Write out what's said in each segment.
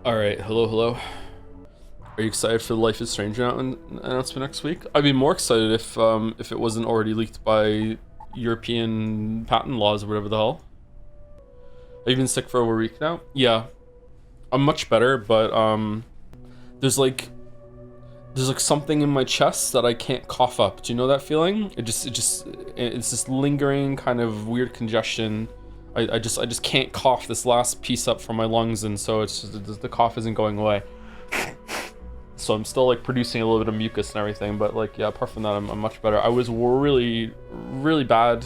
All right, hello. Are you excited for the Life is Strange announcement next week? I'd be more excited if it wasn't already leaked by European patent laws or whatever the hell. I've been sick for over a week now. Yeah, I'm much better, but there's like something in my chest that I can't cough up. Do you know that feeling? It's this lingering kind of weird congestion. I just can't cough this last piece up from my lungs, and so it's just, the cough isn't going away. So I'm still like producing a little bit of mucus and everything, but like yeah, apart from that, I'm much better. I was really bad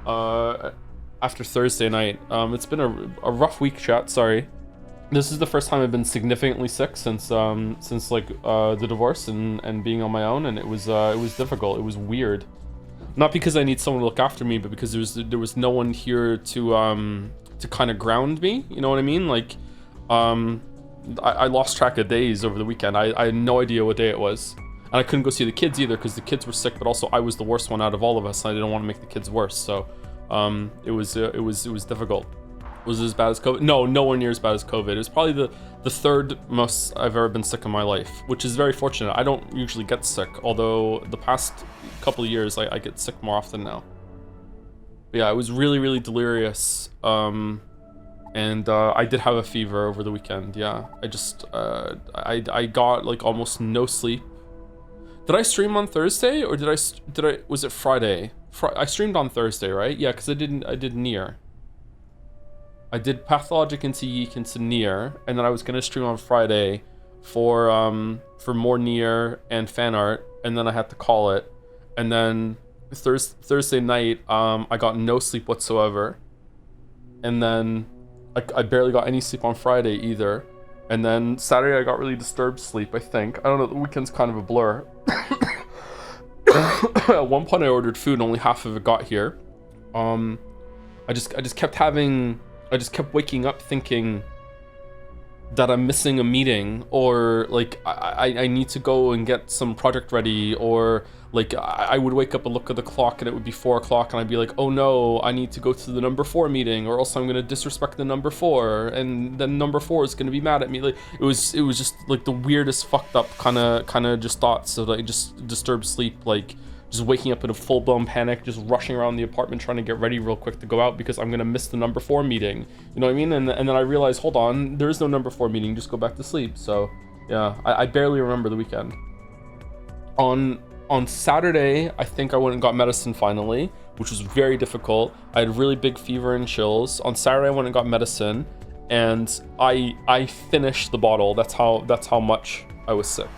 after Thursday night. It's been a rough week, chat. Sorry. This is the first time I've been significantly sick since like the divorce and being on my own, and it was difficult. It was weird. Not because I need someone to look after me, but because there was no one here to kind of ground me. You know what I mean? Like, I lost track of days over the weekend. I had no idea what day it was, and I couldn't go see the kids either because the kids were sick. But also, I was the worst one out of all of us, and I didn't want to make the kids worse. So, it was difficult. Was it as bad as COVID? No, nowhere near as bad as COVID. It was probably the third most I've ever been sick in my life, which is very fortunate. I don't usually get sick, although the past couple of years I get sick more often now. But yeah, I was really delirious, and I did have a fever over the weekend. Yeah, I got like almost no sleep. Did I stream on Thursday or did I was it Friday? I streamed on Thursday, right? Yeah, because I did Nier. I did Pathologic into Yeek into Nier, and then I was gonna stream on Friday for more Nier and fan art, and then I had to call it. And then Thursday night, I got no sleep whatsoever, and then I barely got any sleep on Friday either. And then Saturday I got really disturbed sleep. I think, I don't know. The weekend's kind of a blur. At one point I ordered food, and only half of it got here. I just kept waking up thinking that I'm missing a meeting, or like I need to go and get some project ready, or like I would wake up and look at the clock and it would be 4 o'clock, and I'd be like, oh no, I need to go to the number 4 meeting, or else I'm gonna disrespect the number 4, and then number 4 is gonna be mad at me. Like it was just like the weirdest fucked up kind of just thoughts of like just disturbed sleep, like just waking up in a full-blown panic, just rushing around the apartment trying to get ready real quick to go out because I'm gonna miss the number 4 meeting. You know what I mean? And then I realized, hold on, there is no number 4 meeting, just go back to sleep. So yeah, I barely remember the weekend. On Saturday, I think I went and got medicine finally, which was very difficult. I had really big fever and chills. On Saturday I went and got medicine, and I finished the bottle. That's how much I was sick.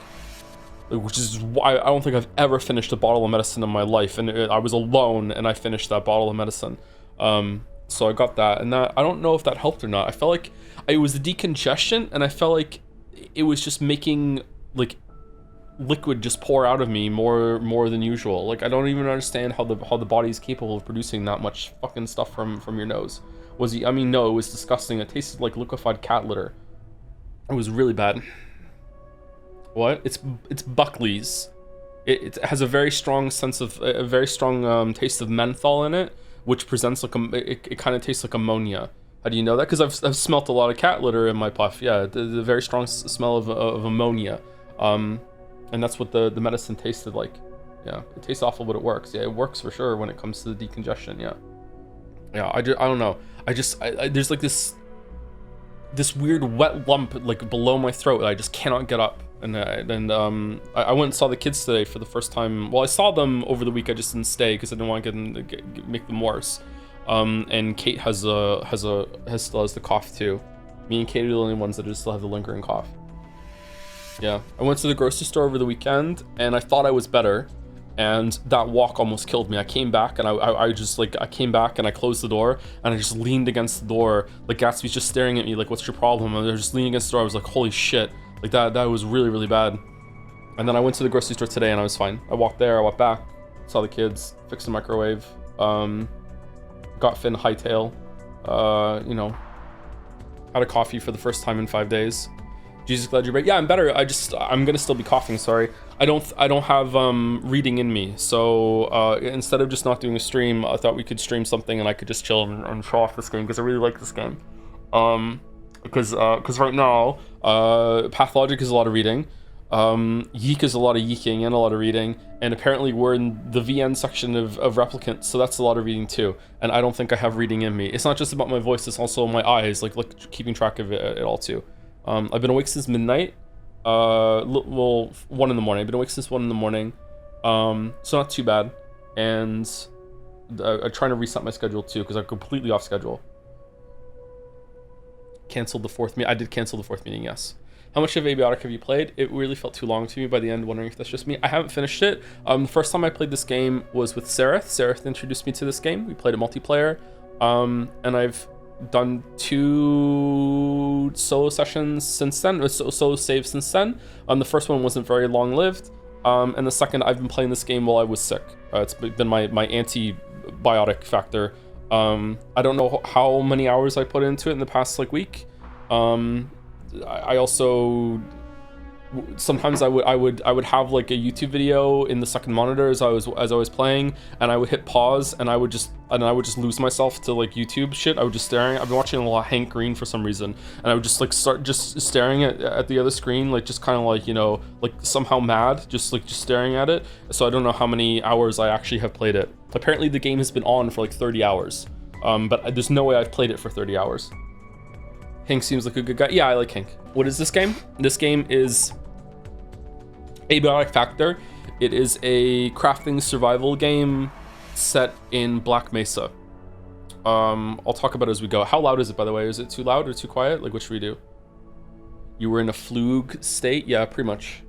Which is why I don't think I've ever finished a bottle of medicine in my life, and I was alone and I finished that bottle of medicine. So I got that, and that, I don't know if that helped or not. I felt like it was the decongestion, and I felt like it was just making like liquid just pour out of me more than usual. Like I don't even understand how the body is capable of producing that much fucking stuff from your nose. I mean, no, it was disgusting. It tasted like liquefied cat litter. It was really bad. What? It's Buckley's. It has a very strong taste of menthol in it, which presents like it kind of tastes like ammonia. How do you know that? Because I've smelt a lot of cat litter in my puff. Yeah, the very strong smell of ammonia. And that's what the medicine tasted like. Yeah, it tastes awful, but it works. Yeah, it works for sure when it comes to the decongestion. Yeah. I don't know. There's like this weird wet lump like below my throat that I just cannot get up. And I went and saw the kids today for the first time. Well, I saw them over the week. I just didn't stay because I didn't want to make them worse. And Kate still has the cough too. Me and Kate are the only ones that just still have the lingering cough. Yeah, I went to the grocery store over the weekend, and I thought I was better, and that walk almost killed me. I came back, and I came back, and I closed the door, and I just leaned against the door. Like Gatsby's just staring at me, like, "What's your problem?" And they're just leaning against the door. I was like, "Holy shit!" Like that was really bad. And then I went to the grocery store today, and I was fine. I walked there, I walked back, saw the kids, fixed the microwave, got Finn hightail, had a coffee for the first time in 5 days. Jesus, glad you're right. Yeah, I'm better. I'm gonna still be coughing. Sorry. I don't have reading in me. So instead of just not doing a stream, I thought we could stream something and I could just chill and show off this game because I really like this game. because right now Pathologic is a lot of reading, Yeek is a lot of yeeking and a lot of reading, and apparently we're in the VN section of Replicant, so that's a lot of reading too, and I don't think I have reading in me. It's not just about my voice, it's also my eyes, like keeping track of it all too. I've been awake since midnight, well, 1 in the morning. I've been awake since 1 in the morning, so not too bad, and I'm trying to reset my schedule too, because I'm completely off schedule. Canceled the 4th meeting. I did cancel the 4th meeting, yes. How much of Abiotic have you played? It really felt too long to me by the end, wondering if that's just me. I haven't finished it. The first time I played this game was with Sereth. Sereth introduced me to this game. We played a multiplayer, and I've done 2 solo sessions since then, solo saves since then. The first one wasn't very long-lived, and the second, I've been playing this game while I was sick. It's been my antibiotic factor. I don't know how many hours I put into it in the past week. I also sometimes I would have like a YouTube video in the second monitor as I was playing, and I would hit pause and I would just lose myself to like YouTube shit. I would just staring. I've been watching a lot of Hank Green for some reason, and I would just like start just staring at the other screen, like just kind of like, you know, like somehow mad, just staring at it. So I don't know how many hours I actually have played it. Apparently the game has been on for like 30 hours, but there's no way I've played it for 30 hours. Hank seems like a good guy. Yeah, I like Hank. What is this game? This game is Abiotic Factor. It is a crafting survival game set in Black Mesa. I'll talk about it as we go. How loud is it, by the way? Is it too loud or too quiet? Like, what should we do? You were in a flug state? Yeah, pretty much.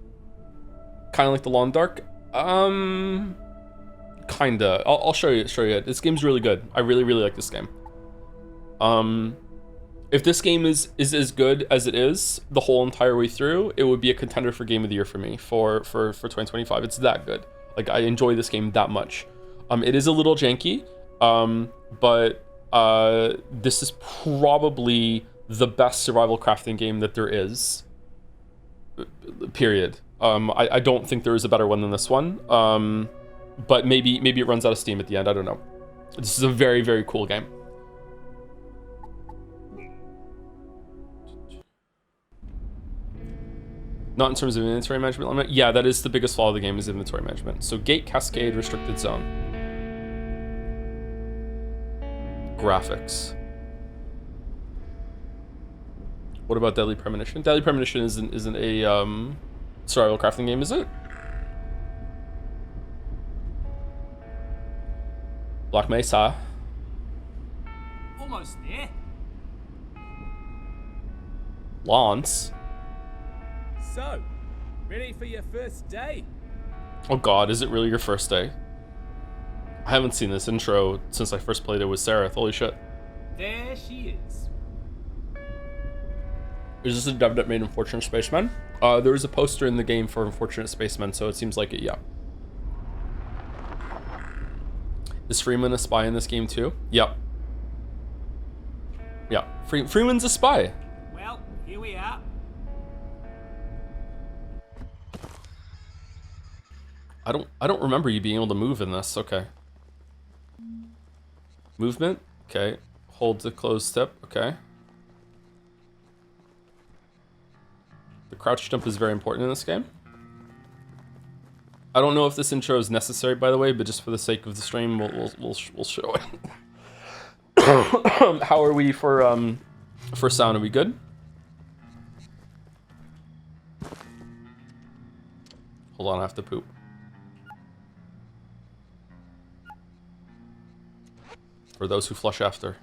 Kind of like the Lawn Dark. Kinda. I'll show you it. This game's really good. I really like this game. If this game is as good as it is the whole entire way through, it would be a contender for Game of the Year for me for 2025. It's that good. Like, I enjoy this game that much. It is a little janky, but this is probably the best survival crafting game that there is. Period. I don't think there is a better one than this one. But maybe it runs out of steam at the end. I don't know. This is a very cool game. Not in terms of inventory management element. Yeah, that is the biggest flaw of the game, is inventory management. So gate, cascade, restricted zone. Graphics. What about Deadly Premonition? Deadly Premonition isn't a survival crafting game, is it? Black Mesa. Almost there. Lance. So, ready for your first day? Oh god, is it really your first day? I haven't seen this intro since I first played it with Sereth. Holy shit. There she is. Is this a dev that made Unfortunate Spaceman? There was a poster in the game for Unfortunate Spaceman, so it seems like it, yeah. Is Freeman a spy in this game too? Yep. Yeah, Freeman's a spy. Well, here we are. I don't remember you being able to move in this. Okay. Movement. Okay. Hold the closed step. Okay. The crouch jump is very important in this game. I don't know if this intro is necessary, by the way, but just for the sake of the stream, we'll show it. How are we for sound? Are we good? Hold on, I have to poop. For those who flush after.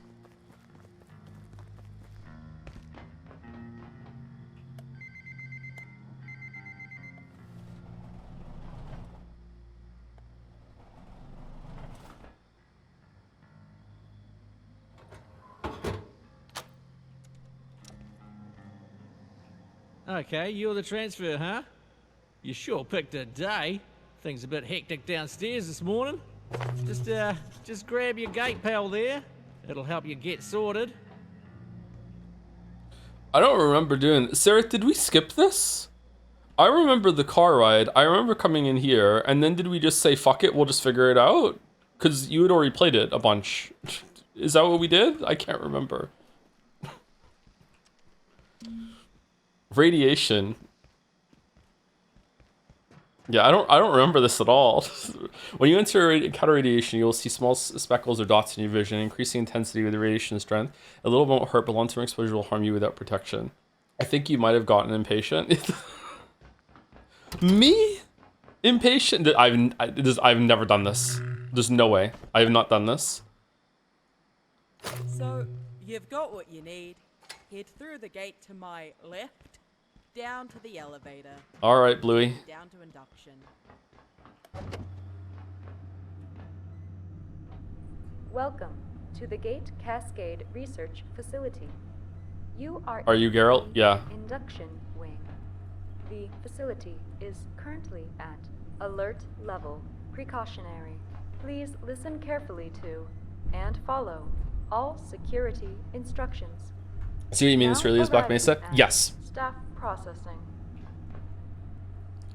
Okay, you're the transfer, huh? You sure picked a day. Things a bit hectic downstairs this morning. Just grab your gate pal there. It'll help you get sorted. I don't remember doing... Sarah, did we skip this? I remember the car ride. I remember coming in here, and then did we just say, fuck it, we'll just figure it out? Because you had already played it a bunch. Is that what we did? I can't remember. Radiation. Yeah, I don't remember this at all. When you encounter radiation, you will see small speckles or dots in your vision, increasing intensity with the radiation strength. A little won't hurt, but long-term exposure will harm you without protection. I think you might have gotten impatient. Me? Impatient? I've never done this. There's no way. I have not done this. So, you've got what you need. Head through the gate to my left, down to the elevator. All right, Bluey. Down to induction. Welcome to the Gate Cascade Research Facility. You are you Geralt? the Yeah. Induction Wing. The facility is currently at alert level precautionary. Please listen carefully to and follow all security instructions. See what you mean? This really is Black Mesa? Arriving at Yes. Staff processing.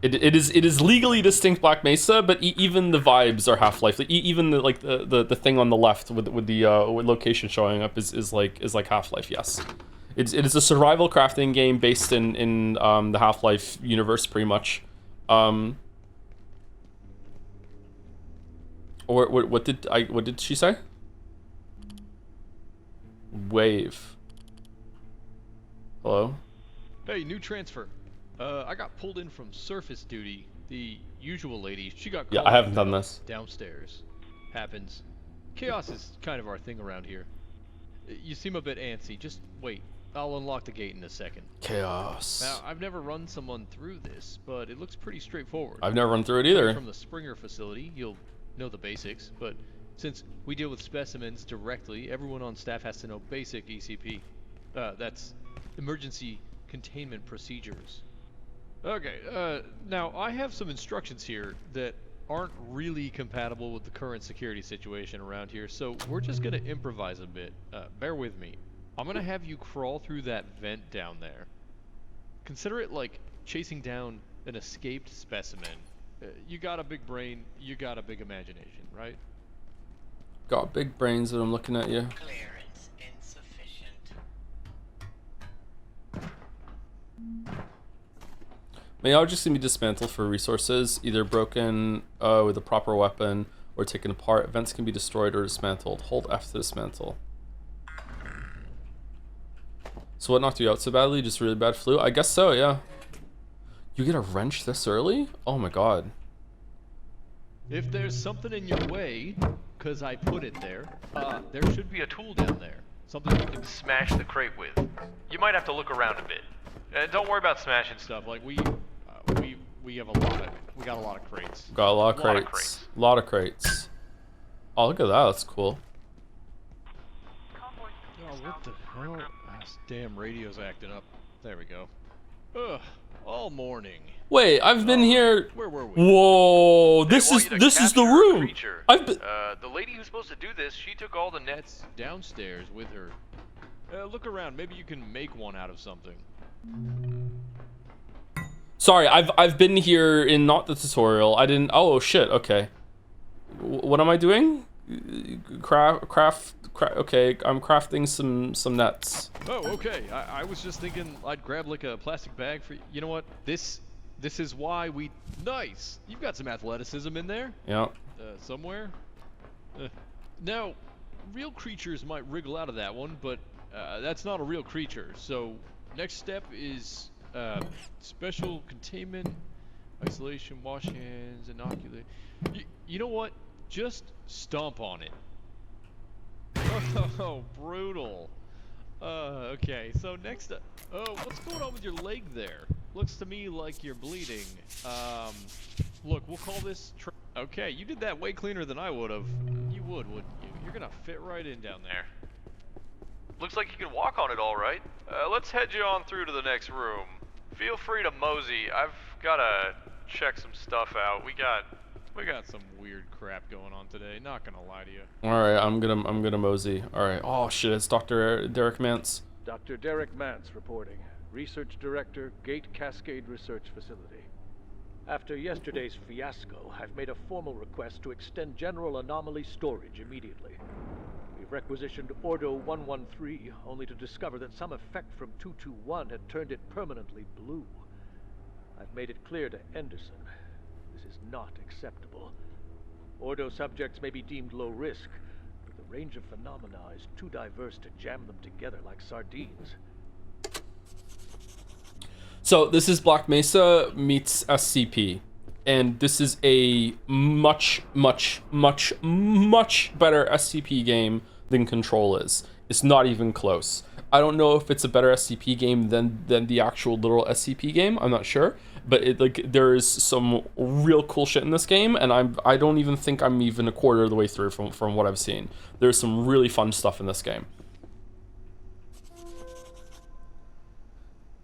It is legally distinct Black Mesa, but even the vibes are Half-Life. Even the thing on the left with the location showing up is like Half-Life. Yes, it is a survival crafting game based in the Half-Life universe, pretty much. Or what did she say? Wave. Hello? Hey, new transfer. I got pulled in from surface duty. The usual lady, she got called. Yeah, I haven't done this. Downstairs. Happens. Chaos is kind of our thing around here. You seem a bit antsy. Just wait. I'll unlock the gate in a second. Chaos. Now, I've never run someone through this, but it looks pretty straightforward. I've never run through it either. From the Springer facility, you'll know the basics, but since we deal with specimens directly, everyone on staff has to know basic ECP. That's emergency containment procedures. Okay, now I have some instructions here that aren't really compatible with the current security situation around here, so we're just gonna improvise a bit. Bear with me. I'm gonna have you crawl through that vent down there. Consider it like chasing down an escaped specimen. You got a big brain, you got a big imagination, right? Got big brains that I'm looking at you. Clearance insufficient. May objects can be dismantled for resources, either broken with a proper weapon or taken apart. Vents can be destroyed or dismantled. Hold F to dismantle. So what knocked you out so badly? Just really bad flu? I guess so, yeah. You get a wrench this early? Oh my god. If there's something in your way, cause I put it there should be a tool down there. Something you can smash the crate with. You might have to look around a bit. Don't worry about smashing stuff. Like we got a lot of crates. Got a lot of crates. A lot of crates. Oh, look at that. That's cool. Oh, what the hell? This damn radio's acting up. There we go. Ugh, all morning. Wait, I've been here. Where were we? Whoa, this is the room. I've been. The lady who's supposed to do this, she took all the nets downstairs with her. Look around. Maybe you can make one out of something. Sorry, I've been here in not the tutorial. I didn't. Oh shit. Okay. What am I doing? Craft. Okay, I'm crafting some nets. Oh, okay. I was just thinking I'd grab like a plastic bag for. You know what? This is why we. Nice. You've got some athleticism in there. Yeah. Somewhere. Now, real creatures might wriggle out of that one, but that's not a real creature. So next step is special containment, isolation, wash hands, inoculate. You know what? Just stomp on it. Oh, brutal. Okay, so next up. Oh, what's going on with your leg there? Looks to me like you're bleeding. Look, we'll call this. Okay, you did that way cleaner than I would have. You would, wouldn't you? You're gonna fit right in down there. Looks like you can walk on it all right. Let's head you on through to the next room. Feel free to mosey. I've gotta check some stuff out. We got some weird crap going on today. Not gonna lie to you. All right, I'm gonna mosey. All right. Oh shit, it's Dr. Derek Mance. Dr. Derek Mance reporting. Research Director, Gate Cascade Research Facility. After yesterday's fiasco, I've made a formal request to extend general anomaly storage immediately. We've requisitioned Ordo 113, only to discover that some effect from 221 had turned it permanently blue. I've made it clear to Henderson. This is not acceptable. Ordo subjects may be deemed low risk, but the range of phenomena is too diverse to jam them together like sardines. So this is Black Mesa meets SCP. And this is a much better SCP game than Control is. It's not even close. I don't know if it's a better SCP game than the actual literal SCP game. I'm not sure, but there is some real cool shit in this game, and I don't even think I'm even a quarter of the way through from what I've seen. There's some really fun stuff in this game.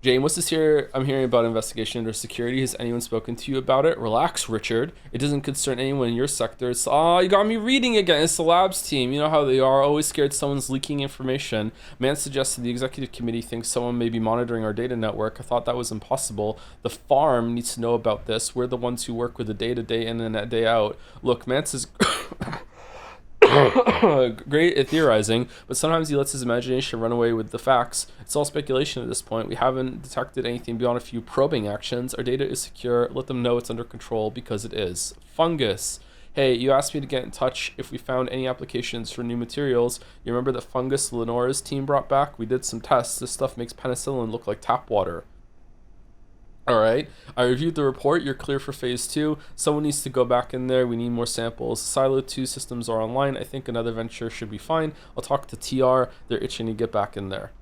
Jane, what's this here? I'm hearing about investigation under security. Has anyone spoken to you about it? Relax, Richard. It doesn't concern anyone in your sector. It's, you got me reading again. It's the labs team. You know how they are. Always scared someone's leaking information. Man suggested the executive committee thinks someone may be monitoring our data network. I thought that was impossible. The farm needs to know about this. We're the ones who work with the data day in and day out. Look, Mance is... great at theorizing, but sometimes he lets his imagination run away with the facts. It's all speculation at this point. We haven't detected anything beyond a few probing actions. Our data is secure. Let them know it's under control, because it is. Fungus. Hey, you asked me to get in touch if we found any applications for new materials. You remember that fungus Lenora's team brought back? We did some tests. This stuff makes penicillin look like tap water. Alright, I reviewed the report. You're clear for phase 2. Someone needs to go back in there. We need more samples. Silo 2 systems are online. I think another venture should be fine. I'll talk to TR. They're itching to get back in there.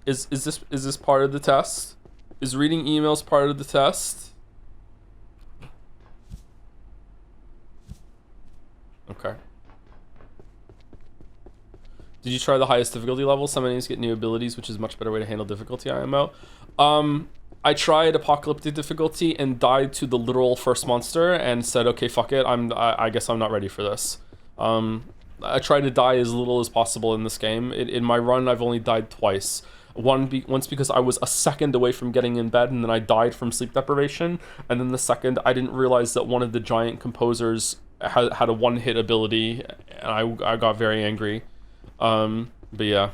Is this part of the test? Is reading emails part of the test? Okay. Did you try the highest difficulty level? Some enemies get new abilities, which is a much better way to handle difficulty, IMO. I tried apocalyptic difficulty and died to the literal first monster and said, okay, fuck it. I guess I'm not ready for this. I try to die as little as possible in this game. In my run, I've only died twice. Once because I was a second away from getting in bed, and then I died from sleep deprivation. And then the second, I didn't realize that one of the giant composers had a one-hit ability, and I got very angry. But yeah.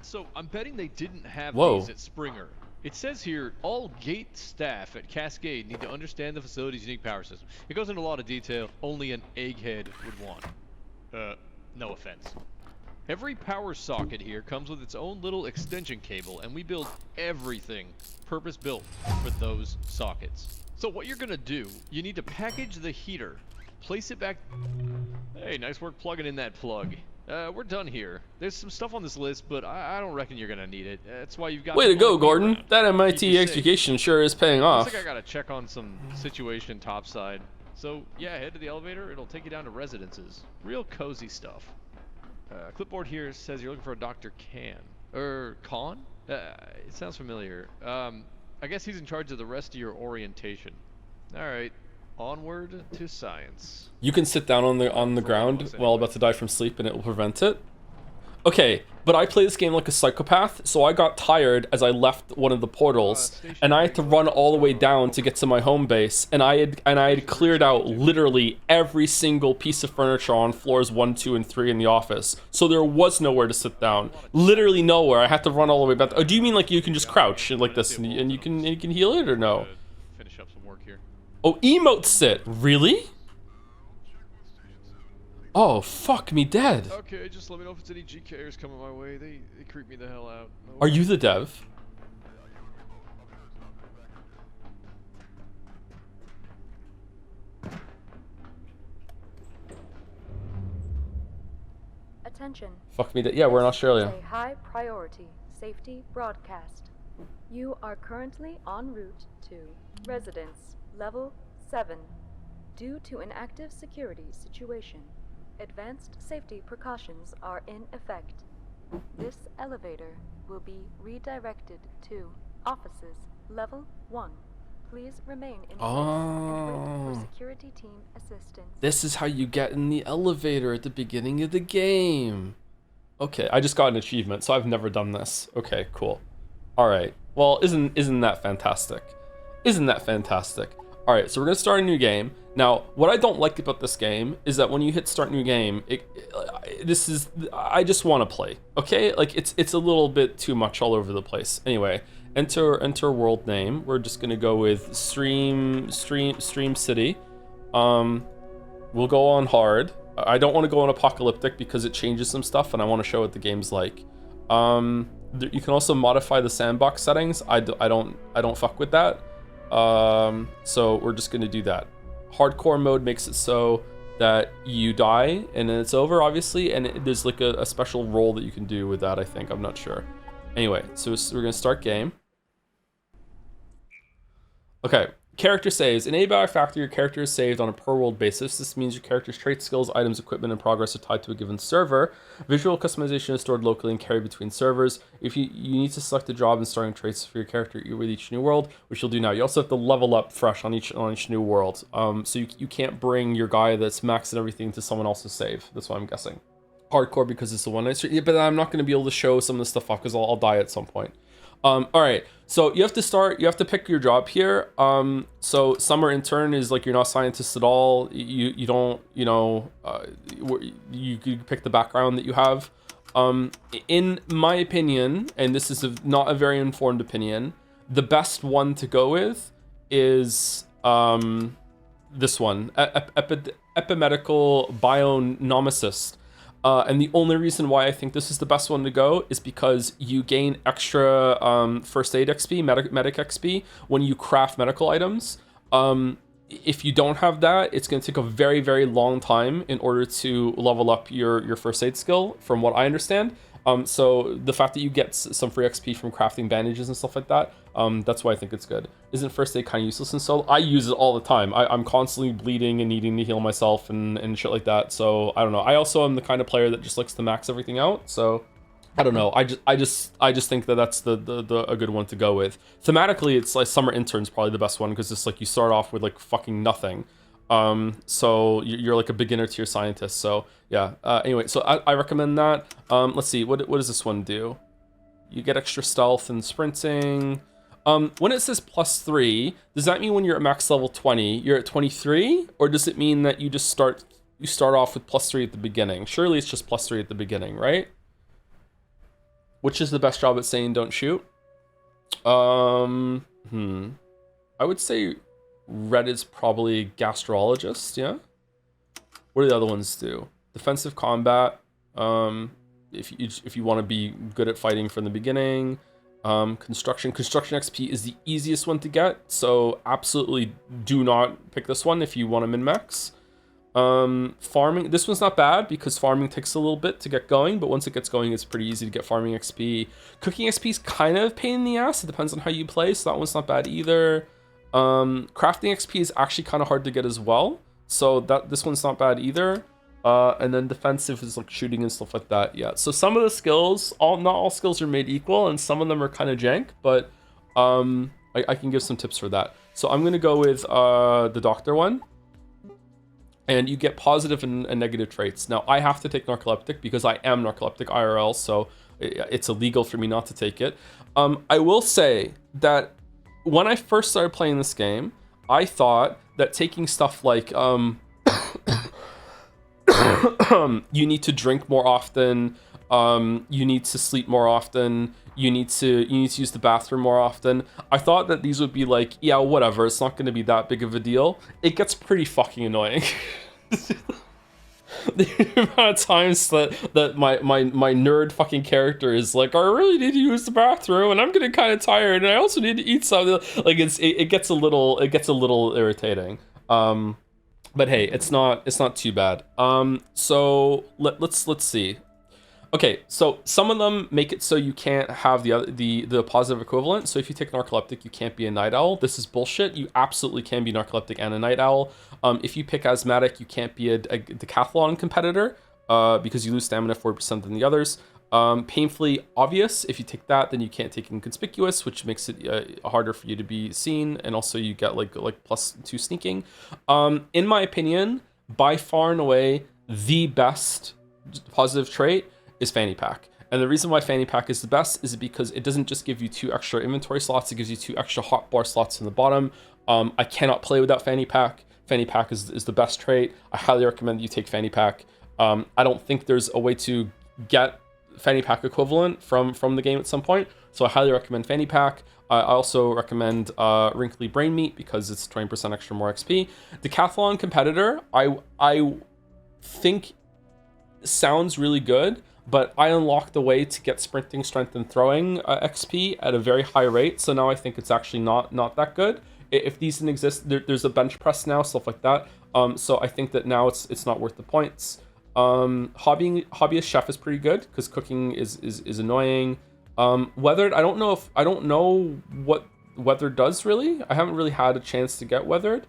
So I'm betting they didn't have Whoa. these at Springer. It says here, all gate staff at Cascade need to understand the facility's unique power system. It goes into a lot of detail only an egghead would want. No offense. Every power socket here comes with its own little extension cable, and we build everything purpose-built for those sockets. So what you're gonna do, you need to package the heater, place it back... Hey, nice work plugging in that plug. We're done here. There's some stuff on this list, but I don't reckon you're gonna need it. That's why you've got... Way to go, Gordon. That MIT education sure is paying off. Looks like I gotta check on some situation topside. So, yeah, head to the elevator. It'll take you down to residences. Real cozy stuff. Clipboard here says you're looking for a Dr. Khan? It sounds familiar. I guess he's in charge of the rest of your orientation. Alright. Onward to science. You can sit down on the ground while about to die from sleep, and it will prevent it. Okay, but I play this game like a psychopath, so I got tired as I left one of the portals, and I had to run all the way down to get to my home base, and I had cleared out literally every single piece of furniture on floors 1, 2, and 3 in the office. So there was nowhere to sit down. Literally nowhere. I had to run all the way back. Oh, do you mean like you can just crouch like this and you can heal it, or no? Finish up some work here. Oh, emote sit. Really? Oh, fuck me dead. Okay, just let me know if it's any GKers coming my way. They creep me the hell out. No Are you the dev? Attention. Fuck me dead. Yeah, we're in Australia. A high priority safety broadcast. You are currently en route to Residence Level 7. Due to an active security situation, advanced safety precautions are in effect. This elevator will be redirected to Offices Level 1. Please remain in place and wait for security team assistance. This is how you get in the elevator at the beginning of the game. Okay, I just got an achievement, so I've never done this. Okay, cool. All right. Well, isn't that fantastic? Isn't that fantastic? All right, so we're gonna start a new game. Now, what I don't like about this game is that when you hit start new game, I just want to play. Okay, like it's a little bit too much all over the place. Anyway, enter world name. We're just gonna go with Stream City. We'll go on hard. I don't want to go on apocalyptic because it changes some stuff, and I want to show what the game's like. You can also modify the sandbox settings. I don't fuck with that. So we're just gonna do that. Hardcore mode makes it so that you die and then it's over, obviously, and there's like a special role that you can do with that, I think. I'm not sure. Anyway, so we're gonna start game. Okay, character saves. In Abiotic Factor, your character is saved on a per world basis. This means your character's traits, skills, items, equipment, and progress are tied to a given server. Visual customization is stored locally and carried between servers. If you need to select a job and starting traits for your character with each new world, which you'll do now. You also have to level up fresh on each new world. So you can't bring your guy that's maxed and everything to someone else's save. That's what I'm guessing. Hardcore because it's the one night. Yeah, but I'm not going to be able to show some of this stuff off because I'll die at some point. All right, so you have to pick your job here. So summer intern is like you're not scientists at all. You don't, you pick the background that you have. In my opinion, and this is not a very informed opinion, the best one to go with is this one, epimedical bionomicist. And the only reason why I think this is the best one to go is because you gain extra first aid XP, medic XP, when you craft medical items. If you don't have that, it's going to take a very, very long time in order to level up your first aid skill, from what I understand. So the fact that you get some free XP from crafting bandages and stuff like that, that's why I think it's good. Isn't first aid kind of useless in solo? I use it all the time. I'm constantly bleeding and needing to heal myself and shit like that. So I don't know. I also am the kind of player that just likes to max everything out. So I don't know. I just think that that's a good one to go with. Thematically, it's like Summer Intern's probably the best one because it's like you start off with like fucking nothing. So you're like a beginner tier scientist. So yeah. Anyway, so I recommend that. Let's see. What does this one do? You get extra stealth and sprinting. When it says +3, does that mean when you're at max level 20, you're at 23, or does it mean that you start off with +3 at the beginning? Surely it's just +3 at the beginning, right? Which is the best job at saying don't shoot? I would say red is probably gastrologist, yeah? What do the other ones do? Defensive combat, if you want to be good at fighting from the beginning. Construction XP is the easiest one to get, so absolutely do not pick this one if you want to min-max. Farming, this one's not bad because farming takes a little bit to get going, but once it gets going, it's pretty easy to get farming XP. Cooking XP is kind of a pain in the ass. It depends on how you play, so that one's not bad either. Crafting XP is actually kind of hard to get as well, so this one's not bad either. And then defensive is like shooting and stuff like that. Yeah, so some of the skills, not all skills are made equal, and some of them are kind of jank, but I can give some tips for that. So I'm gonna go with the doctor one. And you get positive and negative traits. Now, I have to take narcoleptic because I am narcoleptic IRL, so it's illegal for me not to take it. I will say that when I first started playing this game, I thought that taking stuff like you need to drink more often, you need to sleep more often, you need to use the bathroom more often. I thought that these would be like, yeah, whatever, it's not going to be that big of a deal. It gets pretty fucking annoying. The amount of times that my nerd fucking character is like, I really need to use the bathroom and I'm getting kind of tired and I also need to eat something. Like it gets a little irritating. But hey, it's not too bad. So let's see. Okay, so some of them make it so you can't have the positive equivalent. So if you take narcoleptic, you can't be a night owl. This is bullshit. You absolutely can be narcoleptic and a night owl. If you pick asthmatic, you can't be a decathlon competitor because you lose stamina 4% than the others. Painfully obvious. If you take that, then you can't take inconspicuous, which makes it harder for you to be seen, and also you get like +2 sneaking. In my opinion, by far and away the best positive trait is fanny pack. And the reason why Fanny Pack is the best is because it doesn't just give you 2 extra inventory slots, it gives you 2 extra hotbar slots in the bottom. I cannot play without Fanny Pack. Fanny Pack is the best trait. I highly recommend that you take Fanny Pack. I don't think there's a way to get Fanny Pack equivalent from the game at some point, so I highly recommend Fanny Pack. I also recommend Wrinkly Brain Meat because it's 20% extra more XP. Decathlon Competitor, I think sounds really good, but I unlocked the way to get sprinting, strength, and throwing XP at a very high rate, so now I think it's actually not that good. If these didn't exist, there's a bench press now, stuff like that. So I think that now it's not worth the points. Hobbyist Chef is pretty good because cooking is annoying. Weathered, I don't know what Weathered does really. I haven't really had a chance to get Weathered.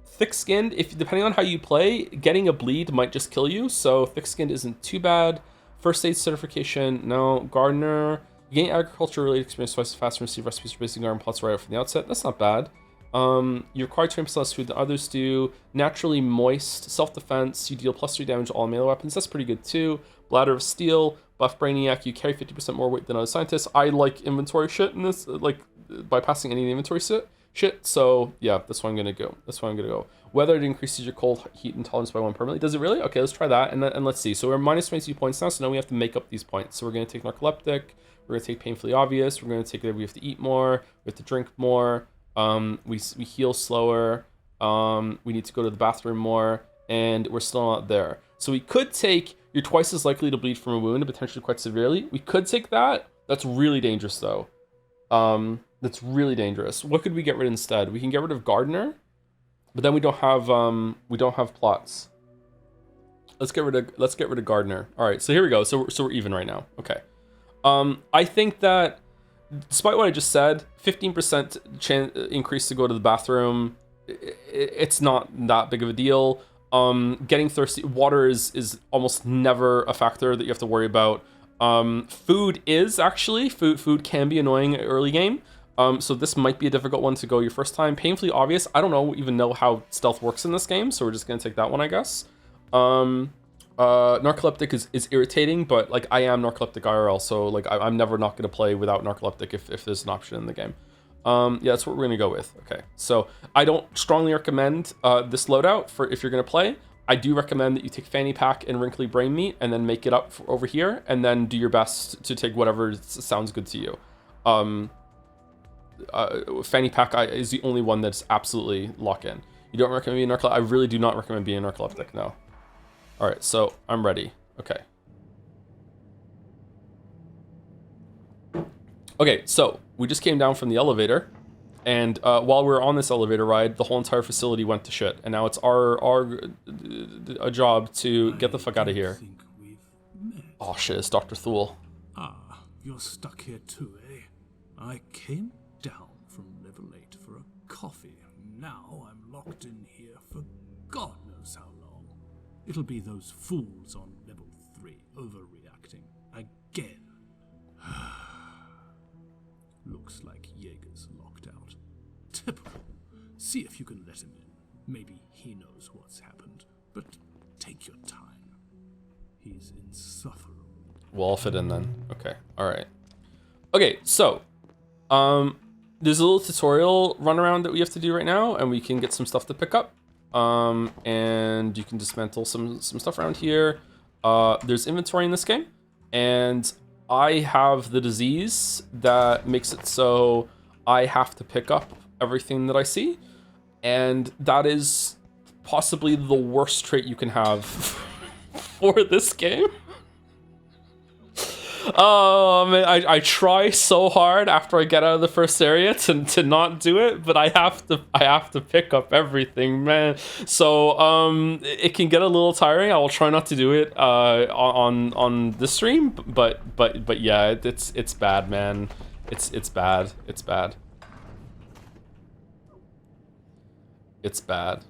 Thick-skinned, if depending on how you play, getting a bleed might just kill you, so thick-skinned isn't too bad. First aid certification, no. Gardener, you gain agriculture-related experience twice as fast and receive recipes for basic garden plots right from the outset. That's not bad. You require 20% less food than others do. Naturally moist, self-defense, you deal +3 damage to all melee weapons. That's pretty good too. Bladder of Steel, buff Brainiac, you carry 50% more weight than other scientists. I like inventory shit in this, like bypassing any inventory shit. So yeah, that's what I'm gonna go. Weather, it increases your cold heat intolerance by 1 permanently. Does it really? Okay, let's try that and let's see. So we're minus 22 points now, so now we have to make up these points. So we're gonna take Narcoleptic, we're gonna take Painfully Obvious, we're gonna take it, we have to eat more, we have to drink more, we heal slower, we need to go to the bathroom more, and we're still not there. So we could take, you're twice as likely to bleed from a wound, potentially quite severely. We could take that. That's really dangerous though. That's really dangerous. What could we get rid of instead? We can get rid of Gardener, but then we don't have plots. Let's get rid of Gardener. All right, so here we go. So we're even right now. Okay. I think that despite what I just said, 15% increase to go to the bathroom, it's not that big of a deal. Getting thirsty, water is almost never a factor that you have to worry about. Food can be annoying early game. So this might be a difficult one to go your first time. Painfully Obvious, I don't even know how stealth works in this game, so we're just gonna take that one, I guess. Narcoleptic is irritating, but like I am Narcoleptic IRL, so like I'm never not gonna play without Narcoleptic if there's an option in the game. Yeah, that's what we're gonna go with. Okay, so I don't strongly recommend this loadout for if you're gonna play. I do recommend that you take Fanny Pack and Wrinkly Brain Meat and then make it up over here, and then do your best to take whatever sounds good to you. Fanny Pack is the only one that's absolutely lock in. You don't recommend being narcoleptic? I really do not recommend being narcoleptic, no. All right, so I'm ready. Okay. Okay, so we just came down from the elevator, and while we were on this elevator ride, the whole entire facility went to shit, and now it's our job to get the fuck out of here. Oh shit, it's Dr. Thule. Ah, you're stuck here too, eh? I came down from level 8 for a coffee. Now I'm locked in here for God knows how long. It'll be those fools on level 3 overreacting again. Looks like Jaeger's locked out. Typical. See if you can let him in. Maybe he knows what's happened. But take your time. He's insufferable. We'll all fit in then. Okay. All right. Okay, so there's a little tutorial run around that we have to do right now, and we can get some stuff to pick up. And you can dismantle some stuff around here. There's inventory in this game, and I have the disease that makes it so I have to pick up everything that I see, and that is possibly the worst trait you can have for this game. Oh man, I try so hard after I get out of the first area to not do it, but I have to pick up everything, man. So it can get a little tiring. I will try not to do it on this stream, but yeah, it's bad, man. It's bad. It's bad. It's bad.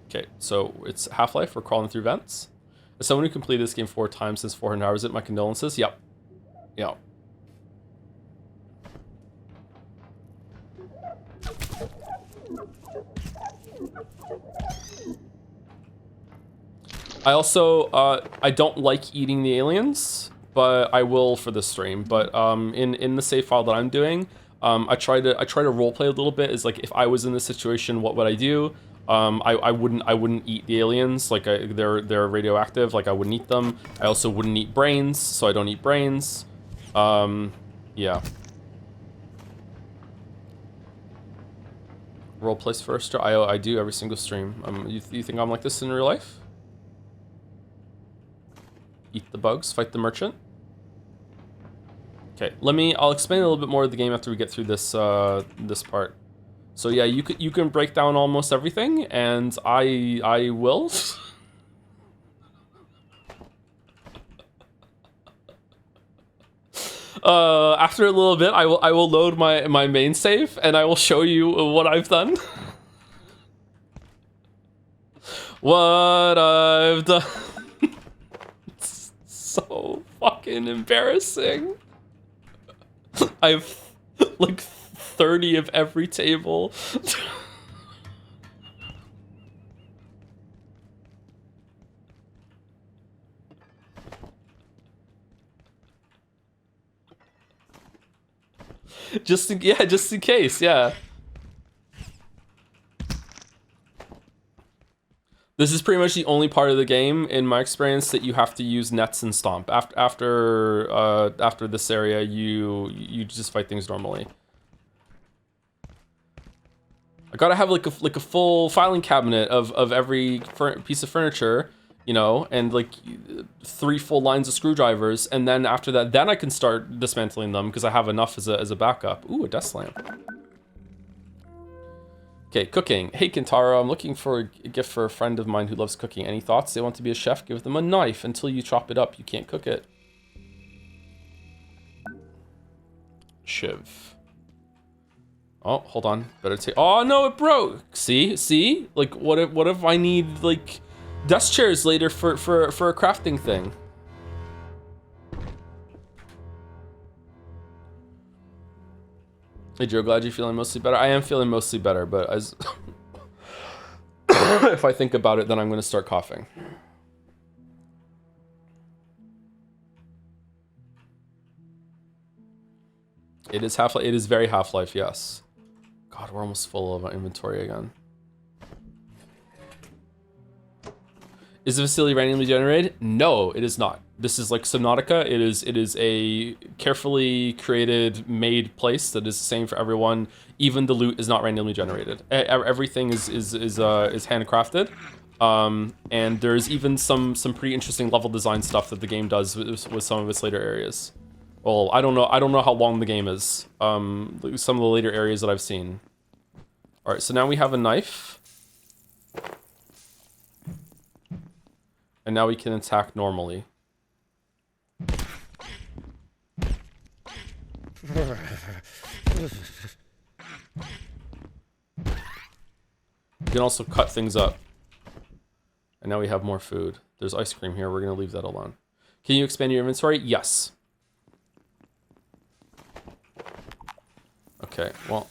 Okay, so it's Half-Life. We're crawling through vents. As someone who completed this game 4 times since 400 hours, my condolences. Yep. Yep. I also, I don't like eating the aliens, but I will for this stream. But in the save file that I'm doing, I try to roleplay a little bit. Is like, if I was in this situation, what would I do? I wouldn't eat the aliens. Like, they're radioactive. Like, I wouldn't eat them. I also wouldn't eat brains, so I don't eat brains. Yeah. Roleplays first. I do every single stream. You think I'm like this in real life? Eat the bugs, fight the merchant. Okay, I'll explain a little bit more of the game after we get through this this part. So yeah, you can break down almost everything, and I will. After a little bit, I will load my main save, and I will show you what I've done. What I've done. It's so fucking embarrassing. I have like 30 of every table. just in case, yeah. This is pretty much the only part of the game, in my experience, that you have to use nets and stomp. After this area, you just fight things normally. I gotta have like a full filing cabinet of every piece of furniture, you know, and like 3 full lines of screwdrivers, and then after that, then I can start dismantling them because I have enough as a backup. Ooh, a desk lamp. Okay, cooking. Hey, Kintaro, I'm looking for a gift for a friend of mine who loves cooking. Any thoughts? They want to be a chef? Give them a knife. Until you chop it up, you can't cook it. Shiv. Oh, hold on. Better take. Oh no, it broke. See. Like, what if I need like desk chairs later for a crafting thing? Hey Joe, glad you're feeling mostly better. I am feeling mostly better, but as if I think about it, then I'm going to start coughing. It is Half-Life. It is very Half-Life, yes. God, we're almost full of inventory again. Is the facility randomly generated? No, it is not. This is like Subnautica. It is a carefully created, made place that is the same for everyone. Even the loot is not randomly generated. Everything is handcrafted. And there's even some pretty interesting level design stuff that the game does with some of its later areas. Well, I don't know how long the game is. Some of the later areas that I've seen. All right, so now we have a knife. And now we can attack normally. You can also cut things up. And now we have more food. There's ice cream here. We're going to leave that alone. Can you expand your inventory? Yes. Okay, well...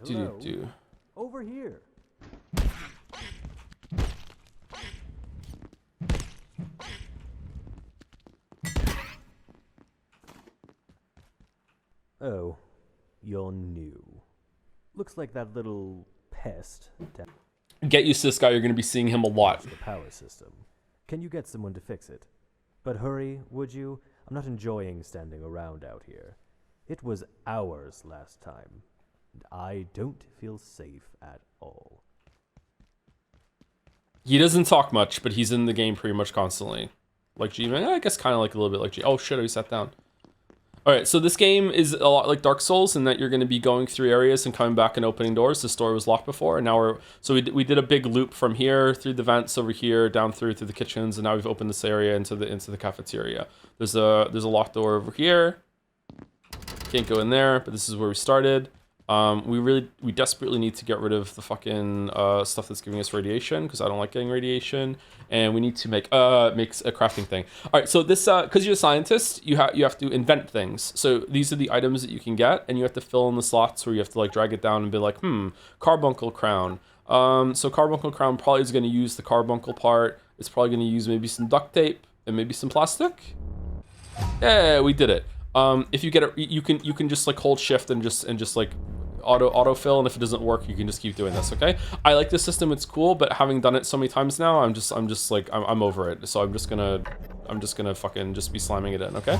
Hello? Over here. Oh, you're new. Looks like that little pest. Get used to this guy. You're going to be seeing him a lot. The power system. Can you get someone to fix it? But hurry, would you? I'm not enjoying standing around out here. It was hours last time, and I don't feel safe at all. He doesn't talk much, but he's in the game pretty much constantly. Like G-Man, I guess kind of like a little bit like G. Oh shit, I sat down. Alright, so this game is a lot like Dark Souls in that you're going to be going through areas and coming back and opening doors. This door was locked before, and now we did a big loop from here, through the vents over here, down through the kitchens, and now we've opened this area into the cafeteria. There's a locked door over here. Can't go in there, but this is where we started. We desperately need to get rid of the fucking stuff that's giving us radiation, because I don't like getting radiation, and we need to make a crafting thing. All right, so this because you're a scientist, you have to invent things. So these are the items that you can get, and you have to fill in the slots where you have to like drag it down and be like, carbuncle crown. So carbuncle crown probably is going to use the carbuncle part. It's probably going to use maybe some duct tape and maybe some plastic. Yeah, we did it. If you get it, you can just like hold shift and just like autofill, and if it doesn't work, you can just keep doing this. Okay, I like this system, it's cool, but having done it so many times now, I'm just like I'm over it. So I'm just gonna fucking just be slamming it in. Okay.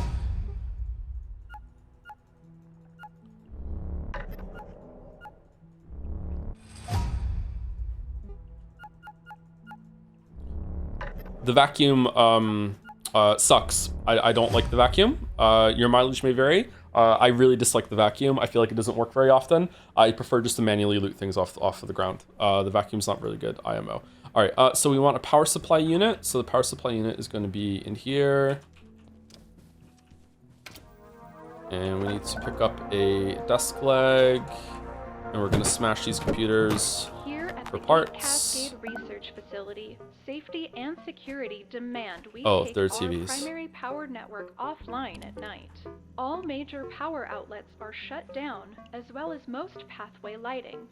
The vacuum sucks. I don't like the vacuum. Your mileage may vary. I really dislike the vacuum. I feel like it doesn't work very often. I prefer just to manually loot things off of the ground. The vacuum's not really good, IMO. All right, so we want a power supply unit. So the power supply unit is going to be in here. And we need to pick up a desk leg. And we're going to smash these computers for parts. Cascade Research Facility, safety and security demand we take our TVs. Primary power network offline at night. All major power outlets are shut down, as well as most pathway lighting.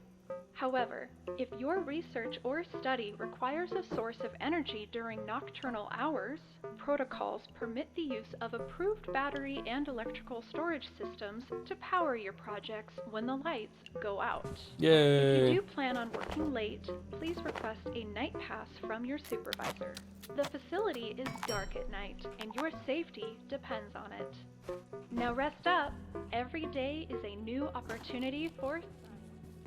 However, if your research or study requires a source of energy during nocturnal hours, protocols permit the use of approved battery and electrical storage systems to power your projects when the lights go out. Yay! If you do plan on working late, please request a night pass from your supervisor. The facility is dark at night, and your safety depends on it. Now rest up. Every day is a new opportunity for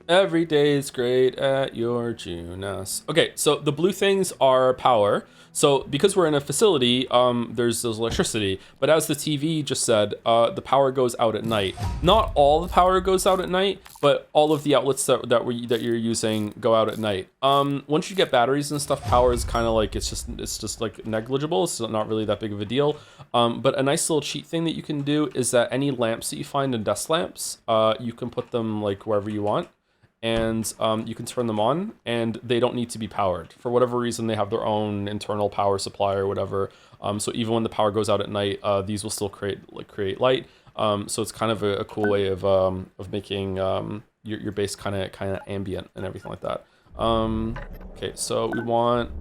Every day is great at your Junas. Okay, so the blue things are power. So because we're in a facility, there's electricity. But as the TV just said, the power goes out at night. Not all the power goes out at night, but all of the outlets that you're using go out at night. Once you get batteries and stuff, power is kind of like it's just like negligible. It's not really that big of a deal. But a nice little cheat thing that you can do is that any lamps that you find in desk lamps, you can put them like wherever you want. And you can turn them on, and they don't need to be powered. For whatever reason, they have their own internal power supply or whatever. So even when the power goes out at night, these will still create light. So it's kind of a cool way of making your base kind of ambient and everything like that. Okay, so we want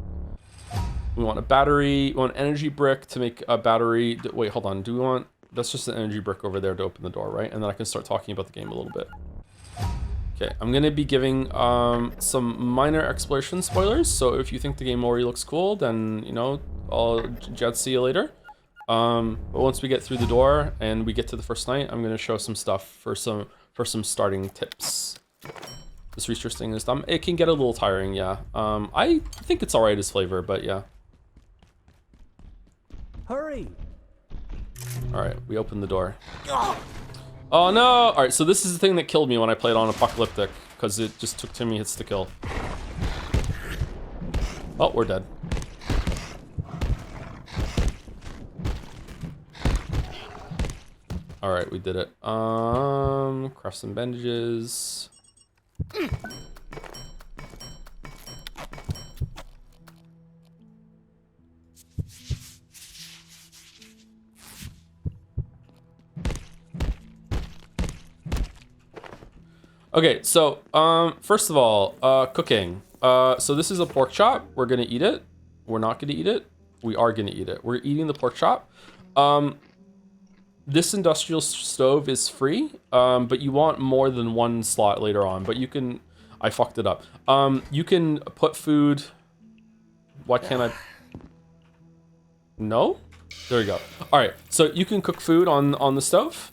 a battery. We want an energy brick to make a battery. Wait, hold on. Do we want? That's just an energy brick over there to open the door, right? And then I can start talking about the game a little bit. Okay, I'm gonna be giving some minor exploration spoilers, so if you think the game already looks cool, then, you know, I'll see you later. But once we get through the door and we get to the first night, I'm gonna show some stuff for some starting tips. This research thing is dumb. It can get a little tiring, yeah. I think it's alright as flavor, but yeah. Hurry! Alright, we open the door. Oh no! Alright, so this is the thing that killed me when I played on Apocalyptic, because it just took too many hits to kill. Oh, we're dead. Alright, we did it. Craft some bandages. Okay, so first of all, cooking. So this is a pork chop. We're gonna eat it. We're not gonna eat it. We are gonna eat it. We're eating the pork chop. This industrial stove is free, but you want more than one slot later on. But you can, I fucked it up. You can put food. Why can't I? No? There we go. All right, so you can cook food on the stove.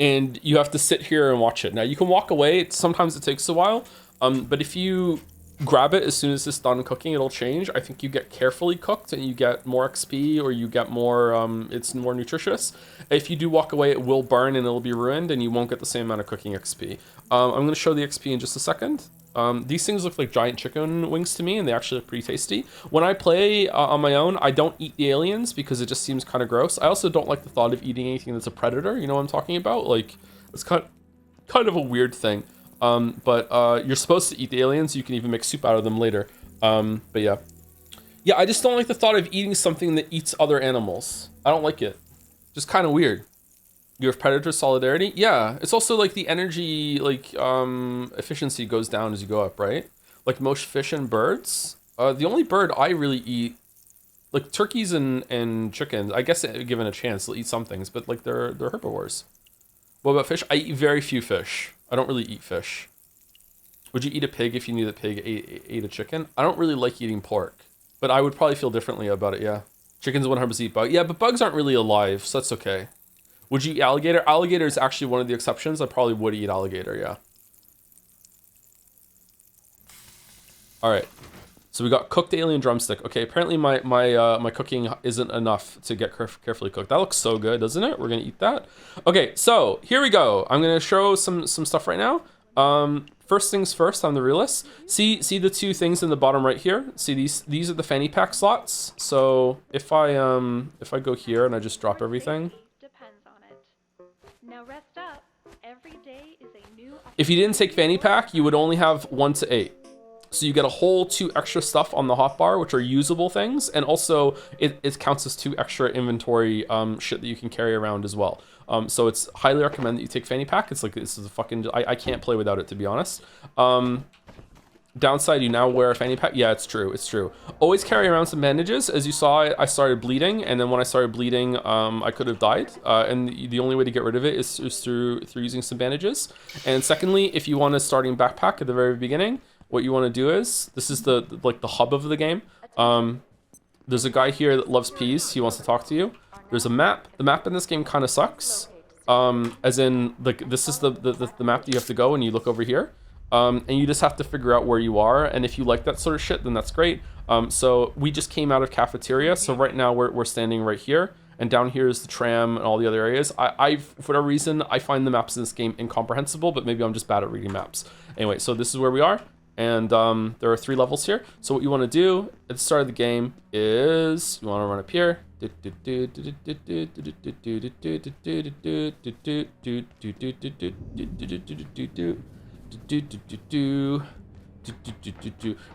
And you have to sit here and watch it. Now you can walk away. Sometimes it takes a while, but if you grab it as soon as it's done cooking, it'll change. I think you get carefully cooked and you get more XP, or you get more, it's more nutritious. If you do walk away, it will burn and it'll be ruined, and you won't get the same amount of cooking XP. I'm going to show the XP in just a second. These things look like giant chicken wings to me, and they actually look pretty tasty. When I play on my own, I don't eat the aliens because it just seems kind of gross. I also don't like the thought of eating anything that's a predator. You know what I'm talking about? Like, it's kind kind of a weird thing. But you're supposed to eat the aliens. You can even make soup out of them later. But yeah. Yeah, I just don't like the thought of eating something that eats other animals. I don't like it. Just kind of weird. You have predator solidarity? Yeah, it's also like the energy, like, efficiency goes down as you go up, right? Like most fish and birds. The only bird I really eat, like turkeys and chickens, I guess given a chance, they'll eat some things, but like they're herbivores. What about fish? I eat very few fish. I don't really eat fish. Would you eat a pig if you knew the pig ate a chicken? I don't really like eating pork, but I would probably feel differently about it, yeah. Chickens 100% eat bugs. Yeah, but bugs aren't really alive, so that's okay. Would you eat alligator? Alligator is actually one of the exceptions. I probably would eat alligator, yeah. All right. So we got cooked alien drumstick. Okay, apparently my cooking isn't enough to get carefully cooked. That looks so good, doesn't it? We're gonna eat that. Okay, so here we go. I'm gonna show some stuff right now. First things first, I'm the realist. See the two things in the bottom right here? See these are the fanny pack slots. So if I go here and I just drop everything. Depends on it. Now rest up. Every day is a new. If you didn't take fanny pack, you would only have 1 to 8. So you get a whole 2 extra stuff on the hotbar, which are usable things, and also it counts as 2 extra inventory shit that you can carry around as well. So it's highly recommend that you take fanny pack. It's like, this is a fucking, I can't play without it, to be honest. Downside, you now wear a fanny pack. Yeah, it's true. Always carry around some bandages. As you saw, I started bleeding, and then when I started bleeding, I could have died. And the only way to get rid of it is through using some bandages. And secondly, if you want a starting backpack at the very beginning, what you want to do is, this is the hub of the game. There's a guy here that loves peas. He wants to talk to you. There's a map. The map in this game kind of sucks. As in, like, this is the map that you have to go, and you look over here. And you just have to figure out where you are. And if you like that sort of shit, then that's great. So we just came out of cafeteria. So right now we're standing right here. And down here is the tram and all the other areas. I for whatever reason, I find the maps in this game incomprehensible, but maybe I'm just bad at reading maps. Anyway, so this is where we are. And there are 3 levels here. So what you want to do at the start of the game is you want to run up here.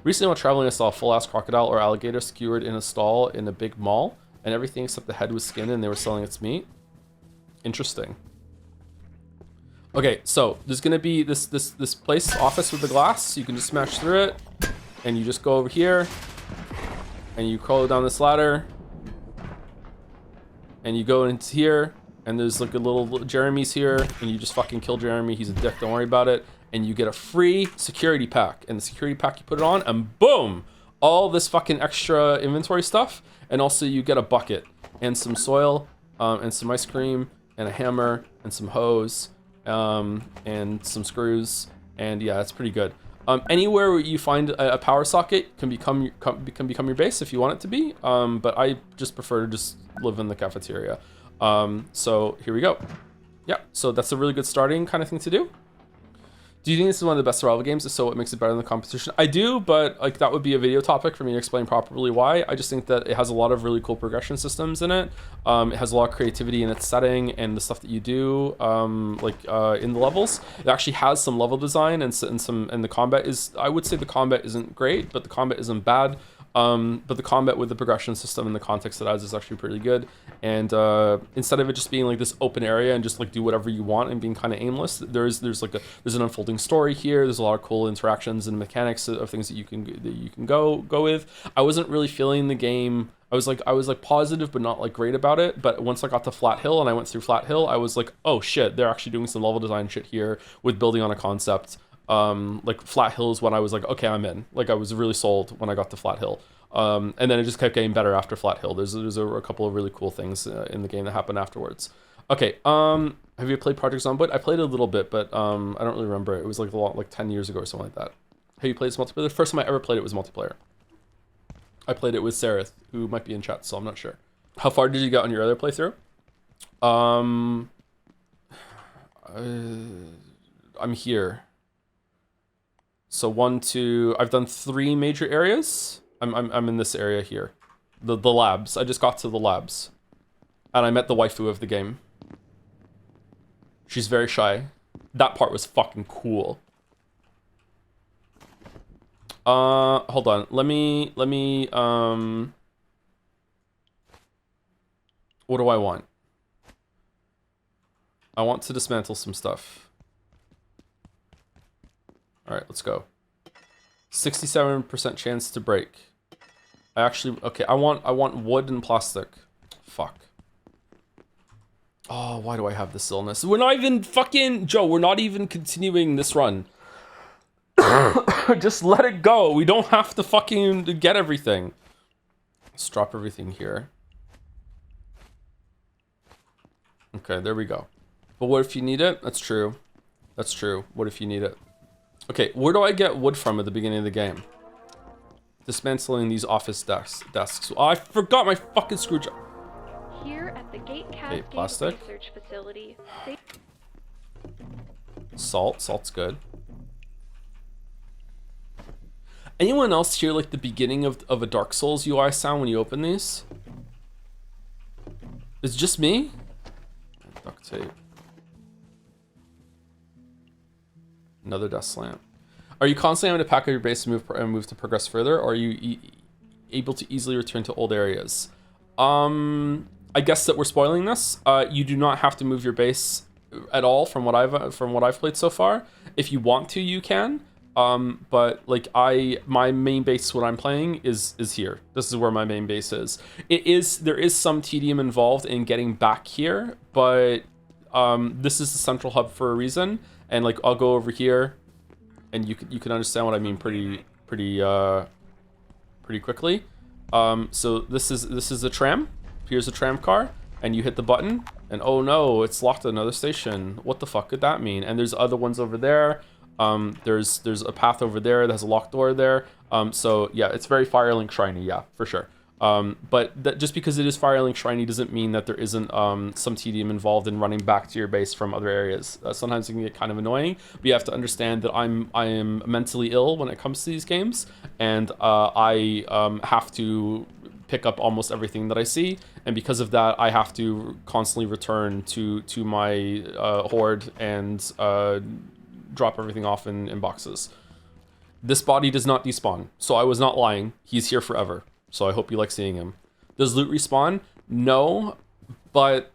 Recently while traveling, I saw a full-ass crocodile or alligator skewered in a stall in a big mall, and everything except the head was skin, and they were selling its meat. Interesting. Okay, so there's gonna be this place, office with the glass. You can just smash through it, and you just go over here, and you crawl down this ladder, and you go into here, and there's like a little Jeremy's here, and you just fucking kill Jeremy. He's a dick, don't worry about it. And you get a free security pack, and the security pack, you put it on, and boom, all this fucking extra inventory stuff, and also you get a bucket and some soil, and some ice cream, and a hammer, and some hose. And some screws, and yeah, it's pretty good. Anywhere where you find a power socket can become your base if you want it to be. But I just prefer to just live in the cafeteria. So here we go. Yeah, so that's a really good starting kind of thing to do. Do you think this is one of the best survival games? If so, what makes it better than the competition? I do, but like that would be a video topic for me to explain properly why. I just think that it has a lot of really cool progression systems in it. It has a lot of creativity in its setting and the stuff that you do, in the levels. It actually has some level design and the combat is, I would say the combat isn't great, but the combat isn't bad. But the combat with the progression system and the context it has is actually pretty good. And instead of it just being like this open area and just like do whatever you want and being kind of aimless, there's an unfolding story here. There's a lot of cool interactions and mechanics of things that you can go with. I wasn't really feeling the game. I was like positive but not like great about it. But once I got to Flathill and I went through Flathill, I was like, oh shit, they're actually doing some level design shit here with building on a concept. Like Flathill is when I was like, okay, I'm in. Like I was really sold when I got to Flathill. And then it just kept getting better after Flathill. There's a couple of really cool things in the game that happened afterwards. Okay, have you played Project Zomboid? I played it a little bit, but I don't really remember it. It was like 10 years ago or something like that. Have you played this multiplayer? The first time I ever played it was multiplayer. I played it with Sarah, who might be in chat, so I'm not sure. How far did you get on your other playthrough? I'm here. So 1, 2, I've done 3 major areas. I'm in this area here. The labs. I just got to the labs. And I met the waifu of the game. She's very shy. That part was fucking cool. Hold on. Let me, what do I want? I want to dismantle some stuff. All right, let's go. 67% chance to break. I actually, okay, I want wood and plastic. Fuck. Oh, why do I have this illness? We're not even fucking, Joe, we're not even continuing this run. Just let it go. We don't have to fucking get everything. Let's drop everything here. Okay, there we go. But what if you need it? That's true. That's true. What if you need it? Okay, where do I get wood from at the beginning of the game? Dismantling these office desks. Oh, I forgot my fucking screwdriver. Here at the Gate Okay, Cascade plastic. Research Facility. Salt. Salt's good. Anyone else hear like the beginning of a Dark Souls UI sound when you open these? Is it just me? Duct tape. Another dust lamp. Are you constantly having to pack up your base and move to progress further, or are you able to easily return to old areas? I guess that we're spoiling this. You do not have to move your base at all from what I've played so far. If you want to, you can. But like my main base, what I'm playing is here. This is where my main base is. There is some tedium involved in getting back here, but this is the central hub for a reason. And like I'll go over here, and you can understand what I mean pretty quickly. So this is a tram. Here's a tram car, and you hit the button, and oh no, it's locked at another station. What the fuck could that mean? And there's other ones over there. There's a path over there that has a locked door there. So yeah, it's very Firelink shiny, yeah, for sure. But just because it is Firelink shiny doesn't mean that there isn't some tedium involved in running back to your base from other areas. Sometimes it can get kind of annoying, but you have to understand that I am mentally ill when it comes to these games, and I have to pick up almost everything that I see, and because of that, I have to constantly return to my hoard and drop everything off in boxes. This body does not despawn, so I was not lying. He's here forever. So I hope you like seeing him. Does loot respawn? No, but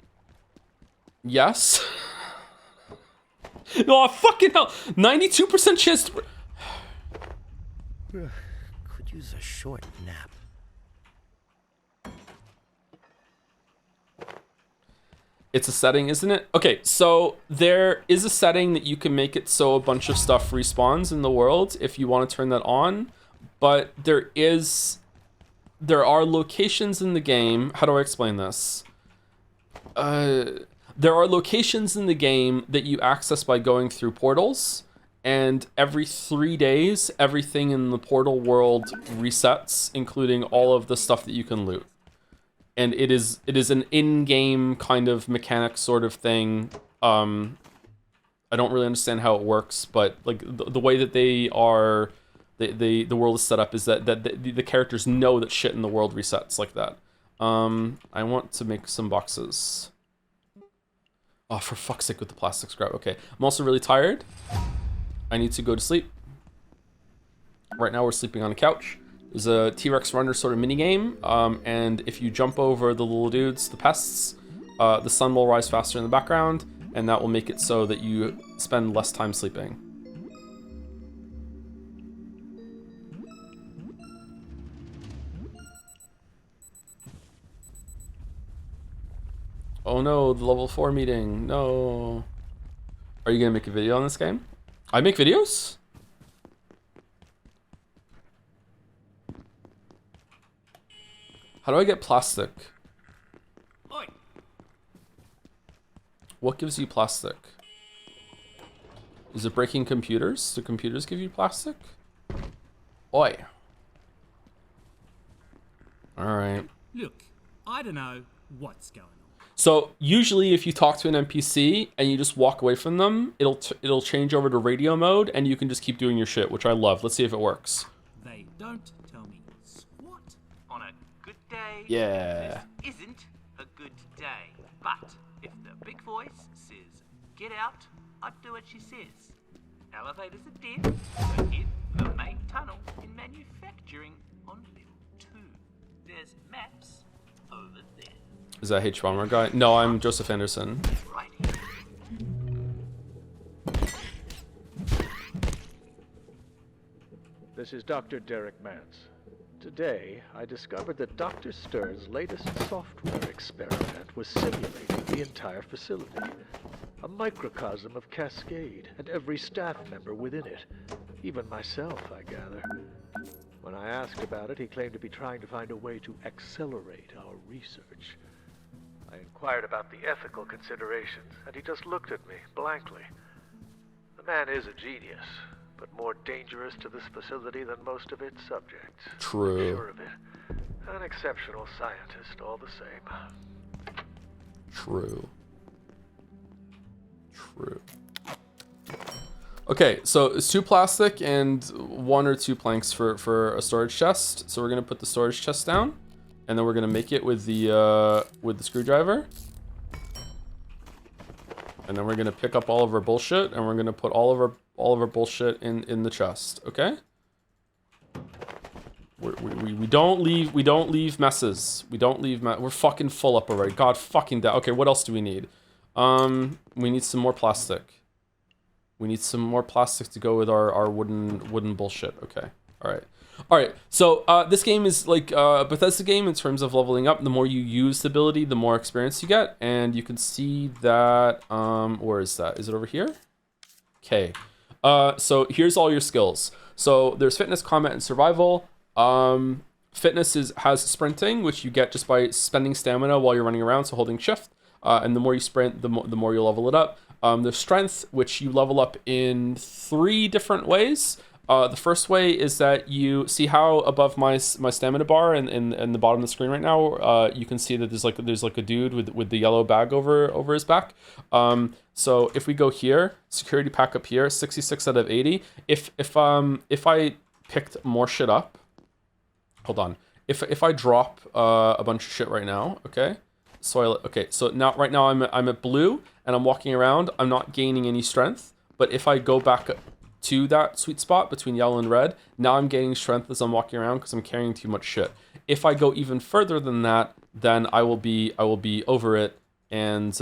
yes. No, fucking hell. 92% chance to... Could use a short nap. It's a setting, isn't it? Okay, so there is a setting that you can make it so a bunch of stuff respawns in the world if you want to turn that on, but there are locations in the game. How do I explain this? There are locations in the game that you access by going through portals, and every 3 days, everything in the portal world resets, including all of the stuff that you can loot. And it is an in-game kind of mechanic sort of thing. I don't really understand how it works, but like the way that they are. The world is set up is that the characters know that shit in the world resets like that. I want to make some boxes. Oh, for fuck's sake with the plastic scrap. Okay, I'm also really tired. I need to go to sleep. Right now we're sleeping on a couch. There's a T-Rex runner sort of mini game, and if you jump over the little dudes, the pests, the sun will rise faster in the background, and that will make it so that you spend less time sleeping. Oh no, the level 4 meeting. No. Are you gonna make a video on this game? I make videos? How do I get plastic? Oi. What gives you plastic? Is it breaking computers? Do computers give you plastic? Oi. Alright. Look, I don't know what's going on. So usually if you talk to an NPC and you just walk away from them, it'll change over to radio mode and you can just keep doing your shit, which I love. Let's see if it works. They don't tell me squat. On a good day, Yeah. this isn't a good day. But if the big voice says get out, I'd do what she says. Elevators are dead, so hit the main tunnel in manufacturing on level 2. There's maps over there. Is that H. Bomber guy? No, I'm Joseph Anderson. Right. This is Dr. Derek Mance. Today, I discovered that Dr. Stern's latest software experiment was simulating the entire facility. A microcosm of Cascade, and every staff member within it. Even myself, I gather. When I asked about it, he claimed to be trying to find a way to accelerate our research. I inquired about the ethical considerations, and he just looked at me blankly. The man is a genius, but more dangerous to this facility than most of its subjects. True. I'm sure of it. An exceptional scientist, all the same. True. True. Okay, so it's 2 plastic and 1 or 2 planks for a storage chest. So we're gonna put the storage chest down, and then we're gonna make it with the screwdriver. And then we're gonna pick up all of our bullshit, and we're gonna put all of our bullshit in the chest. Okay. We don't leave messes. We're fucking full up already. God fucking damn. Okay, what else do we need? We need some more plastic. We need some more plastic to go with our wooden bullshit. Okay. All right. So this game is like a Bethesda game in terms of leveling up. The more you use the ability, the more experience you get, and you can see that. Where is that? Is it over here? Okay. So here's all your skills. So there's fitness, combat, and survival. Fitness has sprinting, which you get just by spending stamina while you're running around, so holding shift. And the more you sprint, the more you level it up. There's strength, which you level up in 3 different ways. The first way is that you see how above my stamina bar in the bottom of the screen right now, you can see that there's like a dude with the yellow bag over his back. So if we go here, security pack up here, 66 out of 80. If I picked more shit up, hold on. If I drop a bunch of shit right now, okay. So now right now I'm at blue and I'm walking around. I'm not gaining any strength, but if I go back to that sweet spot between yellow and red, now I'm gaining strength as I'm walking around because I'm carrying too much shit. If I go even further than that, then I will be over it. And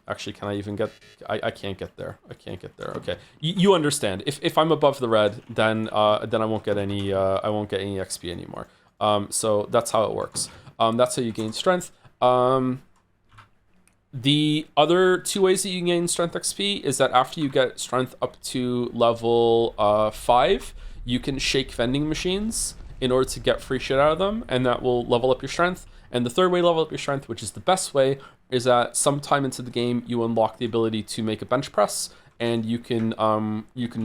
actually, can I even get? I can't get there. I can't get there. Okay, you understand. If I'm above the red, then I won't get any XP anymore. So that's how it works. That's how you gain strength. The other 2 ways that you can gain strength XP is that after you get strength up to level 5, you can shake vending machines in order to get free shit out of them, and that will level up your strength. And the third way to level up your strength, which is the best way, is that sometime into the game you unlock the ability to make a bench press, and you can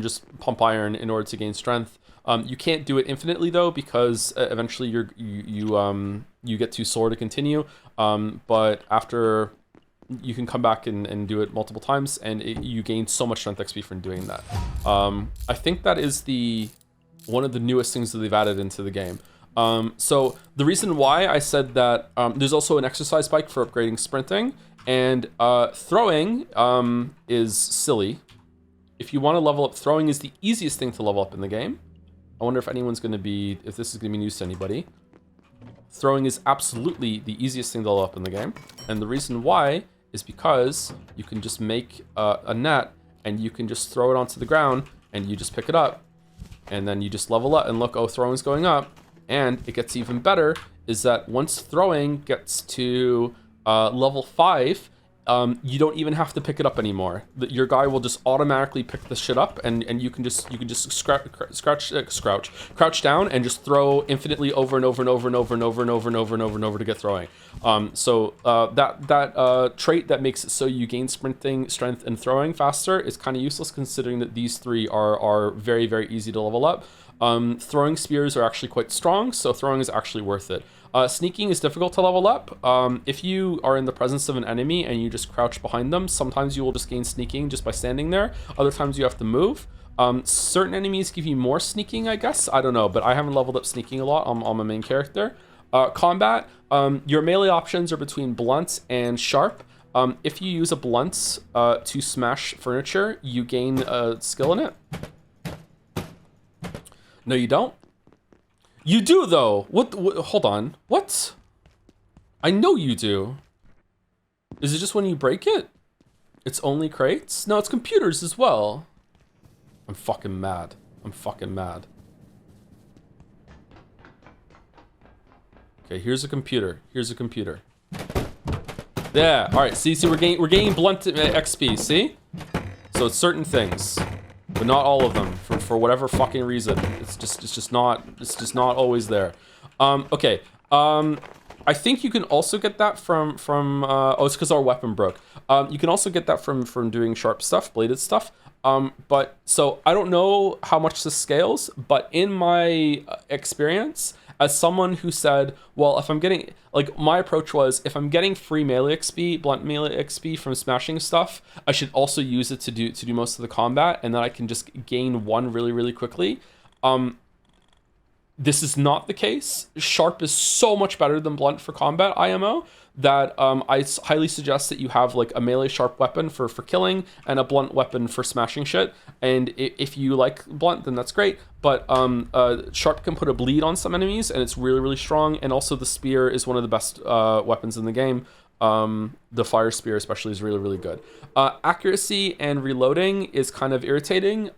just pump iron in order to gain strength. You can't do it infinitely though, because eventually you get too sore to continue. But after, you can come back and do it multiple times, and you gain so much strength XP from doing that. I think that is one of the newest things that they've added into the game. So the reason why I said that there's also an exercise bike for upgrading sprinting, and throwing is silly. If you want to level up, throwing is the easiest thing to level up in the game. I wonder if this is going to be news to anybody. Throwing is absolutely the easiest thing to level up in the game. And the reason why is because you can just make a net, and you can just throw it onto the ground, and you just pick it up, and then you just level up, and look, oh, throwing's going up. And it gets even better, is that once throwing gets to level 5, you don't even have to pick it up anymore. Your guy will just automatically pick the shit up, and you can just crouch down and just throw infinitely over and over and over and over and over and over and over and over and over to get throwing. So that trait that makes it so you gain sprinting, strength, and throwing faster is kind of useless, considering that these 3 are very, very easy to level up. Throwing spears are actually quite strong, so throwing is actually worth it. Sneaking is difficult to level up. If you are in the presence of an enemy and you just crouch behind them, sometimes you will just gain sneaking just by standing there. Other times you have to move. Certain enemies give you more sneaking, I guess. I don't know, but I haven't leveled up sneaking a lot on my main character. Combat, your melee options are between blunt and sharp. If you use a blunt to smash furniture, you gain a skill in it. No, you don't. You do though. What? Hold on. What? I know you do. Is it just when you break it? It's only crates? No, it's computers as well. I'm fucking mad. I'm fucking mad. Okay, here's a computer. Here's a computer. Yeah. All right. See, we're gaining blunt XP. See? So it's certain things, but not all of them for whatever fucking reason. It's just not always there. Okay. I think you can also get that from oh, it's because our weapon broke. You can also get that from doing sharp stuff, bladed stuff. But so I don't know how much this scales, but in my experience, as someone who said, well, if I'm getting, like, my approach was, if I'm getting free melee XP, blunt melee XP from smashing stuff, I should also use it to do most of the combat, and then I can just gain one really, really quickly. This is not the case. Sharp is so much better than blunt for combat IMO that I highly suggest that you have like a melee sharp weapon for killing and a blunt weapon for smashing shit. And if you like blunt, then that's great. But sharp can put a bleed on some enemies, and it's really, really strong. And also the spear is one of the best weapons in the game. The fire spear especially is really, really good. Accuracy and reloading is kind of irritating.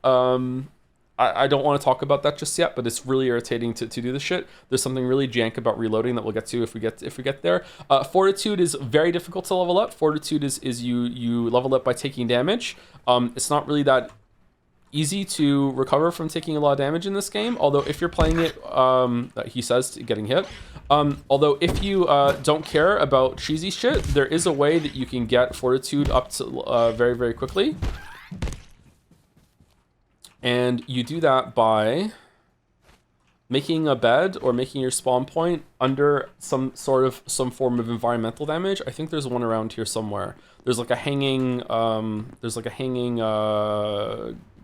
I don't want to talk about that just yet, but it's really irritating to do this shit. There's something really jank about reloading that we'll get to if we get there. Fortitude is very difficult to level up. Fortitude is you level up by taking damage. It's not really that easy to recover from taking a lot of damage in this game, although if you're playing it, he says, getting hit. Although if you don't care about cheesy shit, there is a way that you can get Fortitude up to very, very quickly. And you do that by making a bed or making your spawn point under some form of environmental damage. I think there's one around here somewhere. There's like a hanging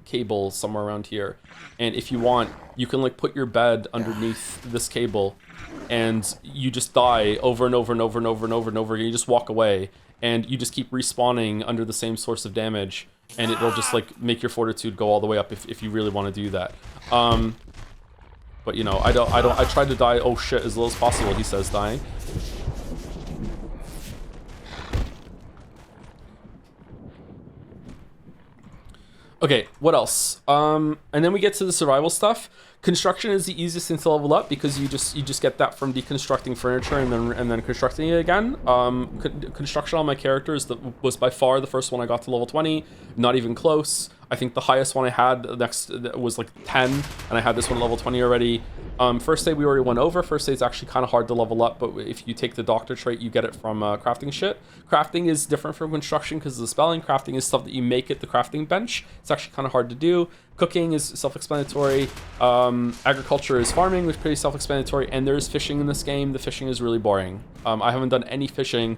cable somewhere around here. And if you want, you can like put your bed underneath this cable, and you just die over and over and over and over and over and over again. You just walk away, and you just keep respawning under the same source of damage. And it'll just like make your fortitude go all the way up if you really want to do that. But you know, I tried to die, oh shit, as little as possible, he says, dying. Okay, what else? And then we get to the survival stuff. Construction is the easiest thing to level up because you just get that from deconstructing furniture and then constructing it again. Construction on my characters was by far the first one I got to level 20. Not even close. I think the highest one I had next was like 10, and I had this one level 20 already. First aid we already went over. First aid's actually kind of hard to level up, but if you take the doctor trait, you get it from crafting shit. Crafting is different from construction because of the spelling. Crafting is stuff that you make at the crafting bench. It's actually kind of hard to do. Cooking is self-explanatory. Agriculture is farming, which is pretty self-explanatory. And there's fishing in this game. The fishing is really boring. I haven't done any fishing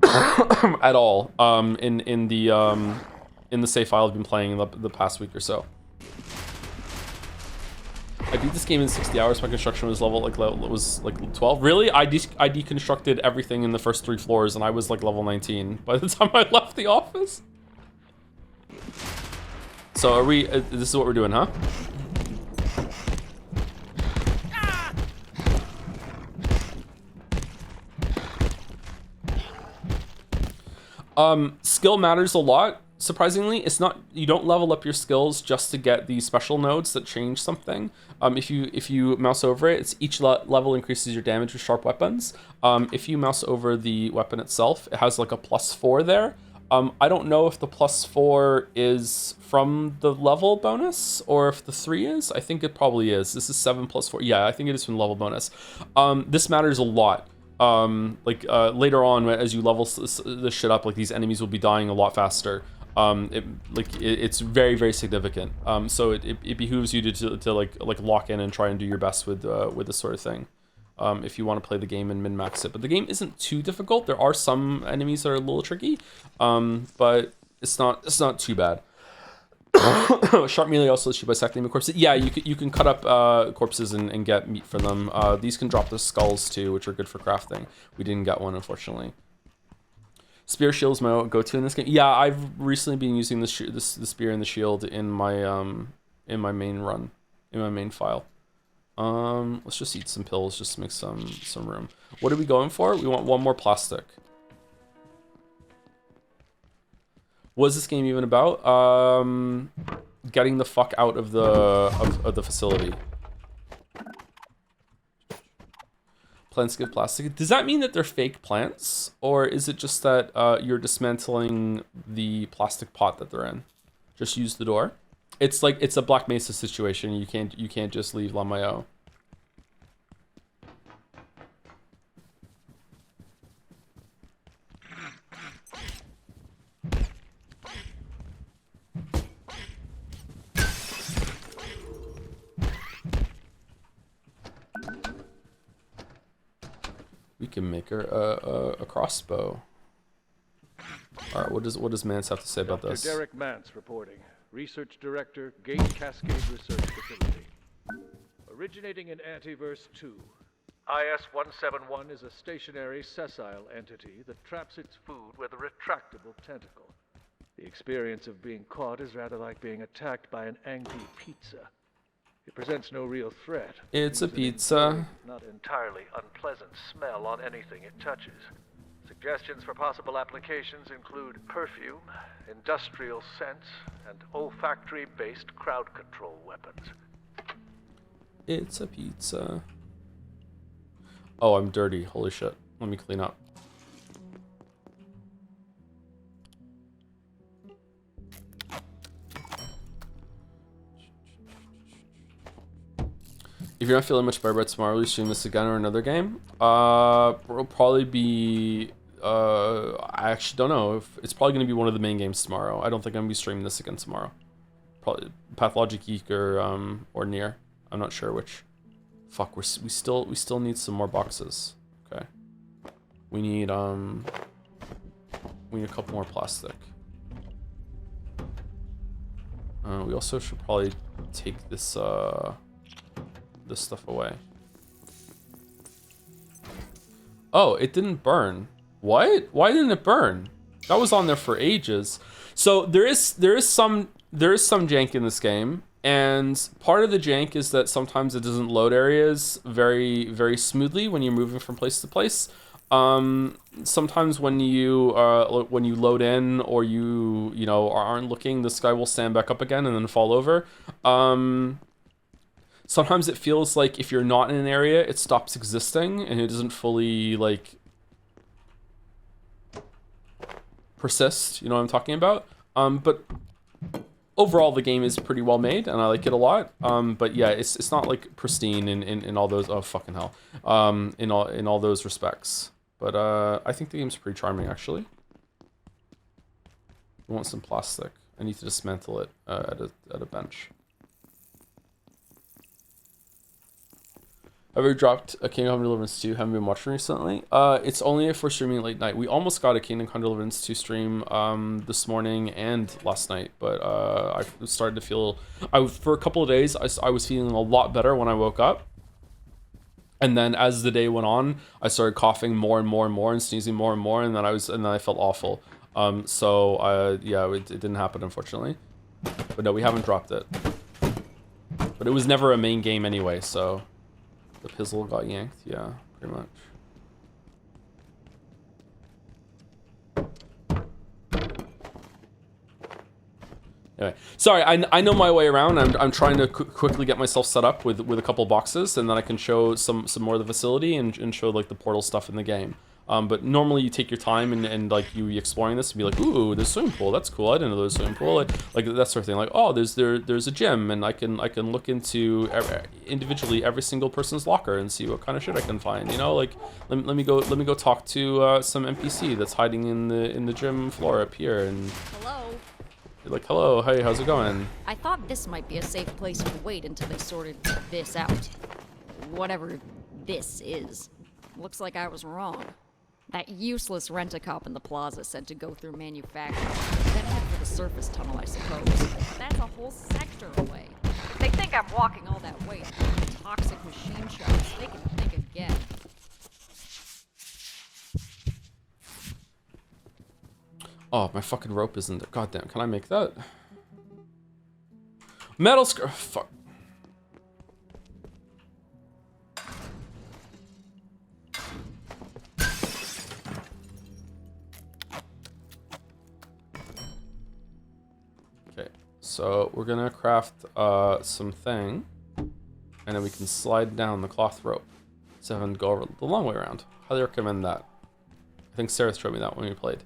at all in the save file I've been playing the past week or so. I beat this game in 60 hours. My construction was level 12. Really? I deconstructed everything in the first 3 floors, and I was like level 19 by the time I left the office. So are we? This is what we're doing, huh? Skill matters a lot. Surprisingly, it's not, you don't level up your skills just to get these special nodes that change something. If you mouse over it, each level increases your damage with sharp weapons. If you mouse over the weapon itself, it has like a +4 there. I don't know if the +4 is from the level bonus or if the 3 is. I think it probably is. This is 7 + 4. Yeah, I think it is from the level bonus. This matters a lot. Later on, as you level this shit up, like these enemies will be dying a lot faster. It's very, very significant. So it behooves you to lock in and try and do your best with this sort of thing. If you want to play the game and min-max it. But the game isn't too difficult. There are some enemies that are a little tricky, but it's not too bad. Sharp melee also lets you bisecting the corpses. Yeah, you can cut up corpses and get meat from them. These can drop the skulls too, which are good for crafting. We didn't get one, unfortunately. Spear shield's my go-to in this game. Yeah, I've recently been using the spear and the shield in my main run, in my main file. Let's just eat some pills just to make some room. What are we going for? We want one more plastic. What is this game even about? Getting the fuck out of the facility. Plants get plastic. Does that mean that they're fake plants, or is it just that you're dismantling the plastic pot that they're in? Just use the door. It's like it's a Black Mesa situation. You can't just leave Lamayo. We can make her a crossbow. All right, what does Mance have to say about this? Derek Mance reporting. Research Director, Gate Cascade Research Facility. Originating in Antiverse 2, IS-171 is a stationary, sessile entity that traps its food with a retractable tentacle. The experience of being caught is rather like being attacked by an angry pizza. It presents no real threat. It's a pizza. Not entirely unpleasant smell on anything it touches. Suggestions for possible applications include perfume, industrial scents, and olfactory-based crowd control weapons. It's a pizza. Oh, I'm dirty. Holy shit. Let me clean up. If you're not feeling much better about tomorrow, will you stream this again or another game? It'll probably be... I actually don't know. If it's probably going to be one of the main games tomorrow. I don't think I'm going to be streaming this again tomorrow. Probably Pathologic Geek or Nier. I'm not sure which. Fuck, we still need some more boxes. Okay. We need a couple more plastic. We also should probably take this this stuff away. Oh, it didn't burn. What? Why didn't it burn? That was on there for ages. So there is some jank in this game, and part of the jank is that sometimes it doesn't load areas very, very smoothly when you're moving from place to place. Sometimes when you load in or you aren't looking, this guy will stand back up again and then fall over. Sometimes it feels like if you're not in an area, it stops existing and it doesn't fully like persist. You know what I'm talking about? But overall, the game is pretty well made and I like it a lot. But yeah, it's not like pristine in all those. Oh fucking hell! In all those respects. But I think the game's pretty charming actually. I want some plastic. I need to dismantle it at a bench. Have you dropped a Kingdom Come Deliverance 2? Haven't been watching recently. It's only if we're streaming late night. We almost got a Kingdom Come Deliverance 2 stream this morning and last night, but I started to feel... for a couple of days, I was feeling a lot better when I woke up. And then as the day went on, I started coughing more and more and more and sneezing more and more, and then I felt awful. Yeah, it didn't happen, unfortunately. But no, we haven't dropped it. But it was never a main game anyway, so... The pizzle got yanked, yeah, pretty much. Anyway, sorry, I know my way around. I'm trying to quickly get myself set up with a couple boxes, and then I can show some more of the facility and show like the portal stuff in the game. But normally you take your time and like you exploring this and be like, ooh, there's a swimming pool. That's cool. I didn't know there was a swimming pool. Like that sort of thing. Like, oh, there's a gym, and I can look into individually every single person's locker and see what kind of shit I can find. You know, like let me go talk to some NPC that's hiding in the gym floor up here. And hello. You're like, hello, hey, how's it going? I thought this might be a safe place to wait until they sorted this out. Whatever this is. Looks like I was wrong. That useless rent-a-cop in the plaza said to go through manufacturing, then head for the surface tunnel, I suppose. That's a whole sector away. If they think I'm walking all that way to toxic machine shops, they can think again. Oh, my fucking rope isn't there. God damn, can I make that? Metal fuck. Okay, so we're gonna craft something, and then we can slide down the cloth rope. So and go over the long way around. Highly recommend that. I think Sarah showed me that when we played.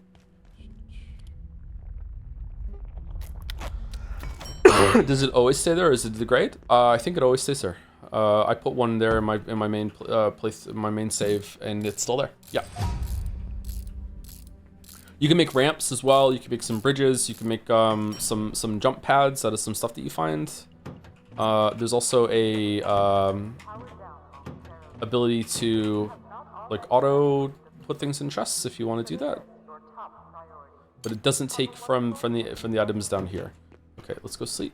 Does it always stay there, or is it degrade? I think it always stays there. I put one there in my main place, my main save, and it's still there. Yeah. You can make ramps as well. You can make some bridges. You can make some jump pads out of some stuff that you find. There's also a ability to like auto put things in chests if you want to do that. But it doesn't take from the items down here. Okay, let's go sleep.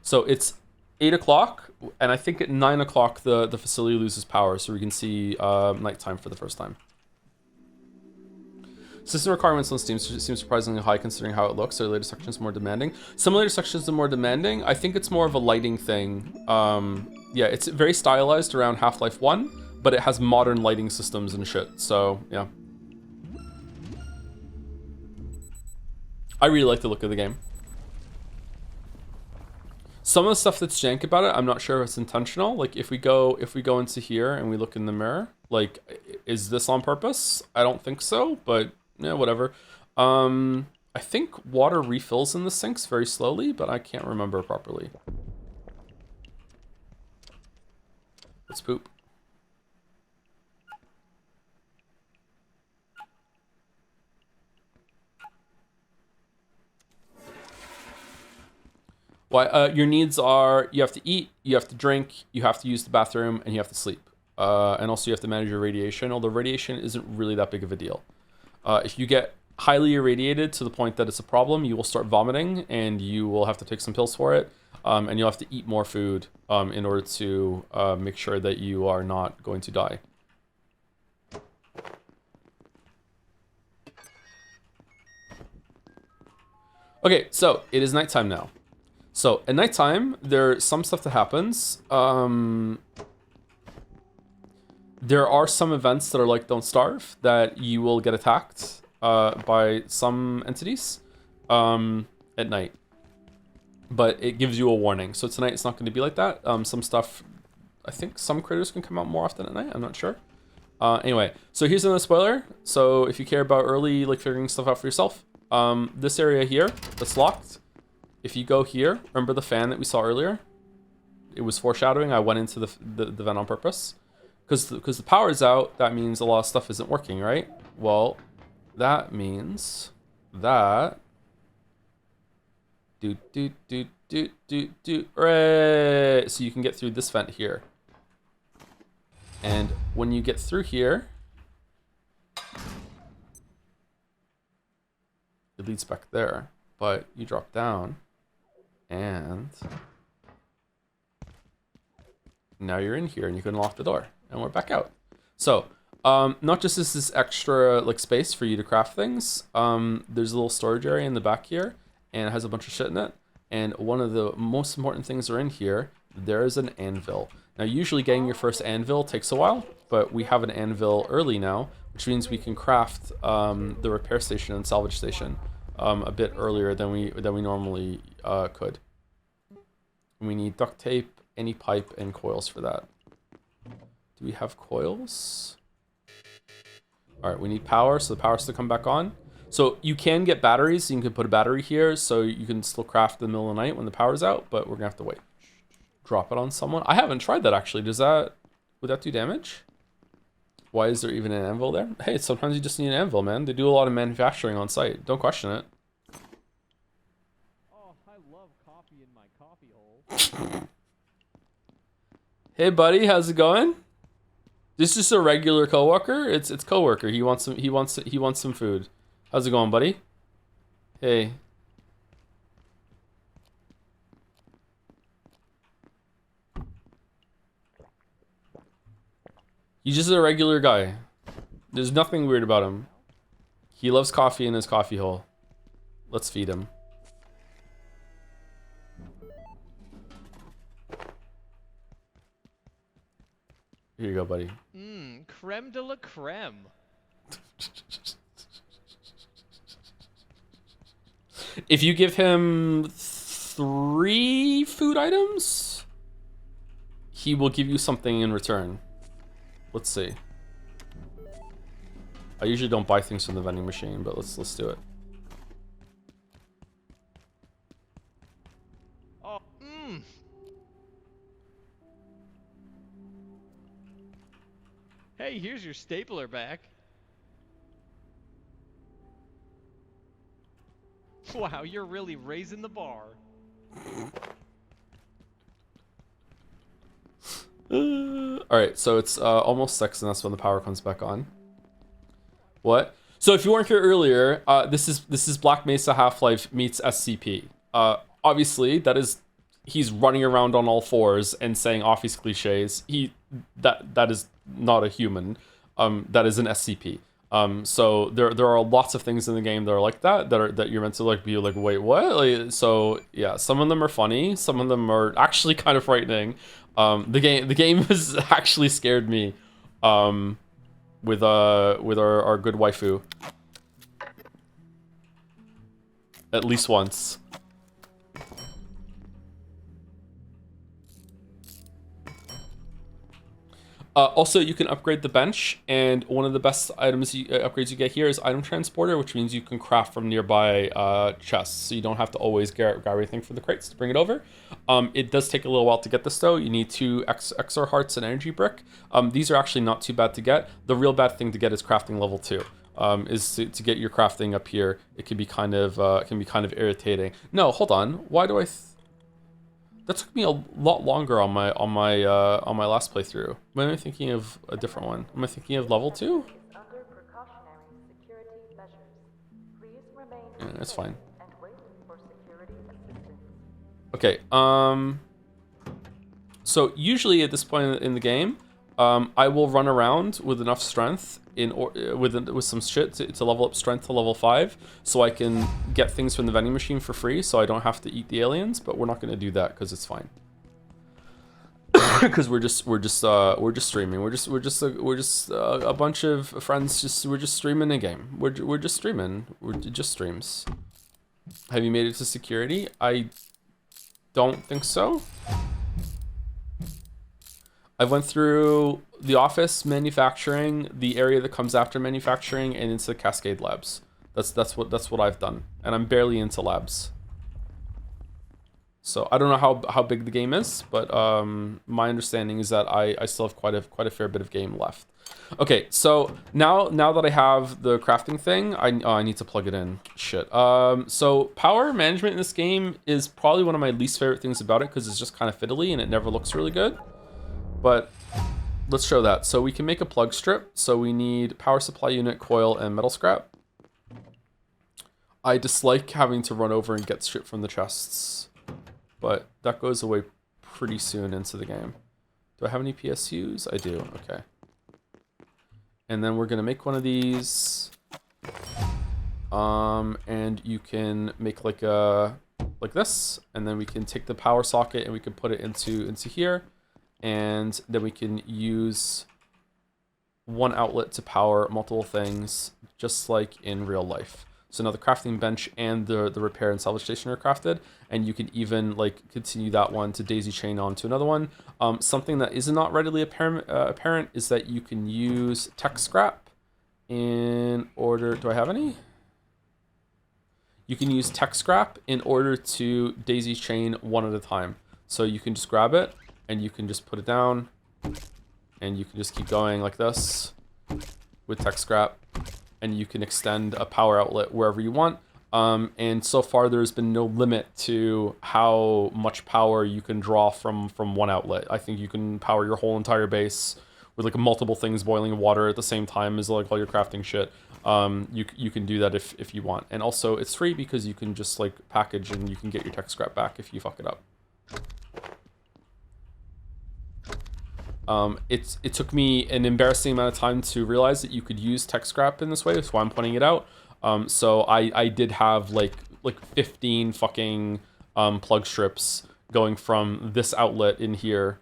So it's 8 o'clock, and I think at 9 o'clock the facility loses power, so we can see nighttime for the first time. System requirements on Steam seem surprisingly high considering how it looks. Are later sections more demanding? Some later sections are more demanding. I think it's more of a lighting thing. Yeah, it's very stylized around Half-Life 1, but it has modern lighting systems and shit, so yeah. I really like the look of the game. Some of the stuff that's jank about it, I'm not sure if it's intentional. Like if we go into here and we look in the mirror, like, is this on purpose? I don't think so, but yeah, whatever. I think water refills in the sinks very slowly, but I can't remember properly. Let's poop. Why? Your needs are you have to eat, you have to drink, you have to use the bathroom, and you have to sleep. And also you have to manage your radiation, although radiation isn't really that big of a deal. If you get highly irradiated to the point that it's a problem, you will start vomiting, and you will have to take some pills for it, and you'll have to eat more food in order to make sure that you are not going to die. Okay, so it is nighttime now. So at nighttime, there's some stuff that happens. There are some events that are like Don't Starve, that you will get attacked by some entities at night. But it gives you a warning. So tonight it's not going to be like that. Some stuff, I think some critters can come out more often at night. I'm not sure. Anyway, so here's another spoiler. So if you care about early, like figuring stuff out for yourself, this area here that's locked. If you go here, remember the fan that we saw earlier? It was foreshadowing. I went into the vent on purpose. Because the power is out, that means a lot of stuff isn't working, right? Well, that means that... Right. So you can get through this vent here. And when you get through here... It leads back there. But you drop down... And now you're in here and you can unlock the door and we're back out. So not just is this extra like space for you to craft things, there's a little storage area in the back here and it has a bunch of shit in it. And one of the most important things are in here. There is an anvil. Now usually getting your first anvil takes a while, but we have an anvil early now, which means we can craft the repair station and salvage station a bit earlier than we normally could. We need duct tape, any pipe, and coils for that. Do we have coils? All right, we need power, so the power has to come back on. So you can get batteries. You can put a battery here, so you can still craft in the middle of the night when the power's out, but we're gonna have to wait. Drop it on someone. I haven't tried that actually. Would that do damage? Why is there even an anvil there? Hey, sometimes you just need an anvil, man. They do a lot of manufacturing on site. Don't question it. Hey buddy, how's it going? This is just a regular coworker. It's coworker. He wants some food. How's it going, buddy? Hey. He's just a regular guy. There's nothing weird about him. He loves coffee in his coffee hole. Let's feed him. Here you go, buddy. Creme de la creme. If you give him 3 food items, he will give you something in return. Let's see. I usually don't buy things from the vending machine, but let's do it. Oh, Hey, here's your stapler back. Wow, you're really raising the bar. Alright, so it's almost 6, and that's when the power comes back on. What? So if you weren't here earlier, this is Black Mesa Half-Life meets SCP. Obviously, he's running around on all fours and saying office cliches. That is not a human. That is an SCP. So there are lots of things in the game that are like that you're meant to like be like, wait, what? Like, so yeah, some of them are funny, some of them are actually kind of frightening. The game has actually scared me. With our good waifu. At least once. Also, you can upgrade the bench, and one of the best upgrades you get here is item transporter, which means you can craft from nearby chests, so you don't have to always grab everything from the crates to bring it over. It does take a little while to get this though. You need 2 XR hearts and energy brick. These are actually not too bad to get. The real bad thing to get is crafting level 2. Is to get your crafting up here. It can be kind of irritating. No, hold on. Why do I? That took me a lot longer on my last playthrough. Am I thinking of a different one? Am I thinking of level 2? Yeah, that's fine. Okay. So usually at this point in the game, I will run around with enough strength with some shit to level up strength to level 5, so I can get things from the vending machine for free, so I don't have to eat the aliens. But we're not going to do that because it's fine. Because we're just streaming. We're just a bunch of friends. We're just streaming a game. We're just streaming. We're just streams. Have you made it to security? I don't think so. I went through the office, manufacturing, the area that comes after manufacturing, and into the Cascade labs. That's what I've done, and I'm barely into labs. So I don't know how big the game is, but my understanding is that I still have quite a fair bit of game left. Okay, so now that I have the crafting thing, I need to plug it in. Shit. So power management in this game is probably one of my least favorite things about it, because it's just kind of fiddly and it never looks really good. But let's show that. So we can make a plug strip. So we need power supply unit, coil, and metal scrap. I dislike having to run over and get shit from the chests, but that goes away pretty soon into the game. Do I have any PSUs? I do. Okay. And then we're gonna make one of these. And you can make like this, and then we can take the power socket and we can put it into here. And then we can use one outlet to power multiple things, just like in real life. So now the crafting bench and the repair and salvage station are crafted, and you can even like continue that one to daisy chain on to another one. Something that is not readily apparent is that you can use tech scrap in order. Do I have any? You can use tech scrap in order to daisy chain one at a time. So you can just grab it, and you can just put it down, and you can just keep going like this with tech scrap, and you can extend a power outlet wherever you want. And so far there's been no limit to how much power you can draw from one outlet. I think you can power your whole entire base with like multiple things boiling water at the same time as like all your crafting shit. You can do that if you want. And also it's free because you can just like package and you can get your tech scrap back if you fuck it up. It took me an embarrassing amount of time to realize that you could use tech scrap in this way. That's why I'm pointing it out. So I did have like like 15 fucking plug strips going from this outlet in here,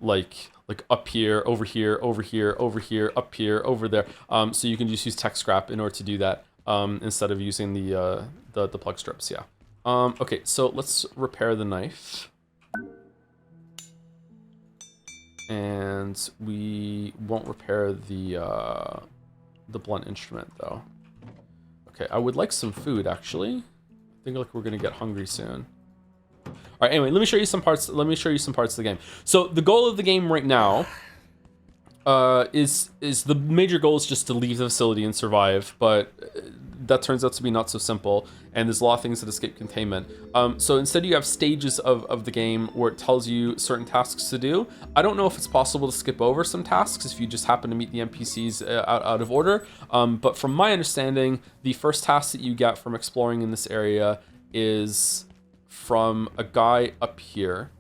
like up here, over here, over here, over here, up here, over there. So you can just use tech scrap in order to do that instead of using the plug strips. Yeah. Okay, so let's repair the knife. And we won't repair the blunt instrument though. Okay, I would like some food actually. I think like we're gonna get hungry soon. All right, anyway, let me show you some parts. Let me show you some parts of the game. So the goal of the game right now is the major goal is just to leave the facility and survive, but that turns out to be not so simple, and there's a lot of things that escape containment. So instead you have stages of the game where it tells you certain tasks to do. I don't know if it's possible to skip over some tasks if you just happen to meet the NPCs out of order, but from my understanding, the first task that you get from exploring in this area is from a guy up here.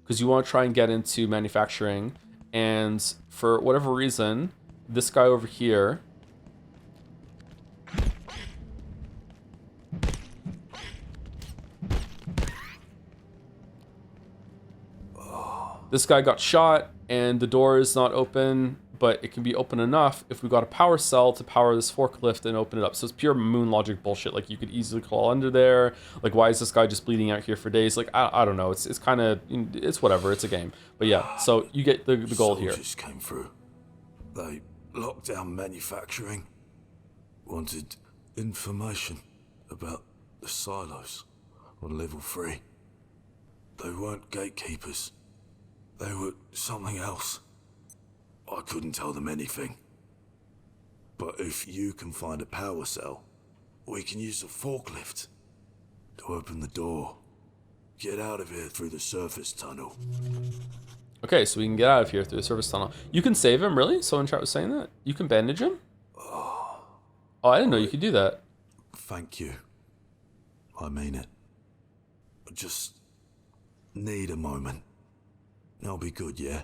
Because you want to try and get into manufacturing, and for whatever reason, this guy over here this guy got shot and the door is not open, but it can be open enough if we got a power cell to power this forklift and open it up. So it's pure moon logic bullshit. Like you could easily crawl under there. Like why is this guy just bleeding out here for days? Like I don't know. It's kind of, it's whatever. It's a game. But yeah, so you get the gold here. Soldiers came through. They locked down manufacturing. Wanted information about the silos on level 3. They weren't gatekeepers. They were something else. I couldn't tell them anything. But if you can find a power cell, we can use a forklift to open the door. Get out of here through the surface tunnel. Okay, so we can get out of here through the surface tunnel. You can save him, really? Someone in chat was saying that? You can bandage him? Oh, I didn't know you could do that. Thank you. I mean it. I just need a moment. I'll be good, yeah?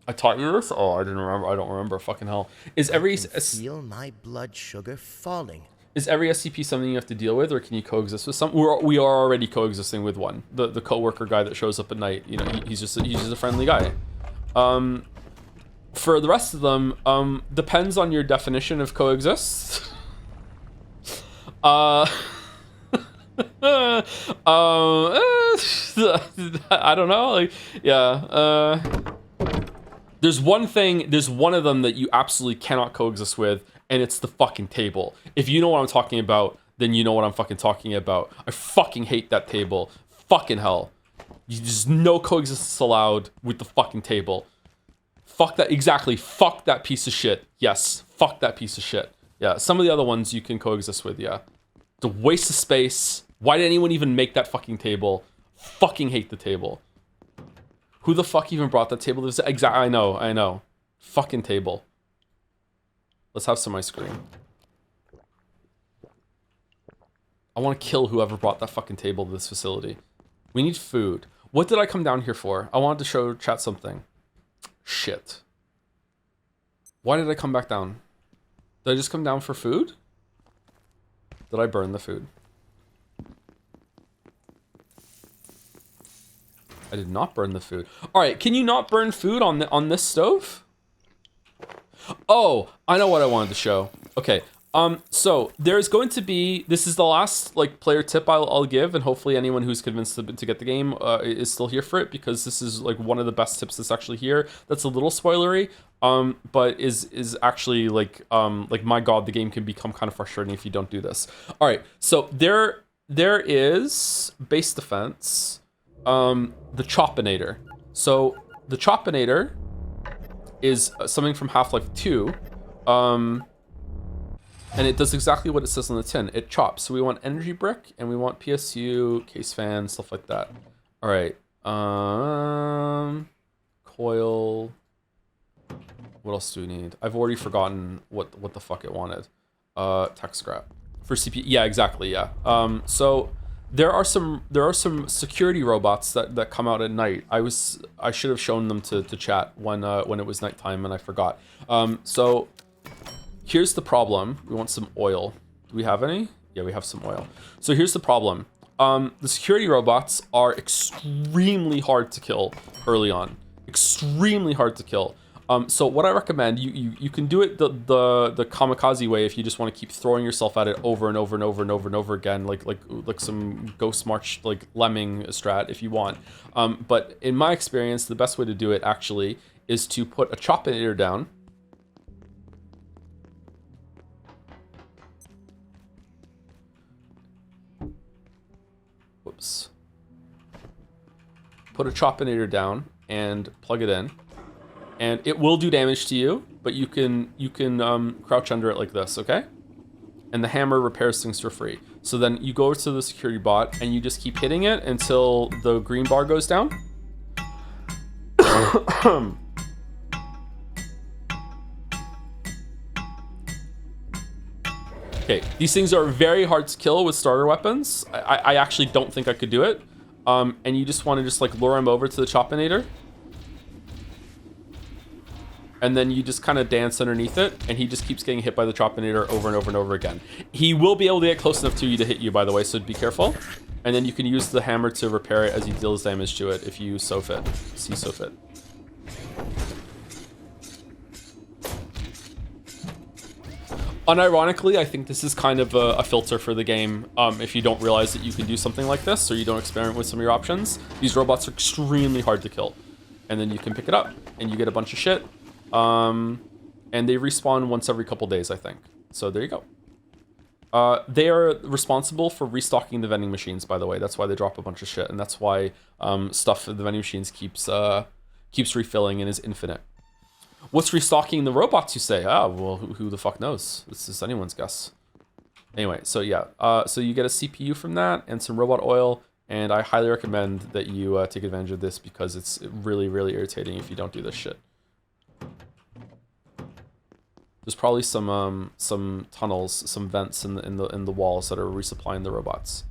I taught you this? Oh, I didn't remember. I don't remember. Fucking hell. Is every feel my blood sugar falling? Is every SCP something you have to deal with, or can you coexist with some? We are already coexisting with one. The coworker guy that shows up at night. You know, he's just a friendly guy. For the rest of them, depends on your definition of coexist. I don't know. Like, yeah. There's one of them that you absolutely cannot coexist with, and it's the fucking table. If you know what I'm talking about, then you know what I'm fucking talking about. I fucking hate that table. Fucking hell. There's no coexistence allowed with the fucking table. Fuck that, exactly. Fuck that piece of shit. Yes, fuck that piece of shit. Yeah, some of the other ones you can coexist with, yeah. It's a waste of space. Why did anyone even make that fucking table? Fucking hate the table. Who the fuck even brought that table? I know. Fucking table. Let's have some ice cream. I want to kill whoever brought that fucking table to this facility. We need food. What did I come down here for? I wanted to show chat something. Shit. Why did I come back down? Did I just come down for food? Did I burn the food? I did not burn the food. All right, can you not burn food on this stove? Oh, I know what I wanted to show. Okay, so there's going to be, this is the last like player tip I'll give, and hopefully anyone who's convinced to get the game is still here for it, because this is like one of the best tips that's actually here. That's a little spoilery, but is actually like my god, the game can become kind of frustrating if you don't do this. All right, so there is base defense. The Chopinator. So the Chopinator is something from Half-Life 2, and it does exactly what it says on the tin. It chops. So we want energy brick, and we want PSU, case fan, stuff like that. All right. Coil. What else do we need? I've already forgotten what the fuck it wanted. Tech scrap for CPU. Yeah, exactly. Yeah. So There are some security robots that come out at night. I should have shown them to chat when it was nighttime and I forgot. So here's the problem. We want some oil. Do we have any? Yeah, we have some oil. So here's the problem. The security robots are extremely hard to kill early on. Extremely hard to kill. So what I recommend, you can do it the kamikaze way if you just want to keep throwing yourself at it over and over and over and over and over again, like some Ghost March, like Lemming strat if you want. But in my experience, the best way to do it actually is to put a chopinator down. Whoops. Put a chopinator down and plug it in. And it will do damage to you, but you can crouch under it like this, okay? And the hammer repairs things for free. So then you go over to the security bot and you just keep hitting it until the green bar goes down. Okay, these things are very hard to kill with starter weapons. I actually don't think I could do it. And you just want to just like lure him over to the chopinator. And then you just kind of dance underneath it, and he just keeps getting hit by the chopinator over and over and over again. He will be able to get close enough to you to hit you, by the way, so be careful. And then you can use the hammer to repair it as he deals damage to it if you see so fit. Unironically, I think this is kind of a filter for the game. If you don't realize that you can do something like this, or you don't experiment with some of your options, these robots are extremely hard to kill. And then you can pick it up, and you get a bunch of shit. And they respawn once every couple days, I think. So there you go. They are responsible for restocking the vending machines, by the way. That's why they drop a bunch of shit, and that's why stuff in the vending machines keeps refilling and is infinite. What's restocking the robots, you say? Ah, well, who the fuck knows? This is anyone's guess. Anyway, so yeah. So you get a CPU from that and some robot oil, and I highly recommend that you take advantage of this because it's really, really irritating if you don't do this shit. There's probably some tunnels, some vents in the walls that are resupplying the robots.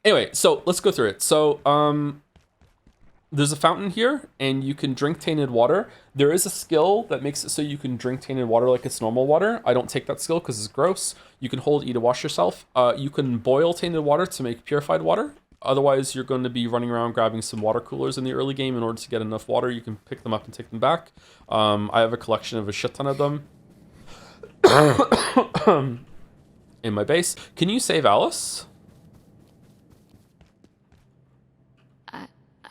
Anyway, so let's go through it. So there's a fountain here, and you can drink tainted water. There is a skill that makes it so you can drink tainted water like it's normal water. I don't take that skill because it's gross. You can hold E to wash yourself. You can boil tainted water to make purified water. Otherwise, you're going to be running around grabbing some water coolers in the early game in order to get enough water. You can pick them up and take them back. I have a collection of a shit ton of them in my base. Can you save Alice?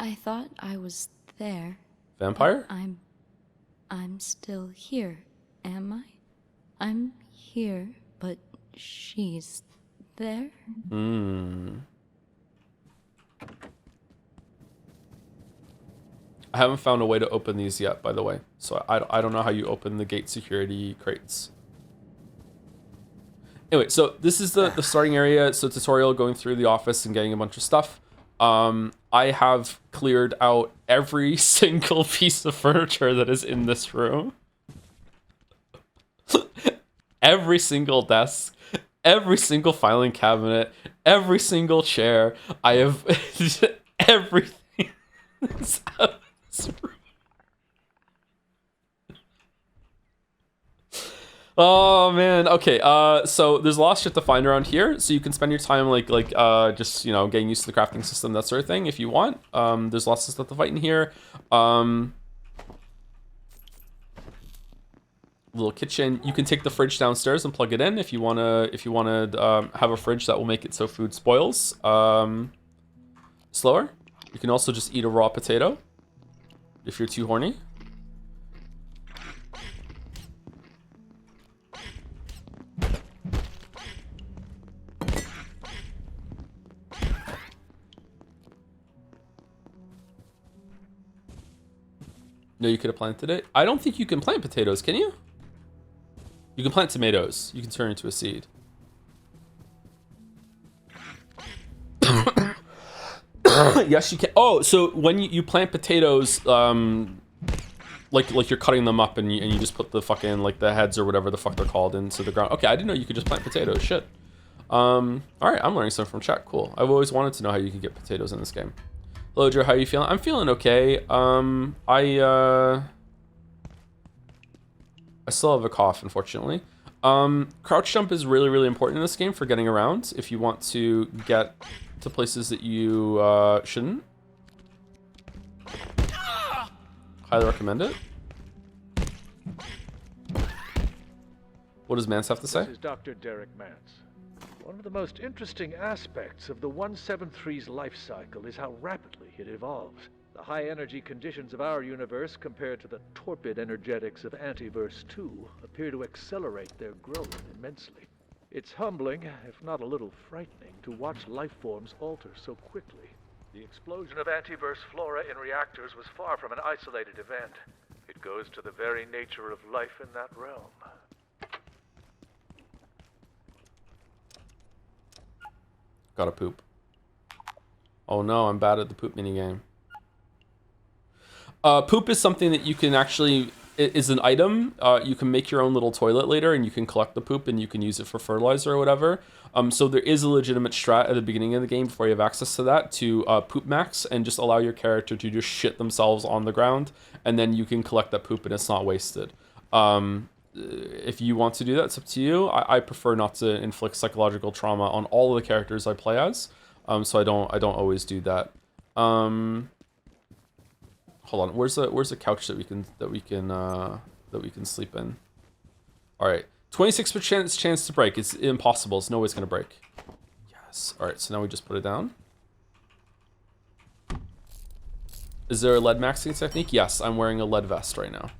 I thought I was there. Vampire? I'm still here, am I? I'm here, but she's there? I haven't found a way to open these yet, by the way. So I don't know how you open the gate security crates. Anyway, so this is the starting area. So tutorial going through the office and getting a bunch of stuff. I have cleared out every single piece of furniture that is in this room. Every single desk, every single filing cabinet, every single chair. I have everything that's out of this room. Oh man, okay. So there's a lot of shit to find around here. So you can spend your time like just getting used to the crafting system, that sort of thing, if you want. There's lots of stuff to fight in here. Little kitchen. You can take the fridge downstairs and plug it in if you wanna have a fridge that will make it so food spoils slower. You can also just eat a raw potato if you're too horny. No, you could have planted it. I don't think you can plant potatoes, can you? You can plant tomatoes. You can turn into a seed. Yes, you can. Oh, so when you plant potatoes, like you're cutting them up and you just put the fucking like the heads or whatever the fuck they're called into the ground. Okay, I didn't know you could just plant potatoes. Shit. All right, I'm learning something from chat. Cool. I've always wanted to know how you can get potatoes in this game. Hello, Joe. How are you feeling? I'm feeling okay. I still have a cough, unfortunately. Crouch jump is really, really important in this game for getting around if you want to get to places that you shouldn't. Highly recommend it. What does Mance have to say? This is Dr. Derek Mance. One of the most interesting aspects of the 173's life cycle is how rapidly it evolves. The high energy conditions of our universe compared to the torpid energetics of Antiverse 2 appear to accelerate their growth immensely. It's humbling, if not a little frightening, to watch life forms alter so quickly. The explosion of Antiverse flora in reactors was far from an isolated event. It goes to the very nature of life in that realm. Gotta poop. Oh no, I'm bad at the poop minigame. Poop is something that you can actually, is an item. You can make your own little toilet later and you can collect the poop and you can use it for fertilizer or whatever. So there is a legitimate strat at the beginning of the game before you have access to that to poop max and just allow your character to just shit themselves on the ground and then you can collect that poop and it's not wasted. If you want to do that, it's up to you. I prefer not to inflict psychological trauma on all of the characters I play as, so I don't always do that. Hold on, where's the couch that we can sleep in? All right, 26% chance to break. It's impossible. It's no way it's gonna break. Yes. All right, so now we just put it down. Is there a lead maxing technique? Yes, I'm wearing a lead vest right now.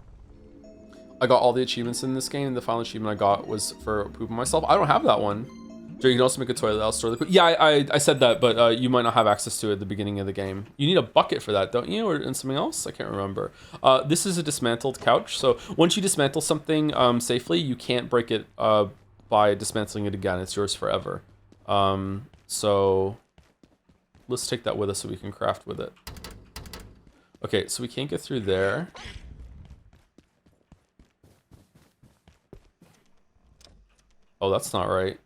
I got all the achievements in this game. The final achievement I got was for pooping myself. I don't have that one. So you can also make a toilet. I'll store the poop. Yeah, I said that, but you might not have access to it at the beginning of the game. You need a bucket for that, don't you? Or in something else? I can't remember. This is a dismantled couch. So once you dismantle something safely, you can't break it by dismantling it again. It's yours forever. So let's take that with us so we can craft with it. Okay, so we can't get through there. Oh, that's not right.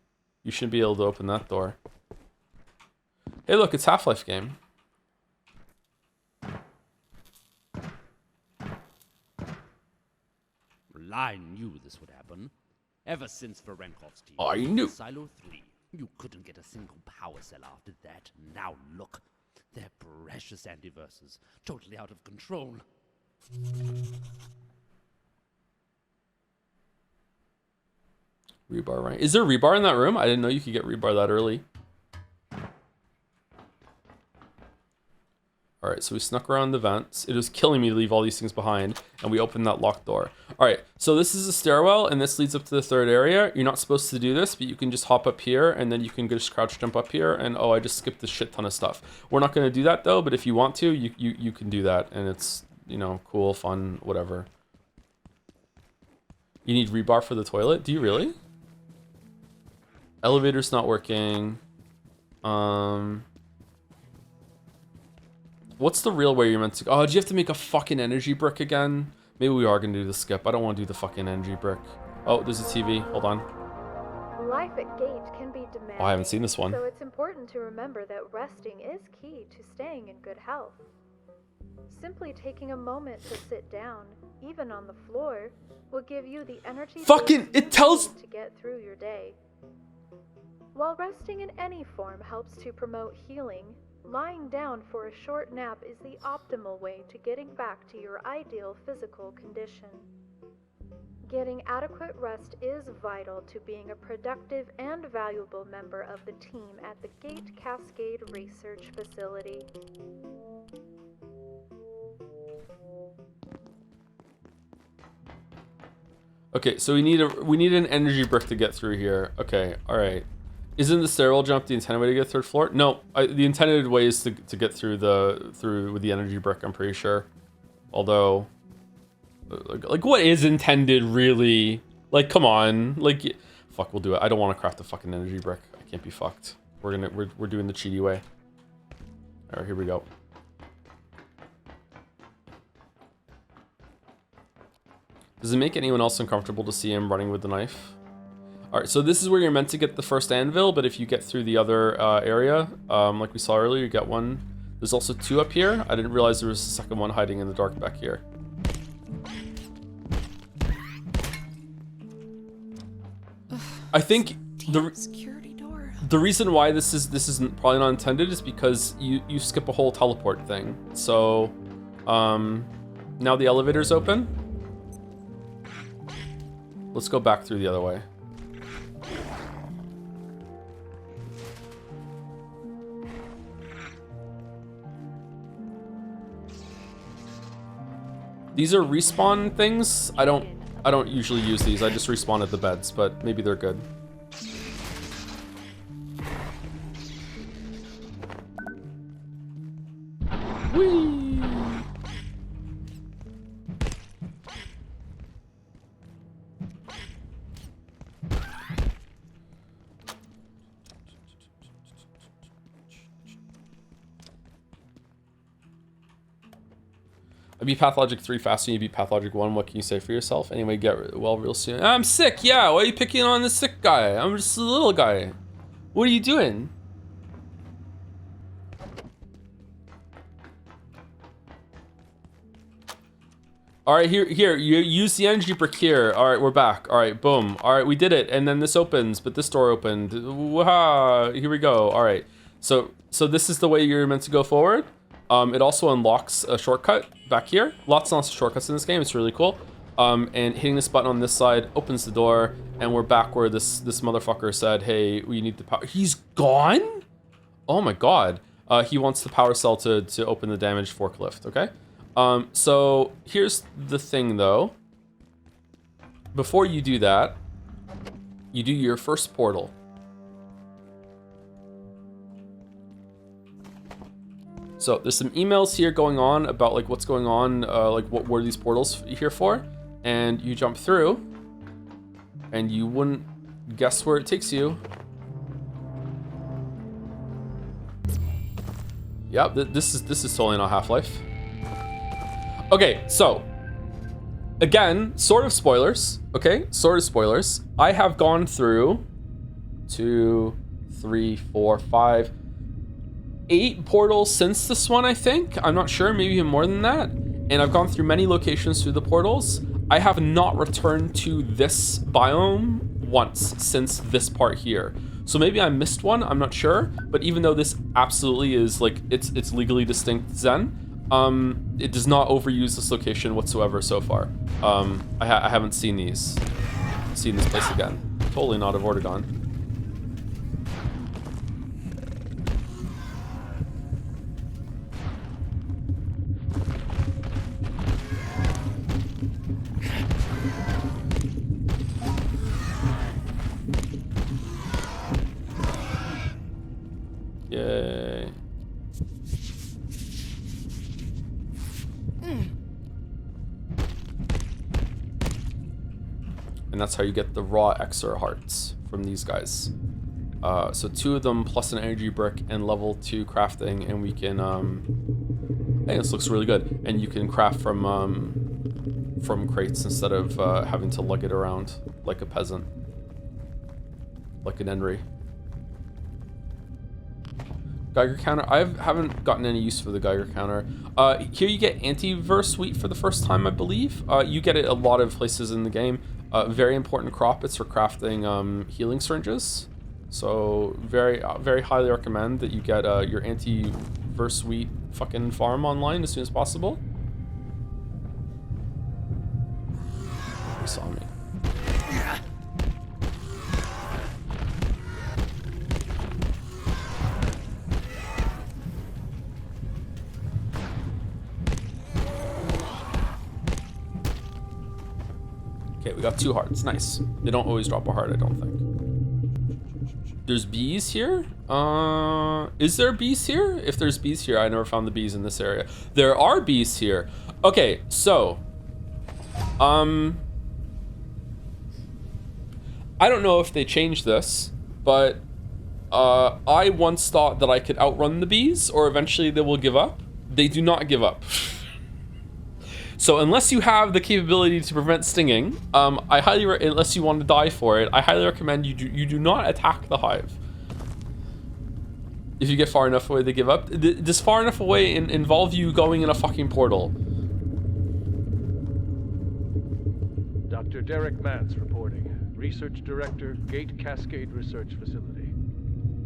You shouldn't be able to open that door. Hey, look, it's Half-Life game. Well, I knew this would happen. Ever since Varenkov's team. I knew. Silo 3. You couldn't get a single power cell after that. Now look. They're precious antiverses. Totally out of control. Rebar, right? Is there rebar in that room? I didn't know you could get rebar that early. All right, so we snuck around the vents. It was killing me to leave all these things behind, and we opened that locked door. All right, so this is a stairwell, and this leads up to the third area. You're not supposed to do this, but you can just hop up here, and then you can just crouch jump up here, and oh, I just skipped a shit ton of stuff. We're not gonna do that though, but if you want to, you can do that, and it's, you know, cool, fun, whatever. You need rebar for the toilet? Do you really? Elevator's not working. What's the real way you're meant to go? Oh, do you have to make a fucking energy brick again? Maybe we are gonna do the skip. I don't want to do the fucking energy brick. Oh, there's a TV. Hold on. Life at Gate can be demanding. Oh, I haven't seen this one. So it's important to remember that resting is key to staying in good health. Simply taking a moment to sit down, even on the floor, will give you the energy it tells to get through your day. While resting in any form helps to promote healing, lying down for a short nap is the optimal way to getting back to your ideal physical condition. Getting adequate rest is vital to being a productive and valuable member of the team at the Gate Cascade Research Facility. Okay, so we need an energy brick to get through here. Okay, all right. Isn't the stairwell jump the intended way to get third floor? No, the intended way is to get through with the energy brick. I'm pretty sure. Although, like what is intended really? Like, come on, like, fuck, we'll do it. I don't want to craft a fucking energy brick. I can't be fucked. We're doing the cheaty way. All right, here we go. Does it make anyone else uncomfortable to see him running with the knife? All right, so this is where you're meant to get the first anvil, but if you get through the other area, like we saw earlier, you get one. There's also 2 up here. I didn't realize there was a second one hiding in the dark back here. I think the reason why this isn't probably not intended is because you skip a whole teleport thing. So now the elevator's open. Let's go back through the other way. These are respawn things. I don't usually use these. I just respawn at the beds, but maybe they're good. Whee! I beat Pathologic 3 faster than you beat Pathologic 1. What can you say for yourself? Anyway, get well real soon. I'm sick, yeah. Why are you picking on the sick guy? I'm just a little guy. What are you doing? All right, here, you use the energy brick here. All right, we're back. All right, boom. All right, we did it. And then this opens, but this door opened. Waha, here we go. All right, so this is the way you're meant to go forward. It also unlocks a shortcut back here. Lots and lots of shortcuts in this game. It's really cool. And hitting this button on this side opens the door, and we're back where this motherfucker said, "Hey, we need the power." He's gone? Oh my god. He wants the power cell to open the damaged forklift. Okay. So here's the thing, though. Before you do that, you do your first portal. So there's some emails here going on about like what's going on, like what were these portals here for, and you jump through, and you wouldn't guess where it takes you. Yep, this is totally not Half-Life. Okay, so again, sort of spoilers. Okay, sort of spoilers. I have gone through 2, 3, 4, 5. 8 portals since this one, I think. I'm not sure, maybe even more than that. And I've gone through many locations through the portals. I have not returned to this biome once since this part here. So maybe I missed one, I'm not sure. But even though this absolutely is like, it's legally distinct Zen, it does not overuse this location whatsoever so far. I haven't seen this place again. Totally not of Ortagon. Yay. And that's how you get the raw Exer hearts from these guys. So 2 of them plus an energy brick and level 2 crafting, and we can hey, this looks really good. And you can craft from crates instead of having to lug it around like a peasant. Like an Enry. Geiger counter. I haven't gotten any use for the Geiger counter. Here you get antiverse wheat for the first time, I believe. You get it a lot of places in the game. Very important crop. It's for crafting healing syringes. So very highly recommend that you get your antiverse wheat fucking farm online as soon as possible. He saw me. Okay, we got 2 hearts. Nice. They don't always drop a heart, I don't think. There's bees here? Is there bees here? If there's bees here, I never found the bees in this area. There are bees here. Okay, so I don't know if they changed this, but I once thought that I could outrun the bees, or eventually they will give up. They do not give up. So unless you have the capability to prevent stinging, I highly unless you want to die for it, I highly recommend you do not attack the hive. If you get far enough away, they give up. Does far enough away involve you going in a fucking portal? Dr. Derek Mance reporting. Research Director, Gate Cascade Research Facility.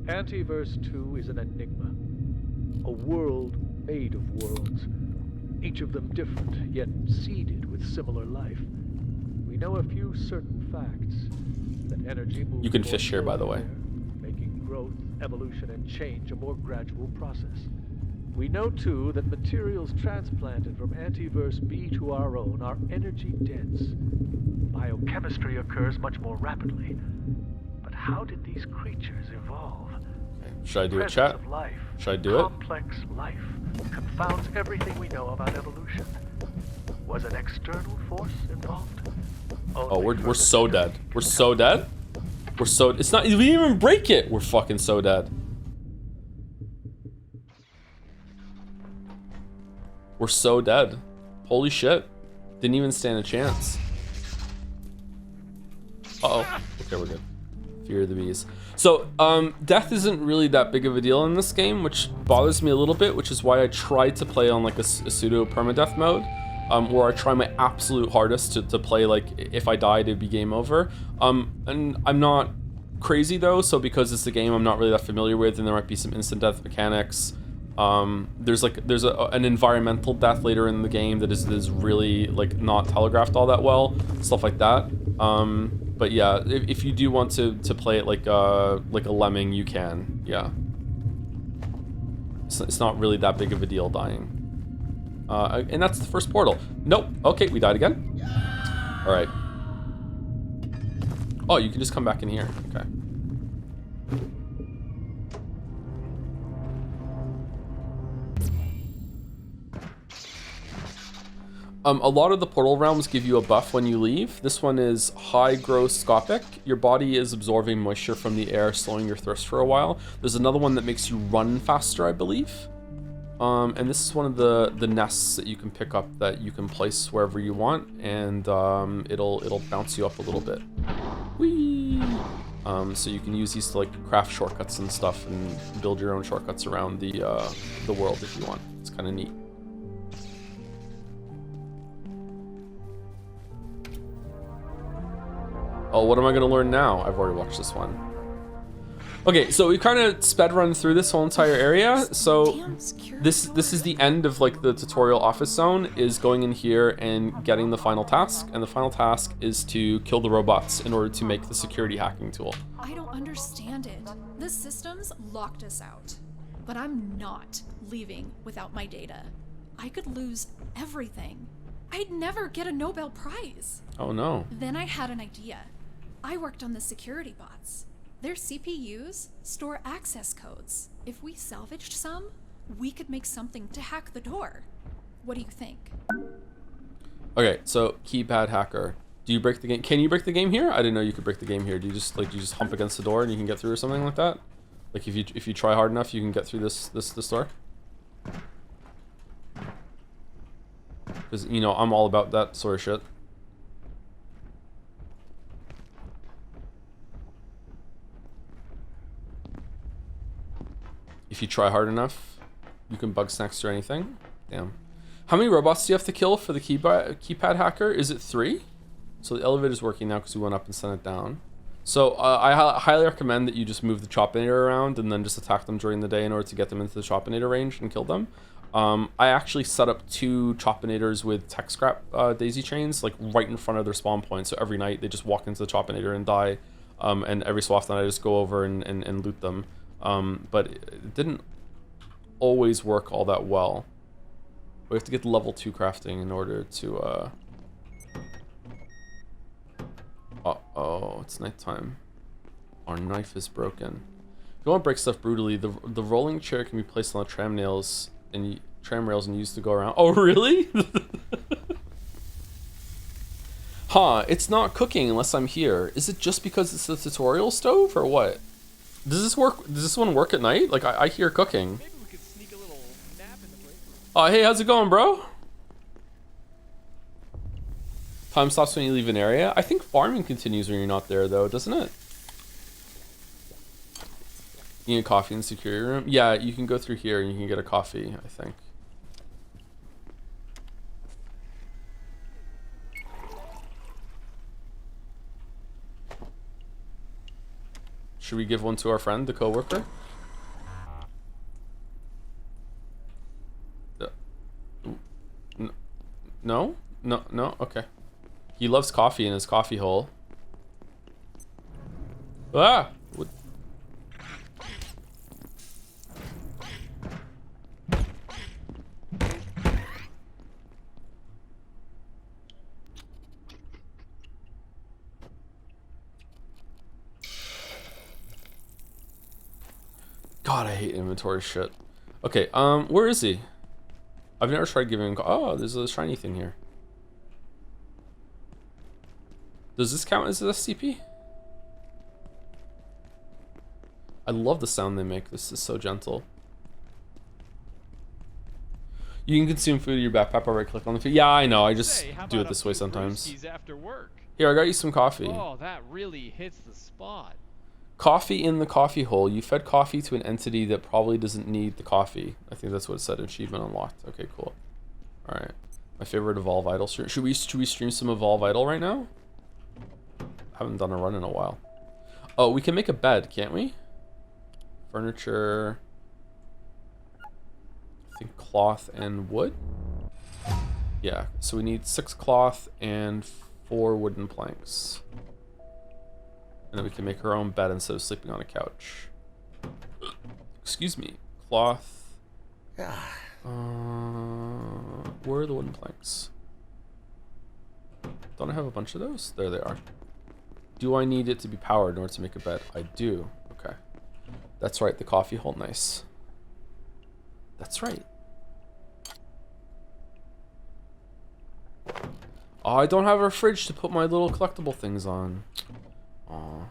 Antiverse 2 is an enigma. A world made of worlds. Each of them different, yet seeded with similar life. We know a few certain facts. That energy moves. You can fish here, by the way. Making growth, evolution, and change a more gradual process. We know, too, that materials transplanted from Antiverse B to our own are energy dense. Biochemistry occurs much more rapidly. But how did these creatures evolve? Should I do it, chat? Should I do it? Complex life confounds everything we know about evolution. Was an external force involved? Oh, we're so dead. We're so dead. We're so. It's not. We didn't even break it. We're fucking so dead. We're so dead. Holy shit. Didn't even stand a chance. Uh-oh. Okay, we're good. Fear of the bees. So, death isn't really that big of a deal in this game, which bothers me a little bit, which is why I tried to play on like a pseudo permadeath mode, where I try my absolute hardest to play like if I died it'd be game over. And I'm not crazy though, so because it's a game I'm not really that familiar with, and there might be some instant death mechanics. There's an environmental death later in the game that is really like not telegraphed all that well, stuff like that. But yeah, if you do want to play it like a lemming, you can. Yeah, it's not really that big of a deal dying. And that's the first portal. Nope. Okay, we died again. All right. Oh, you can just come back in here. Okay. A lot of the portal realms give you a buff when you leave. This one is hygroscopic. Your body is absorbing moisture from the air, slowing your thirst for a while. There's another one that makes you run faster, I believe. And this is one of the nests that you can pick up that you can place wherever you want, and it'll bounce you up a little bit. Whee! So you can use these to like craft shortcuts and stuff, and build your own shortcuts around the world if you want. It's kind of neat. Oh, what am I gonna learn now? I've already watched this one. Okay, so we kind of sped run through this whole entire area. So this is the end of like the tutorial office zone, is going in here and getting the final task. And the final task is to kill the robots in order to make the security hacking tool. I don't understand it. The systems locked us out. But I'm not leaving without my data. I could lose everything. I'd never get a Nobel Prize. Oh no. Then I had an idea. I worked on the security bots. Their CPUs store access codes. If we salvaged some, we could make something to hack the door. What do you think? Okay, so keypad hacker. Do you break the game? Can you break the game here? I didn't know you could break the game here. Do you just hump against the door and you can get through or something like that? Like if you try hard enough, you can get through this door? Because, you know, I'm all about that sort of shit. If you try hard enough, you can bug snacks through anything. Damn. How many robots do you have to kill for the keypad hacker? Is it 3? So the elevator's working now because we went up and sent it down. So I highly recommend that you just move the Chopinator around and then just attack them during the day in order to get them into the Chopinator range and kill them. I actually set up 2 Chopinators with tech scrap daisy chains like right in front of their spawn point. So every night they just walk into the Chopinator and die. And every so often I just go over and loot them. But it didn't always work all that well. We have to get level 2 crafting in order to uh-oh, it's nighttime. Our knife is broken. If you want to break stuff brutally, the rolling chair can be placed on the tram rails and used to go around. Oh, really? Huh, it's not cooking unless I'm here. Is it just because it's the tutorial stove or what? Does this work? Does this one work at night? Like I hear cooking. Maybe we could sneak a little nap in the break room. Oh, hey, how's it going, bro? Time stops when you leave an area. I think farming continues when you're not there, though, doesn't it? You get coffee in the security room? Yeah, you can go through here and you can get a coffee, I think. Should we give one to our friend, the coworker? No? No, no? Okay. He loves coffee in his coffee hole. Ah! What? God, I hate inventory shit. Okay, where is he? I've never tried giving him... Oh, there's a shiny thing here. Does this count as an SCP? I love the sound they make. This is so gentle. You can consume food in your backpack by right-click on the food. Yeah, I know. I just do it this way sometimes. After work? Here, I got you some coffee. Oh, that really hits the spot. Coffee in the coffee hole. You fed coffee to an entity that probably doesn't need the coffee. I think that's what it said. Achievement unlocked. Okay, cool. All right. My favorite Evolve Idol stream. Should we stream some Evolve Idol right now? Haven't done a run in a while. Oh, we can make a bed, can't we? Furniture. I think cloth and wood. Yeah. So we need 6 cloth and 4 wooden planks. And then we can make our own bed instead of sleeping on a couch. Excuse me. Cloth. Where are the wooden planks? Don't I have a bunch of those? There they are. Do I need it to be powered in order to make a bed? I do. Okay. That's right. The coffee hole. Nice. That's right. Oh, I don't have a fridge to put my little collectible things on. Aw.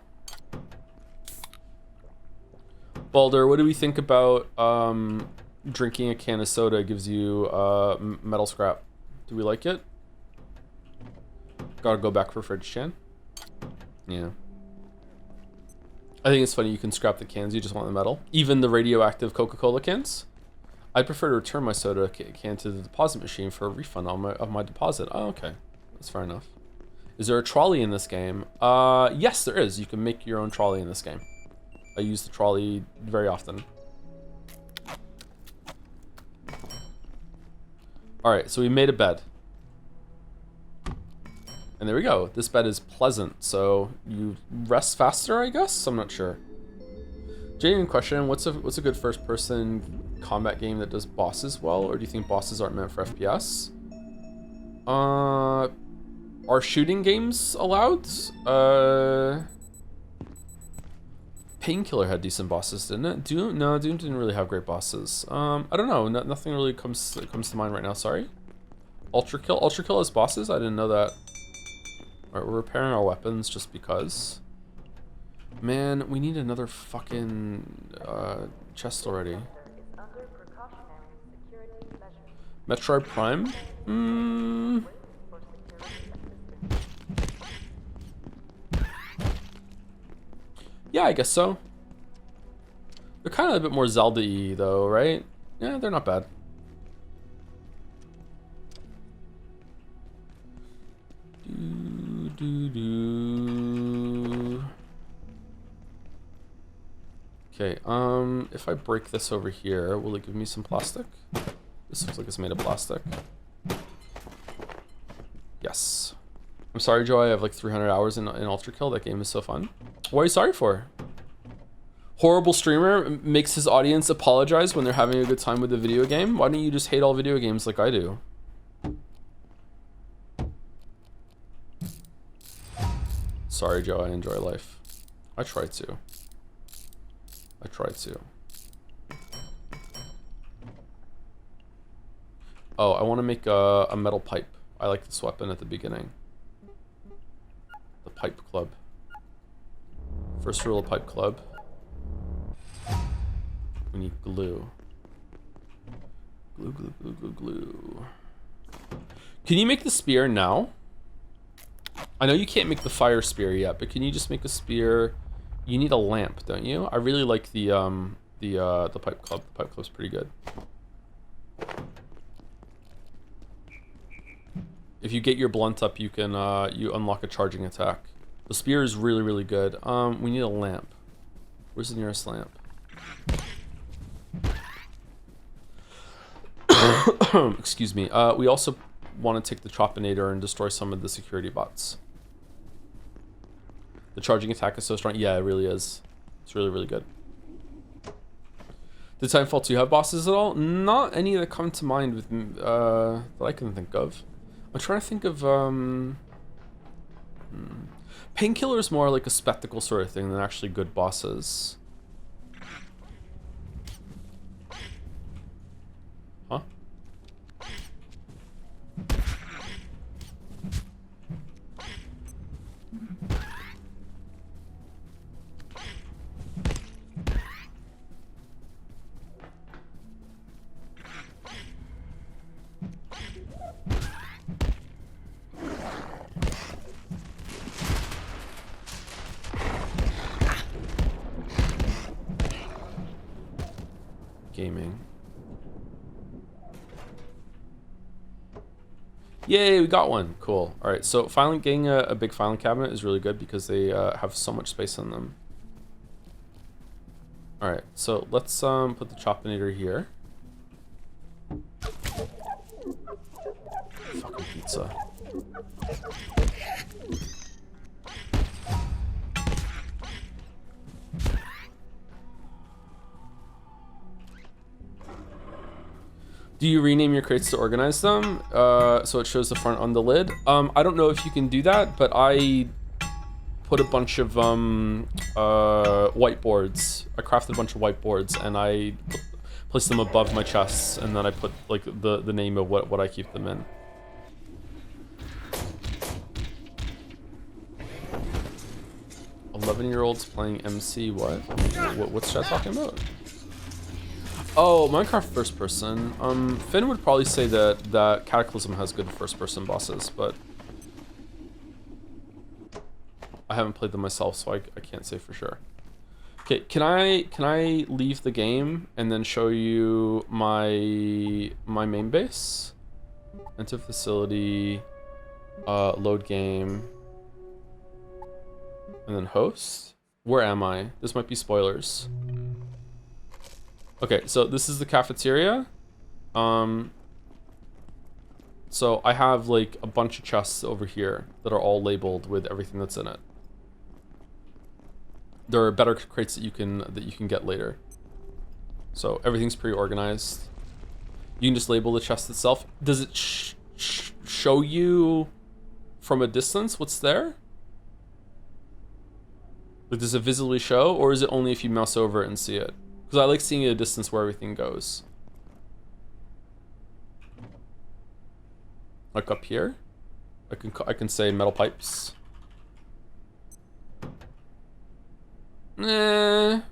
Baldur, what do we think about drinking a can of soda gives you metal scrap? Do we like it? Gotta go back for fridge, Chan. Yeah. I think it's funny you can scrap the cans, you just want the metal. Even the radioactive Coca-Cola cans? I'd prefer to return my soda can to the deposit machine for a refund of my deposit. Oh, okay. That's fair enough. Is there a trolley in this game? Yes, there is. You can make your own trolley in this game. I use the trolley very often. Alright, so we made a bed. And there we go. This bed is pleasant, so you rest faster, I guess? I'm not sure. Genuine question, what's a good first-person combat game that does bosses well, or do you think bosses aren't meant for FPS? Are shooting games allowed? Painkiller had decent bosses, didn't it? Doom didn't really have great bosses. I don't know. Nothing really comes to mind right now. Sorry. Ultra Kill has bosses. I didn't know that. All right, we're repairing our weapons just because. Man, we need another fucking chest already. Metroid Prime. Yeah, I guess so. They're kind of a bit more Zelda-y, though, right? Yeah, they're not bad. Okay, if I break this over here, will it give me some plastic? This looks like it's made of plastic. Yes. I'm sorry, Joe, I have like 300 hours in Ultra Kill. That game is so fun. What are you sorry for? Horrible streamer makes his audience apologize when they're having a good time with the video game. Why don't you just hate all video games like I do? Sorry, Joe, I enjoy life. I tried to. I tried to. Oh, I want to make a metal pipe. I like this weapon at the beginning. The Pipe Club. First rule of Pipe Club. We need glue. Glue, glue, glue, glue, glue. Can you make the spear now? I know you can't make the fire spear yet, but can you just make a spear? You need a lamp, don't you? I really like the pipe club. The pipe club's pretty good. If you get your blunt up, you can you unlock a charging attack. The spear is really, really good. We need a lamp. Where's the nearest lamp? Excuse me. We also want to take the Chopinator and destroy some of the security bots. The charging attack is so strong. Yeah, it really is. It's really, really good. Did Titanfall 2 have bosses at all? Not any that come to mind with that I can think of. I'm trying to think of Painkiller is more like a spectacle sort of thing than actually good bosses. Huh? Gaming. Yay, we got one. Cool. All right, so getting a big filing cabinet is really good because they have so much space in them. All right, so let's put the Chopinator here. Fucking pizza. Do you rename your crates to organize them? So it shows the front on the lid? I don't know if you can do that, but I put a bunch of whiteboards. I crafted a bunch of whiteboards and I placed them above my chests, and then I put like the name of what I keep them in. "11-year-olds playing MC, what? What's chat talking about? Oh, Minecraft first person. Finn would probably say that Cataclysm has good first person bosses, but I haven't played them myself, so I can't say for sure. Okay, can I leave the game and then show you my main base? Enter facility, load game, and then host. Where am I? This might be spoilers. Okay, so this is the cafeteria. So I have like a bunch of chests over here that are all labeled with everything that's in it. There are better crates that you can get later. So everything's pre-organized. You can just label the chest itself. Does it show you from a distance what's there? Like, does it visibly show, or is it only if you mouse over it and see it? Because I like seeing at a distance where everything goes. Like up here, I can say metal pipes. I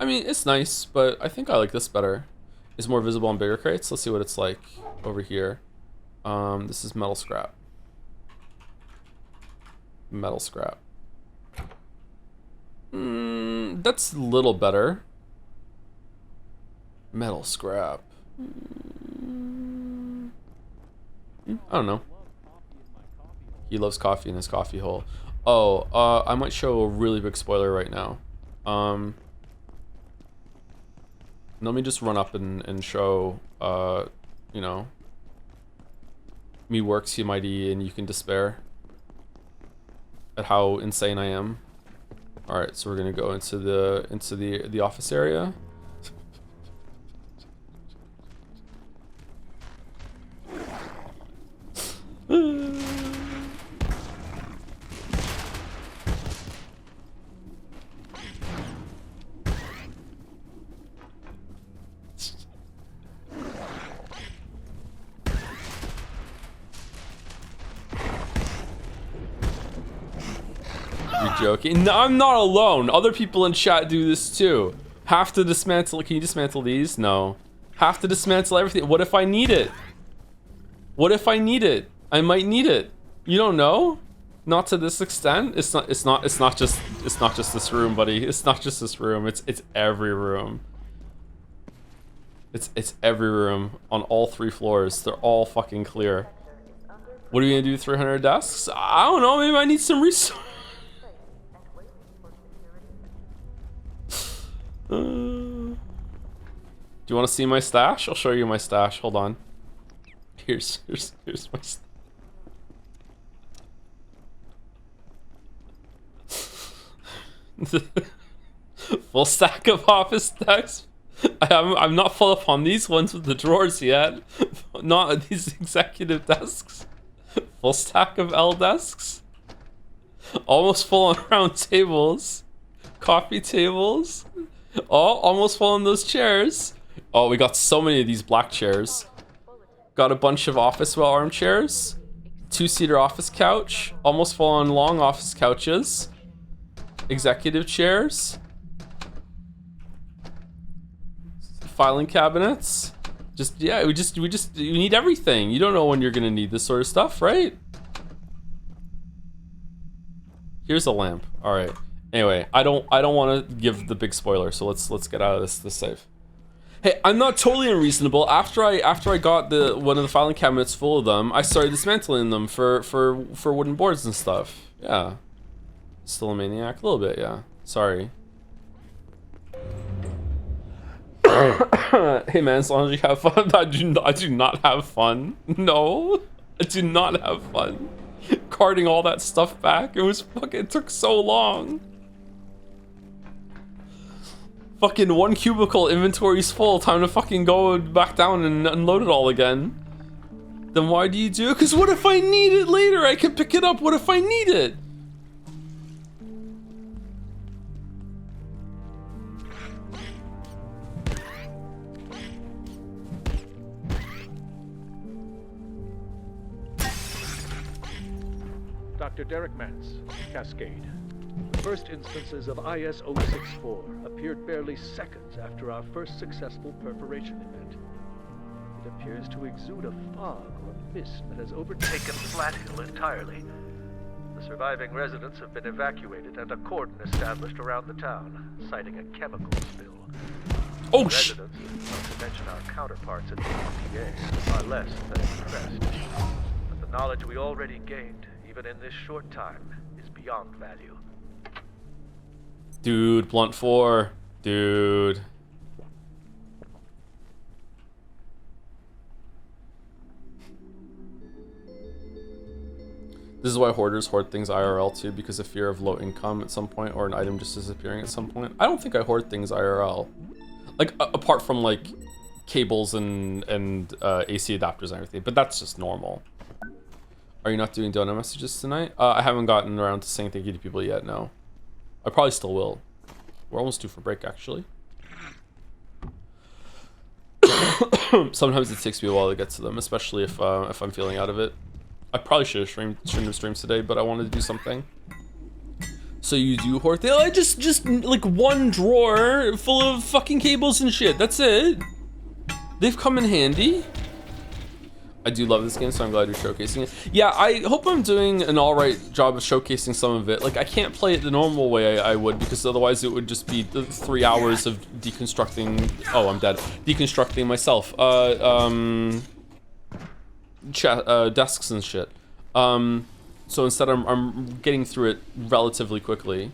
mean, it's nice, but I think I like this better. It's more visible on bigger crates. Let's see what it's like over here. This is metal scrap. Metal scrap. That's a little better. Metal scrap. I don't know. He loves coffee in his coffee hole. Oh, I might show a really big spoiler right now. Let me just run up and show, you know, me works humanity, and you can despair at how insane I am. All right, so we're gonna go into the office area. Joking. No, I'm not alone. Other people in chat do this too. Have to dismantle. Can you dismantle these? No. Have to dismantle everything. What if I need it? What if I need it? I might need it. You don't know? Not to this extent. It's not just this room, buddy. It's not just this room. It's every room. It's every room on all 3 floors. They're all fucking clear. What are you gonna do with 300 desks? I don't know. Maybe I need some resources. Do you want to see my stash? I'll show you my stash. Hold on. Here's my stash. Full stack of office desks. I'm not full up on these ones with the drawers yet. Not these executive desks. Full stack of L desks. Almost full on round tables. Coffee tables. Oh, almost full on those chairs. Oh, we got so many of these black chairs. Got a bunch of office well armchairs. 2-seater office couch. Almost full on long office couches. Executive chairs. Filing cabinets. Yeah, we need everything. You don't know when you're gonna need this sort of stuff, right? Here's a lamp. All right. Anyway, I don't want to give the big spoiler, so let's get out of this save. Hey, I'm not totally unreasonable. After I got one of the filing cabinets full of them, I started dismantling them for wooden boards and stuff. Yeah. Still a maniac? A little bit, yeah. Sorry. Hey man, as long as you have fun. I do not have fun. No, I do not have fun. Carting all that stuff back, it took so long. Fucking 1 cubicle, inventory's full, time to fucking go back down and unload it all again. Then why do you do it? Because what if I need it later? I can pick it up. What if I need it? Dr. Derek Mance, Cascade. The first instances of IS-064 appeared barely seconds after our first successful perforation event. It appears to exude a fog or mist that has overtaken Flathill entirely. The surviving residents have been evacuated and a cordon established around the town, citing a chemical spill. Oh, residents, not to mention our counterparts at the EPA, are less than impressed. But the knowledge we already gained, even in this short time, is beyond value. Dude, blunt 4. Dude. This is why hoarders hoard things IRL too, because of fear of low income at some point or an item just disappearing at some point. I don't think I hoard things IRL. Like, apart from like cables and AC adapters and everything, but that's just normal. Are you not doing donut messages tonight? I haven't gotten around to saying thank you to people yet, no. I probably still will. We're almost due for break, actually. Sometimes it takes me a while to get to them, especially if I'm feeling out of it. I probably shouldn't have streamed today, but I wanted to do something. So you do hoard things? I just like 1 drawer full of fucking cables and shit. That's it. They've come in handy. I do love this game, so I'm glad you're showcasing it. Yeah, I hope I'm doing an alright job of showcasing some of it. Like, I can't play it the normal way I would, because otherwise it would just be 3 hours of deconstructing... Oh, I'm dead. Deconstructing myself. Desks and shit. So instead I'm getting through it relatively quickly.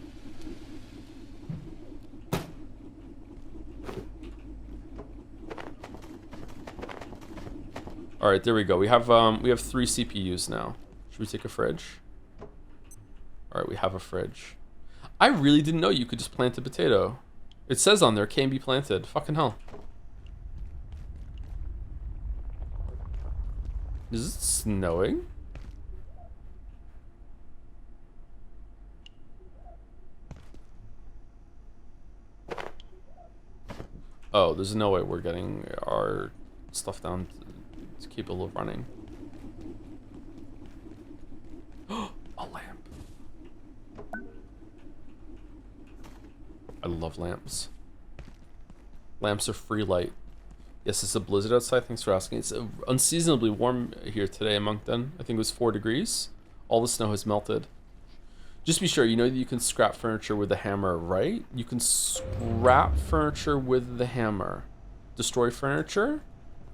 All right, there we go. We have 3 CPUs now. Should we take a fridge? All right, we have a fridge. I really didn't know you could just plant a potato. It says on there, can be planted. Fucking hell. Is it snowing? Oh, there's no way we're getting our stuff down to keep it running. A lamp. I love lamps. Lamps are free light. Yes, it's a blizzard outside. Thanks for asking. It's unseasonably warm here today in Moncton. I think it was 4 degrees. All the snow has melted. Just be sure, you know that you can scrap furniture with a hammer, right? You can scrap furniture with the hammer. Destroy furniture?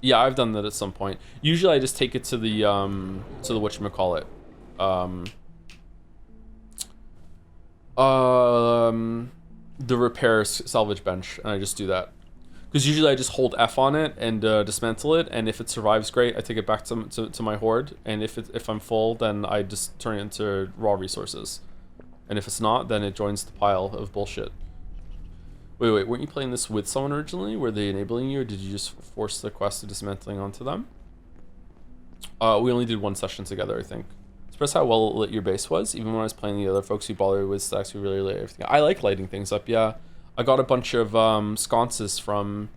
Yeah, I've done that at some point. Usually I just take it to the whatchamacallit. The repair salvage bench, and I just do that. Because usually I just hold F on it and dismantle it, and if it survives, great. I take it back to my hoard, and if I'm full, then I just turn it into raw resources. And if it's not, then it joins the pile of bullshit. Wait, weren't you playing this with someone originally? Were they enabling you, or did you just force the quest of dismantling onto them? We only did 1 session together, I think. Express how well lit your base was. Even when I was playing the other folks who bothered with stacks, we really lit everything. I like lighting things up, yeah. I got a bunch of sconces from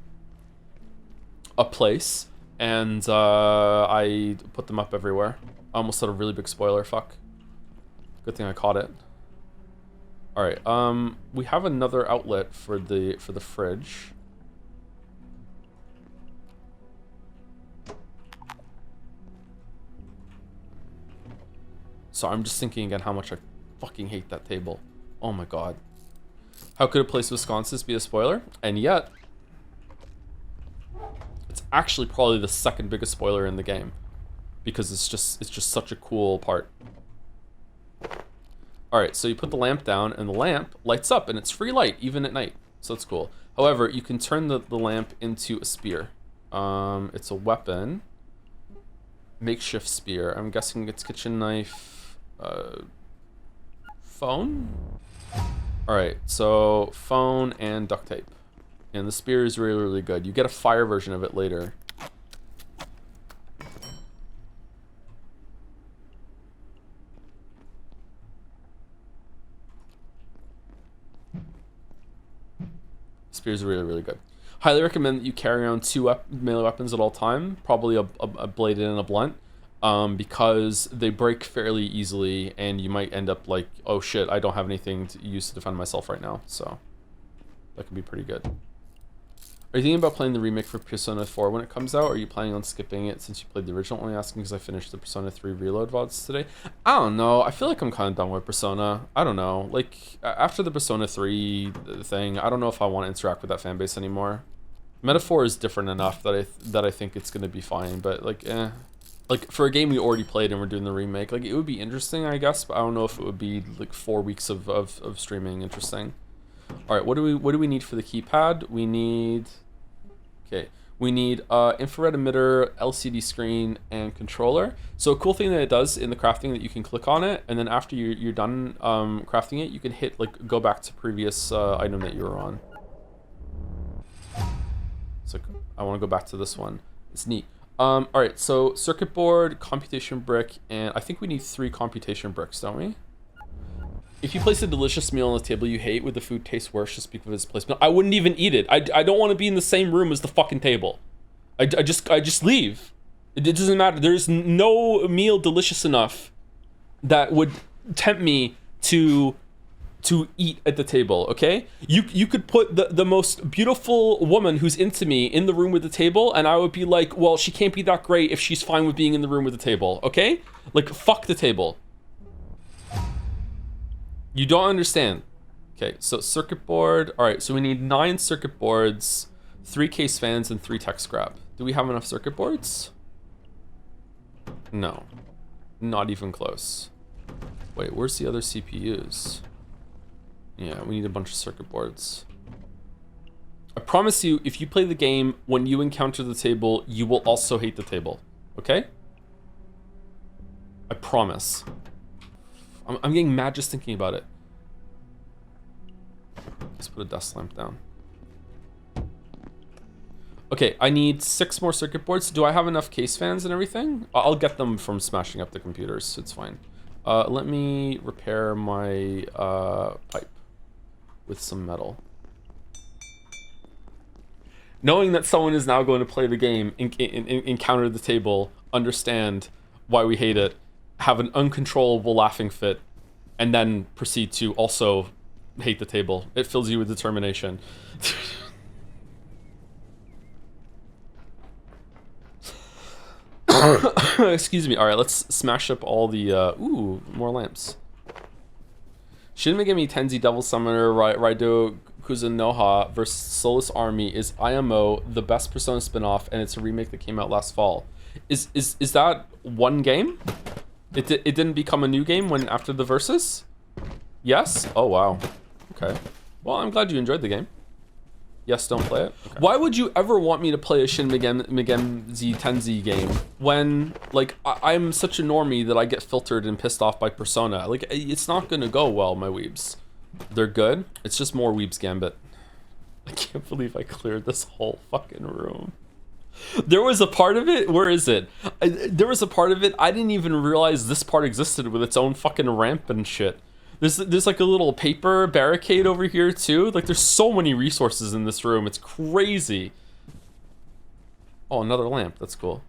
a place, and I put them up everywhere. I almost had a really big spoiler, fuck. Good thing I caught it. Alright, we have another outlet for the fridge. So I'm just thinking again how much I fucking hate that table. Oh my god. How could a place with sconces be a spoiler? And yet, it's actually probably the second biggest spoiler in the game. Because it's just such a cool part. Alright, so you put the lamp down, and the lamp lights up, and it's free light, even at night. So that's cool. However, you can turn the lamp into a spear. It's a weapon. Makeshift spear. I'm guessing it's kitchen knife. Phone? Alright, so phone and duct tape. And the spear is really, really good. You get a fire version of it later. Spears are really, really good. Highly recommend that you carry around 2 melee weapons at all time, probably a blade and a blunt, because they break fairly easily, and you might end up like, oh shit, I don't have anything to use to defend myself right now, so that can be pretty good. Are you thinking about playing the remake for Persona 4 when it comes out, or are you planning on skipping it since you played the original? Only asking because I finished the Persona 3 Reload VODs today. I don't know. I feel like I'm kind of done with Persona. I don't know. Like, after the Persona 3 thing, I don't know if I want to interact with that fan base anymore. Metaphor is different enough that I think it's going to be fine, but like, eh. Like, for a game we already played and we're doing the remake, like, it would be interesting, I guess, but I don't know if it would be, like, 4 weeks of streaming interesting. Alright, what do we need for the keypad? We need... Okay, we need infrared emitter, LCD screen, and controller. So a cool thing that it does in the crafting that you can click on it, and then after you're done crafting it, you can hit like go back to previous item that you were on. So I want to go back to this one. It's neat. All right, so circuit board, computation brick, and I think we need 3 computation bricks, don't we? If you place a delicious meal on the table you hate, would the food taste worse just because of its placement? I wouldn't even eat it. I don't want to be in the same room as the fucking table. I just leave. It doesn't matter. There's no meal delicious enough that would tempt me to eat at the table, okay? You could put the most beautiful woman who's into me in the room with the table, and I would be like, well, she can't be that great if she's fine with being in the room with the table, okay? Like, fuck the table. You don't understand. Okay, so circuit board. All right, so we need 9 circuit boards, 3 case fans, and 3 tech scrap. Do we have enough circuit boards? No, not even close. Wait, where's the other CPUs? Yeah, we need a bunch of circuit boards. I promise you, if you play the game, when you encounter the table, you will also hate the table, okay? I promise. I'm getting mad just thinking about it. Let's put a dust lamp down. Okay, I need 6 more circuit boards. Do I have enough case fans and everything? I'll get them from smashing up the computers. It's fine. Let me repair my pipe with some metal. Knowing that someone is now going to play the game, encounter the table, understand why we hate it, have an uncontrollable laughing fit, and then proceed to also hate the table. It fills you with determination. Excuse me. All right, let's smash up all the ooh, more lamps. Shin Megami Tensei Devil Summoner Raido Kuzunoha versus Solus Army is IMO, the best Persona spin-off, and it's a remake that came out last fall. Is that one game? It didn't become a new game when after the Versus? Yes? Oh wow. Okay. Well, I'm glad you enjoyed the game. Yes, don't play it. Okay. Why would you ever want me to play a Shin Megami Tensei game when, like, I'm such a normie that I get filtered and pissed off by Persona? Like, it's not gonna go well, my weebs. They're good. It's just more Weeb's Gambit. I can't believe I cleared this whole fucking room. There was a part of it, where is it? There was a part of it, I didn't even realize this part existed with its own fucking ramp and shit. There's like a little paper barricade over here too. Like there's so many resources in this room. It's crazy. Oh, another lamp. That's cool.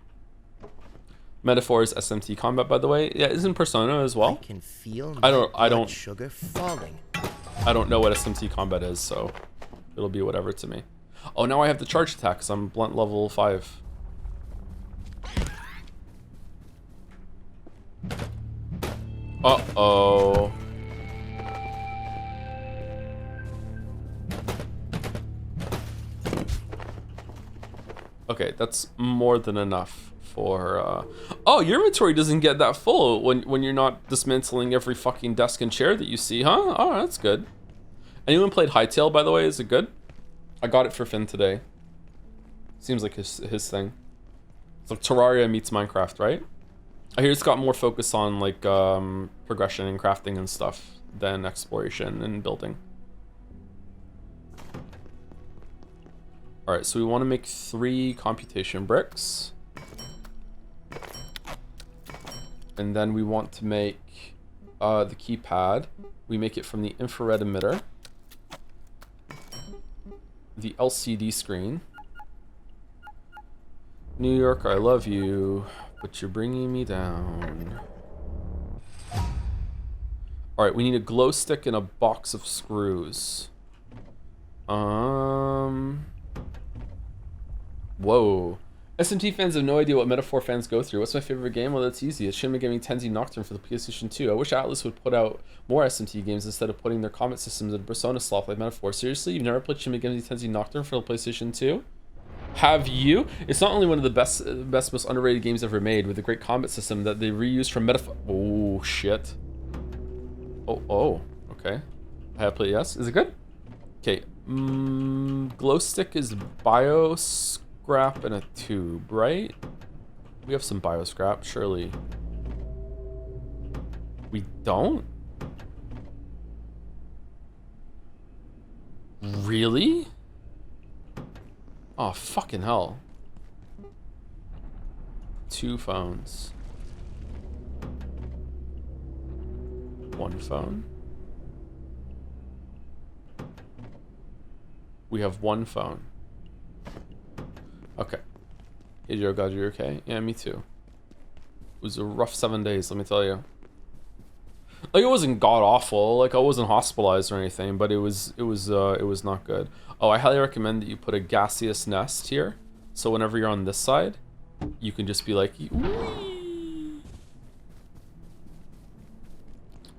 Metaphor is SMT combat, by the way. Yeah, isn't Persona as well? I can feel I don't sugar falling. I don't know what SMT combat is, so it'll be whatever to me. Oh, now I have the charge attack because I'm blunt level 5. Uh-oh. Okay, that's more than enough for, Oh, your inventory doesn't get that full when you're not dismantling every fucking desk and chair that you see, huh? Oh, that's good. Anyone played Hytale, by the way? Is it good? I got it for Finn today. Seems like his thing. It's like Terraria meets Minecraft, right? I hear it's got more focus on, like, progression and crafting and stuff than exploration and building. Alright, so we want to make 3 computation bricks. And then we want to make the keypad. We make it from the infrared emitter. The LCD screen. New York, I love you, but you're bringing me down. Alright, we need a glow stick and a box of screws. Whoa. SMT fans have no idea what Metaphor fans go through. What's my favorite game? Well, that's easy. It's Shin Megami Tensei Nocturne for the PlayStation 2. I wish Atlas would put out more SMT games instead of putting their combat systems in Persona slot like Metaphor. Seriously? You've never played Shin Megami Tensei Nocturne for the PlayStation 2? Have you? It's not only one of the best, most underrated games ever made, with a great combat system that they reused from Metaphor. Oh, shit. Oh, okay. I have played, yes. Is it good? Okay. Glow stick is scrap and a tube, right? We have some bio scrap, surely. We don't? Really? Oh, fucking hell. 2 phones. 1 phone. We have 1 phone. Okay. Hey Joe, God, you're okay? Yeah, me too. It was a rough 7 days, let me tell you. Like, it wasn't god awful, like I wasn't hospitalized or anything, but it was not good. Oh, I highly recommend that you put a gaseous nest here, so whenever you're on this side, you can just be like, whee!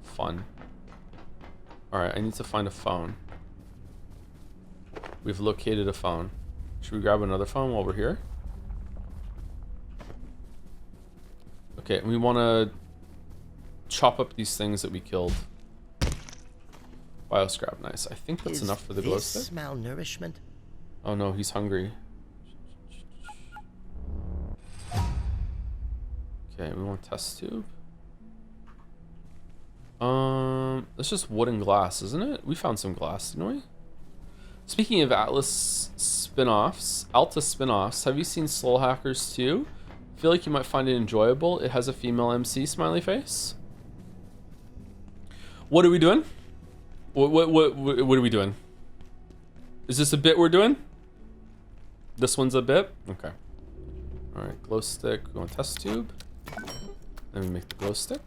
Fun. Alright, I need to find a phone. We've located a phone. Should we grab another phone while we're here? Okay, we want to chop up these things that we killed. Bioscrap, nice. I think that's enough for the glow stick. Is this malnourishment? Oh no, he's hungry. Okay, we want test tube. It's just wood and glass, isn't it? We found some glass, didn't we? Speaking of Atlas spin-offs, Alta spin-offs, have you seen Soul Hackers 2? I feel like you might find it enjoyable. It has a female MC smiley face. What are we doing? What are we doing? Is this a bit we're doing? This one's a bit? Okay. Alright, glow stick. We want test tube. Then we make the glow stick.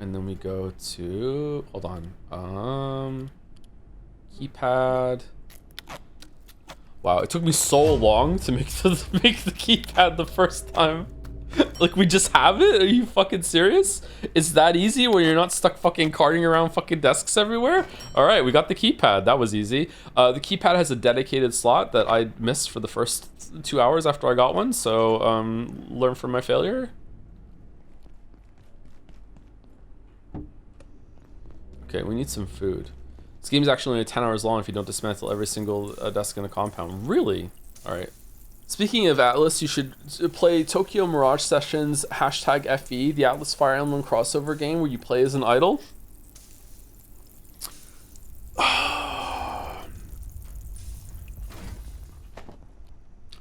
And then we go to... Hold on. Keypad. Wow, it took me so long to make the keypad the first time. Like, we just have it? Are you fucking serious? It's that easy when you're not stuck fucking carting around fucking desks everywhere? All right, we got the keypad. That was easy. The keypad has a dedicated slot that I missed for the first 2 hours after I got one, so learn from my failure. Okay, we need some food. This game's actually only 10 hours long if you don't dismantle every single desk in the compound. Really? All right. Speaking of Atlas, you should play Tokyo Mirage Sessions #FE, the Atlas Fire Emblem crossover game where you play as an idol. I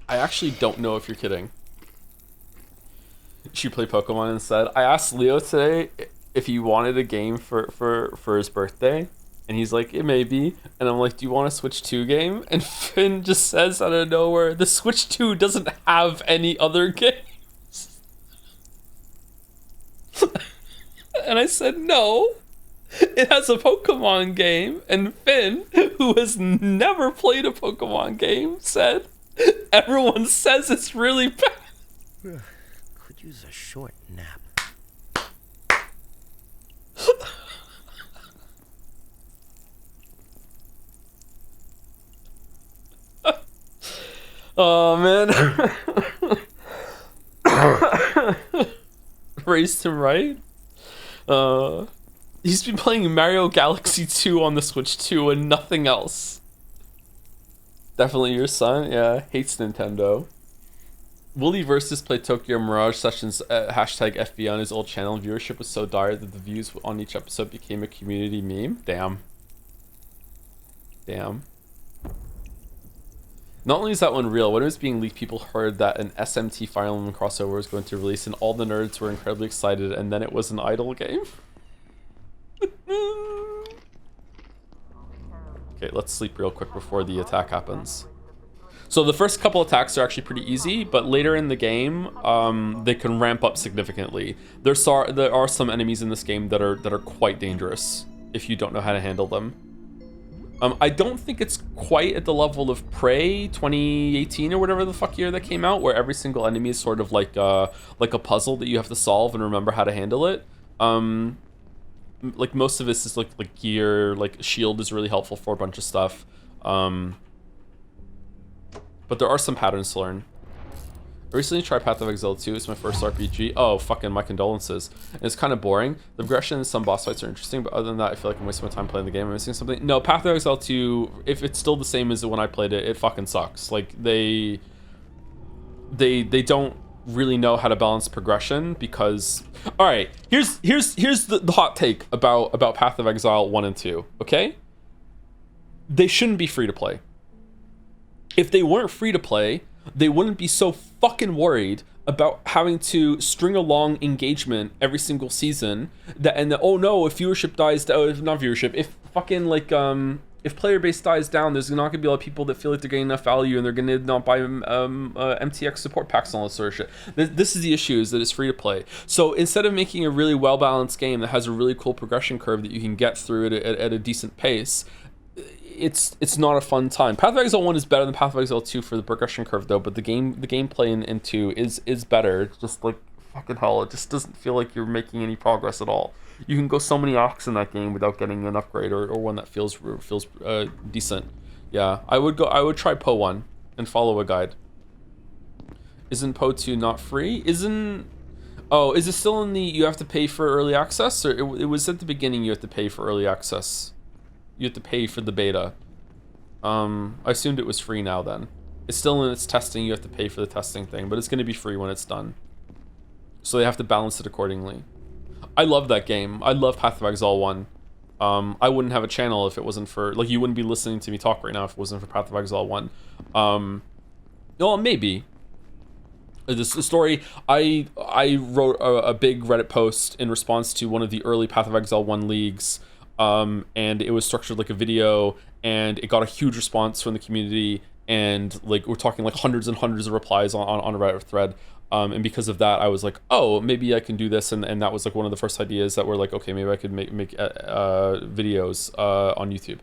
actually don't know if you're kidding. You should play Pokemon instead. I asked Leo today if he wanted a game for his birthday. And he's like, it may be. And I'm like, do you want a Switch 2 game? And Finn just says out of nowhere, the Switch 2 doesn't have any other games. And I said, no. It has a Pokemon game. And Finn, who has never played a Pokemon game, said, everyone says it's really bad. Could use a short nap. Oh man. Raised him right. He's been playing Mario Galaxy 2 on the Switch 2 and nothing else. Definitely your son, yeah, hates Nintendo. Wooly Versus played Tokyo Mirage Sessions #FB on his old channel. Viewership was so dire that the views on each episode became a community meme. Damn. Damn. Not only is that one real, when it was being leaked, people heard that an SMT Fire Emblem crossover was going to release, and all the nerds were incredibly excited, and then it was an idle game. Okay, let's sleep real quick before the attack happens. So the first couple attacks are actually pretty easy, but later in the game, they can ramp up significantly. There are some enemies in this game that are quite dangerous if you don't know how to handle them. I don't think it's quite at the level of Prey 2018 or whatever the fuck year that came out, where every single enemy is sort of like a puzzle that you have to solve and remember how to handle it. Like most of this is like gear, like shield is really helpful for a bunch of stuff. But there are some patterns to learn. I recently tried Path of Exile 2. It's my first RPG. Oh, fucking my condolences. And it's kind of boring. The progression and some boss fights are interesting, but other than that, I feel like I'm wasting my time playing the game. I'm missing something. No, Path of Exile 2, if it's still the same as when I played it, it fucking sucks. Like, they don't really know how to balance progression because... Alright, here's the hot take about Path of Exile 1 and 2, okay? They shouldn't be free to play. If they weren't free to play, they wouldn't be so fucking worried about having to string along engagement every single season oh no, if viewership dies down, not viewership, if fucking like if player base dies down, there's not gonna be a lot of people that feel like they're getting enough value and they're gonna not buy MTX support packs and all this sort of shit. This is the issue, is that it's free to play. So instead of making a really well balanced game that has a really cool progression curve that you can get through at a decent pace, it's not a fun time. Path of Exile 1 is better than Path of Exile 2 for the progression curve though, but the gameplay in 2 is better. It's just like fucking hell, it just doesn't feel like you're making any progress at all. You can go so many arcs in that game without getting an upgrade or one that feels decent. Yeah, I would try Po 1 and follow a guide. Isn't Po 2 not free? Oh, is it still in the you have to pay for early access, or it was at the beginning you have to pay for early access? You have to pay for the beta. I assumed it was free now then. It's still in its testing, you have to pay for the testing thing, but it's going to be free when it's done. So they have to balance it accordingly. I love that game. I love Path of Exile 1. I wouldn't have a channel if it wasn't for... Like, you wouldn't be listening to me talk right now if it wasn't for Path of Exile 1. Well, maybe. The story... I wrote a big Reddit post in response to one of the early Path of Exile 1 leagues, and it was structured like a video, and it got a huge response from the community, and like we're talking like hundreds and hundreds of replies on a Reddit thread, and because of that I was like, oh, maybe I can do this, and that was like one of the first ideas that were like, okay, maybe I could make videos on YouTube,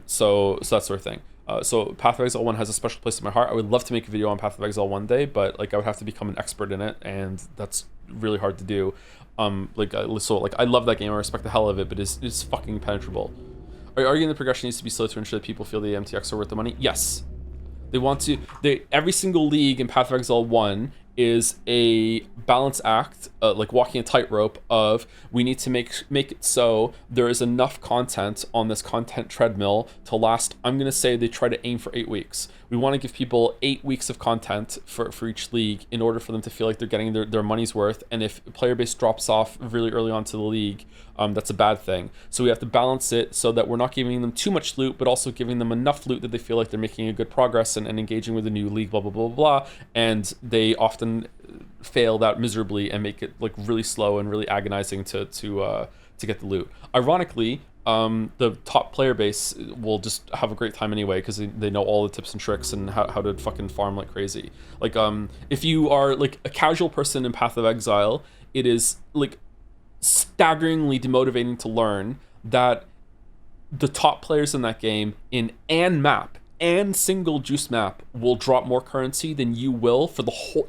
so that sort of thing. So Path of Exile 1 has a special place in my heart. I would love to make a video on Path of Exile one day, but like I would have to become an expert in it, and that's really hard to do. So I love that game. I respect the hell of it, but it's fucking impenetrable. Are you arguing the progression needs to be slow to ensure that people feel the MTX are worth the money? Yes. They want to. Every single league in Path of Exile 1 is a balance act, like walking a tightrope of we need to make it so there is enough content on this content treadmill to last. I'm gonna say they try to aim for 8 weeks. We want to give people 8 weeks of content for each league in order for them to feel like they're getting their money's worth. And if player base drops off really early on to the league, that's a bad thing. So we have to balance it so that we're not giving them too much loot, but also giving them enough loot that they feel like they're making a good progress and engaging with a new league, blah, blah, blah, blah. And they often fail that miserably and make it like really slow and really agonizing to get the loot. Ironically, the top player base will just have a great time anyway because they know all the tips and tricks and how to fucking farm like crazy. Like if you are like a casual person in Path of Exile, it is like staggeringly demotivating to learn that the top players in that game in an map and single juice map will drop more currency than you will for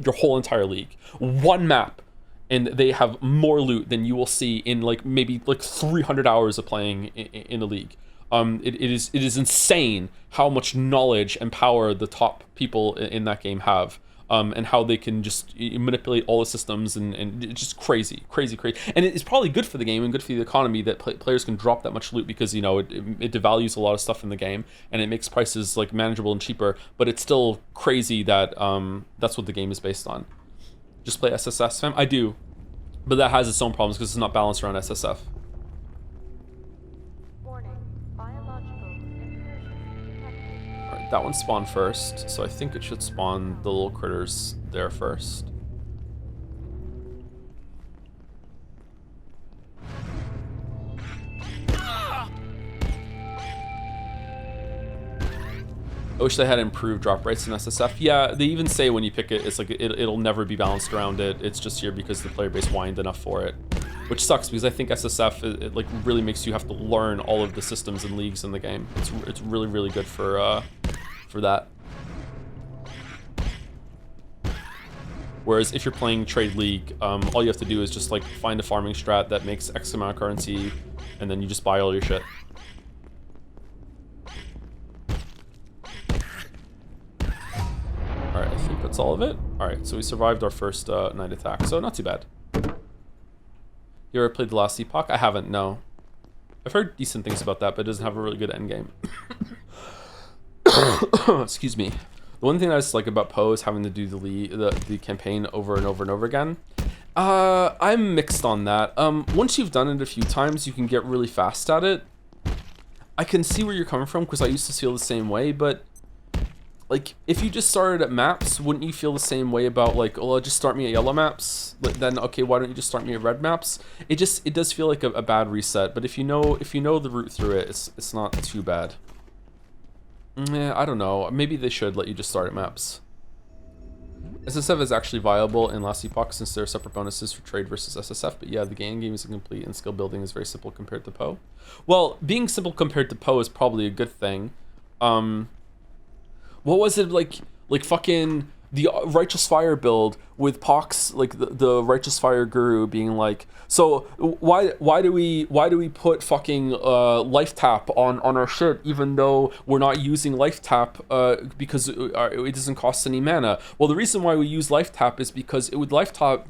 your whole entire league. One map, and they have more loot than you will see in like maybe like 300 hours of playing in the league. It is insane how much knowledge and power the top people in that game have. And how they can just manipulate all the systems and it's just crazy. And it's probably good for the game and good for the economy that players can drop that much loot because, you know, it devalues a lot of stuff in the game and it makes prices like manageable and cheaper, but it's still crazy that that's what the game is based on. Just play SSF, fam? I do, but that has its own problems because it's not balanced around SSF. That one spawned first, so I think it should spawn the little critters there first. I wish they had improved drop rates in SSF. Yeah, they even say when you pick it, it's like it'll never be balanced around it. It's just here because the player base whined enough for it, which sucks because I think SSF it like really makes you have to learn all of the systems and leagues in the game. It's really good for that. Whereas if you're playing Trade League, all you have to do is just like find a farming strat that makes X amount of currency, and then you just buy all your shit. Alright, I think that's all of it. Alright, so we survived our first night attack, so not too bad. You ever played The Last Epoch? I haven't, no. I've heard decent things about that, but it doesn't have a really good endgame. Excuse me. The one thing I just like about Poe is having to do the campaign over and over and over again. I'm mixed on that. Once you've done it a few times, you can get really fast at it. I can see where you're coming from because I used to feel the same way, but like if you just started at maps, wouldn't you feel the same way about like, oh, just start me at yellow maps? Then okay, why don't you just start me at red maps? It does feel like a bad reset, but if you know the route through it, it's not too bad. I don't know. Maybe they should let you just start at maps. SSF is actually viable in Last Epoch since there are separate bonuses for trade versus SSF, but yeah, the game is incomplete and skill building is very simple compared to Poe. Well, being simple compared to Poe is probably a good thing. What was it like fucking the Righteous Fire build with Pox, like the Righteous Fire guru being like, so why do we put fucking life tap on our shit even though we're not using life tap because it doesn't cost any mana? Well, the reason why we use life tap is because it would life tap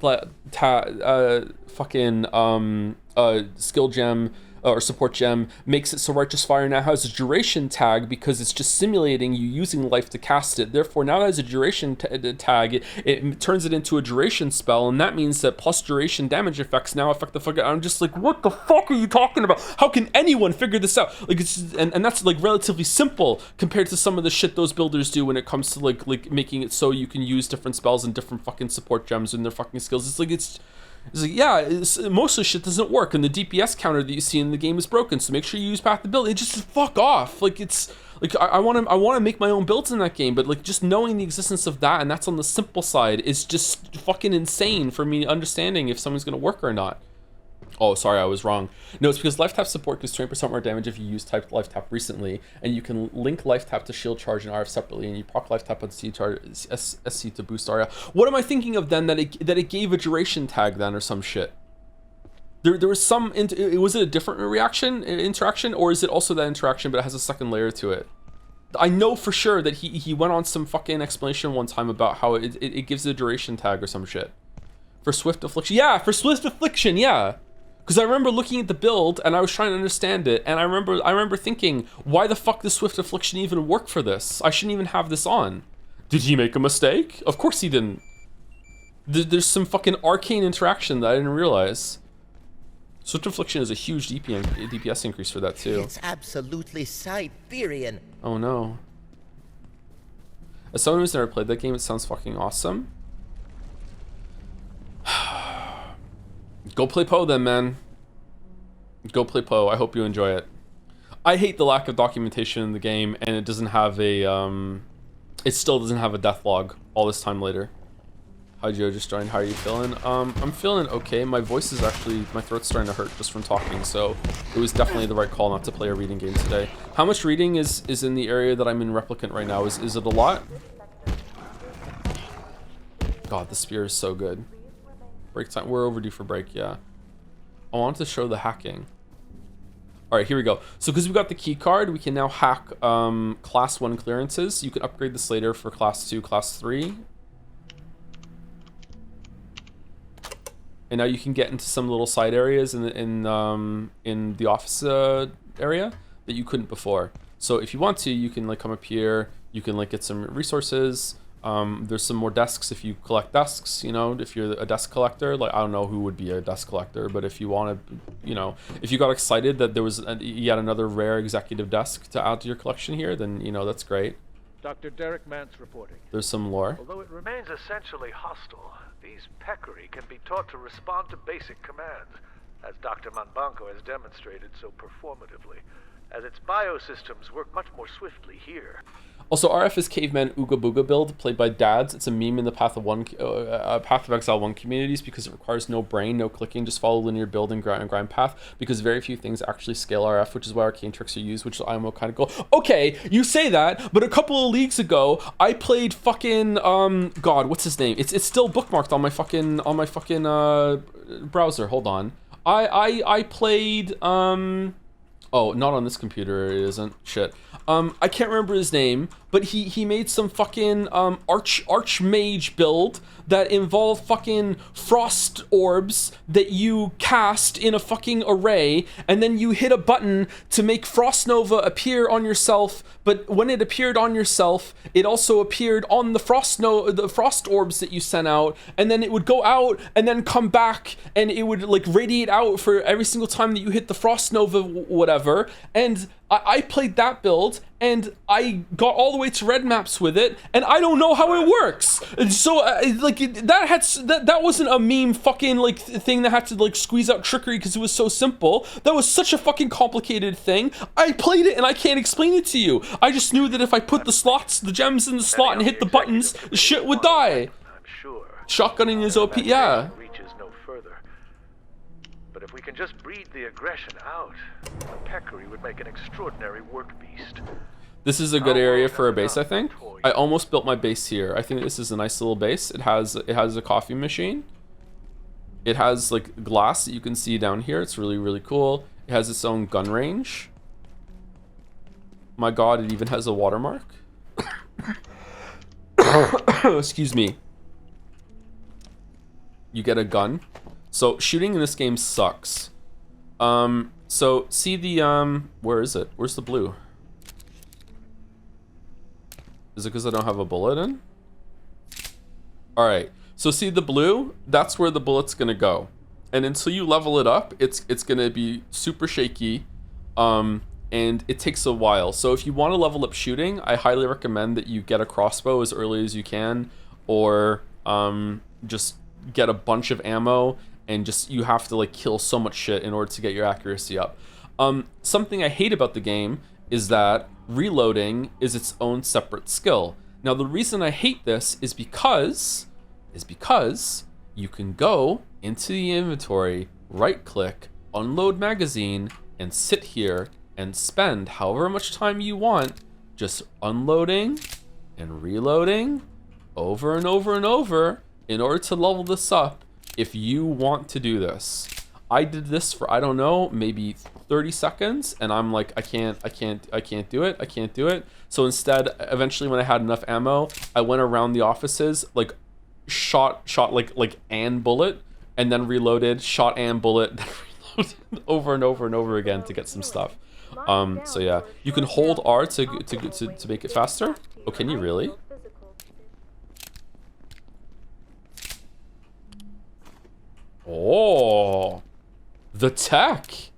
skill gem or support gem makes it so Righteous Fire now has a duration tag because it's just simulating you using life to cast it. Therefore, now it has a duration tag. It turns it into a duration spell, and that means that plus duration damage effects now affect the fucking. I'm just like, what the fuck are you talking about? How can anyone figure this out? Like, it's just, and that's like relatively simple compared to some of the shit those builders do when it comes to like making it so you can use different spells and different fucking support gems in their fucking skills. It's like, yeah, most of the shit doesn't work, and the DPS counter that you see in the game is broken, so make sure you use Path to Build. It just fuck off. Like, it's like I want to make my own builds in that game, but like just knowing the existence of that, and that's on the simple side, is just fucking insane for me understanding if something's gonna work or not. Oh, sorry, I was wrong. No, it's because life tap support gives 20% more damage if you use typed life tap recently, and you can link life tap to shield charge and RF separately, and you proc life tap on SC to boost ARIA. What am I thinking of then? That it gave a duration tag then or some shit. There was some. Was it a different interaction, or is it also that interaction but it has a second layer to it? I know for sure that he went on some fucking explanation one time about how it gives a duration tag or some shit. For Swift Affliction. Yeah, for Swift Affliction, yeah. Because I remember looking at the build and I was trying to understand it, and I remember thinking, why the fuck does Swift Affliction even work for this? I shouldn't even have this on. Did he make a mistake? Of course he didn't. There's some fucking arcane interaction that I didn't realize. Swift Affliction is a huge DPS increase for that too. It's absolutely Siberian. Oh no. As someone who's never played that game, it sounds fucking awesome. Go play Poe then, man. Go play Poe. I hope you enjoy it. I hate the lack of documentation in the game, and it doesn't have a it still doesn't have a death log all this time later. Hi Joe, just joined. How are you feeling? I'm feeling okay. My voice is actually, my throat's starting to hurt just from talking, so it was definitely the right call not to play a reading game today. How much reading is in the area that I'm in Replicant right now? Is it a lot? God, the spear is so good. Break time. We're overdue for break, yeah. I wanted to show the hacking. Alright, here we go. So because we got the key card, we can now hack class 1 clearances. You can upgrade this later for class 2, class 3. And now you can get into some little side areas in the office area that you couldn't before. So if you want to, you can like come up here, you can like get some resources. There's some more desks if you collect desks, you know, if you're a desk collector. Like, I don't know who would be a desk collector, but if you want to, you know, if you got excited that there was yet another rare executive desk to add to your collection here, then, you know, that's great. Dr. Derek Mance reporting. There's some lore. Although it remains essentially hostile, these peccary can be taught to respond to basic commands, as Dr. Manbanco has demonstrated so performatively, as its biosystems work much more swiftly here. Also, RF is Caveman Ooga Booga build, played by dads. It's a meme in the Path of Exile 1 communities because it requires no brain, no clicking, just follow linear build and grind path, because very few things actually scale RF, which is why arcane tricks are used, which I will kind of go, okay, you say that, but a couple of leagues ago, I played fucking, God, what's his name? It's still bookmarked on my fucking, browser, hold on. I played, oh, not on this computer, it isn't, shit. I can't remember his name, but he made some fucking archmage build that involved fucking frost orbs that you cast in a fucking array, and then you hit a button to make Frost Nova appear on yourself, but when it appeared on yourself, it also appeared on the frost orbs that you sent out, and then it would go out and then come back, and it would like radiate out for every single time that you hit the Frost Nova whatever, and I played that build, and I got all the way to red maps with it, and I don't know how it works. And so, like, that wasn't a meme fucking, like, thing that had to, like, squeeze out trickery because it was so simple. That was such a fucking complicated thing. I played it, and I can't explain it to you. I just knew that if I put the gems in the slot and hit the buttons, the shit would die. I'm sure. Shotgunning is OP, yeah. Reaches no further. But if we can just breed the aggression out, the peccary would make an extraordinary work beast. This is a good area for a base, I think. I almost built my base here. I think this is a nice little base. It has a coffee machine. It has like glass that you can see down here. It's really, really cool. It has its own gun range. My God, it even has a watermark. Excuse me. You get a gun. So shooting in this game sucks. So see the where is it? Where's the blue? Is it because I don't have a bullet in? Alright, so see the blue? That's where the bullet's gonna go. And until you level it up, it's gonna be super shaky. And it takes a while. So if you want to level up shooting, I highly recommend that you get a crossbow as early as you can, or just get a bunch of ammo, and just you have to like kill so much shit in order to get your accuracy up. Something I hate about the game is that reloading is its own separate skill. Now the reason I hate this is because you can go into the inventory right click, unload magazine, and sit here and spend however much time you want just unloading and reloading over and over and over in order to level this up if you want to do this. I did this for, I don't know, maybe 30 seconds, and I'm like, I can't do it. So instead, eventually when I had enough ammo, I went around the offices, like shot like and bullet, and then reloaded, shot and bullet, then reloaded over and over and over again to get some stuff. So yeah, you can hold R to make it faster. Oh, can you really? Oh, the tech.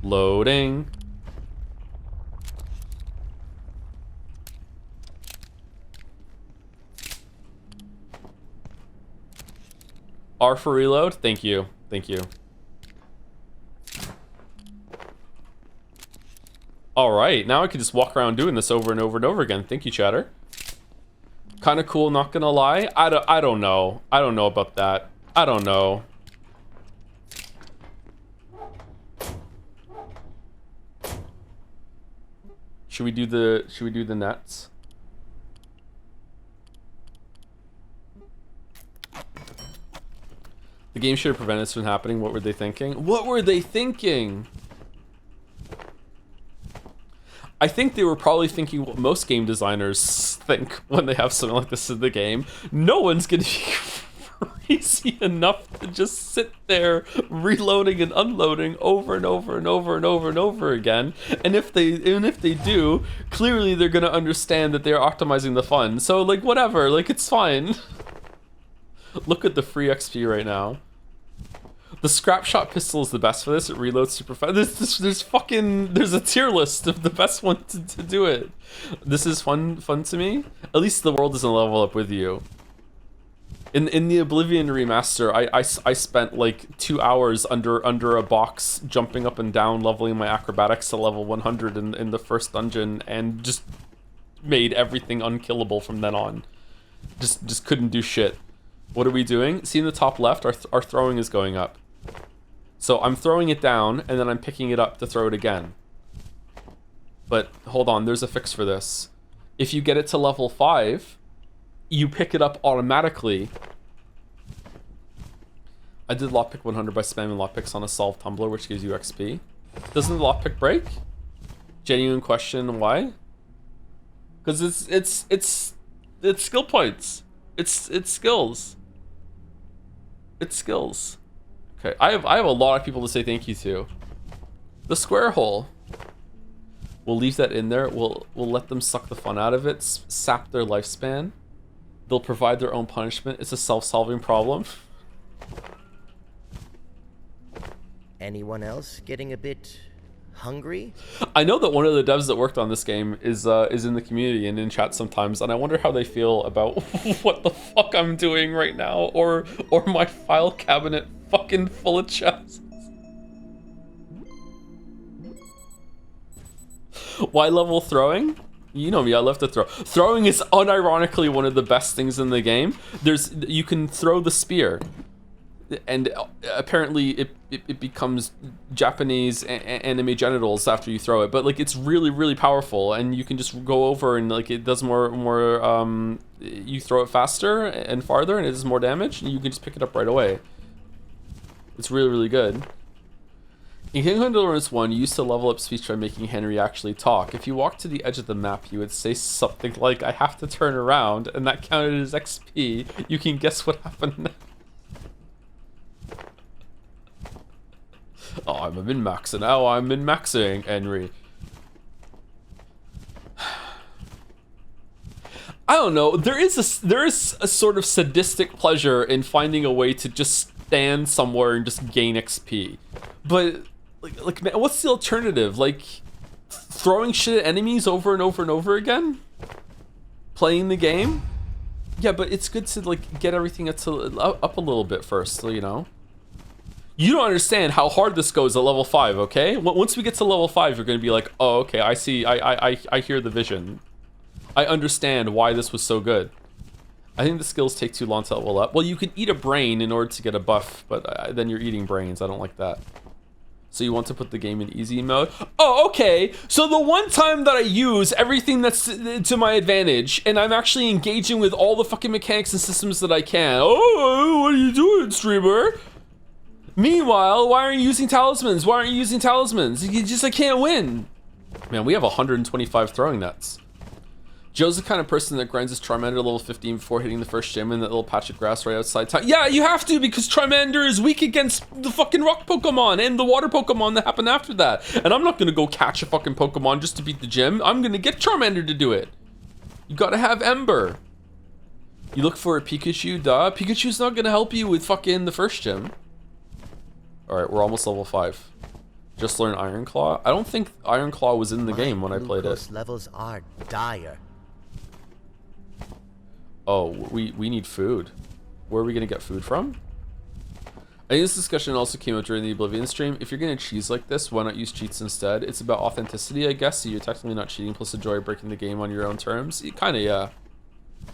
Loading. R for reload. Thank you. Thank you. All right, now I can just walk around doing this over and over and over again. Thank you, chatter. Kind of cool, not gonna lie. I don't know. I don't know about that. I don't know. Should we do the nets? The game should have prevented this from happening. What were they thinking? What were they thinking? I think they were probably thinking what most game designers think when they have something like this in the game. No one's gonna be crazy enough to just sit there reloading and unloading over and over and over and over and over again. And if they do, clearly they're gonna understand that they're optimizing the fun. So like whatever, like it's fine. Look at the free XP right now. The scrap shot pistol is the best for this. It reloads super fast. There's a tier list of the best one to do it. This is fun to me. At least the world doesn't level up with you. In the Oblivion remaster, I spent like 2 hours under a box, jumping up and down, leveling my acrobatics to level 100 in the first dungeon, and just made everything unkillable from then on. Just couldn't do shit. What are we doing? See in the top left, our throwing is going up. So I'm throwing it down, and then I'm picking it up to throw it again. But hold on, there's a fix for this. If you get it to level 5, you pick it up automatically. I did lockpick 100 by spamming lockpicks on a solved tumbler, which gives you XP. Doesn't the lockpick break? Genuine question, why? Because it's skill points. It's skills. It's skills. Okay, I have a lot of people to say thank you to. The square hole. We'll leave that in there. We'll let them suck the fun out of it, sap their lifespan. They'll provide their own punishment. It's a self-solving problem. Anyone else getting a bit hungry? I know that one of the devs that worked on this game is in the community and in chat sometimes, and I wonder how they feel about what the fuck I'm doing right now, or my file cabinet fucking full of chests. Why level throwing? You know me, I love to throw. Throwing is unironically one of the best things in the game. You can throw the spear, and apparently it becomes Japanese anime genitals after you throw it, but like it's really powerful, and you can just go over and like it does more you throw it faster and farther, and it does more damage, and you can just pick it up right away. It's really good. In Kingdom Deliverance 1, you used to level up speech by making Henry actually talk. If you walked to the edge of the map, you would say something like, "I have to turn around," and that counted as XP. You can guess what happened next. Oh, I'm a min-maxing. Oh, I'm min-maxing, Henry. I don't know. There is a sort of sadistic pleasure in finding a way to just stand somewhere and just gain XP. But like man, what's the alternative? Like throwing shit at enemies over and over and over again? Playing the game? Yeah, but it's good to like get everything up a little bit first, so you know. You don't understand how hard this goes at level 5, okay? Once we get to level 5, you're gonna be like, oh, okay, I see, I hear the vision. I understand why this was so good. I think the skills take too long to level up. Well, you can eat a brain in order to get a buff, but then you're eating brains. I don't like that. So you want to put the game in easy mode? Oh, okay. So the one time that I use everything that's to my advantage, and I'm actually engaging with all the fucking mechanics and systems that I can. Oh, what are you doing, streamer? Meanwhile, why aren't you using talismans? Why aren't you using talismans? I can't win. Man, we have 125 throwing nets. Joe's the kind of person that grinds his Charmander to level 15 before hitting the first gym in that little patch of grass right outside town. Yeah, you have to, because Charmander is weak against the fucking rock Pokemon and the water Pokemon that happen after that. And I'm not gonna go catch a fucking Pokemon just to beat the gym. I'm gonna get Charmander to do it. You gotta have Ember. You look for a Pikachu, duh. Pikachu's not gonna help you with fucking the first gym. Alright, we're almost level 5. Just learn Iron Claw. I don't think Iron Claw was in the game when I played it. Levels are dire. Oh, we need food. Where are we gonna get food from? I think this discussion also came up during the Oblivion stream. If you're gonna cheese like this, why not use cheats instead? It's about authenticity, I guess, so you're technically not cheating, plus the joy of breaking the game on your own terms. Kinda, yeah.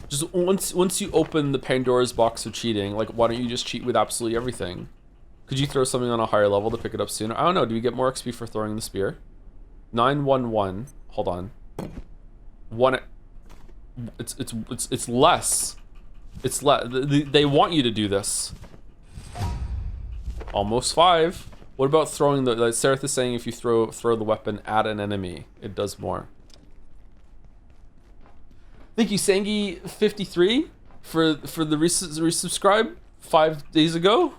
Just once you open the Pandora's box of cheating, like, why don't you just cheat with absolutely everything? Could you throw something on a higher level to pick it up sooner? I don't know, do we get more XP for throwing the spear? 911, hold on. It's less. It's less. They want you to do this. Almost 5. What about throwing the? Like Sereth is saying, if you throw the weapon at an enemy, it does more. Thank you, Sangi53, for the resubscribe 5 days ago.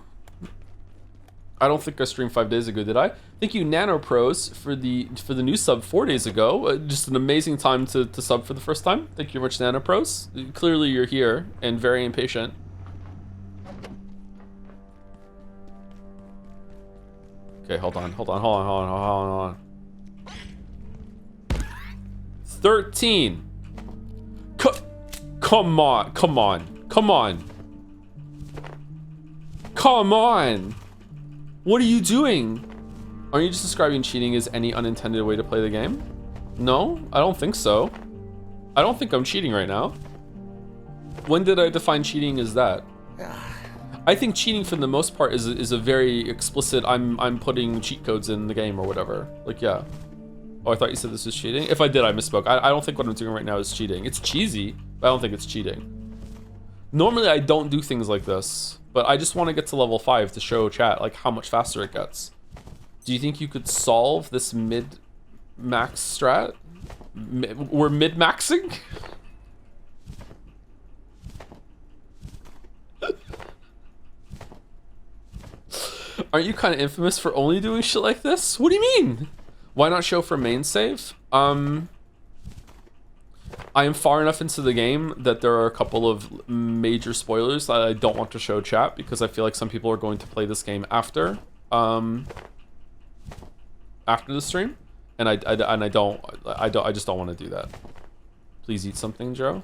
I don't think I streamed 5 days ago, did I? Thank you, NanoPros, for the new sub 4 days ago. Just an amazing time to sub for the first time. Thank you very much, NanoPros. Clearly you're here and very impatient. Okay, hold on. 13. Come on. What are you doing? Aren't you just describing cheating as any unintended way to play the game? No, I don't think so. I don't think I'm cheating right now. When did I define cheating as that? I think cheating for the most part is a very explicit, I'm putting cheat codes in the game or whatever. Like, yeah. Oh, I thought you said this was cheating? If I did, I misspoke. I don't think what I'm doing right now is cheating. It's cheesy, but I don't think it's cheating. Normally, I don't do things like this, but I just want to get to level 5 to show chat, like, how much faster it gets. Do you think you could solve this mid-max strat? We're mid-maxing? Aren't you kind of infamous for only doing shit like this? What do you mean? Why not show for main save? I am far enough into the game that there are a couple of major spoilers that I don't want to show chat because I feel like some people are going to play this game after the stream, and I just don't want to do that. Please eat something, Joe.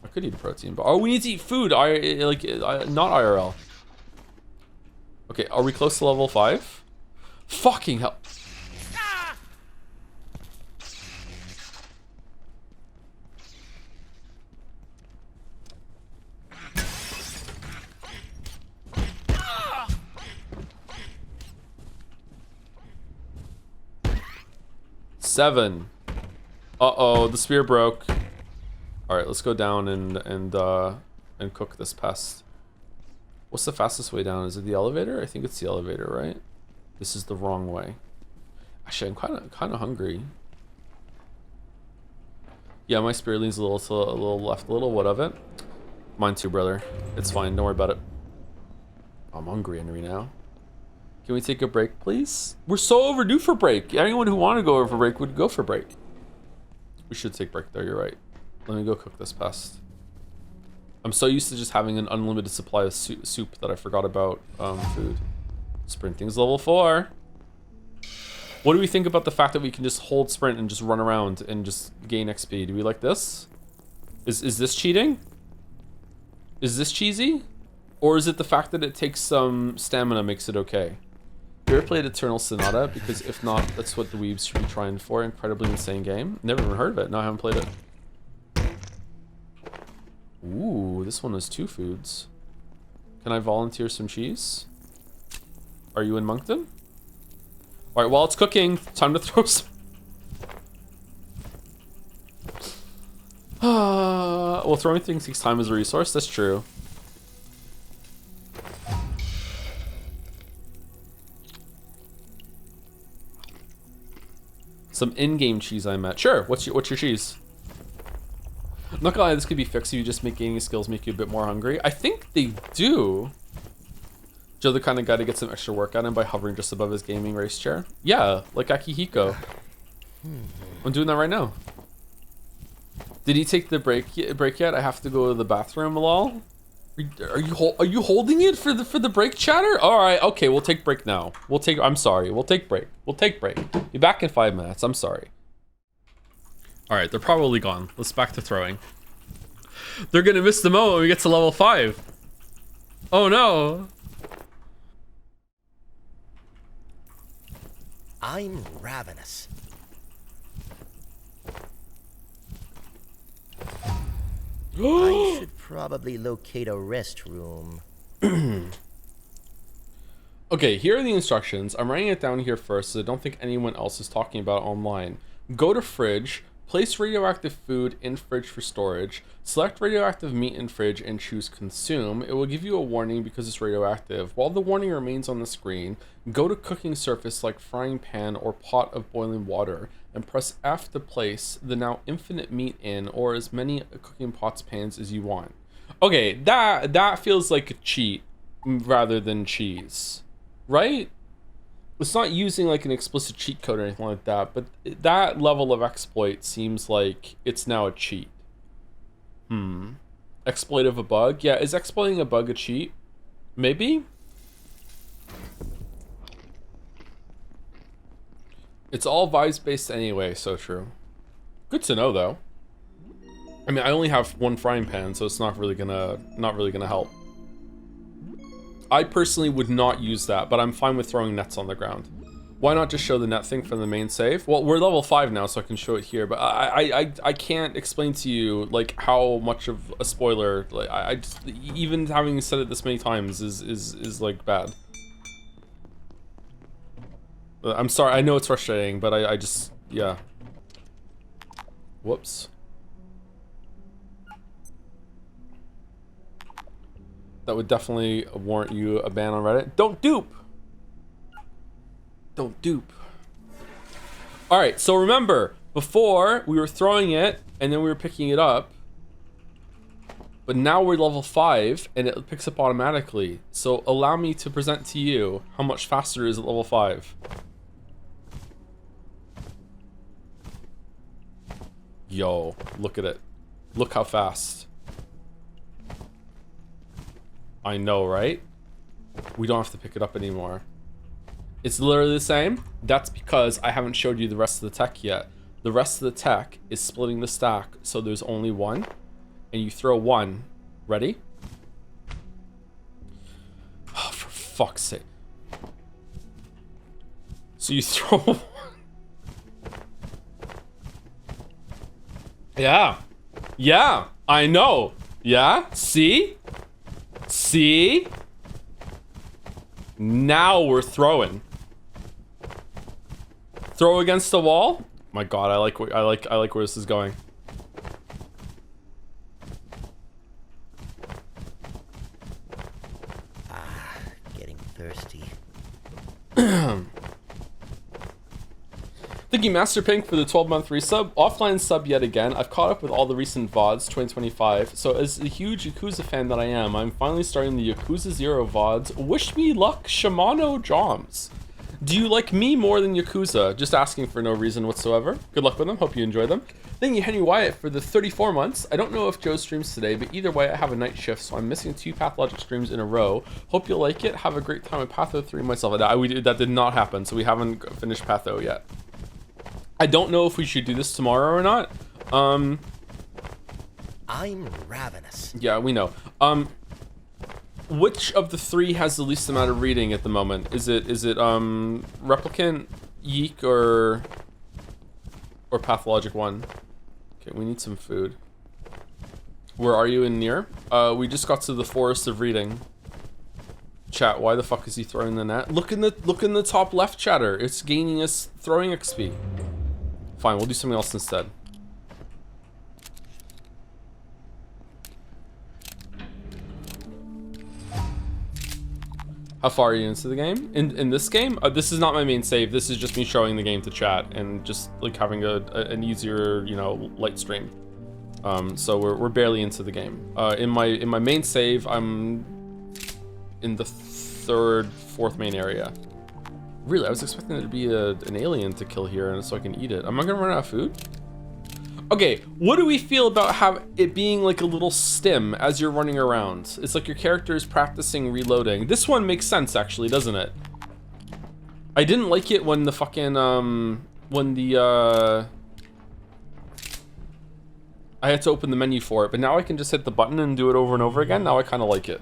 I could eat a protein bar. Oh, we need to eat food. Not IRL. Okay, are we close to level 5? Fucking hell. Seven. Uh-oh, the spear broke. Alright, let's go down and cook this pest. What's the fastest way down? Is it the elevator? I think it's the elevator, right? This is the wrong way. Actually, I'm kind of hungry. Yeah, my spear leans a little left, a little what of it. Mine too, brother. It's fine. Don't worry about it. I'm hungry, Henry, now. Can we take a break, please? We're so overdue for break. Anyone who wanted to go over for break would go for break. We should take break, though. You're right. Let me go cook this pest. I'm so used to just having an unlimited supply of soup that I forgot about food. Sprinting's level 4. What do we think about the fact that we can just hold sprint and just run around and just gain XP? Do we like this? Is this cheating? Is this cheesy? Or is it the fact that it takes some stamina makes it okay? You ever played Eternal Sonata? Because if not, that's what the weebs should be trying for. Incredibly insane game. Never even heard of it. No, I haven't played it. Ooh, this one has 2 foods. Can I volunteer some cheese? Are you in Moncton? Alright, while it's cooking, time to throw some... well, throwing things takes time as a resource, that's true. Some in-game cheese I met. Sure, what's your cheese? I'm not gonna lie, this could be fixed if you just make gaining skills make you a bit more hungry. I think they do. Joe the kind of guy to get some extra work out of him by hovering just above his gaming race chair. Yeah, like Akihiko. I'm doing that right now. Did he take the break yet? I have to go to the bathroom, lol. Are you holding it for the break, chatter? All right, okay, we'll take break now. I'm sorry, we'll take break. Be back in 5 minutes. I'm sorry. All right, they're probably gone. Let's back to throwing. They're gonna miss the moment when we get to level 5. Oh no. I'm ravenous. I should probably locate a restroom. Okay, here are the instructions. I'm writing it down here first so I don't think anyone else is talking about it online. Go to fridge, place radioactive food in fridge for storage, select radioactive meat in fridge and choose consume. It will give you a warning because it's radioactive. While the warning remains on the screen, go to cooking surface like frying pan or pot of boiling water and press F to place the now infinite meat in or as many cooking pots pans as you want. Okay, that feels like a cheat rather than cheese, right? It's not using like an explicit cheat code or anything like that, but that level of exploit seems like it's now a cheat. Exploit of a bug? Yeah, is exploiting a bug a cheat? Maybe? It's all vibes based anyway, so true. Good to know though. I mean, I only have 1 frying pan, so it's not really gonna help. I personally would not use that, but I'm fine with throwing nets on the ground. Why not just show the net thing from the main save? Well, we're level 5 now, so I can show it here, but I can't explain to you like how much of a spoiler, like I just, even having said it this many times is like bad. I'm sorry, I know it's frustrating, but I just, yeah. Whoops. That would definitely warrant you a ban on Reddit. Don't dupe! Don't dupe. Alright, so remember, before we were throwing it and then we were picking it up, but now we're level 5 and it picks up automatically. So allow me to present to you how much faster it is at level 5. Yo, look at it. Look how fast. I know, right? We don't have to pick it up anymore. It's literally the same. That's because I haven't showed you the rest of the tech yet. The rest of the tech is splitting the stack, so there's only 1. And you throw 1. Ready? Oh, for fuck's sake. So you throw 1. Yeah. Yeah, I know. Yeah, see? See? Now we're throwing. Throw against the wall? My god, I like where this is going. Getting thirsty. Thank you, Master Pink, for the 12-month resub. Offline sub yet again. I've caught up with all the recent VODs 2025. So as a huge Yakuza fan that I am, I'm finally starting the Yakuza 0 VODs. Wish me luck, Shimano Joms. Do you like me more than Yakuza? Just asking for no reason whatsoever. Good luck with them. Hope you enjoy them. Thank you, Henry Wyatt, for the 34 months. I don't know if Joe streams today, but either way, I have a night shift, so I'm missing 2 Pathologic streams in a row. Hope you'll like it. Have a great time with Patho 3 myself. That did not happen, so we haven't finished Patho yet. I don't know if we should do this tomorrow or not. I'm ravenous. Yeah, we know. Which of the 3 has the least amount of reading at the moment? Is it Replicant, Yeek, or Pathologic 1? Okay, we need some food. Where are you in near? We just got to the Forest of Reading. Chat, why the fuck is he throwing the net? Look in the top left, chatter. It's gaining us throwing XP. Fine, we'll do something else instead. How far are you into the game? In this game? This is not my main save. This is just me showing the game to chat and just like having an easier, you know, light stream. So we're barely into the game. In my main save, I'm in the fourth main area. Really, I was expecting there to be an alien to kill here, and so I can eat it. Am I gonna run out of food? Okay, what do we feel about it being like a little stim as you're running around? It's like your character is practicing reloading. This one makes sense, actually, doesn't it? I didn't like it when the fucking I had to open the menu for it, but now I can just hit the button and do it over and over again. Now I kind of like it.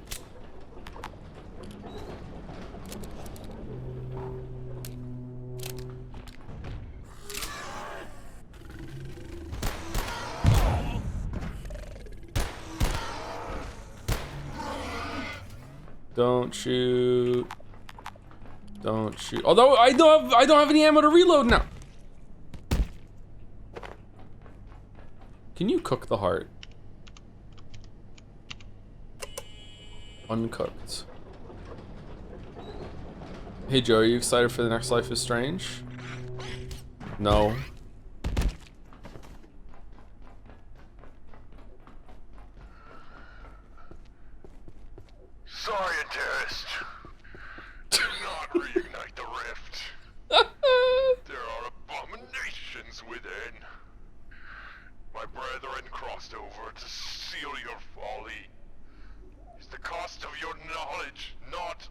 Don't shoot. Don't shoot. Although I don't have any ammo to reload now. Can you cook the heart? Uncooked. Hey Joe, are you excited for the next Life is Strange? No. Scientist, do not reignite the rift. There are abominations within. My brethren crossed over to seal your folly. Is the cost of your knowledge not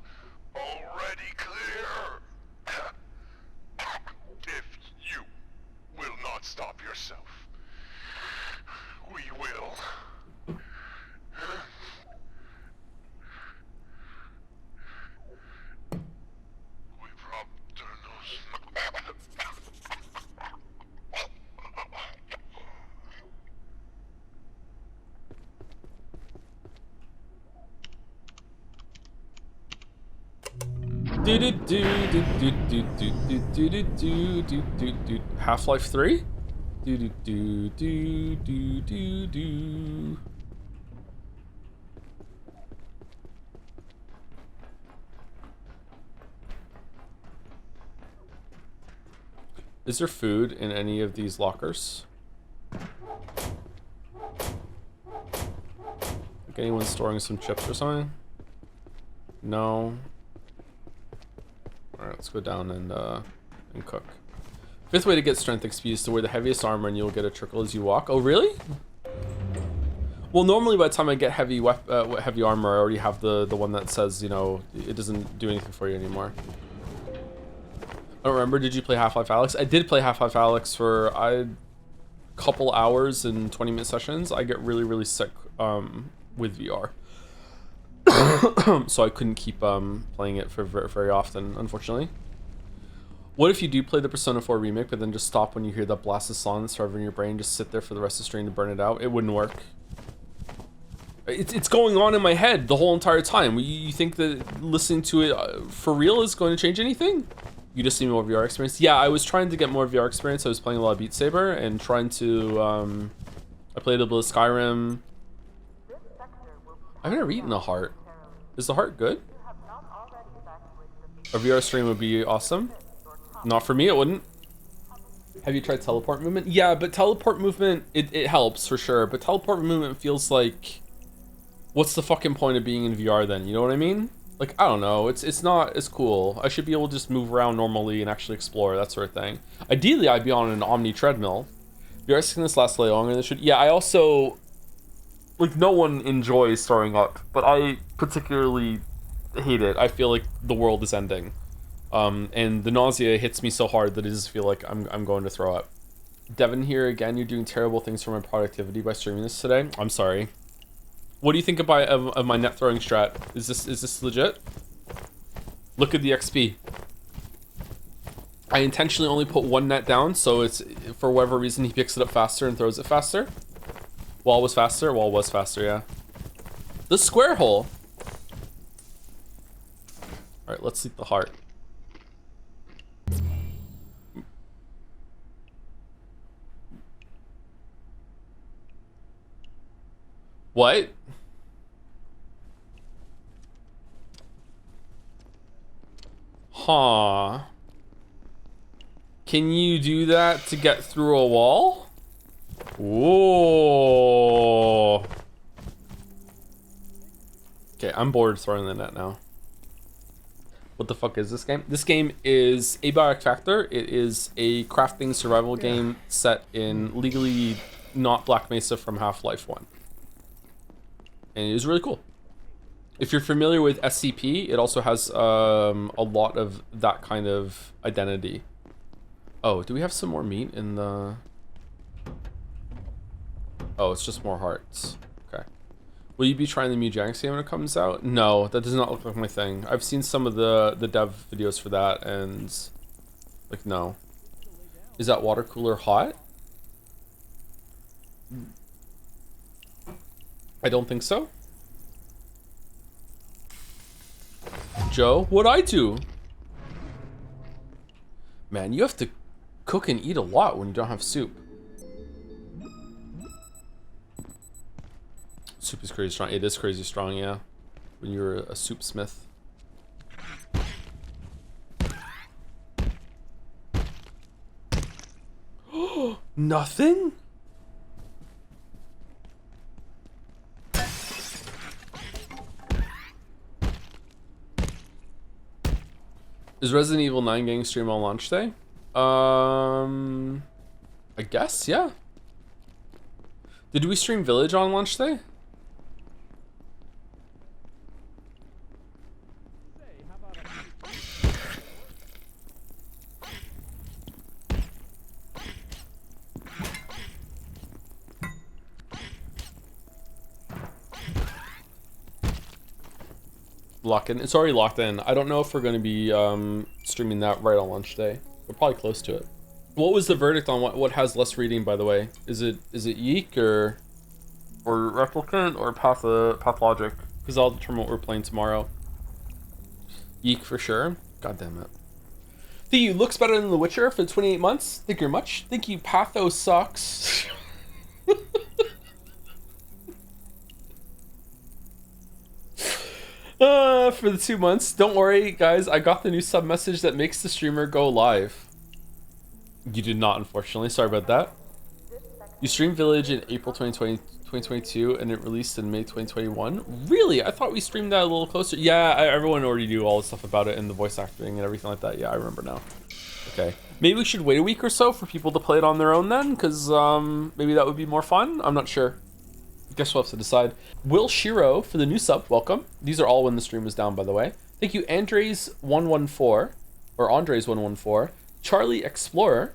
already clear? If you will not stop yourself, we will. Half-Life 3? Is there food in any of these lockers? Like anyone storing some chips or something? No. Alright, let's go down and cook. Fifth way to get strength XP is to wear the heaviest armor and you'll get a trickle as you walk. Oh, really? Well, normally by the time I get heavy armor, I already have the one that says, you know, it doesn't do anything for you anymore. I don't remember, did you play Half-Life Alyx? I did play Half-Life Alyx for a couple hours and 20-minute sessions. I get really, really sick with VR. So I couldn't keep playing it for very often, unfortunately. What if you do play the Persona 4 remake, but then just stop when you hear that blasted song that's forever in your brain, just sit there for the rest of the stream to burn it out? It wouldn't work. It's going on in my head the whole entire time. You think that listening to it for real is going to change anything? You just need more VR experience? Yeah, I was trying to get more VR experience. I was playing a lot of Beat Saber and trying to... I played a bit of Skyrim. I've never eaten a heart. Is the heart good? A VR stream would be awesome. Not for me, it wouldn't. Have you tried teleport movement? Yeah, but teleport movement, it helps for sure. But teleport movement feels like... What's the fucking point of being in VR then? You know what I mean? Like, I don't know. It's not as cool. I should be able to just move around normally and actually explore, that sort of thing. Ideally, I'd be on an Omni treadmill. VR sickness lasts way longer than it should. Yeah, I also... Like, no one enjoys throwing up, but I particularly hate it. I feel like the world is ending. And the nausea hits me so hard that I just feel like I'm going to throw up. Devin here again, you're doing terrible things for my productivity by streaming this today. I'm sorry. What do you think of my net throwing strat? Is this legit? Look at the XP. I intentionally only put one net down, so it's for whatever reason he picks it up faster and throws it faster. Wall was faster? Wall was faster, yeah. The square hole. Alright, let's see the heart. What? Huh. Can you do that to get through a wall? Whoa. Okay, I'm bored throwing the net now. What the fuck is this game? This game is Abiotic Factor. It is a crafting survival game set in legally not Black Mesa from Half-Life 1. And it is really cool. If you're familiar with SCP, it also has a lot of that kind of identity. Oh, do we have some more meat in the... Oh, it's just more hearts. Okay. Will you be trying the Mujang game when it comes out? No, that does not look like my thing. I've seen some of the dev videos for that, and... Like, no. Is that water cooler hot? I don't think so. Joe, what'd I do? Man, you have to cook and eat a lot when you don't have soup. Soup is crazy strong. It is crazy strong, yeah. When you're a soup smith. Nothing? Is Resident Evil 9 getting streamed on launch day? I guess, yeah. Did we stream Village on launch day? Lock in. It's already locked in. I don't know if we're going to be streaming that right on launch day. We're probably close to it. What was the verdict on what has less reading, by the way? Is it Yeek or Replicant or Pathologic? Because I'll determine what we're playing tomorrow. Yeek for sure. God damn it. Think you looks better than The Witcher for 28 months? Think you're much? Think you Patho sucks? For the 2 months. Don't worry, guys. I got the new sub message that makes the streamer go live. You did not, unfortunately. Sorry about that. You streamed Village in April 2022, and it released in May 2021. Really? I thought we streamed that a little closer. Yeah, everyone already knew all the stuff about it and the voice acting and everything like that. Yeah, I remember now. Okay. Maybe we should wait a week or so for people to play it on their own then, because maybe that would be more fun. I'm not sure. Guess we'll have to decide. Will Shiro for the new sub, welcome. These are all when the stream was down, by the way. Thank you, Andres114, or Andres114, Charlie Explorer.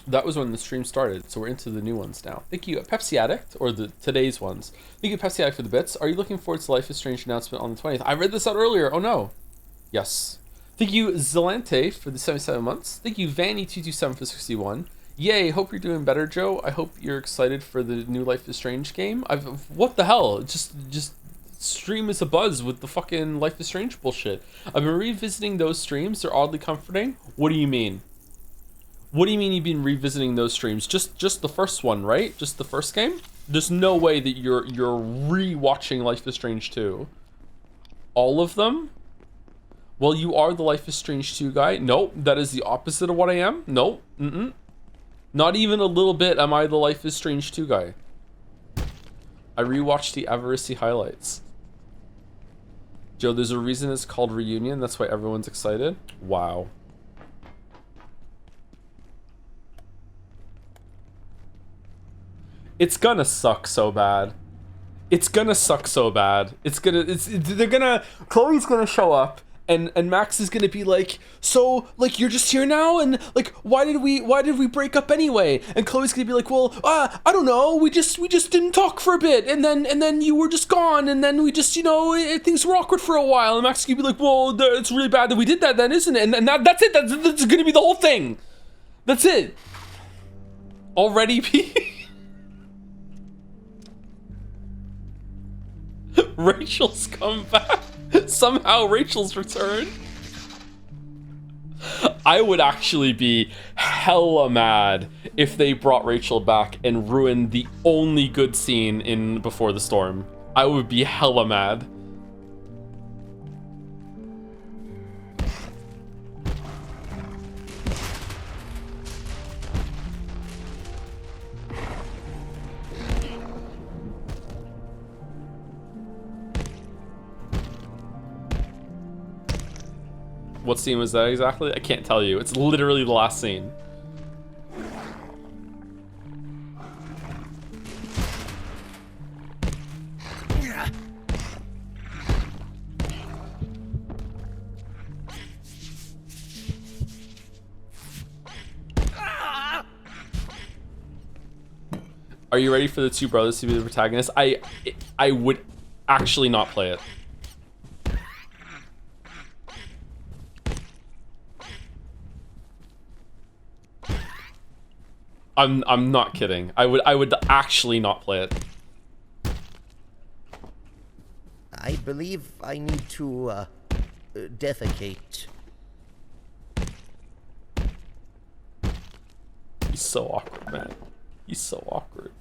That was when the stream started, so we're into the new ones now. Thank you, Pepsi Addict, or today's ones. Thank you, Pepsi Addict, for the bits. Are you looking forward to Life is Strange announcement on the 20th? I read this out earlier. Oh no. Yes. Thank you, Zelante, for the 77 months. Thank you, Vanny227 for 61. Yay, hope you're doing better, Joe. I hope you're excited for the new Life is Strange game. What the hell? Just stream is a buzz with the fucking Life is Strange bullshit. I've been revisiting those streams. They're oddly comforting. What do you mean? What do you mean you've been revisiting those streams? Just the first one, right? Just the first game? There's no way that you're re-watching Life is Strange 2. All of them? Well, you are the Life is Strange 2 guy. Nope, that is the opposite of what I am. Nope. Not even a little bit am I the Life is Strange 2 guy. I rewatched the Avarice highlights. Joe, there's a reason it's called Reunion. That's why everyone's excited. Wow. It's gonna suck so bad. It's gonna suck so bad. Chloe's gonna show up. And Max is gonna be like, so like you're just here now, and like why did we break up anyway? And Chloe's gonna be like, well, I don't know, we just didn't talk for a bit, and then you were just gone, and then we just things were awkward for a while. And Max is gonna be like, well, it's really bad that we did that then, isn't it? And that's it. That's gonna be the whole thing. That's it. Already, P. Rachel's come back. Somehow Rachel's returned. I would actually be hella mad if they brought Rachel back and ruined the only good scene in Before the Storm. I would be hella mad. What scene was that exactly? I can't tell you. It's literally the last scene. Are you ready for the two brothers to be the protagonists? I would actually not play it. I'm not kidding. I would actually not play it. I believe I need to defecate. He's so awkward, man. He's so awkward.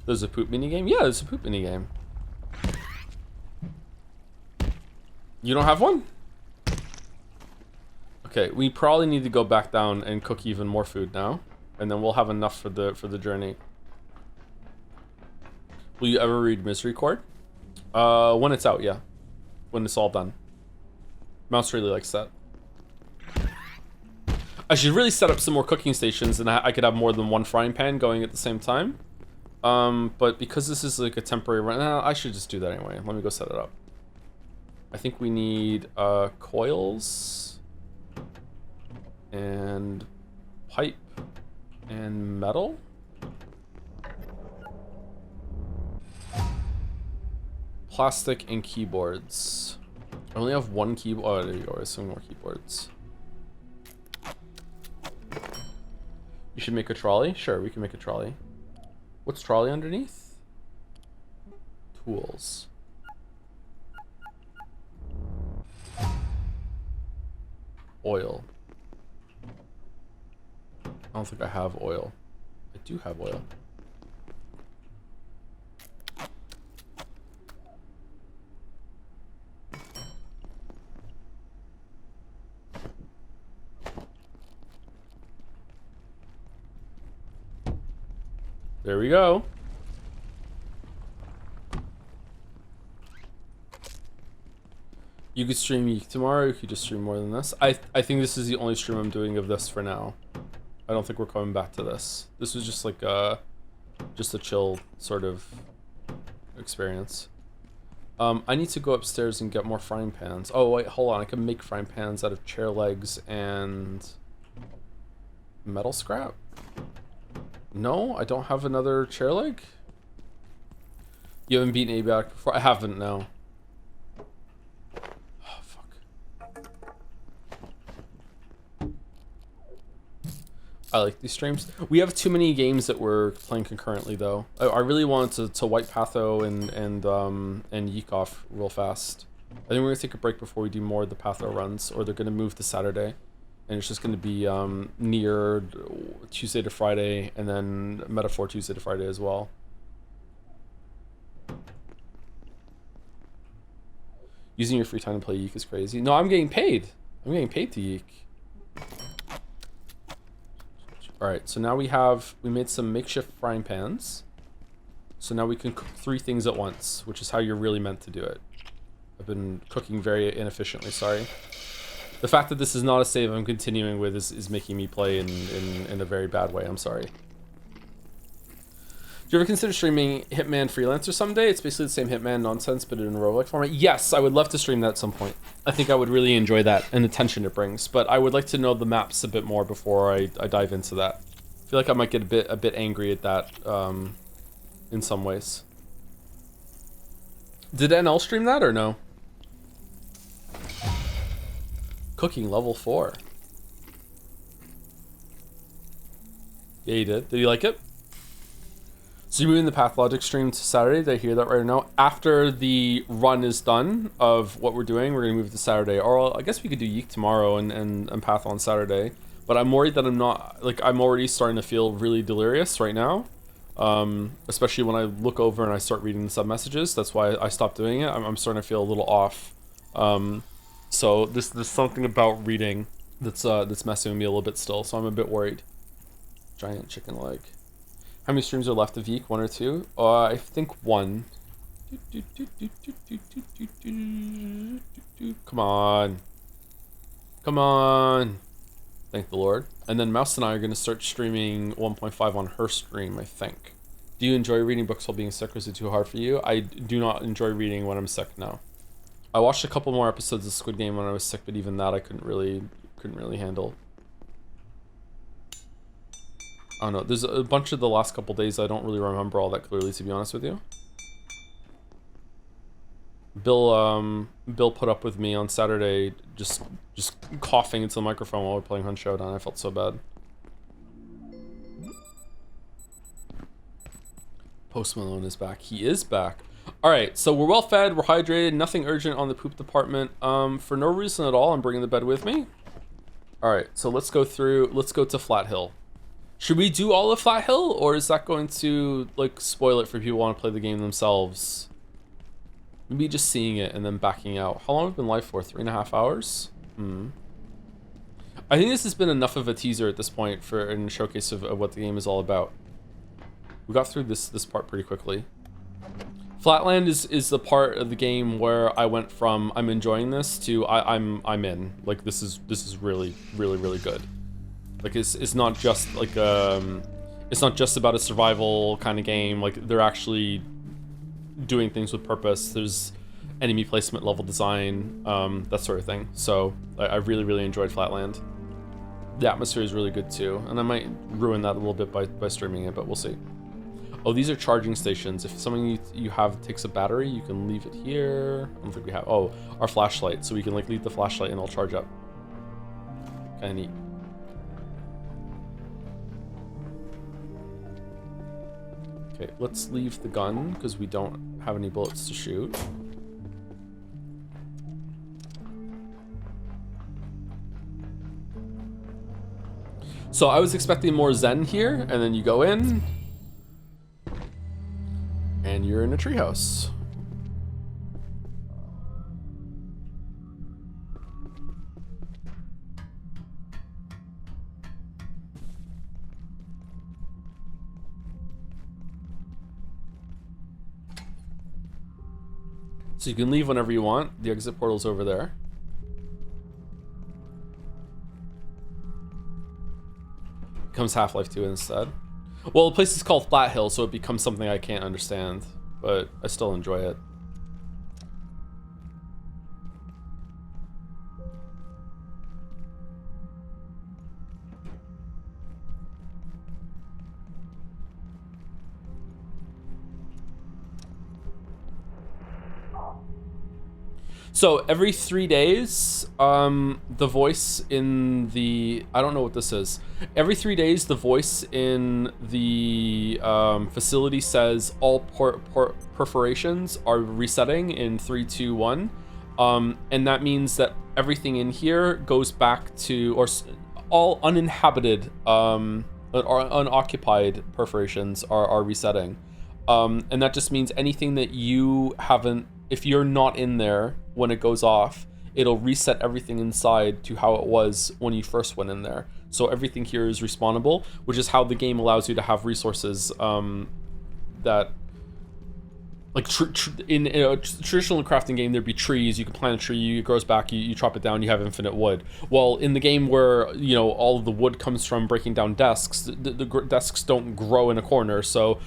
There's a poop minigame? Yeah, there's a poop minigame. You don't have one? Okay, we probably need to go back down and cook even more food now, and then we'll have enough for the journey. Will you ever read Misery Court? When it's out, yeah. When it's all done. Mouse really likes that. I should really set up some more cooking stations, and I could have more than one frying pan going at the same time. But because this is like a temporary run, I should just do that anyway. Let me go set it up. I think we need coils and pipe and metal. Plastic and keyboards. I only have one keyboard. Oh, there you go. There's some more keyboards. You should make a trolley? Sure, we can make a trolley. What's trolley underneath? Tools. Oil. I don't think I have oil. I do have oil. There we go. You could stream Yeek tomorrow, you could just stream more than this. I think this is the only stream I'm doing of this for now. I don't think we're coming back to this. This was just like just a chill sort of experience. I need to go upstairs and get more frying pans. Oh wait, hold on, I can make frying pans out of chair legs and metal scrap? No, I don't have another chair leg. You haven't beaten Abiotic before? I haven't, no. Oh, fuck. I like these streams. We have too many games that we're playing concurrently, though. I really wanted to wipe Patho and Yeek off real fast. I think we're gonna take a break before we do more of the Patho runs, or they're gonna move to Saturday. And it's just going to be near Tuesday to Friday, and then Metaphor Tuesday to Friday as well. Using your free time to play Yeek is crazy. No, I'm getting paid. I'm getting paid to Yeek. Alright, so now we made some makeshift frying pans. So now we can cook 3 things at once, which is how you're really meant to do it. I've been cooking very inefficiently, sorry. The fact that this is not a save I'm continuing with is making me play in a very bad way. I'm sorry. Do you ever consider streaming Hitman Freelancer someday? It's basically the same Hitman nonsense, but in a roguelike format. Yes, I would love to stream that at some point. I think I would really enjoy that and the tension it brings. But I would like to know the maps a bit more before I dive into that. feel like I might get a bit angry at that in some ways. Did NL stream that or no? Cooking level 4. Yeah, he did. Did you like it? So you're moving the Pathologic stream to Saturday. Did I hear that right now? After the run is done of what we're doing, we're gonna move it to Saturday. Or I guess we could do Yeek tomorrow and Path on Saturday. But I'm worried that I'm not, like, I'm already starting to feel really delirious right now. Especially when I look over and I start reading the sub messages. That's why I stopped doing it. I'm starting to feel a little off. So there's something about reading that's messing with me a little bit still. So I'm a bit worried. Giant chicken leg. How many streams are left of Yeek? 1 or 2? I think 1. Come on. Come on. Thank the Lord. And then Mouse and I are going to start streaming 1.5 on her stream, I think. Do you enjoy reading books while being sick, or is it too hard for you? I do not enjoy reading when I'm sick now. I watched a couple more episodes of Squid Game when I was sick, but even that I couldn't really handle. I don't know. There's a bunch of the last couple days I don't really remember all that clearly, to be honest with you. Bill put up with me on Saturday just coughing into the microphone while we're playing Hunt Showdown. I felt so bad. Post Malone is back. He is back. All right, so we're well fed, we're hydrated, nothing urgent on the poop department. For no reason at all, I'm bringing the bed with me. All right, so let's go to Flathill. Should we do all of Flathill, or is that going to like spoil it for people who want to play the game themselves? Maybe just seeing it and then backing out. How long have we been live for? 3.5 hours? I think this has been enough of a teaser at this point for a showcase of what the game is all about. We got through this part pretty quickly. Flatland is the part of the game where I went from I'm enjoying this to I'm in. Like this is really good. Like it's not just like it's not just about a survival kind of game. Like they're actually doing things with purpose. There's enemy placement, level design, that sort of thing. So I really enjoyed Flatland. The atmosphere is really good too, and I might ruin that a little bit by streaming it, but we'll see. Oh, these are charging stations. If something you have takes a battery, you can leave it here. I don't think we have. Oh, our flashlight. So we can like leave the flashlight and it'll charge up. Kind of neat. Okay, let's leave the gun because we don't have any bullets to shoot. So I was expecting more zen here, and then you go in, and you're in a treehouse. So you can leave whenever you want. The exit portal's over there. Becomes Half-Life 2 instead. Well, the place is called Flathill, so it becomes something I can't understand, but I still enjoy it. So every 3 days, the voice in the, I don't know what this is. Every 3 days, the voice in the facility says all perforations are resetting in 3, 2, 1. And that means that everything in here goes back to, or all uninhabited or unoccupied perforations are resetting. And that just means anything that you haven't, if you're not in there when it goes off, it'll reset everything inside to how it was when you first went in there. So everything here is respawnable, which is how the game allows you to have resources that, like in a traditional crafting game, there'd be trees. You can plant a tree, it grows back, you chop it down, you have infinite wood. Well, in the game where, you know, all of the wood comes from breaking down desks, the desks don't grow in a corner. So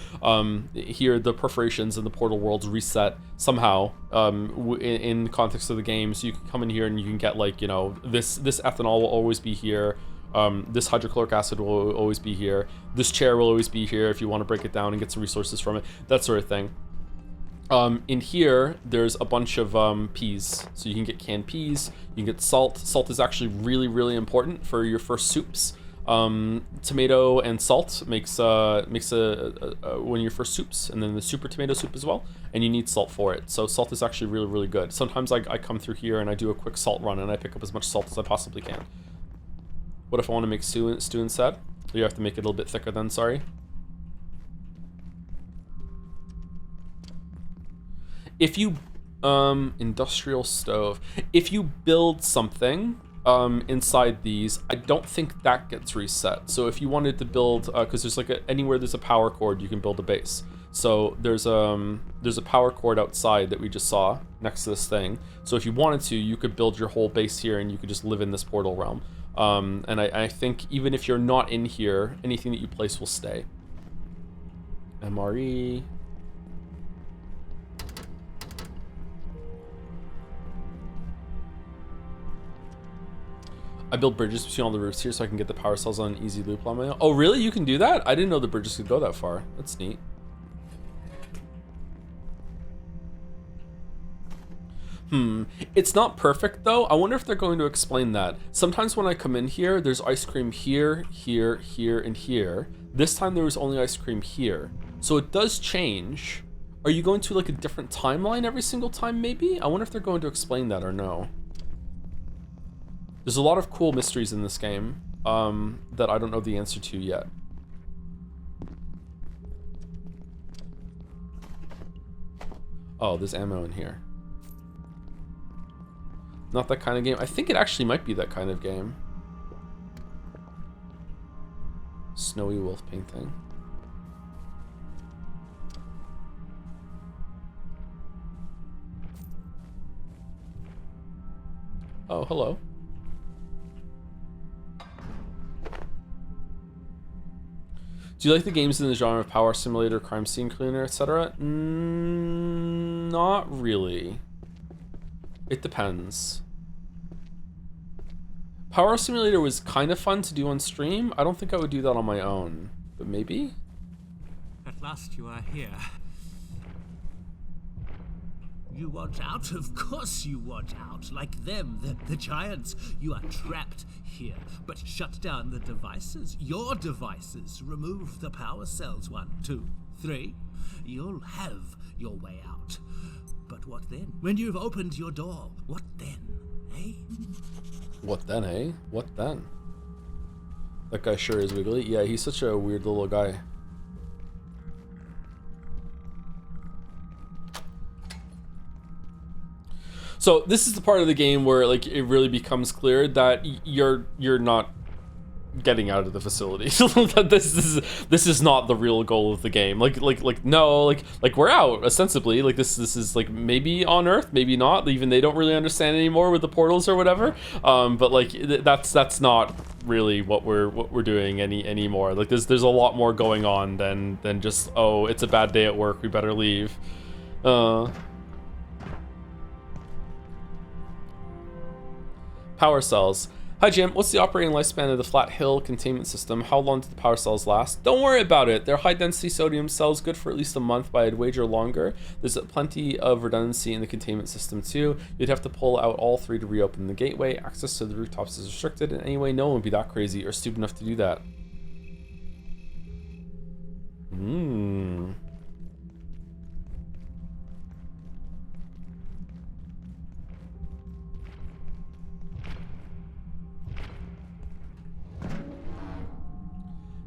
here the perforations in the portal worlds reset somehow in context of the game. So you can come in here and you can get, like, you know, this ethanol will always be here. This hydrochloric acid will always be here. This chair will always be here if you want to break it down and get some resources from it, that sort of thing. In here, there's a bunch of peas. So you can get canned peas, you can get salt. Salt is actually really, really important for your first soups. Tomato and salt makes one of your first soups, and then the super tomato soup as well, and you need salt for it. So salt is actually really, really good. Sometimes I come through here and I do a quick salt run and I pick up as much salt as I possibly can. What if I want to make stew instead? You have to make it a little bit thicker then, sorry. If you, industrial stove, if you build something inside these, I don't think that gets reset. So if you wanted to build, because there's like anywhere there's a power cord, you can build a base. So there's a power cord outside that we just saw next to this thing. So if you wanted to, you could build your whole base here and you could just live in this portal realm. And I think even if you're not in here, anything that you place will stay. MRE. I build bridges between all the roofs here so I can get the power cells on an easy loop on my own. Oh, really? You can do that? I didn't know the bridges could go that far. That's neat. It's not perfect, though. I wonder if they're going to explain that. Sometimes when I come in here, there's ice cream here, here, here, and here. This time there was only ice cream here. So it does change. Are you going to like a different timeline every single time, maybe? I wonder if they're going to explain that or no. There's a lot of cool mysteries in this game that I don't know the answer to yet. Oh, there's ammo in here. Not that kind of game. I think it actually might be that kind of game. Snowy wolf painting. Oh, hello. Do you like the games in the genre of power simulator, crime scene cleaner, etc.? Not really. It depends. Power simulator was kind of fun to do on stream. I don't think I would do that on my own, but maybe? At last you are here. You want out? Of course you want out. Like them, the giants. You are trapped here. But shut down the devices. Your devices. Remove the power cells. 1, 2, 3. You'll have your way out. But what then? When you've opened your door, what then, eh? What then, eh? What then? That guy sure is wiggly. Yeah, he's such a weird little guy. So this is the part of the game where like it really becomes clear that you're not getting out of the facility. That this is not the real goal of the game. No, we're out ostensibly. Like this is like maybe on Earth, maybe not. Even they don't really understand anymore with the portals or whatever. But like that's not really what we're doing anymore. Like there's a lot more going on than just, oh, it's a bad day at work, we better leave. Power cells. Hi Jim, what's the operating lifespan of the Flathill containment system? How long do the power cells last? Don't worry about it. They're high density sodium cells, good for at least a month, but I'd wager longer. There's plenty of redundancy in the containment system too. You'd have to pull out all 3 to reopen the gateway. Access to the rooftops is restricted, and anyway, no one would be that crazy or stupid enough to do that.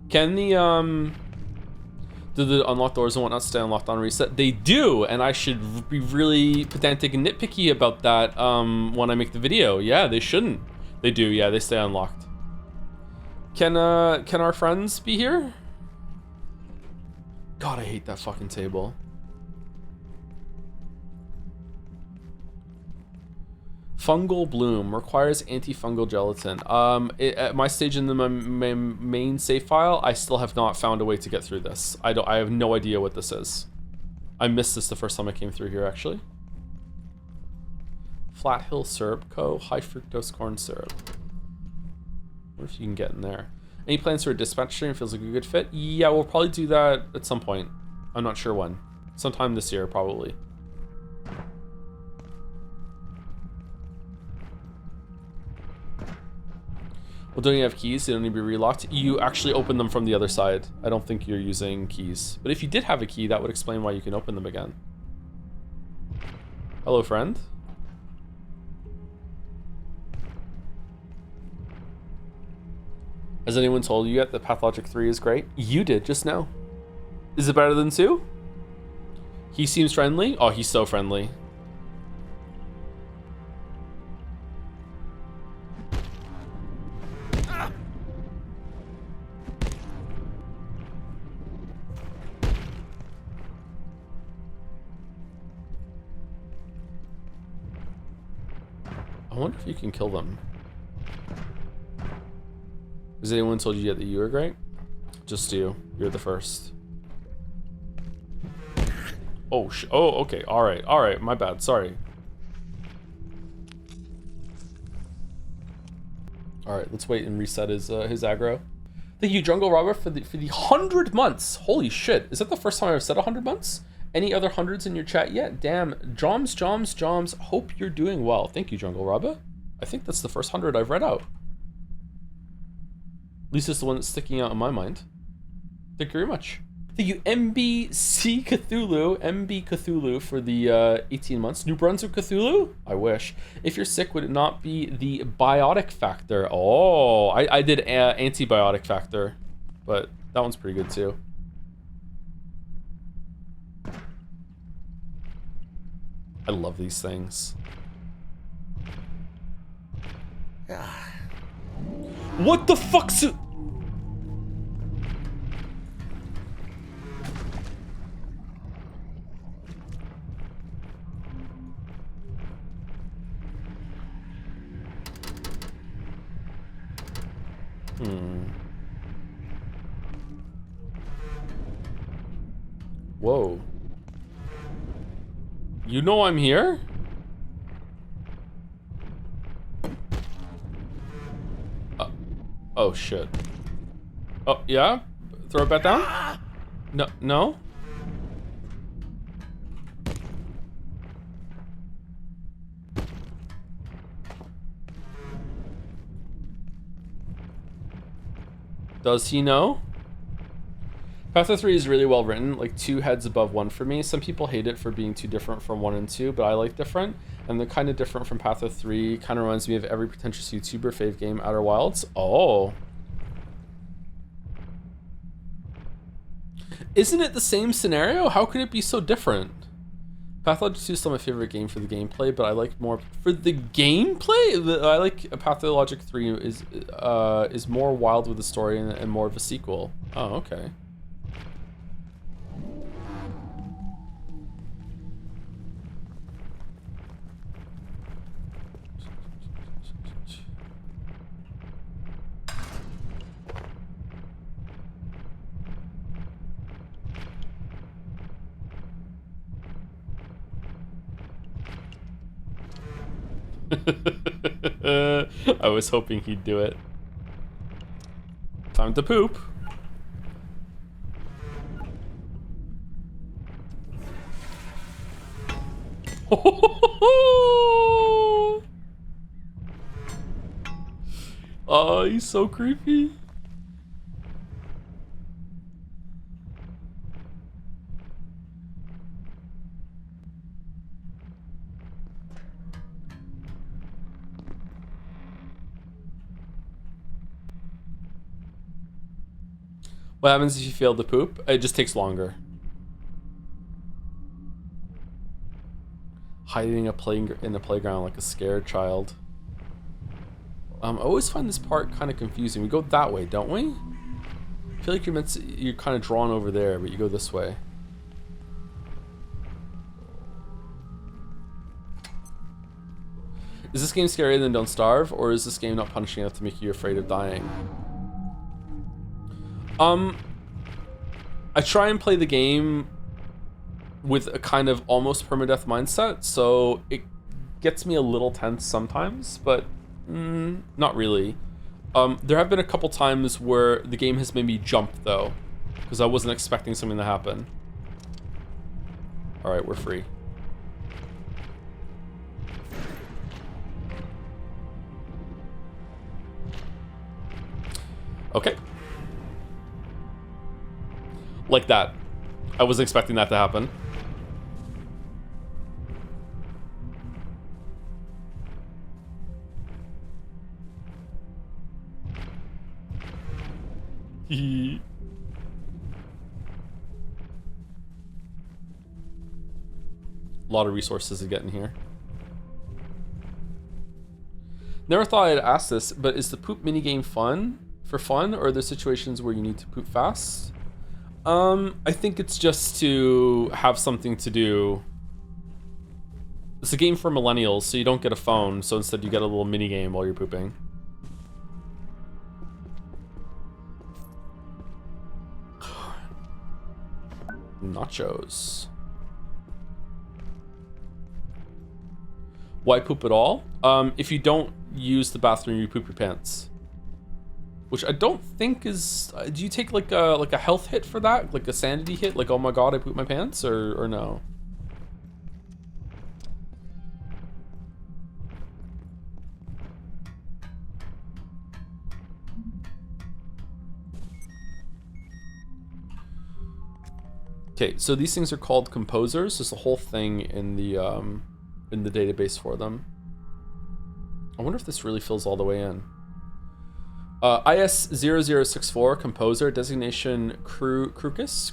Can the do the unlocked doors and whatnot stay unlocked on reset? They do, and I should be really pedantic and nitpicky about that when I make the video. Yeah, they shouldn't. They do, yeah, they stay unlocked. Can our friends be here? God, I hate that fucking table. Fungal bloom requires antifungal gelatin. At my stage in the main save file, I still have not found a way to get through this. I have no idea what this is. I missed this the first time I came through here, actually. Flathill Syrup Co. High fructose corn syrup. What if you can get in there? Any plans for a dispatch stream? Feels like a good fit. Yeah, we'll probably do that at some point. I'm not sure when. Sometime this year, probably. Well, don't you have keys? They don't need to be relocked. You actually open them from the other side. I don't think you're using keys. But if you did have a key, that would explain why you can open them again. Hello, friend. Has anyone told you yet that Pathologic 3 is great? You did just now. Is it better than 2? He seems friendly. Oh, he's so friendly. I wonder if you can kill them. Has anyone told you yet that you are great? Just you. You're the first. Oh, okay. All right. My bad. Sorry. All right. Let's wait and reset his aggro. Thank you, Jungle Robber, for the 100 months. Holy shit! Is that the first time I've said 100 months? Any other hundreds in your chat yet? Damn. Joms. Hope you're doing well. Thank you, Jungle Robber. I think that's the first 100 I've read out. At least it's the one that's sticking out in my mind. Thank you very much. Thank you, MB Cthulhu, for the 18 months. New Brunswick Cthulhu? I wish. If you're sick, would it not be the Biotic Factor? Oh, I did Antibiotic Factor, but that one's pretty good too. I love these things. What the fuck's it? Whoa. You know I'm here? Oh shit. Oh, yeah? Throw it back down? No? Does he know? Patho 3 is really well written, like 2 heads above 1 for me. Some people hate it for being too different from 1 and 2, but I like different. And the kind of different from Patho 3 kind of reminds me of every pretentious YouTuber fave game, Outer Wilds. Oh. Isn't it the same scenario? How could it be so different? Pathologic 2 is still my favorite game for the gameplay, but I like more for the gameplay. I like Pathologic 3 is more wild with the story and more of a sequel. Oh, okay. I was hoping he'd do it. Time to poop. Oh, he's so creepy. What happens if you fail to poop? It just takes longer. Hiding in the playground like a scared child. I always find this part kind of confusing. We go that way, don't we? I feel like you're kind of drawn over there, but you go this way. Is this game scarier than Don't Starve, or is this game not punishing enough to make you afraid of dying? I try and play the game with a kind of almost permadeath mindset, so it gets me a little tense sometimes, but not really. There have been a couple times where the game has made me jump, though, because I wasn't expecting something to happen. Alright, we're free. Okay. Like that. I wasn't expecting that to happen. A lot of resources to get in here. Never thought I'd ask this, but is the poop minigame fun? For fun, or are there situations where you need to poop fast? I think it's just to have something to do. It's a game for millennials, so you don't get a phone, so instead you get a little minigame while you're pooping. Nachos. Why poop at all? If you don't use the bathroom, you poop your pants. Which I don't think is... do you take like a health hit for that? Like a sanity hit? Like, oh my god, I pooped my pants? Or no? Okay, so these things are called composers. There's a whole thing in the database for them. I wonder if this really fills all the way in. IS0064 composer designation Crocus.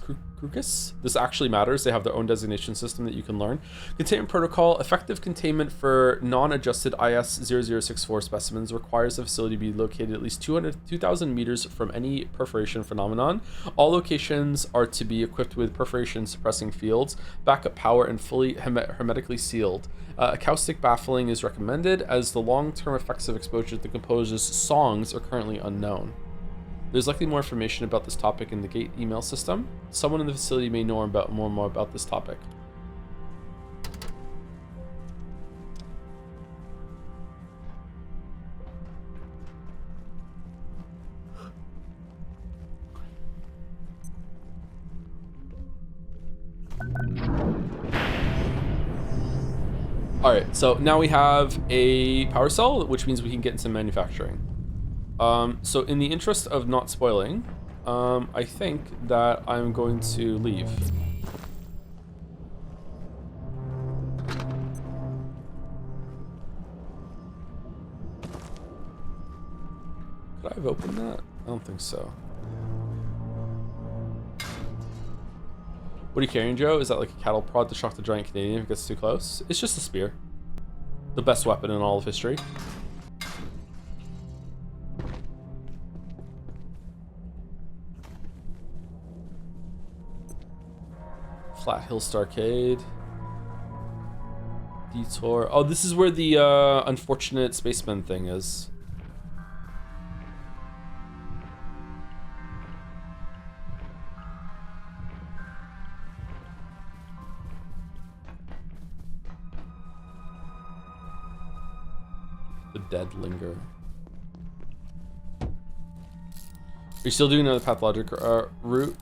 This actually matters. They have their own designation system that you can learn. Containment protocol. Effective containment for non-adjusted IS0064 specimens requires the facility be located at least 2,000 meters from any perforation phenomenon. All locations are to be equipped with perforation suppressing fields, backup power, and fully hermetically sealed. Acoustic baffling is recommended, as the long-term effects of exposure to the composer's songs are currently unknown. There's likely more information about this topic in the gate email system. Someone in the facility may know more about this topic. Alright, so now we have a power cell, which means we can get into manufacturing. So in the interest of not spoiling, I think that I'm going to leave. Could I have opened that? I don't think so. What are you carrying, Joe? Is that like a cattle prod to shock the giant Canadian if it gets too close? It's just a spear. The best weapon in all of history. Flathill Starcade. Detour. Oh, this is where the unfortunate spaceman thing is. The dead linger. Are you still doing another pathologic router?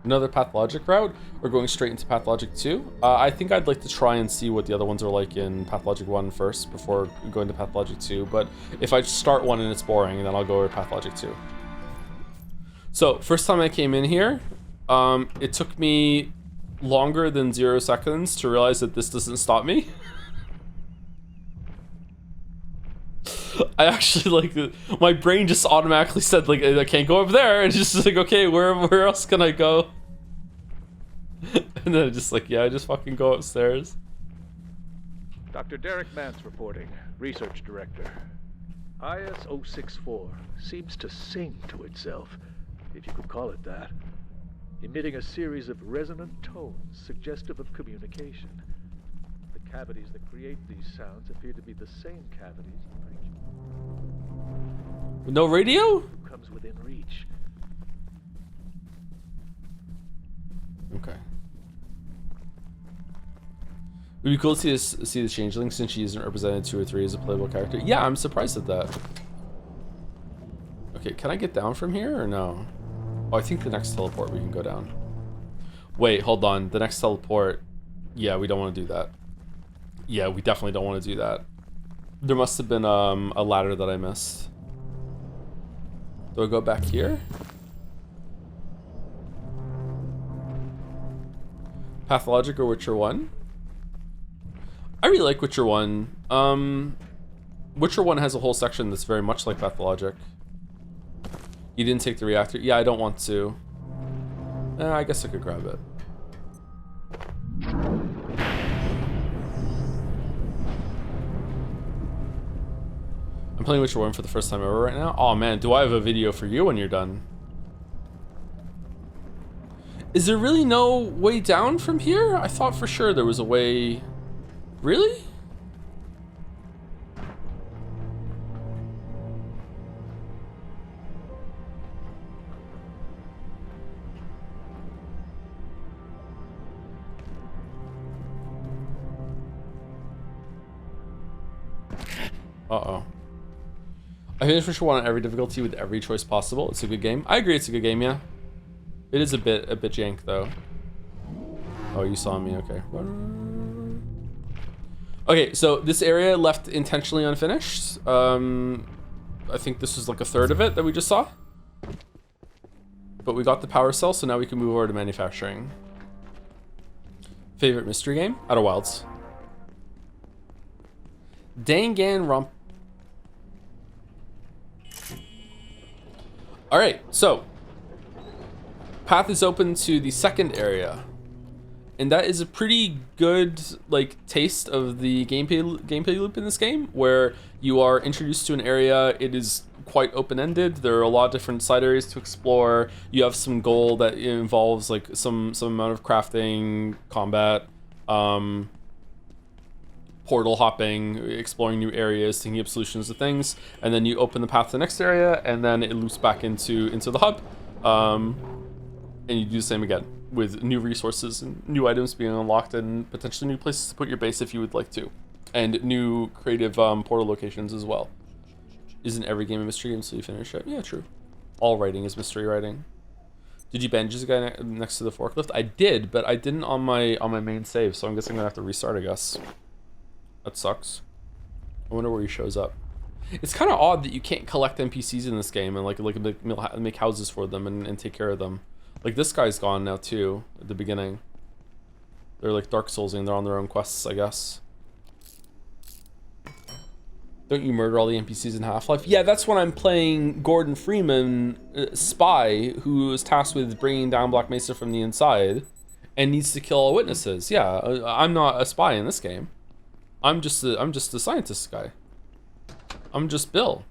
Another pathologic route, or going straight into pathologic 2? I think I'd like to try and see what the other ones are like in pathologic 1 first before going to pathologic 2, but if I start one and it's boring, then I'll go to pathologic 2. So first time I came in here, it took me longer than 0 seconds to realize that this doesn't stop me. I actually, like, my brain just automatically said, like, I can't go up there, and just like, okay, where else can I go? And then just like, yeah, I just fucking go upstairs. Dr. Derek Mance reporting, Research Director. IS-064 seems to sing to itself, if you could call it that, emitting a series of resonant tones suggestive of communication. The cavities that create these sounds appear to be the same cavities the creature. No radio? Who comes within reach. Okay. It'd be cool to see the changeling since she isn't represented 2 or 3 as a playable character. Yeah, I'm surprised at that. Okay, can I get down from here or no? Oh, I think the next teleport we can go down. Wait, hold on. The next teleport. Yeah, we don't want to do that. Yeah, we definitely don't want to do that. There must have been a ladder that I missed. Do I go back here? Pathologic or Witcher 1? I really like Witcher 1. Witcher 1 has a whole section that's very much like Pathologic. You didn't take the reactor? Yeah, I don't want to. I guess I could grab it. I'm playing Witcher 1 for the first time ever right now. Oh man, do I have a video for you when you're done. Is there really no way down from here? I thought for sure there was a way... Really? Uh-oh. I finished Witcher 1 on every difficulty with every choice possible. It's a good game. I agree it's a good game, yeah. It is a bit jank though. Oh, you saw me, okay. Okay, so this area left intentionally unfinished. I think this was like a third of it that we just saw. But we got the power cell, so now we can move over to manufacturing. Favorite mystery game? Outer Wilds. Danganronpa. Alright, so path is open to the second area. And that is a pretty good like taste of the gameplay loop in this game, where you are introduced to an area. It is quite open-ended. There are a lot of different side areas to explore. You have some goal that involves like some amount of crafting, combat, portal hopping, exploring new areas, thinking up solutions to things, and then you open the path to the next area, and then it loops back into the hub, and you do the same again with new resources and new items being unlocked and potentially new places to put your base if you would like to, and new creative portal locations as well. Isn't every game a mystery game until you finish it? Yeah, true. All writing is mystery writing. Did you bandages the guy next to the forklift? I did, but I didn't on my main save, so I'm guessing I'm gonna have to restart, I guess. That sucks. I wonder where he shows up. It's kind of odd that you can't collect NPCs in this game and like make houses for them and take care of them. Like this guy's gone now too at the beginning. They're like Dark Soulsing, they're on their own quests, I guess. Don't you murder all the NPCs in Half-Life? Yeah, that's when I'm playing Gordon Freeman, spy, who is tasked with bringing down Black Mesa from the inside and needs to kill all witnesses. Yeah, I'm not a spy in this game. I'm just a scientist guy. I'm just Bill.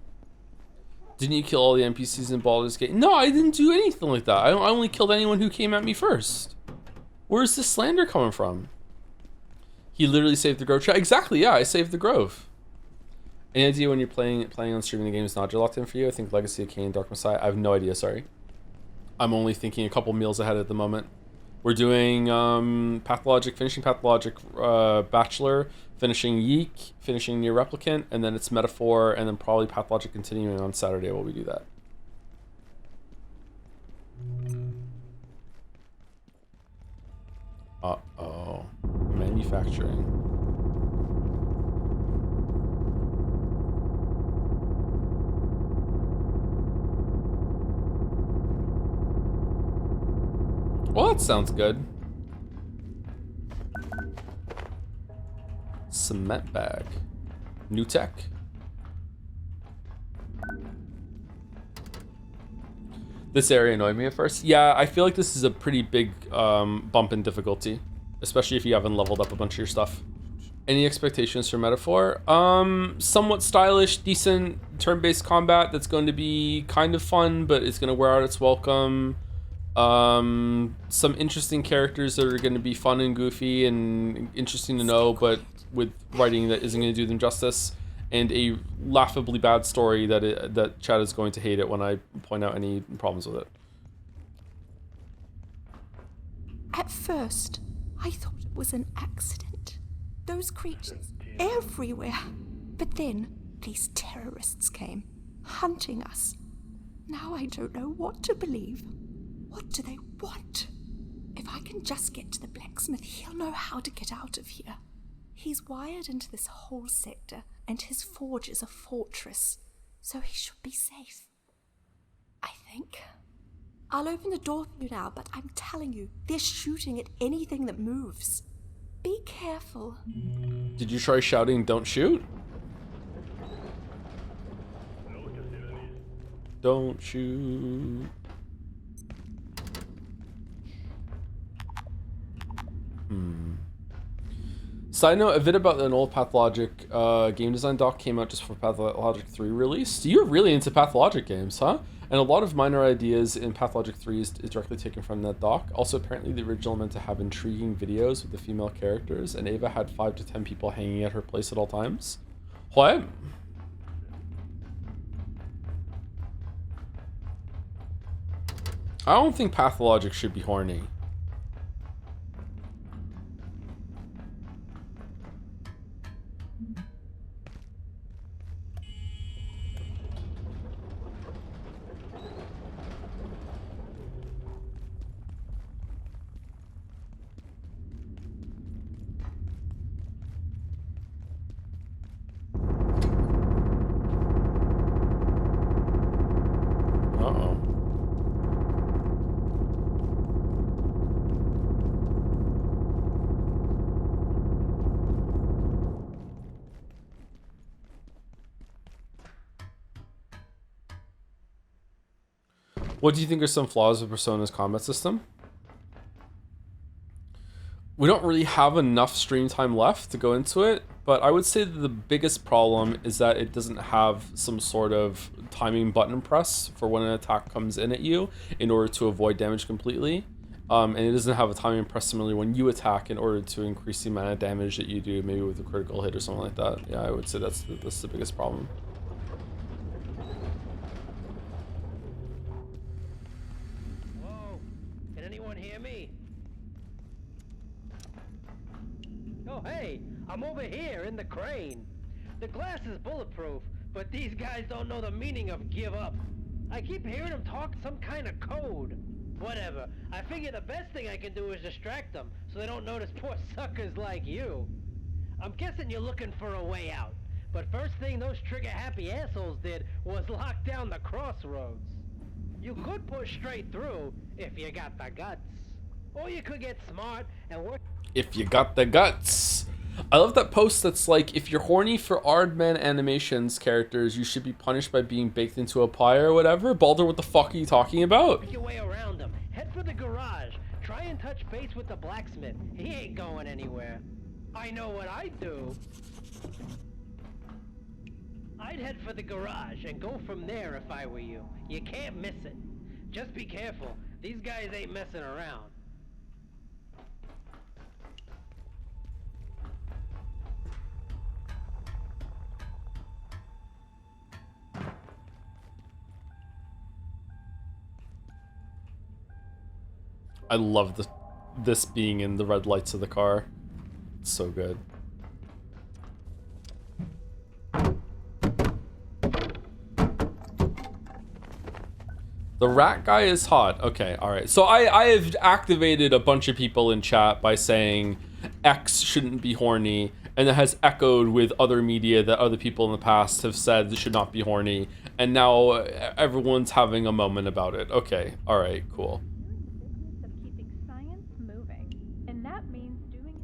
Didn't you kill all the NPCs in Baldur's Gate? No, I didn't do anything like that. I only killed anyone who came at me first. Where's this slander coming from? He literally saved the Grove. Exactly, yeah, I saved the Grove. Any idea when you're playing on streaming the game is not locked in for you? I think Legacy of Kain, Dark Messiah. I have no idea, sorry. I'm only thinking a couple meals ahead at the moment. We're doing Pathologic, finishing Pathologic Bachelor, finishing Yeek, finishing Near Replicant, and then it's Metaphor, and then probably Pathologic continuing on Saturday while we do that. Uh-oh. Manufacturing. Well, that sounds good. Cement bag. New tech. This area annoyed me at first. Yeah, I feel like this is a pretty big bump in difficulty, especially if you haven't leveled up a bunch of your stuff. Any expectations for Metaphor? Somewhat stylish, decent turn-based combat that's going to be kind of fun, but it's going to wear out its welcome. Some interesting characters that are going to be fun and goofy and interesting to know, but with writing that isn't going to do them justice, and a laughably bad story that Chad is going to hate it when I point out any problems with it. At first, I thought it was an accident, those creatures everywhere. But then these terrorists came, hunting us. Now I don't know what to believe. What do they want? If I can just get to the blacksmith, he'll know how to get out of here. He's wired into this whole sector, and his forge is a fortress, so he should be safe. I think. I'll open the door for you now, but I'm telling you, they're shooting at anything that moves. Be careful. Did you try shouting, "Don't shoot"? Don't shoot. Side note, a vid about an old Pathologic game design doc came out just for Pathologic 3 release. You're really into Pathologic games, huh? And a lot of minor ideas in Pathologic 3 is directly taken from that doc. Also, apparently the original meant to have intriguing videos with the female characters, and Ava had 5 to 10 people hanging at her place at all times. What? I don't think Pathologic should be horny. What do you think are some flaws of Persona's combat system? We don't really have enough stream time left to go into it, but I would say that the biggest problem is that it doesn't have some sort of timing button press for when an attack comes in at you in order to avoid damage completely. And it doesn't have a timing press similarly when you attack in order to increase the amount of damage that you do, maybe with a critical hit or something like that. Yeah, I would say that's the biggest problem. Can anyone hear me? Oh, hey, I'm over here in the crane. The glass is bulletproof, but these guys don't know the meaning of give up. I keep hearing them talk some kind of code. Whatever, I figure the best thing I can do is distract them so they don't notice poor suckers like you. I'm guessing you're looking for a way out, but first thing those trigger-happy assholes did was lock down the crossroads. You could push straight through if you got the guts. Or you could get smart and work. If you got the guts. I love that post that's like, if you're horny for Aardman Animations characters, you should be punished by being baked into a pie or whatever. Baldur, what the fuck are you talking about? Work your way around them. Head for the garage. Try and touch base with the blacksmith. He ain't going anywhere. I know what I'd do. I'd head for the garage and go from there if I were you. You can't miss it. Just be careful. These guys ain't messing around. I love this being in the red lights of the car. It's so good. The rat guy is hot. Okay, alright. So I have activated a bunch of people in chat by saying X shouldn't be horny, and it has echoed with other media that other people in the past have said it should not be horny, and now everyone's having a moment about it. Okay, alright, cool. Of keeping science moving, and that means doing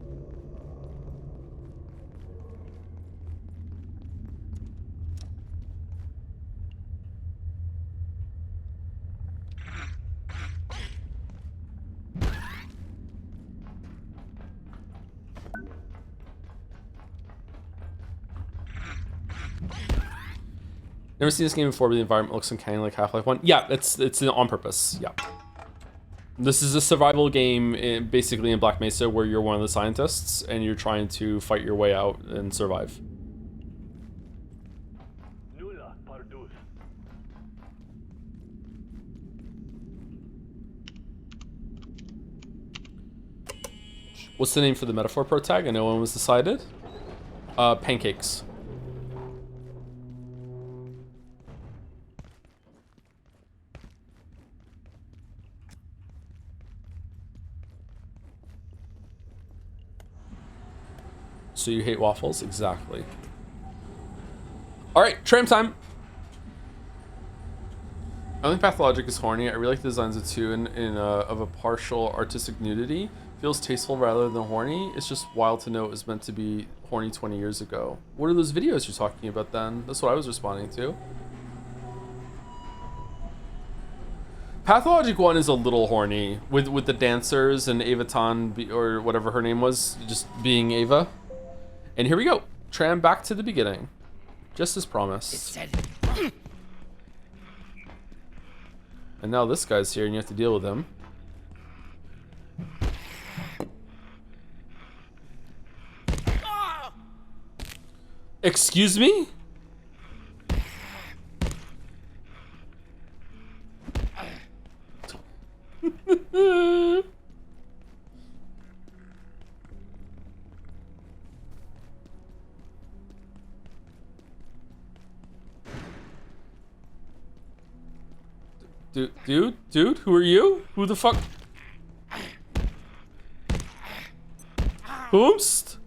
Never seen this game before, but the environment looks uncanny like Half-Life 1. Yeah, it's on purpose. Yeah. This is a survival game, basically in Black Mesa, where you're one of the scientists and you're trying to fight your way out and survive. What's the name for the metaphor pro tag? I know one was decided. Pancakes. So you hate waffles? Exactly. Alright, tram time! I think Pathologic is horny. I really like the designs of two of a partial artistic nudity. Feels tasteful rather than horny. It's just wild to know it was meant to be horny 20 years ago. What are those videos you're talking about then? That's what I was responding to. Pathologic 1 is a little horny with the dancers and Ava Tan, or whatever her name was, just being Ava. And here we go. Tram back to the beginning. Just as promised. And now this guy's here and you have to deal with him. Excuse me? Dude, who are you? Who the fuck? Whomst?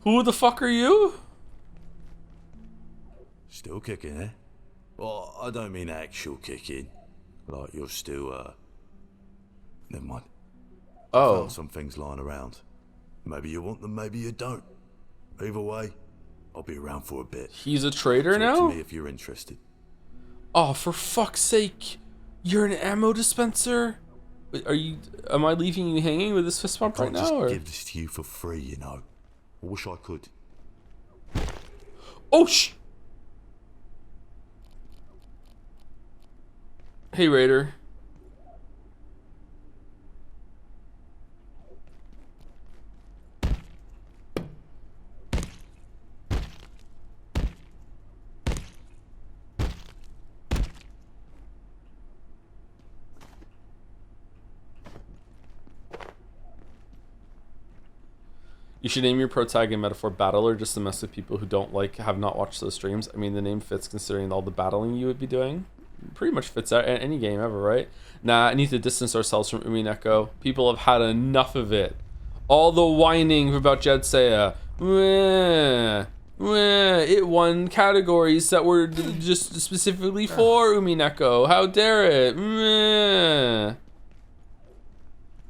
Who the fuck are you? Still kicking, eh? Well, I don't mean actual kicking. Like you're still, never mind. Oh. I found some things lying around. Maybe you want them, maybe you don't. Either way, I'll be around for a bit. He's a traitor Talk now? to me if you're interested. Oh, for fuck's sake. You're an ammo dispenser? Am I leaving you hanging with this fist bump right now? Or? Give this to you for free, you know. I wish I could. Oh, Hey, Raider. You should name your protagonist metaphor battler just to mess with people who have not watched those streams. I mean, the name fits considering all the battling you would be doing. Pretty much fits out any game ever, right? Nah, I need to distance ourselves from Umineko. People have had enough of it. All the whining about Jedsea. It won categories that were just specifically for Umineko. How dare it? Meh.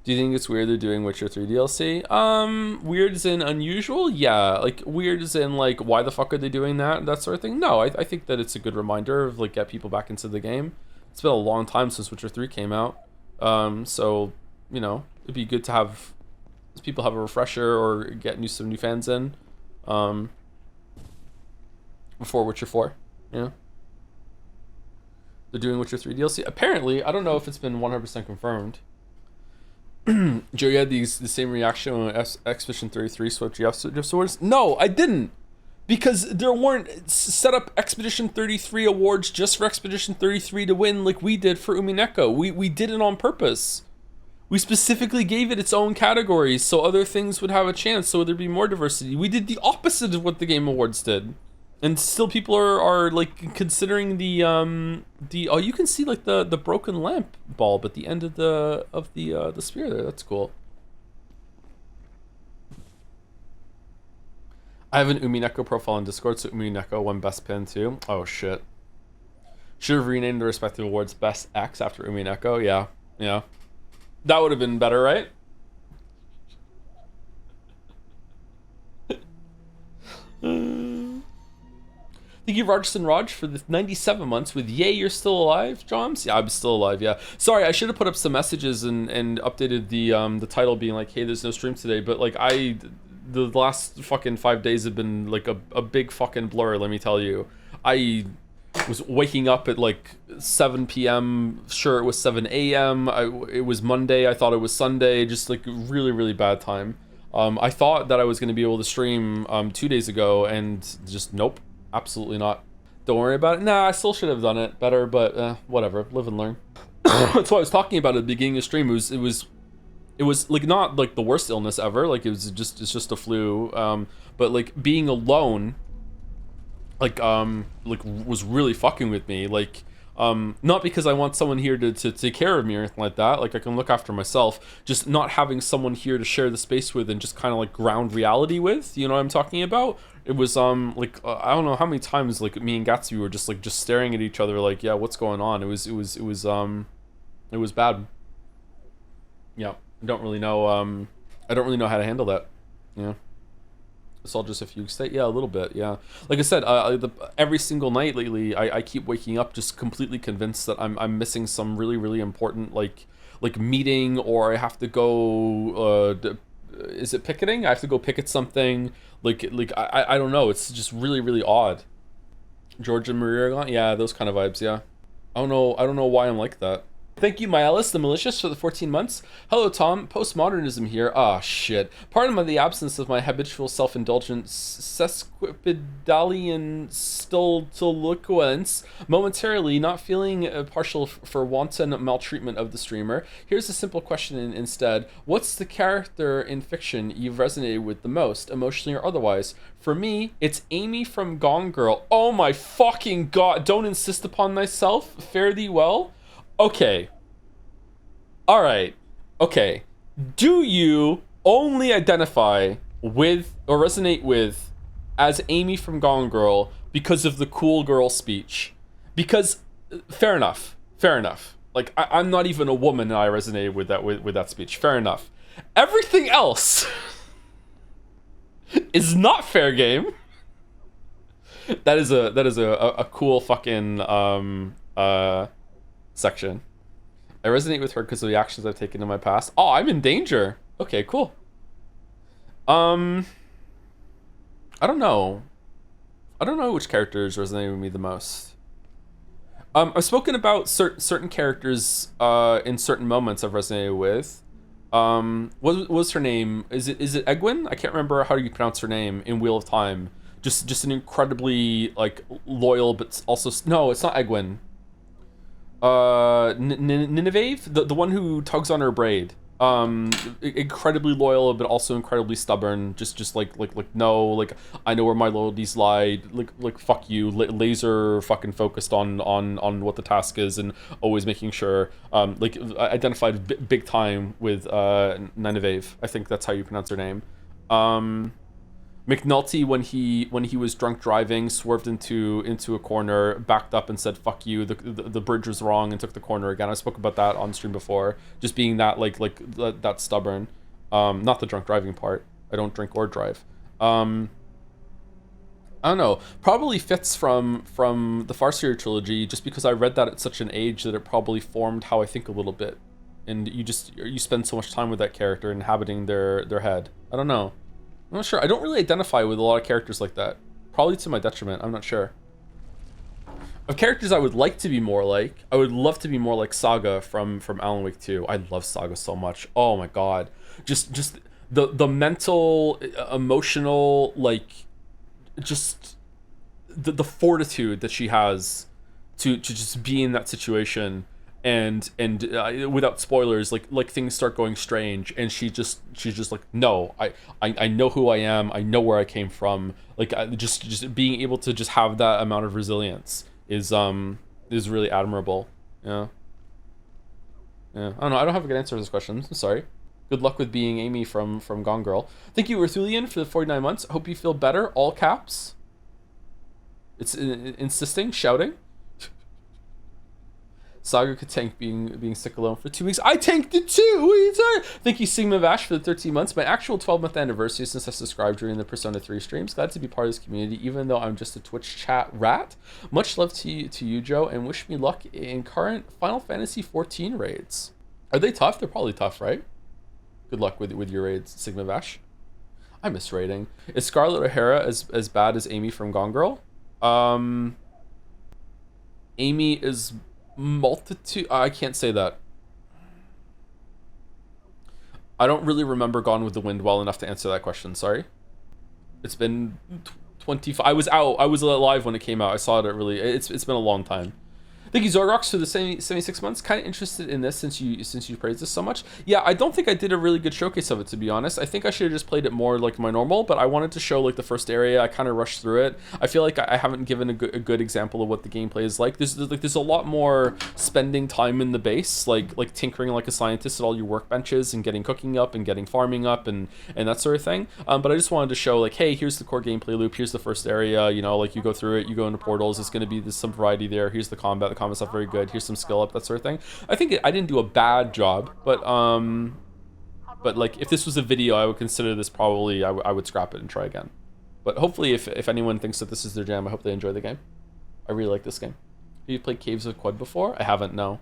Do you think it's weird they're doing Witcher 3 DLC? Weird as in unusual? Yeah. Like, weird as in, like, why the fuck are they doing that? That sort of thing? No, I think that it's a good reminder of, like, get people back into the game. It's been a long time since Witcher 3 came out. So, you know, it'd be good to have people have a refresher or get some new fans in. Before Witcher 4, you know? They're doing Witcher 3 DLC. Apparently, I don't know if it's been 100% confirmed. Joe, you had the same reaction when Expedition 33 swept Geoff Swords? No, I didn't. Because there weren't set up Expedition 33 awards just for Expedition 33 to win like we did for Umineko. We did it on purpose. We specifically gave it its own categories so other things would have a chance, so there'd be more diversity. We did the opposite of what the Game Awards did. And still people are like considering the oh, you can see like the broken lamp bulb at the end of the spear there. That's cool. I have an Umineko profile on Discord, so Umineko won best pin too. Oh shit. Should have renamed the respective awards best X after Umineko. Yeah. That would have been better, right? Thank you, Rogerson Raj, for the 97 months with Yay, You're Still Alive, Joms? Yeah, I'm still alive, yeah. Sorry, I should have put up some messages and updated the title being like, hey, there's no stream today, but like the last fucking 5 days have been like a big fucking blur, let me tell you. I was waking up at like 7 p.m. Sure, it was 7 a.m. It was Monday. I thought it was Sunday. Just like really, really bad time. I thought that I was going to be able to stream 2 days ago and just nope. Absolutely not. Don't worry about it. Nah, I still should have done it better, but whatever. Live and learn. That's what I was talking about at the beginning of the stream. It was It was like not like the worst illness ever. Like it's just a flu. But like being alone, like was really fucking with me. Like not because I want someone here to take care of me or anything like that. Like I can look after myself. Just not having someone here to share the space with and just kind of like ground reality with. You know what I'm talking about? It was like I don't know how many times like me and Gatsby were just staring at each other like, yeah, what's going on? It was bad. Yeah, I don't really know how to handle that. Yeah. It's all just a fugue state. Yeah, a little bit. Yeah, like I said, every single night lately, I keep waking up just completely convinced that I'm missing some really important like meeting, or I have to go. Is it picketing? I have to go picket something. Like I don't know. It's just really odd. George and Maria are gone. Yeah, those kind of vibes. Yeah, I don't know why I'm like that. Thank you, Myellis, the malicious, for the 14 months. Hello, Tom. Postmodernism here. Ah, shit. Pardon the absence of my habitual self-indulgent sesquipedalian stultiloquence. Momentarily, not feeling partial for wanton maltreatment of the streamer. Here's a simple question instead. What's the character in fiction you've resonated with the most, emotionally or otherwise? For me, it's Amy from Gone Girl. Oh my fucking god. Don't insist upon thyself. Fare thee well. Okay. Alright. Okay. Do you only identify with or resonate with as Amy from Gone Girl because of the cool girl speech? Because fair enough. Fair enough. Like I'm not even a woman and I resonated with that speech. Fair enough. Everything else is not fair game. That is a cool fucking section. I resonate with her because of the actions I've taken in my past. Oh, I'm in danger. Okay, cool. I don't know. I don't know which characters resonate with me the most. I've spoken about certain characters in certain moments I've resonated with. What was her name? Is it Egwene? I can't remember how you pronounce her name in Wheel of Time. Just an incredibly like loyal, but also no, it's not Egwene. Nineveh, the one who tugs on her braid. Incredibly loyal, but also incredibly stubborn. Just like no, like I know where my loyalties lie. Like fuck you. Laser fucking focused on what the task is, and always making sure. Like identified big time with Nineveh. I think that's how you pronounce her name. McNulty, when he was drunk driving, swerved into a corner, backed up and said "fuck you." The bridge was wrong and took the corner again. I spoke about that on stream before. Just being that that stubborn. Not the drunk driving part. I don't drink or drive. I don't know. Probably fits from the Farseer trilogy, just because I read that at such an age that it probably formed how I think a little bit. And you spend so much time with that character, inhabiting their head. I don't know. I'm not sure. I don't really identify with a lot of characters like that. Probably to my detriment. I'm not sure. Of characters I would like to be more like, I would love to be more like Saga from Alan Wake 2. I love Saga so much. Oh my god. Just the mental, emotional, like, just the fortitude that she has to just be in that situation. And without spoilers, like things start going strange, and she's just like, no, I know who I am, I know where I came from. Like just being able to just have that amount of resilience is really admirable. Yeah. I don't know. I don't have a good answer to this question. I'm sorry. Good luck with being Amy from Gone Girl. Thank you, Arthulian, for the 49 months. Hope you feel better. All caps. It's insisting, shouting. Saga could tank being sick alone for 2 weeks. I tanked it too! What are you talking? Thank you, Sigma Vash, for the 13 months. My actual 12-month anniversary since I subscribed during the Persona 3 streams. Glad to be part of this community, even though I'm just a Twitch chat rat. Much love to you, Joe, and wish me luck in current Final Fantasy 14 raids. Are they tough? They're probably tough, right? Good luck with your raids, Sigma Vash. I miss raiding. Is Scarlett O'Hara as bad as Amy from Gone Girl? Amy is... multitude. I can't say that. I don't really remember Gone with the Wind well enough to answer that question. Sorry. It's been 25. I was alive when it came out. I saw it really. It's been a long time. Thank you, Zorgox, for the 76 months. Kind of interested in this since you praised this so much. Yeah, I don't think I did a really good showcase of it, to be honest. I think I should have just played it more like my normal, but I wanted to show like the first area. I kind of rushed through it. I feel like I haven't given a good example of what the gameplay is like. There's a lot more spending time in the base, like tinkering like a scientist at all your workbenches and getting cooking up and getting farming up and that sort of thing. But I just wanted to show like, hey, here's the core gameplay loop. Here's the first area. You know, like you go through it, you go into portals. It's going to be there's some variety there. Here's the combat. The combat's not very good. Here's some skill up, that sort of thing. I think I didn't do a bad job, but like if this was a video, I would consider this probably I would scrap it and try again. But hopefully, if anyone thinks that this is their jam, I hope they enjoy the game. I really like this game. Have you played Caves of Quad before? I haven't. No.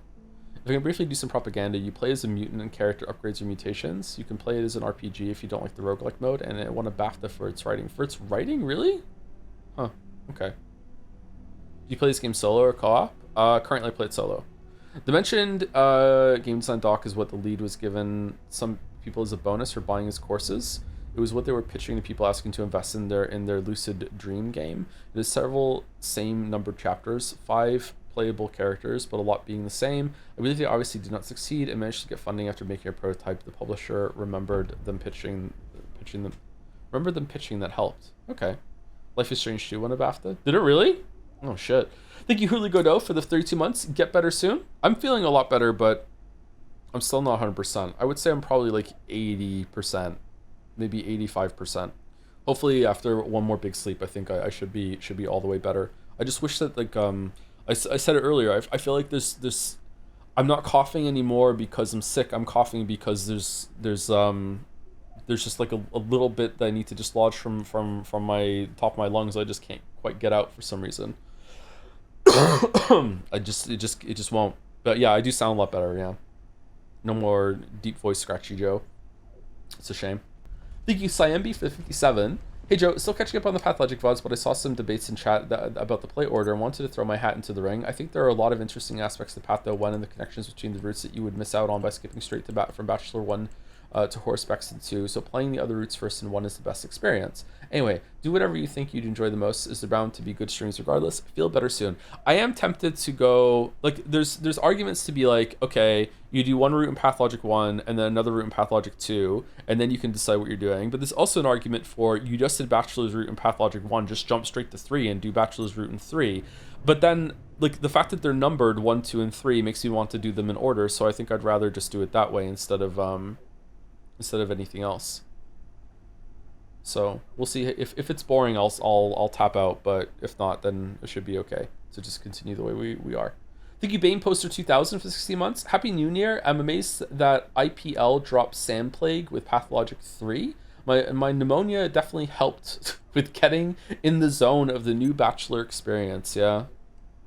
If I can briefly do some propaganda, you play as a mutant and character upgrades your mutations. You can play it as an RPG if you don't like the roguelike mode, and it won a BAFTA for its writing. For its writing, really? Huh. Okay. Do you play this game solo or co-op? Currently I play it solo. The mentioned game design doc is what the lead was given some people as a bonus for buying his courses. It was what they were pitching to people asking to invest in their lucid dream game. It has several same numbered chapters, 5 playable characters, but a lot being the same. I believe they obviously did not succeed and managed to get funding after making a prototype. The publisher remembered them pitching that helped. Okay. Life is Strange 2 won a BAFTA. Did it really? Oh shit. Thank you, Huli Godot, for the 32 months. Get better soon. I'm feeling a lot better, but I'm still not 100%. I would say I'm probably like 80%, maybe 85%. Hopefully, after one more big sleep, I think I should be all the way better. I just wish that like I said it earlier. I feel like there's I'm not coughing anymore because I'm sick. I'm coughing because there's just like a little bit that I need to dislodge from my top of my lungs. I just can't quite get out for some reason. It just won't. But yeah, I do sound a lot better. Yeah, no more deep voice scratchy Joe. It's a shame. Thank you, Syambi, for the 57. Hey Joe, still catching up on the Pathologic VODs, but I saw some debates in chat about the play order and wanted to throw my hat into the ring. I think there are a lot of interesting aspects to Patho 1 and the connections between the routes that you would miss out on by skipping straight to from Bachelor 1 to Horsepex in 2, so playing the other routes first in 1 is the best experience. Anyway, do whatever you think you'd enjoy the most. Is there bound to be good streams regardless? Feel better soon. I am tempted to go, like, there's arguments to be like, okay, you do one route in Pathologic 1 and then another route in Pathologic 2, and then you can decide what you're doing. But there's also an argument for, you just did Bachelor's route in Pathologic 1, just jump straight to 3 and do Bachelor's route in 3. But then, like, the fact that they're numbered 1, 2, and 3 makes me want to do them in order, so I think I'd rather just do it that way instead of anything else. So we'll see. If it's boring, I'll tap out, but if not, then it should be okay. So just continue the way we are. Thank you, Bane Poster 2000 for 60 months. Happy New Year. I'm amazed that IPL dropped Sand Plague with Pathologic 3. My pneumonia definitely helped with getting in the zone of the new Bachelor experience. Yeah,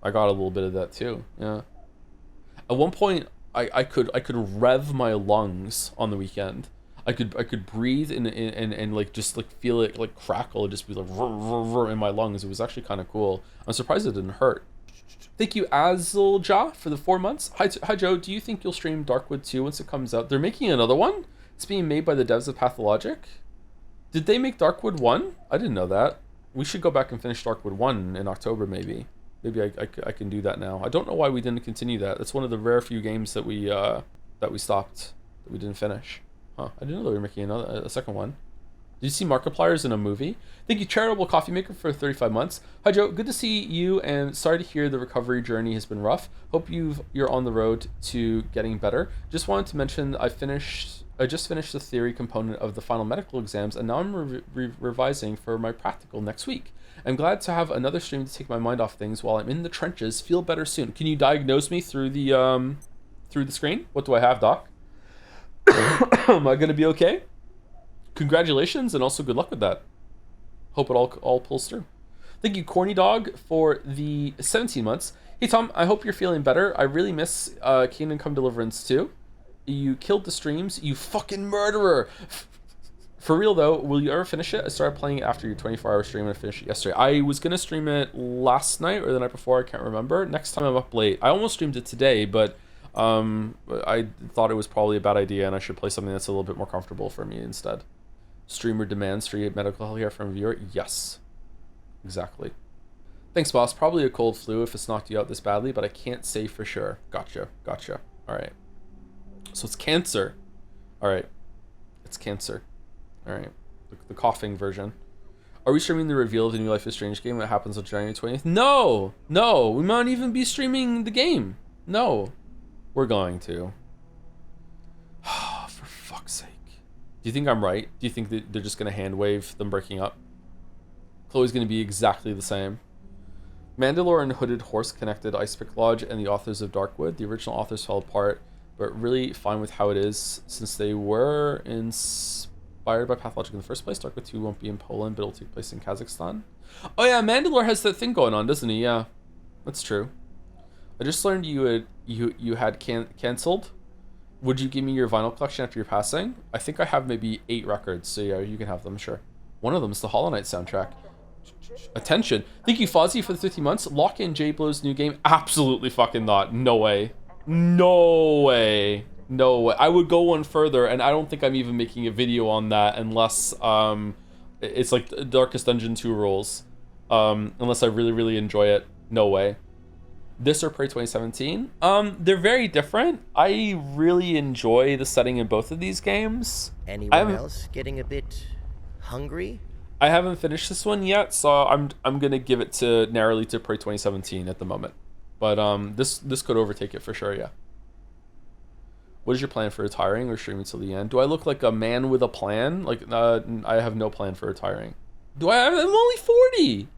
I got a little bit of that too. Yeah. At one point, I could rev my lungs on the weekend. I could breathe and like just like feel it like crackle, just be like in my lungs. It was actually kind of cool. I'm surprised it didn't hurt. Thank you, Azulja, for the 4 months. Hi Joe, do you think you'll stream Darkwood 2 once it comes out? They're making another one? It's being made by the devs of Pathologic? Did they make Darkwood 1? I didn't know that. We should go back and finish Darkwood 1 in October maybe. Maybe I can do that now. I don't know why we didn't continue that. That's one of the rare few games that we stopped, that we didn't finish. Huh, I didn't know they were making a second one. Did you see Markiplier's in a movie? Thank you, Charitable Coffee Maker, for 35 months. Hi Joe, good to see you, and sorry to hear the recovery journey has been rough. Hope you're on the road to getting better. Just wanted to mention I just finished the theory component of the final medical exams, and now I'm revising for my practical next week. I'm glad to have another stream to take my mind off things while I'm in the trenches. Feel better soon. Can you diagnose me through the screen? What do I have, Doc? Am I gonna be okay? Congratulations, and also good luck with that. Hope it all pulls through. Thank you, Corny Dog, for the 17 months. Hey Tom, I hope you're feeling better. I really miss Kingdom Come Deliverance 2. You killed the streams, you fucking murderer. For real though, will you ever finish it? I started playing it after your 24-hour stream and I finished it yesterday. I was gonna stream it last night or the night before, I can't remember. Next time I'm up late. I almost streamed it today, but I thought it was probably a bad idea and I should play something that's a little bit more comfortable for me instead. Streamer demands free medical health care from a viewer. Yes, exactly. Thanks, boss. Probably a cold flu if it's knocked you out this badly, but I can't say for sure. Gotcha. All right. So it's cancer. All right. It's cancer. All right. The coughing version. Are we streaming the reveal of the new Life is Strange game that happens on January 20th? No. We might even be streaming the game. No. We're going to. For fuck's sake. Do you think I'm right? Do you think that they're just going to hand wave them breaking up? Chloe's going to be exactly the same. Mandalore and Hooded Horse connected Ice Pick Lodge and the authors of Darkwood. The original authors fell apart, but really fine with how it is since they were inspired by Pathologic in the first place. Darkwood 2 won't be in Poland, but it'll take place in Kazakhstan. Oh yeah, Mandalore has that thing going on, doesn't he? Yeah, that's true. I just learned you had cancelled. Would you give me your vinyl collection after your passing? I think I have maybe 8 records, so yeah, you can have them, sure. One of them is the Hollow Knight soundtrack. Attention. Thank you, Fozzie, for the 50 months. Lock in J Blow's new game. Absolutely fucking not. No way. I would go one further, and I don't think I'm even making a video on that unless it's like Darkest Dungeon 2 rules. Unless I really enjoy it. No way. This or Prey 2017? They're very different. I really enjoy the setting in both of these games. Anyone else getting a bit hungry? I haven't finished this one yet, so I'm gonna give it to narrowly to Prey 2017 at the moment. But this could overtake it for sure, yeah. What is your plan for retiring or streaming till the end? Do I look like a man with a plan? Like I have no plan for retiring. I'm only 40.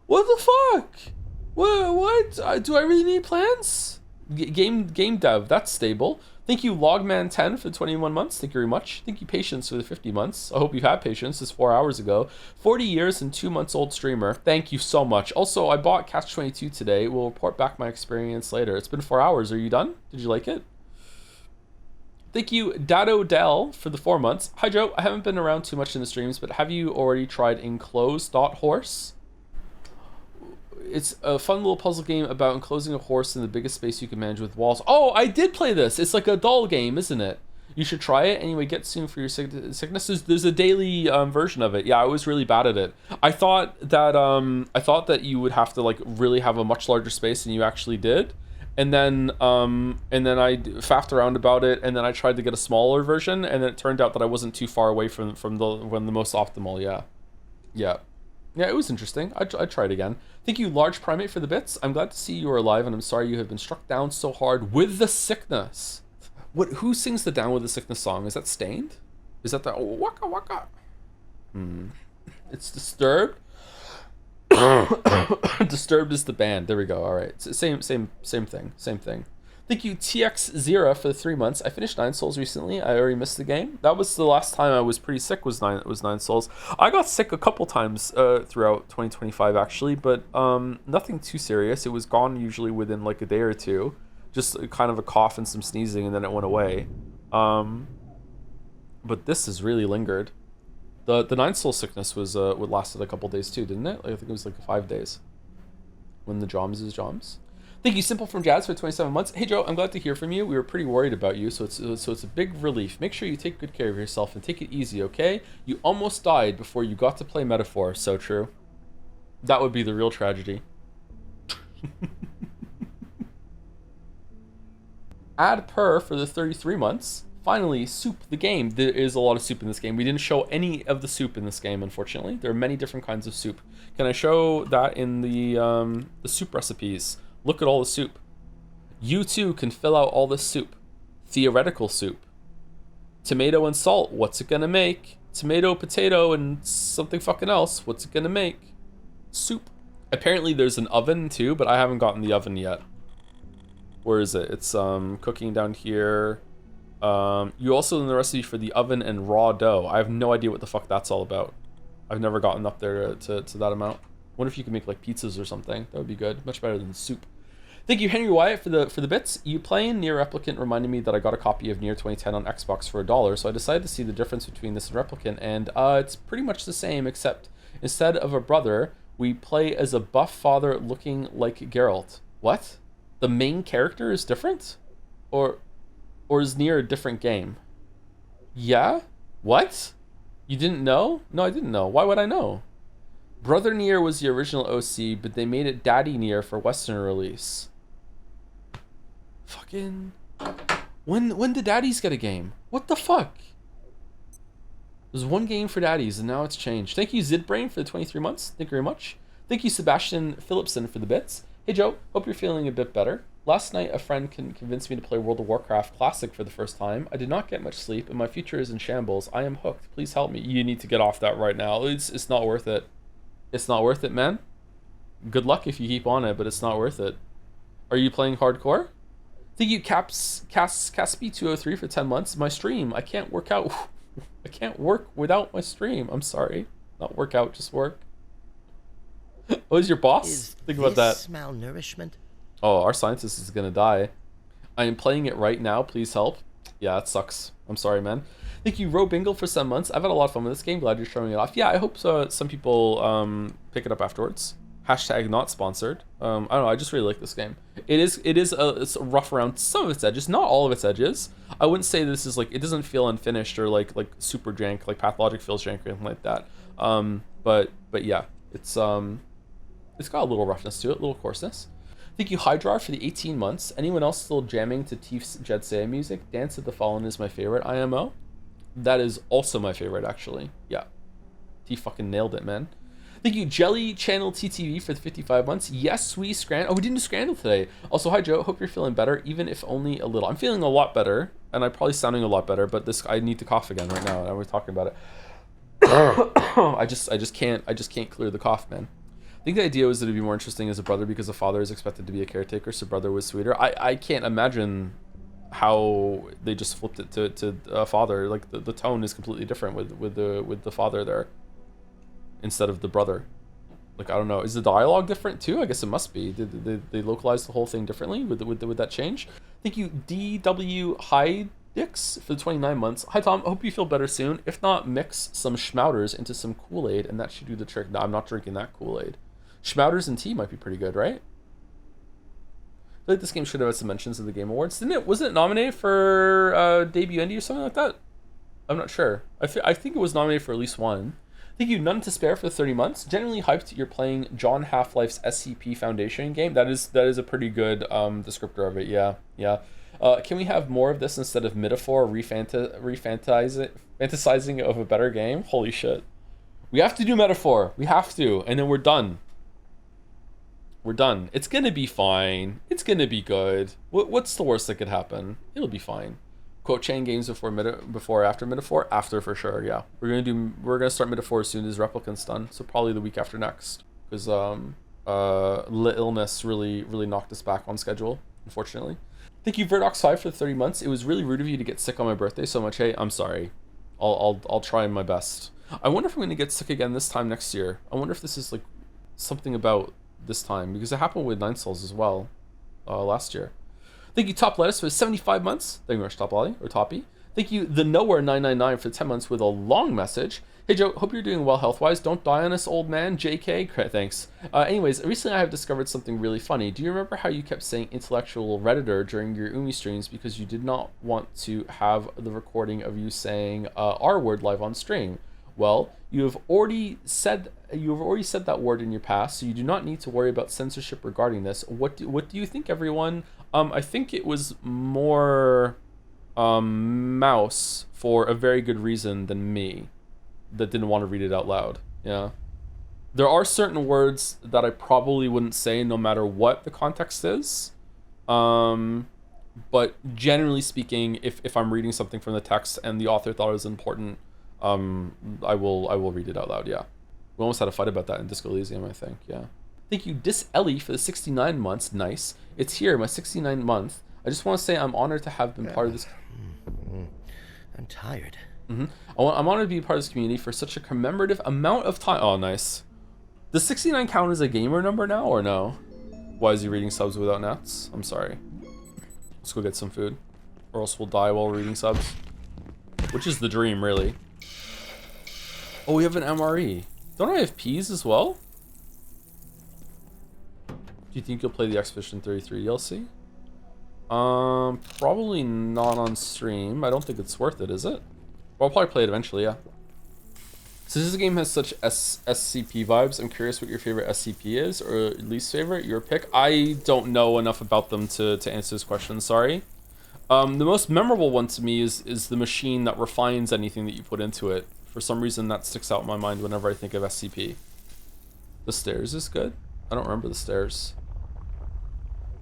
What the fuck? What? Do I really need plans? Game dev, that's stable. Thank you, Logman10 for the 21 months. Thank you very much. Thank you, Patience, for the 50 months. I hope you had patience. It's 4 hours ago. 40 years and 2 months old streamer. Thank you so much. Also, I bought Catch 22 today. We'll report back my experience later. It's been 4 hours. Are you done? Did you like it? Thank you, Dado Dell, for the 4 months. Hi, Joe. I haven't been around too much in the streams, but have you already tried Enclose.Horse? It's a fun little puzzle game about enclosing a horse in the biggest space you can manage with walls. Oh, I did play this. It's like a doll game, isn't it? You should try it. Anyway, get soon for your sickness. There's a daily version of it. Yeah, I was really bad at it. I thought that you would have to like really have a much larger space than you actually did. And then I faffed around about it, and then I tried to get a smaller version, and then it turned out that I wasn't too far away from the most optimal. Yeah, it was interesting. I'd try it again. Thank you, Large Primate, for the bits. I'm glad to see you are alive, and I'm sorry you have been struck down so hard with the sickness. Who sings the Down with the Sickness song? Is that Stained? Is that the Waka Waka? It's Disturbed. Disturbed is the band. There we go. All right. Same thing. Thank you, TX0, for the 3 months. I finished 9 Souls recently. I already missed the game. That was the last time I was pretty sick. Was 9 Souls. I got sick a couple times throughout 2025 actually, but nothing too serious. It was gone usually within like a day or two. Just kind of a cough and some sneezing, and then it went away. But this has really lingered. The 9 Soul sickness was would lasted a couple days too, didn't it? Like, I think it was like 5 days. When the Joms is Joms. Thank you, Simple from Jazz, for 27 months. Hey Joe, I'm glad to hear from you. We were pretty worried about you, so it's a big relief. Make sure you take good care of yourself and take it easy, okay? You almost died before you got to play Metaphor. So true. That would be the real tragedy. Add Per for the 33 months. Finally, Soup the game. There is a lot of soup in this game. We didn't show any of the soup in this game, unfortunately. There are many different kinds of soup. Can I show that in the soup recipes? Look at all the soup. You too can fill out all this soup. Theoretical soup. Tomato and salt. What's it gonna make? Tomato, potato, and something fucking else. What's it gonna make? Soup. Apparently there's an oven too, but I haven't gotten the oven yet. Where is it? It's cooking down here. You also in the recipe for the oven and raw dough. I have no idea what the fuck that's all about. I've never gotten up there to that amount. Wonder if you could make like pizzas or something. That would be good. Much better than soup. Thank you, Henry Wyatt, for the bits. You playing Nier Replicant reminded me that I got a copy of Nier 2010 on Xbox for $1, so I decided to see the difference between this and Replicant, and it's pretty much the same, except instead of a brother, we play as a buff father looking like Geralt. What? The main character is different? Or is Nier a different game? Yeah? What? You didn't know? No, I didn't know. Why would I know? Brother Nier was the original OC, but they made it Daddy Nier for Western release. Fucking... When did Daddies get a game? What the fuck? There's one game for Daddies, and now it's changed. Thank you, Zidbrain, for the 23 months. Thank you very much. Thank you, Sebastian Phillipson, for the bits. Hey, Joe. Hope you're feeling a bit better. Last night, a friend convinced me to play World of Warcraft Classic for the first time. I did not get much sleep, and my future is in shambles. I am hooked. Please help me. You need to get off that right now. It's not worth it. It's not worth it, man. Good luck if you keep on it, but it's not worth it. Are you playing hardcore? Thank you, Caspi203 for 10 months. My stream. I can't work out. I can't work without my stream. I'm sorry. Not work out, just work. Oh, is your boss? Think about that. Malnourishment? Oh, our scientist is gonna die. I am playing it right now. Please help. Yeah, it sucks. I'm sorry, man. Thank you, Robingle, for 7 months. I've had a lot of fun with this game. Glad you're showing it off. Yeah, I hope some people pick it up afterwards. Hashtag not sponsored. I don't know. I just really like this game. It's rough around some of its edges, not all of its edges. I wouldn't say this is like, it doesn't feel unfinished or like super jank, like Pathologic feels jank or anything like that. But yeah, it's got a little roughness to it, a little coarseness. Thank you, Hydra, for the 18 months. Anyone else still jamming to Tief's Jetsay music? Dance of the Fallen is my favorite IMO. That is also my favorite, actually. Yeah. Tief fucking nailed it, man. Thank you, Jelly Channel TTV, for the 55 months. Yes, we Scrandal. Oh, we didn't do Scrandal today. Also, hi, Joe. Hope you're feeling better, even if only a little. I'm feeling a lot better, and I'm probably sounding a lot better, but I need to cough again right now, and we're talking about it. I just can't clear the cough, man. I think the idea was that it'd be more interesting as a brother because a father is expected to be a caretaker, so brother was sweeter. I can't imagine how they just flipped it to a father. Like the tone is completely different with the father there instead of the brother. Like, I don't know, is the dialogue different too? I guess it must be. Did they localize the whole thing differently with that change? Thank you, DW Hydix, for the 29 months. Hi Tom, I hope you feel better soon. If not, mix some Schmouters into some Kool-Aid and that should do the trick. No, I'm not drinking that Kool-Aid. Schmouters and tea might be pretty good, right? I feel like this game should have had some mentions at the Game Awards. Didn't it? Wasn't it nominated for debut indie or something like that? I'm not sure. I think it was nominated for at least one. Thank you, None to Spare, for 30 months. Genuinely hyped you're playing John Half-Life's SCP Foundation game. That is a pretty good descriptor of it. Yeah. Can we have more of this instead of metaphor fantasizing of a better game? Holy shit. We have to do metaphor. We have to, and then we're done. We're done. It's gonna be fine. It's gonna be good. What's the worst that could happen? It'll be fine. Quote chain games before after metaphor? After for sure, yeah. We're gonna start metaphor as soon as Replicant's done. So probably the week after next. Because illness really knocked us back on schedule, unfortunately. Thank you, Verdox5, for the 30 months. It was really rude of you to get sick on my birthday so much. Hey, I'm sorry. I'll try my best. I wonder if I'm gonna get sick again this time next year. I wonder if this is like something about this time, because it happened with Nine Souls as well last year. Thank you, Top Lettuce, for 75 months. Thank you very much, Top Lolly, or Toppy. Thank you, The Nowhere 999, for 10 months with a long message. Hey Joe, hope you're doing well health-wise. Don't die on us, old man. JK, thanks. Anyways, recently I have discovered something really funny. Do you remember how you kept saying intellectual redditor during your Umi streams because you did not want to have the recording of you saying R word live on stream? Well, you have already said that word in your past, so you do not need to worry about censorship regarding this. What do you think, everyone? I think it was more Mouse for a very good reason than me that didn't want to read it out loud. Yeah. There are certain words that I probably wouldn't say no matter what the context is. But generally speaking, if I'm reading something from the text and the author thought it was important, I will read it out loud, yeah. We almost had a fight about that in Disco Elysium, I think, yeah. Thank you, Ellie, for the 69 months. Nice. It's here, my 69th month. I just want to say I'm honored to have been part of this. I'm tired. I'm honored to be part of this community for such a commemorative amount of time. Oh, nice. Does 69 count as a gamer number now, or no? Why is he reading subs without nets? I'm sorry. Let's go get some food, or else we'll die while reading subs. Which is the dream, really. Oh, we have an MRE. Don't I have P's as well? Do you think you'll play the Expedition 33 DLC? Probably not on stream. I don't think it's worth it, is it? Well, I'll probably play it eventually, yeah. So this game has such SCP vibes. I'm curious what your favorite SCP is, or least favorite, your pick. I don't know enough about them to answer this question, sorry. The most memorable one to me is the machine that refines anything that you put into it. For some reason, that sticks out in my mind whenever I think of SCP. The stairs is good. I don't remember the stairs.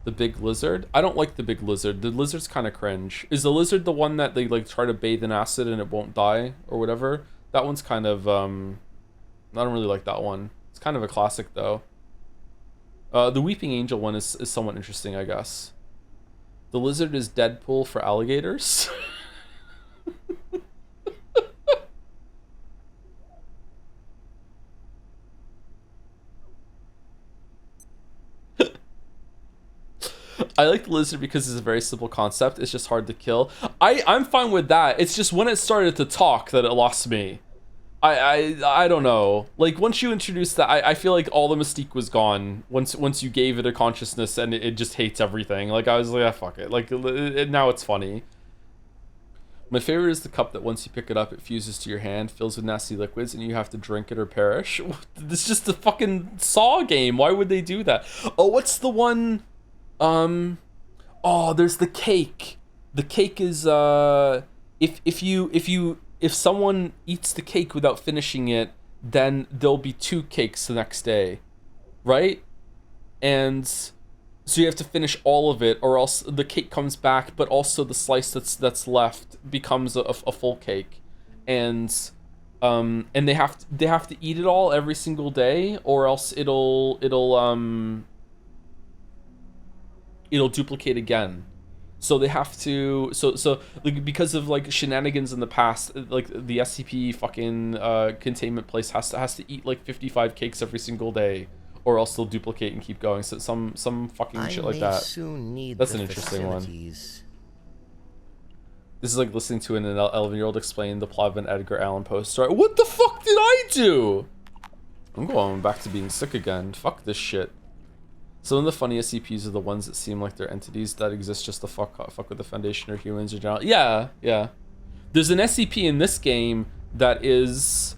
The big lizard? I don't like the big lizard. The lizard's kind of cringe. Is the lizard the one that they like try to bathe in acid and it won't die or whatever? That one's kind of, I don't really like that one. It's kind of a classic though. The Weeping Angel one is somewhat interesting, I guess. The lizard is Deadpool for alligators. I like the lizard because it's a very simple concept. It's just hard to kill. I'm fine with that. It's just when it started to talk that it lost me. I don't know. Like once you introduced that, I feel like all the mystique was gone. Once you gave it a consciousness and it just hates everything. Like I was like, ah, fuck it. Like now it's funny. My favorite is the cup that once you pick it up, it fuses to your hand, fills with nasty liquids, and you have to drink it or perish. This is just a fucking Saw game. Why would they do that? Oh, what's the one? Oh, there's the cake. The cake is if someone eats the cake without finishing it, then there'll be 2 cakes the next day, right? And so you have to finish all of it, or else the cake comes back, but also the slice that's left becomes a full cake, and they have to eat it all every single day, or else it'll duplicate again. So they have to so like, because of like shenanigans in the past, like the SCP fucking containment place has to eat like 55 cakes every single day, or else they'll duplicate and keep going. So some fucking shit like that. That's an interesting one. This is like listening to an 11-year-old explain the plot of an Edgar Allan Poe story. What the fuck did I do? I'm going back to being sick again. Fuck this shit. Some of the funniest SCPs are the ones that seem like they're entities that exist just to fuck with the Foundation or humans in general. Yeah. There's an SCP in this game that is,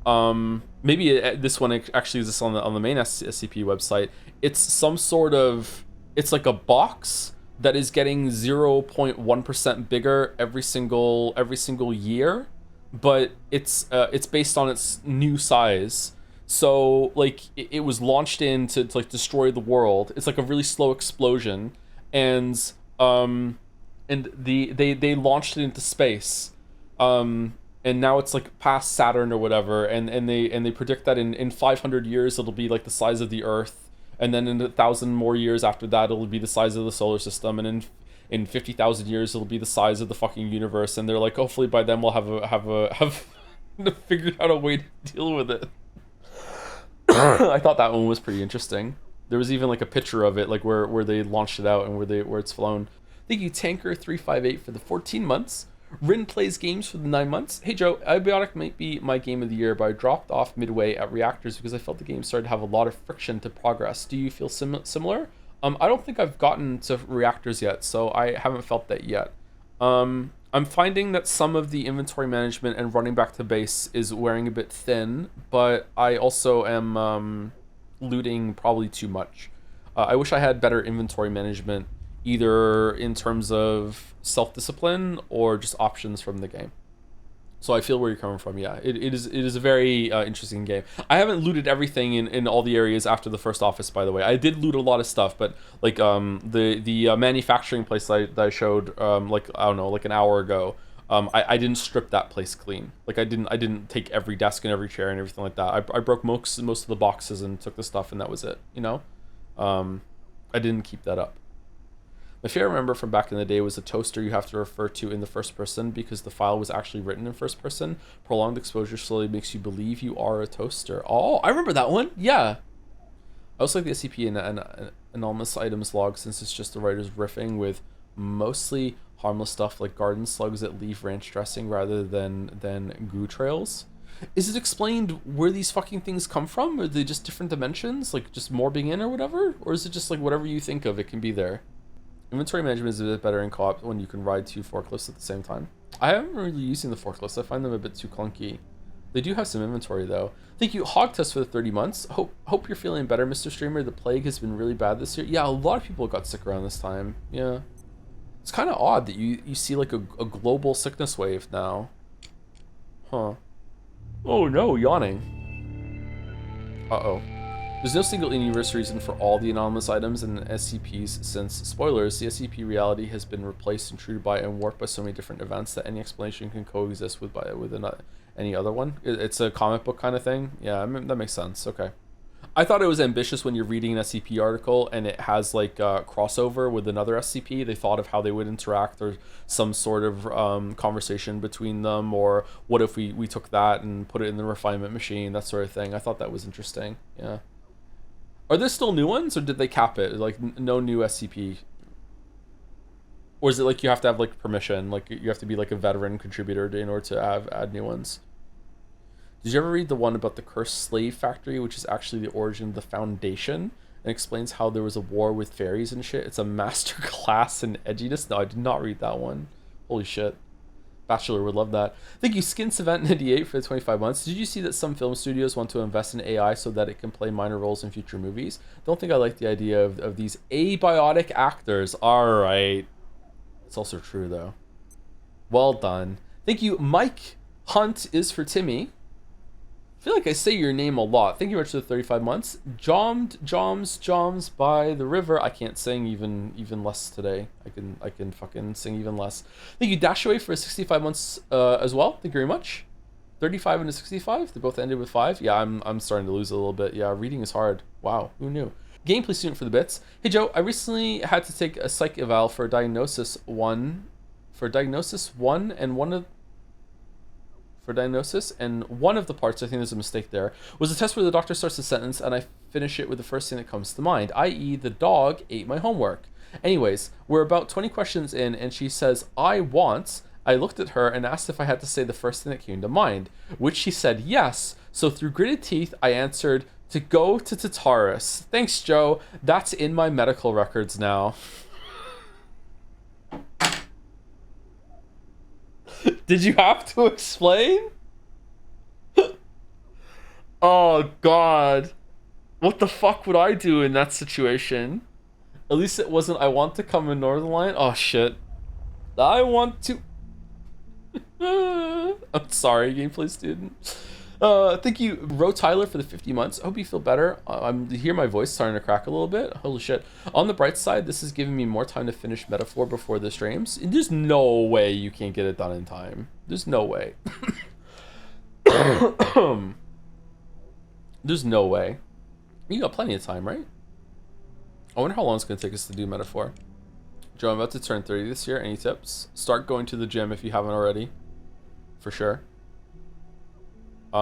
maybe this one actually exists on the main SCP website. It's some sort of, it's like a box that is getting 0.1% bigger every single year, but it's based on its new size. So like it was launched in to like destroy the world. It's like a really slow explosion, and they launched it into space, and now it's like past Saturn or whatever, and they predict that in 500 years it'll be like the size of the Earth, and then in 1,000 more years after that it'll be the size of the solar system, and in 50,000 years it'll be the size of the fucking universe. And they're like, hopefully by then we'll have figured out a way to deal with it. I thought that one was pretty interesting. There was even like a picture of it, like where they launched it out and where it's flown. Thank you, Tanker358, for the 14 months. Rin plays games for the 9 months. Hey Joe, Abiotic might be my game of the year, but I dropped off midway at Reactors because I felt the game started to have a lot of friction to progress. Do you feel similar? I don't think I've gotten to Reactors yet, so I haven't felt that yet. I'm finding that some of the inventory management and running back to base is wearing a bit thin, but I also am looting probably too much. I wish I had better inventory management, either in terms of self-discipline or just options from the game. So I feel where you're coming from. Yeah, it is a very interesting game. I haven't looted everything in all the areas after the first office, by the way. I did loot a lot of stuff, but like the manufacturing place that I showed like, I don't know, like an hour ago, I didn't strip that place clean. Like I didn't take every desk and every chair and everything like that. I broke most of the boxes and took the stuff, and that was it. You know, I didn't keep that up. My favorite member from back in the day was a toaster you have to refer to in the first person because the file was actually written in first person. Prolonged exposure slowly makes you believe you are a toaster. Oh, I remember that one. Yeah. I also like the SCP and anonymous items log, since it's just the writers riffing with mostly harmless stuff like garden slugs that leave ranch dressing rather than goo trails. Is it explained where these fucking things come from? Are they just different dimensions, like just morbing in or whatever? Or is it just like whatever you think of, it can be there? Inventory management is a bit better in co-op when you can ride 2 forklifts at the same time. I haven't really using the forklifts. I find them a bit too clunky. They do have some inventory though. Thank you, Hog Test, for the 30 months. Hope you're feeling better, Mr. Streamer. The plague has been really bad this year. Yeah, a lot of people got sick around this time. Yeah. It's kind of odd that you see like a global sickness wave now. Huh. Oh no, yawning. Uh-oh. There's no single universe reason for all the anomalous items and SCPs since, spoilers, the SCP reality has been replaced, intruded by, and warped by so many different events that any explanation can coexist with any other one. It's a comic book kind of thing. Yeah, I mean, that makes sense. Okay. I thought it was ambitious when you're reading an SCP article and it has like crossover with another SCP. They thought of how they would interact or some sort of conversation between them, or what if we took that and put it in the refinement machine, that sort of thing. I thought that was interesting. Yeah. Are there still new ones, or did they cap it? Like, no new SCP? Or is it like you have to have like permission? Like you have to be like a veteran contributor in order to add new ones? Did you ever read the one about the cursed slave factory, which is actually the origin of the Foundation, and explains how there was a war with fairies and shit? It's a master class in edginess. No, I did not read that one. Holy shit. Bachelor would love that. Thank you, Skin Savant 98 for the 25 months. Did you see that some film studios want to invest in AI so that it can play minor roles in future movies? Don't think I like the idea of these abiotic actors. Alright. It's also true, though. Well done. Thank you, Mike Hunt is for Timmy. I feel like I say your name a lot. Thank you very much for the 35 months. Joms by the river. I can't sing even less today. I can fucking sing even less. Thank you, Dashaway, for 65 months as well. Thank you very much. 35 into 65. They both ended with 5. Yeah, I'm starting to lose a little bit. Yeah, reading is hard. Wow, who knew? Gameplay student for the bits. Hey Joe, I recently had to take a psych eval for diagnosis one and one of the parts, I think there's a mistake there, was a test where the doctor starts a sentence and I finish it with the first thing that comes to mind, i.e. the dog ate my homework. Anyways, we're about 20 questions in and she says, I want. I looked at her and asked if I had to say the first thing that came to mind, which she said yes. So through gritted teeth, I answered, to go to Tartarus. Thanks, Joe. That's in my medical records now. Did you have to explain? Oh, God. What the fuck would I do in that situation? At least it wasn't, I want to come in Northern Line. Oh, shit. I want to... I'm sorry, gameplay student. Thank you, Ro Tyler, for the 50 months. I hope you feel better. I'm hear my voice starting to crack a little bit. Holy shit. On the bright side, this is giving me more time to finish Metaphor before the streams. There's no way you can't get it done in time. There's no way. There's no way. You got plenty of time, right? I wonder how long it's going to take us to do Metaphor. Joe, I'm about to turn 30 this year. Any tips? Start going to the gym if you haven't already. For sure. You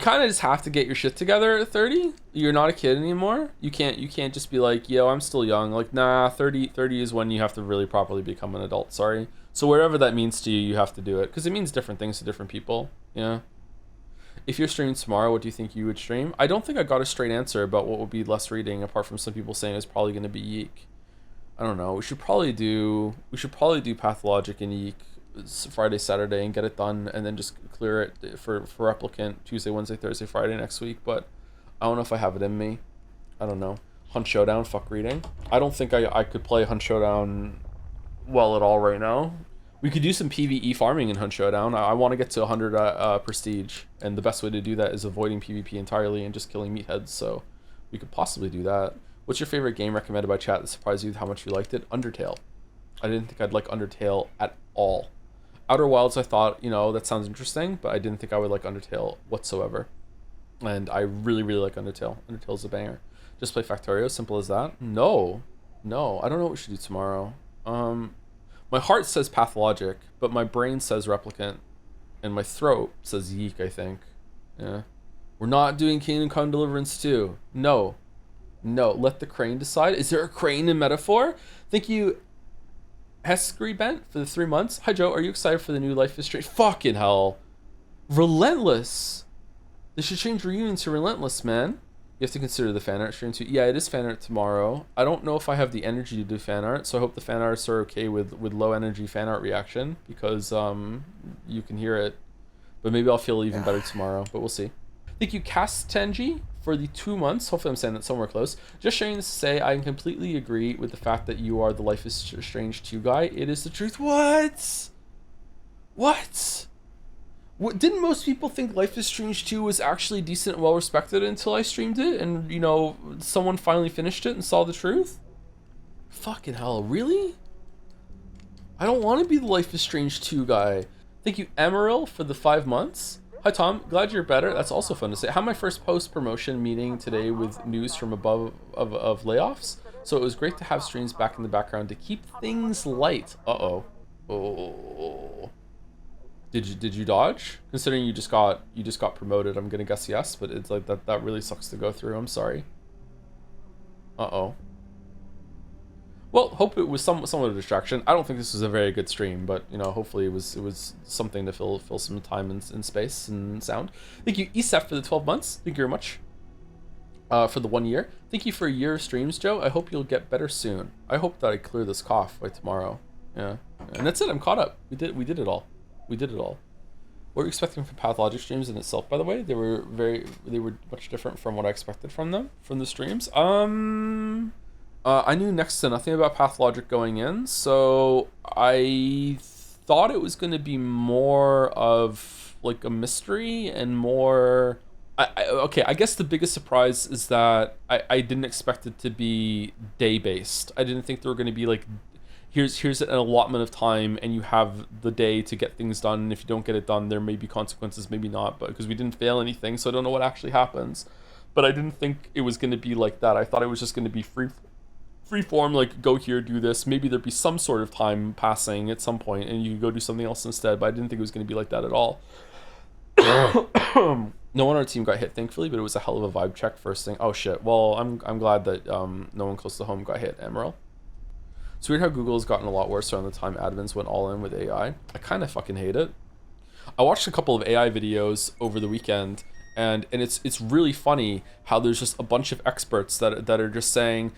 kind of just have to get your shit together at 30. You're not a kid anymore. You can't just be like, yo, I'm still young. Like, nah, 30 is when you have to really properly become an adult. Sorry. So whatever that means to you, you have to do it, because it means different things to different people. Yeah. If you're streaming tomorrow, what do you think you would stream? I don't think I got a straight answer about what would be less reading, apart from some people saying it's probably going to be Yeek. I don't know. We should probably do Pathologic and Yeek Friday, Saturday, and get it done, and then just clear it for Replicant Tuesday, Wednesday, Thursday, Friday next week. But I don't know if I have it in me. I don't know. Hunt Showdown, fuck reading. I don't think I could play Hunt Showdown well at all right now. We could do some PvE farming in Hunt Showdown. I want to get to 100 prestige, and the best way to do that is avoiding PvP entirely and just killing meatheads, so we could possibly do that. What's your favorite game recommended by chat that surprised you with how much you liked it? Undertale. I didn't think I'd like Undertale at all. Outer Wilds, I thought, that sounds interesting, but I didn't think I would like Undertale whatsoever. And I really, really like Undertale. Undertale's a banger. Just play Factorio, simple as that. No, I don't know what we should do tomorrow. My heart says Pathologic, but my brain says Replicant, and my throat says Yeek, I think. Yeah. We're not doing Kingdom Come Deliverance 2. No, let the crane decide. Is there a crane in Metaphor? Thank you, Heskery Bent, for the 3 months. Hi Joe, are you excited for the new Life is Strange? Fucking hell. Relentless. They should change Reunion to Relentless, man. You have to consider the fan art stream too. Yeah, it is fan art tomorrow. I don't know if I have the energy to do fan art, so I hope the fan artists are okay with low energy fan art reaction, because you can hear it. but maybe I'll feel even better tomorrow, but we'll see. Thank you, Castanji, for the 2 months. Hopefully I'm saying that somewhere close. Just sharing this to say I completely agree with the fact that you are the Life is Strange 2 guy. It is the truth. What? What? Didn't most people think Life is Strange 2 was actually decent and well respected until I streamed it and, you know, someone finally finished it and saw the truth? Fucking hell, really? I don't want to be the Life is Strange 2 guy. Thank you, Emeril, for the 5 months. Hi, Tom. Glad you're better. That's also fun to say. I had my first post-promotion meeting today with news from above of layoffs, so it was great to have streams back in the background to keep things light. Uh-oh. Oh. Did you dodge? Considering you just got promoted, I'm gonna guess yes, but it's like that really sucks to go through. I'm sorry. Uh-oh. Well, hope it was somewhat of a distraction. I don't think this was a very good stream, but you know, hopefully it was something to fill some time and space and sound. Thank you, Isef, for the 12 months. Thank you very much. For the 1 year. Thank you for a year of streams, Joe. I hope you'll get better soon. I hope that I clear this cough by tomorrow. Yeah. And that's it. I'm caught up. We did it all. We did it all. What were you expecting from Pathologic streams in itself, by the way? They were much different from what I expected from them, from the streams. I knew next to nothing about Pathologic going in, so I thought it was going to be more of like a mystery and more... okay, I guess the biggest surprise is that I didn't expect it to be day-based. I didn't think there were going to be like, here's an allotment of time and you have the day to get things done, and if you don't get it done, there may be consequences, maybe not, but because we didn't fail anything, so I don't know what actually happens. But I didn't think it was going to be like that. I thought it was just going to be free form, like go here, do this. Maybe there'd be some sort of time passing at some point and you could go do something else instead, but I didn't think it was going to be like that at all. No one on our team got hit, thankfully, but it was a hell of a vibe check first thing. Oh shit. Well, I'm glad that no one close to home got hit, Emerald. It's weird how Google has gotten a lot worse around the time admins went all in with AI. I kind of fucking hate it. I watched a couple of AI videos over the weekend, and it's really funny how there's just a bunch of experts that are just saying,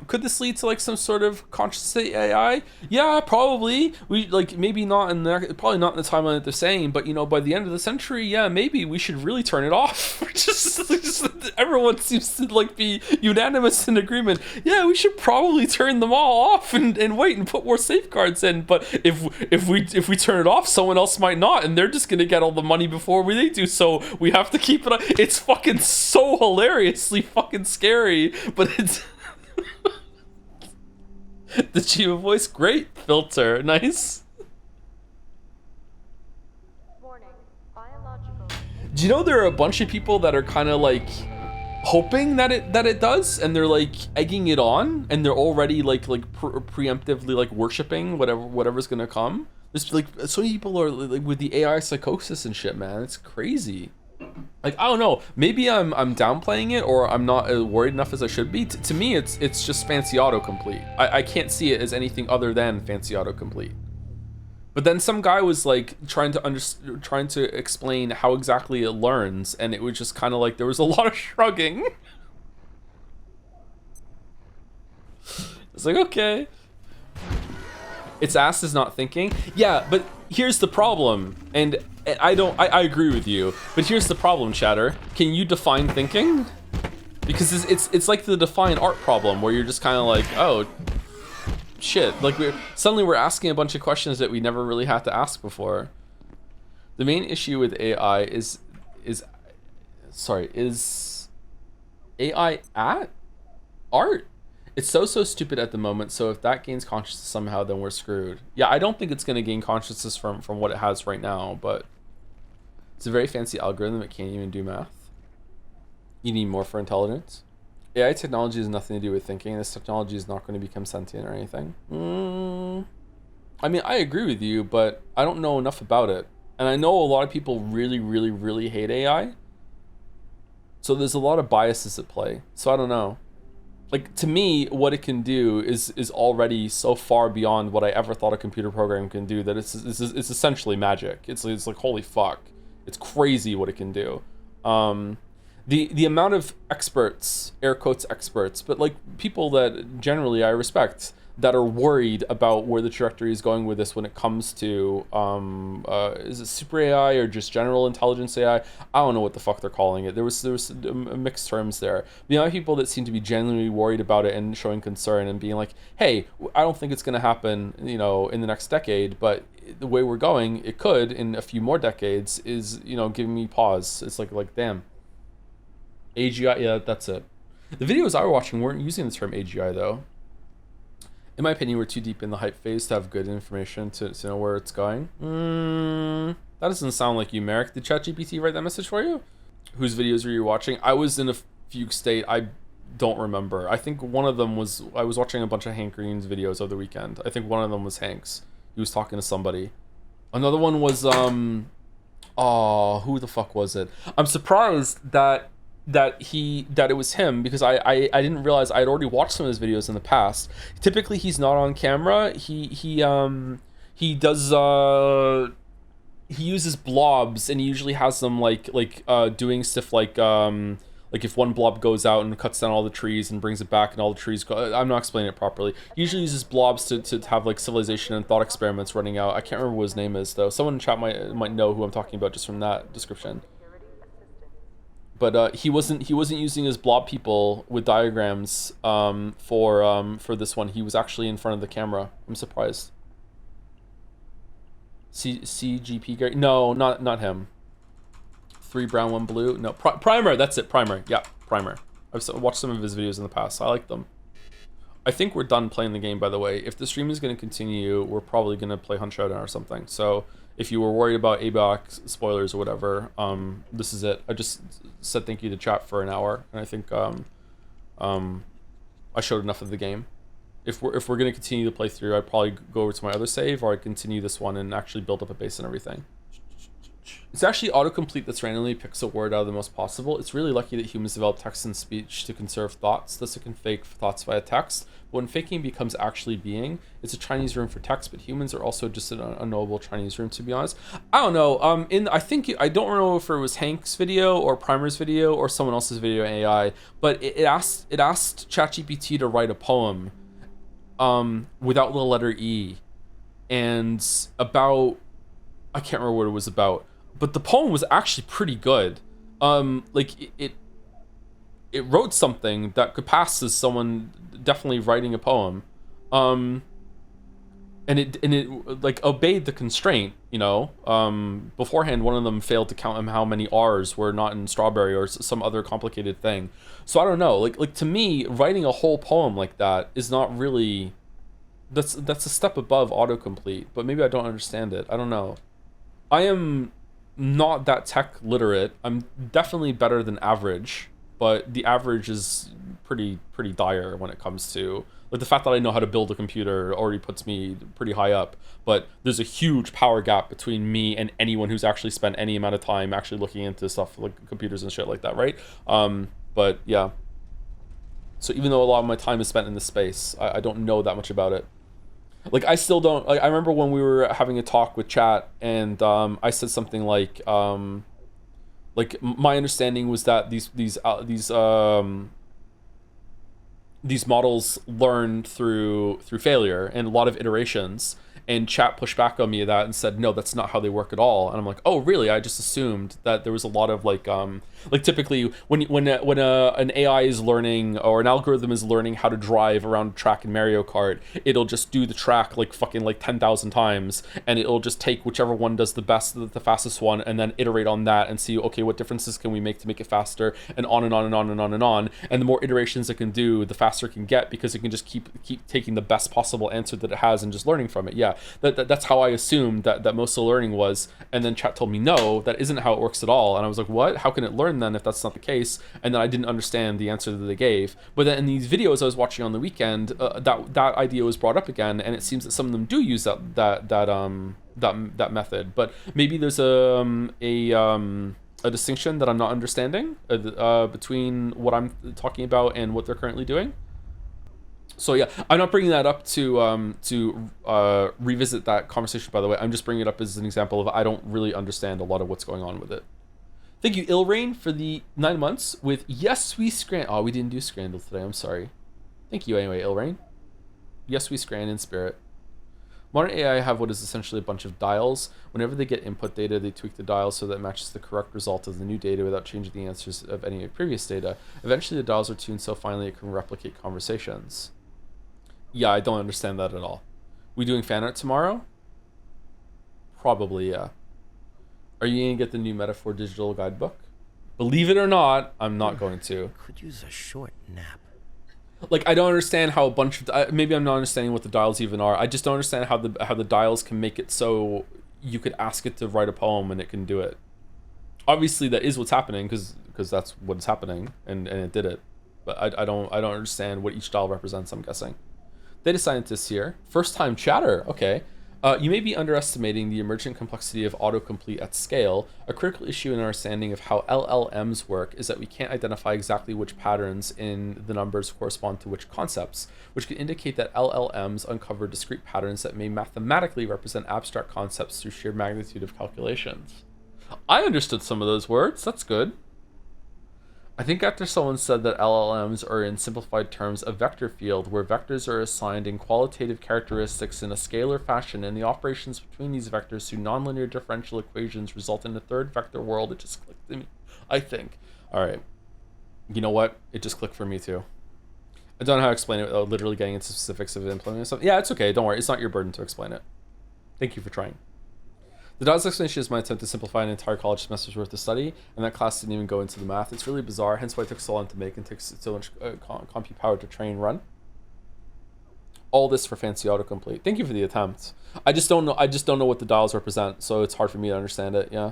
could this lead to like some sort of conscious state AI? Yeah, probably. We like maybe not in the probably not in the timeline that they're saying, but you know, by the end of the century, yeah, maybe we should really turn it off. just everyone seems to like be unanimous in agreement. Yeah, we should probably turn them all off and wait and put more safeguards in. But if we turn it off, someone else might not, and they're just gonna get all the money before they do. So we have to keep it on. It's fucking so hilariously fucking scary, but it's. The Chiba voice, great filter, nice. Warning, biological. Do you know there are a bunch of people that are kind of like hoping that it does, and they're like egging it on, and they're already like preemptively like worshiping whatever's gonna come. There's like so many people are like with the AI psychosis and shit, man. It's crazy. Like, I don't know, maybe I'm downplaying it, or I'm not worried enough as I should be. To me, it's just fancy autocomplete. I can't see it as anything other than fancy autocomplete. But then some guy was like trying to explain how exactly it learns, and it was just kind of like there was a lot of shrugging. It's like, okay. Its ass is not thinking. Yeah, but here's the problem, and I agree with you, but here's the problem, chatter. Can you define thinking? Because it's like the define art problem, where you're just kind of like, oh shit, like we're asking a bunch of questions that we never really had to ask before. The main issue with AI is AI at art? It's so stupid at the moment, so if that gains consciousness somehow, then we're screwed. Yeah, I don't think it's going to gain consciousness from what it has right now, but it's a very fancy algorithm. It can't even do math. You need more for intelligence. AI technology has nothing to do with thinking. This technology is not going to become sentient or anything. I mean, I agree with you, but I don't know enough about it. And I know a lot of people really, really, really hate AI. So there's a lot of biases at play. So I don't know. Like, to me, what it can do is already so far beyond what I ever thought a computer program can do that it's essentially magic. It's like, holy fuck. It's crazy what it can do. The amount of experts, air quotes experts, but like people that generally I respect, that are worried about where the trajectory is going with this when it comes to is it super AI or just general intelligence AI? I don't know what the fuck they're calling it. There was mixed terms there. The amount of people that seem to be genuinely worried about it and showing concern and being like, hey, I don't think it's going to happen, you know, in the next decade, but the way we're going, it could in a few more decades, is, you know, giving me pause. It's like damn. AGI, yeah, that's it. The videos I was watching weren't using the term AGI though. In my opinion, we're too deep in the hype phase to have good information to know where it's going. That doesn't sound like you, Merrick. Did ChatGPT write that message for you? Whose videos were you watching? I was in a fugue state. I don't remember. I think one of them was, I was watching a bunch of Hank Green's videos over the weekend. I think one of them was Hank's. He was talking to somebody. Another one was, oh, who the fuck was it? I'm surprised that it was him, because I didn't realize I had already watched some of his videos in the past. Typically he's not on camera. He uses blobs, and he usually has them doing stuff like if one blob goes out and cuts down all the trees and brings it back and all the trees go, I'm not explaining it properly. He usually uses blobs to have like civilization and thought experiments running out. I can't remember what his name is though. Someone in chat might know who I'm talking about just from that description. But he wasn't using his blob people with diagrams for this one. He was actually in front of the camera. I'm surprised. CGP Gary? No, not him. 3 brown, 1 blue. No, Primer. That's it. Primer. Yeah, Primer. I've watched some of his videos in the past. I like them. I think we're done playing the game, by the way. If the stream is going to continue, we're probably going to play Hunt Showdown or something. So if you were worried about Abiotic spoilers or whatever, this is it. I just said thank you to chat for an hour, and I think I showed enough of the game. If we're going to continue to play through, I'd probably go over to my other save, or I'd continue this one and actually build up a base and everything. It's actually autocomplete that's randomly picks a word out of the most possible. It's really lucky that humans develop text and speech to conserve thoughts. Thus it can fake thoughts via text. But when faking becomes actually being, it's a Chinese room for text, but humans are also just an unknowable Chinese room, to be honest. I don't know. I don't know if it was Hank's video or Primer's video or someone else's video AI, but it asked ChatGPT to write a poem without the letter E, and about, I can't remember what it was about, but the poem was actually pretty good. It wrote something that could pass as someone definitely writing a poem, and it like obeyed the constraint, you know. Beforehand, one of them failed to count how many R's were not in strawberry or some other complicated thing. So I don't know. Like to me, writing a whole poem like that is not really. That's a step above autocomplete, but maybe I don't understand it. I don't know. I am not that tech literate. I'm definitely better than average, but the average is pretty dire when it comes to, like, the fact that I know how to build a computer already puts me pretty high up, but there's a huge power gap between me and anyone who's actually spent any amount of time actually looking into stuff like computers and shit like that, right? But yeah, so even though a lot of my time is spent in this space, I don't know that much about it. Like, I still don't, like, I remember when we were having a talk with chat, and I said something like my understanding was that these models learn through failure and a lot of iterations, and chat pushed back on me of that and said, no, that's not how they work at all. And I'm like, oh really? I just assumed that there was a lot of like typically when an AI is learning, or an algorithm is learning how to drive around a track in Mario Kart, it'll just do the track like fucking like 10,000 times, and it'll just take whichever one does the best, the fastest one, and then iterate on that and see, okay, what differences can we make to make it faster, and on and on and on and on and on. And the more iterations it can do, the faster it can get, because it can just keep taking the best possible answer that it has and just learning from it. Yeah, that's how I assumed that most of the learning was. And then chat told me, no, that isn't how it works at all. And I was like, what? How can it learn then if that's not the case? And then I didn't understand the answer that they gave. But then in these videos I was watching on the weekend, that idea was brought up again, and it seems that some of them do use that method. But maybe there's a distinction that I'm not understanding between what I'm talking about and what they're currently doing. So yeah, I'm not bringing that up to revisit that conversation, by the way. I'm just bringing it up as an example of I don't really understand a lot of what's going on with it. Thank you, Ilrain, for the 9 months with Yes We Scrandle. Oh, we didn't do Scrandle today. I'm sorry. Thank you anyway, Ilrain. Yes, we scran in spirit. Modern AI have what is essentially a bunch of dials. Whenever they get input data, they tweak the dials so that it matches the correct result of the new data without changing the answers of any previous data. Eventually, the dials are tuned so finely it can replicate conversations. Yeah, I don't understand that at all. We doing fan art tomorrow? Probably, yeah. Are you going to get the new Metaphor digital guidebook? Believe it or not, I'm not going to. Could use a short nap. Like, I don't understand how a bunch of maybe I'm not understanding what the dials even are. I just don't understand how the dials can make it so you could ask it to write a poem and it can do it. Obviously, that is what's happening because that's what's happening, and it did it. But I don't understand what each dial represents. I'm guessing. Data scientists here. First time chatter. Okay. You may be underestimating the emergent complexity of autocomplete at scale. A critical issue in our understanding of how LLMs work is that we can't identify exactly which patterns in the numbers correspond to which concepts, which can indicate that LLMs uncover discrete patterns that may mathematically represent abstract concepts through sheer magnitude of calculations. I understood some of those words. That's good. I think after someone said that LLMs are in simplified terms a vector field where vectors are assigned in qualitative characteristics in a scalar fashion and the operations between these vectors through nonlinear differential equations result in a third vector world, it just clicked to me, I think. Alright. You know what? It just clicked for me too. I don't know how to explain it without literally getting into specifics of implementing something. Yeah, it's okay. Don't worry. It's not your burden to explain it. Thank you for trying. The DOS explanation is my attempt to simplify an entire college semester's worth of study, and that class didn't even go into the math. It's really bizarre, hence why it took so long to make and takes so much compute power to train and run. All this for fancy autocomplete. Thank you for the attempt. I just don't know what the dials represent, so it's hard for me to understand it. Yeah.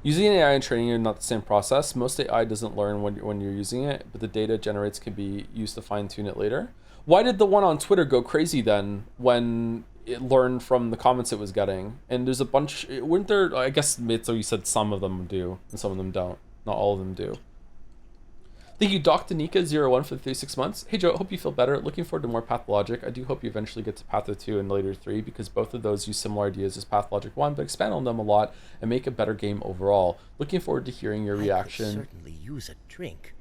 Using an AI and training are not the same process. Most AI doesn't learn when you're using it, but the data it generates can be used to fine tune it later. Why did the one on Twitter go crazy then when it learned from the comments it was getting? And there's a bunch, weren't there, I guess so you said some of them do and some of them don't. Not all of them do. Thank you, Doc Danica01 for the 36 months. Hey Joe, hope you feel better. Looking forward to more Pathologic. I do hope you eventually get to Patho 2 and later 3 because both of those use similar ideas as Pathologic 1 but expand on them a lot and make a better game overall. Looking forward to hearing your reaction. I could certainly use a drink.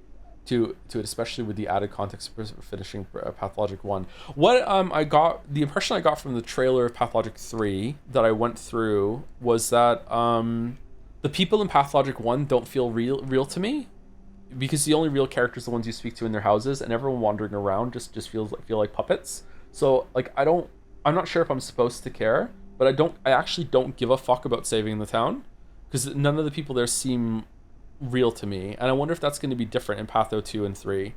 To it, especially with the added context of finishing Pathologic 1. What the impression I got from the trailer of Pathologic 3 that I went through was that the people in Pathologic 1 don't feel real to me, because the only real characters are the ones you speak to in their houses, and everyone wandering around just feel like puppets. So like I'm not sure if I'm supposed to care, but I actually don't give a fuck about saving the town, because none of the people there seem real to me, and I wonder if that's going to be different in Patho 2 and 3,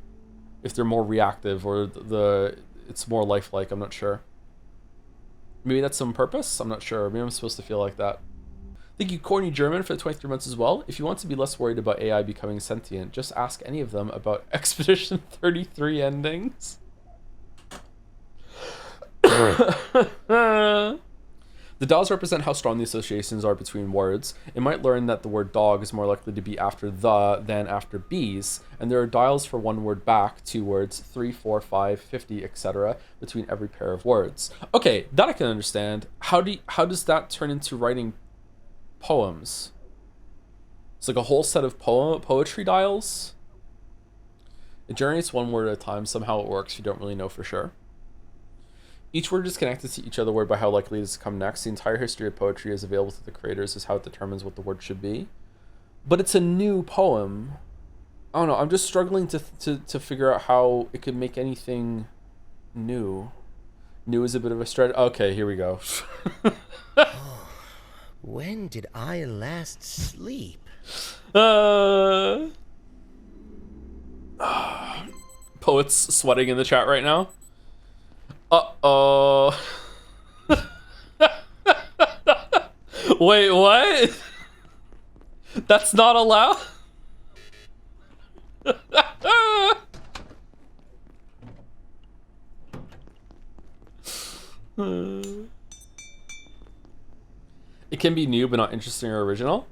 if they're more reactive or it's more lifelike. I'm not sure. Maybe that's on purpose. I'm not sure. Maybe I'm supposed to feel like that. Thank you, Corny German, for the 23 months as well. If you want to be less worried about AI becoming sentient, just ask any of them about Expedition 33 endings. The dials represent how strong the associations are between words. It might learn that the word dog is more likely to be after the than after bees, and there are dials for one word back, 2 words, 3, 4, 5, 50, etc. between every pair of words. Okay, that I can understand. How does that turn into writing poems? It's like a whole set of poetry dials. It generates one word at a time. Somehow it works. You don't really know for sure. Each word is connected to each other word by how likely it is to come next. The entire history of poetry is available to the creators as how it determines what the word should be. But it's a new poem. I don't know. I'm just struggling to figure out how it could make anything new. New is a bit of a stretch. Okay, here we go. When did I last sleep? Poets sweating in the chat right now. Uh-oh. Wait, what? That's not allowed? It can be new but not interesting or original?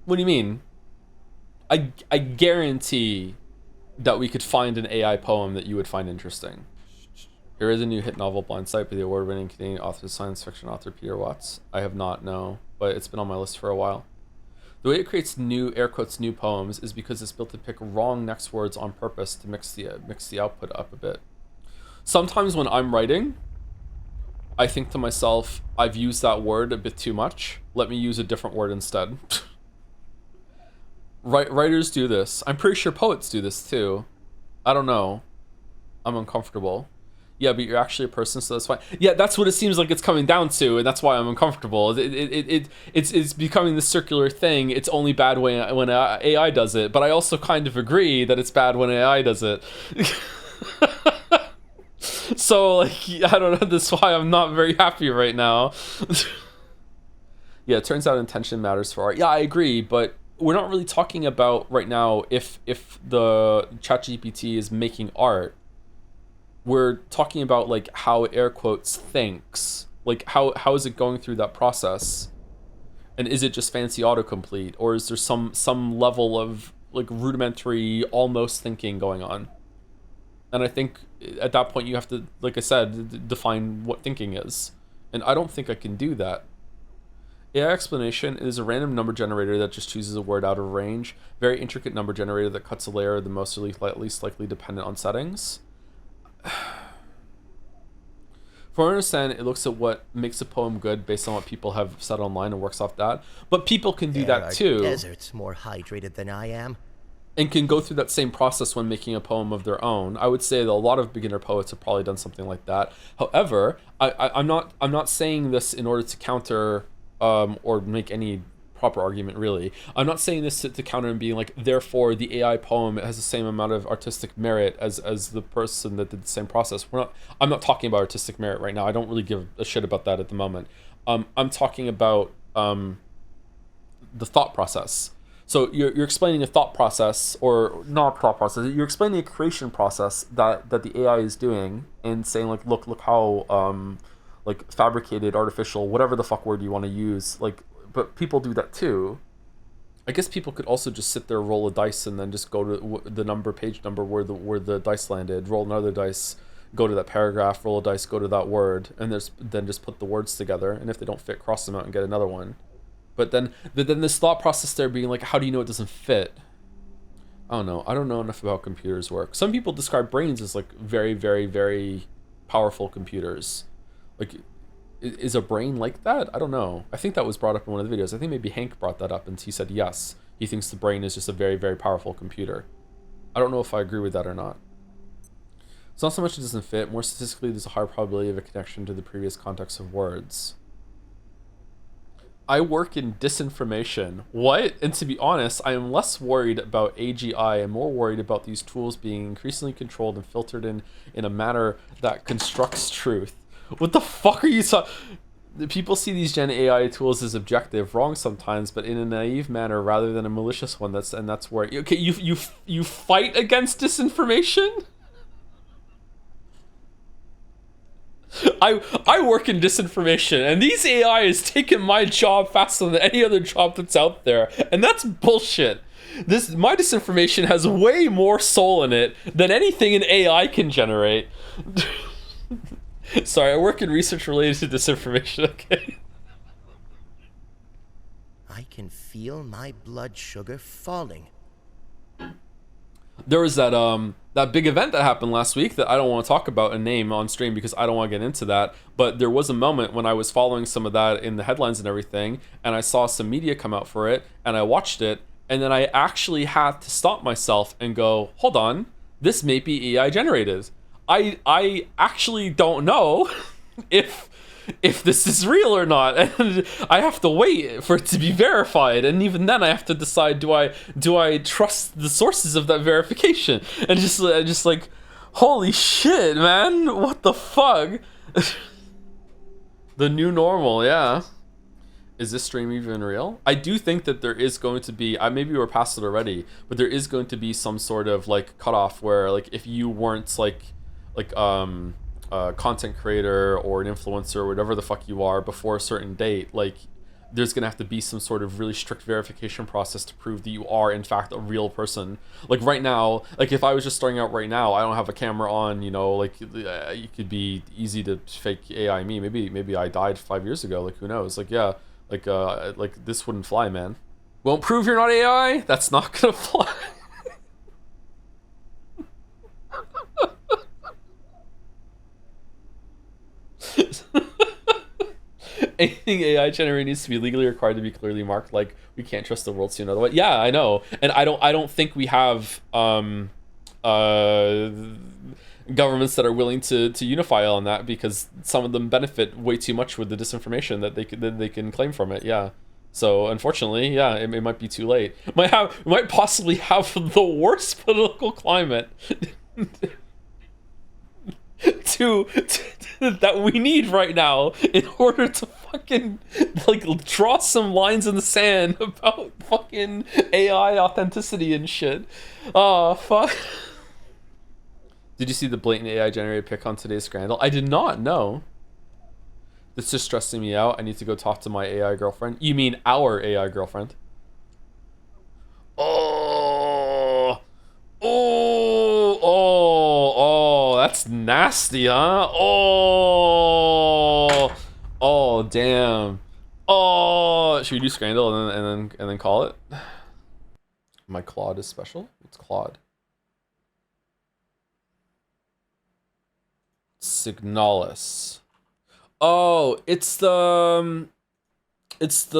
What do you mean? I guarantee that we could find an AI poem that you would find interesting. There is a new hit novel, Blind Sight, by the award-winning Canadian author, science fiction author Peter Watts. I have not, no, but it's been on my list for a while. The way it creates new, air quotes, new poems is because it's built to pick wrong next words on purpose to mix the output up a bit. Sometimes when I'm writing, I think to myself, I've used that word a bit too much. Let me use a different word instead. Writers do this. I'm pretty sure poets do this too. I don't know. I'm uncomfortable. Yeah, but you're actually a person, so that's fine. Yeah, that's what it seems like it's coming down to, and that's why I'm uncomfortable. It's becoming this circular thing. It's only bad when AI does it, but I also kind of agree that it's bad when AI does it. So, like, I don't know, that's why I'm not very happy right now. Yeah, it turns out intention matters for art. Yeah, I agree, but we're not really talking about right now if the ChatGPT is making art. We're talking about, like, how it, air quotes, thinks. Like, how is it going through that process? And is it just fancy autocomplete? Or is there some level of, like, rudimentary, almost thinking going on? And I think at that point you have to, like I said, define what thinking is. And I don't think I can do that. AI explanation is a random number generator that just chooses a word out of range. Very intricate number generator that cuts a layer the most or least likely dependent on settings. From what I understand, it looks at what makes a poem good based on what people have said online and works off that. But people can do that too. Deserts more hydrated than I am. And can go through that same process when making a poem of their own. I would say that a lot of beginner poets have probably done something like that. However, I'm not saying this in order to counter or make any proper argument, really. I'm not saying this to counter and being like, therefore the AI poem has the same amount of artistic merit as the person that did the same process. I'm not talking about artistic merit right now. I don't really give a shit about that at the moment. I'm talking about the thought process. So you're explaining a thought process, or not thought process, you're explaining a creation process that the AI is doing, and saying, like, look how like fabricated, artificial, whatever the fuck word you want to use, like, but people do that too. I guess people could also just sit there, roll a dice, and then just go to the page number where the dice landed, roll another dice, go to that paragraph, roll a dice, go to that word, and then just put the words together, and if they don't fit, cross them out and get another one. But then this thought process there being like, how do you know it doesn't fit? I don't know. I don't know enough about how computers work. Some people describe brains as, like, very, very, very powerful computers. Like, is a brain like that? I don't know. I think that was brought up in one of the videos. I think maybe Hank brought that up, and he said yes. He thinks the brain is just a very, very powerful computer. I don't know if I agree with that or not. It's not so much it doesn't fit. More statistically, there's a higher probability of a connection to the previous context of words. I work in disinformation. What? And to be honest, I am less worried about AGI and more worried about these tools being increasingly controlled and filtered in a manner that constructs truth. What the fuck are you talking? People see these Gen AI tools as objective, wrong sometimes, but in a naive manner rather than a malicious one. That's where, okay, you fight against disinformation? I work in disinformation, and these AI is taking my job faster than any other job that's out there, and that's bullshit. My disinformation has way more soul in it than anything an AI can generate. Sorry, I work in research related to disinformation, okay? I can feel my blood sugar falling. There was that big event that happened last week that I don't want to talk about and name on stream because I don't want to get into that, but there was a moment when I was following some of that in the headlines and everything, and I saw some media come out for it, and I watched it, and then I actually had to stop myself and go, hold on, this may be AI generated. I actually don't know if this is real or not, and I have to wait for it to be verified, and even then I have to decide, do I trust the sources of that verification? And just like, holy shit, man, what the fuck? The new normal, yeah. Is this stream even real? I do think that there is going to be, maybe we're past it already, but there is going to be some sort of, like, cutoff where, like, if you weren't like content creator or an influencer or whatever the fuck you are before a certain date, like, there's gonna have to be some sort of really strict verification process to prove that you are in fact a real person. Like right now, like if I was just starting out right now, I don't have a camera on, you know, like it could be easy to fake AI me. Maybe I died 5 years ago, like who knows? Like yeah, like this wouldn't fly, man. Won't prove you're not AI? That's not gonna fly. anything AI generated needs to be legally required to be clearly marked. Like, we can't trust the world soon otherwise. Yeah, I know, and I don't think we have governments that are willing to unify on that, because some of them benefit way too much with the disinformation that they can claim from it. Yeah. So unfortunately, yeah, it might be too late. Might possibly have the worst political climate to that we need right now in order to fucking like draw some lines in the sand about fucking AI authenticity and shit. Oh fuck. Did you see the blatant AI generated pic on today's scandal? I did not, no. It's just stressing me out. I need to go talk to my AI girlfriend. You mean our AI girlfriend? Oh, that's nasty, huh? Oh, damn. Oh, should we do Scandal and then call it? My Claude is special. It's Claude. Signalis. Oh, it's the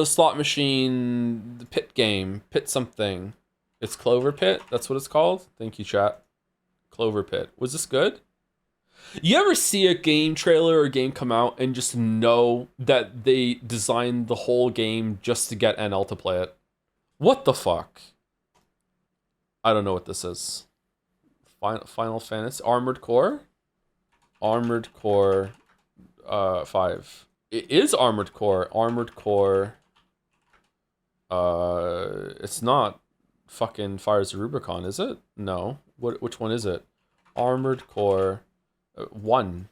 slot machine, the pit game, pit something. It's Clover Pit. That's what it's called. Thank you, chat. Clover Pit. Was this good? You ever see a game trailer or game come out and just know that they designed the whole game just to get NL to play it? What the fuck? I don't know what this is. Final Fantasy Armored Core? Armored Core 5. It is Armored Core. Armored Core. It's not fucking Fires of Rubicon, is it? No. Which one is it? Armored Core 1.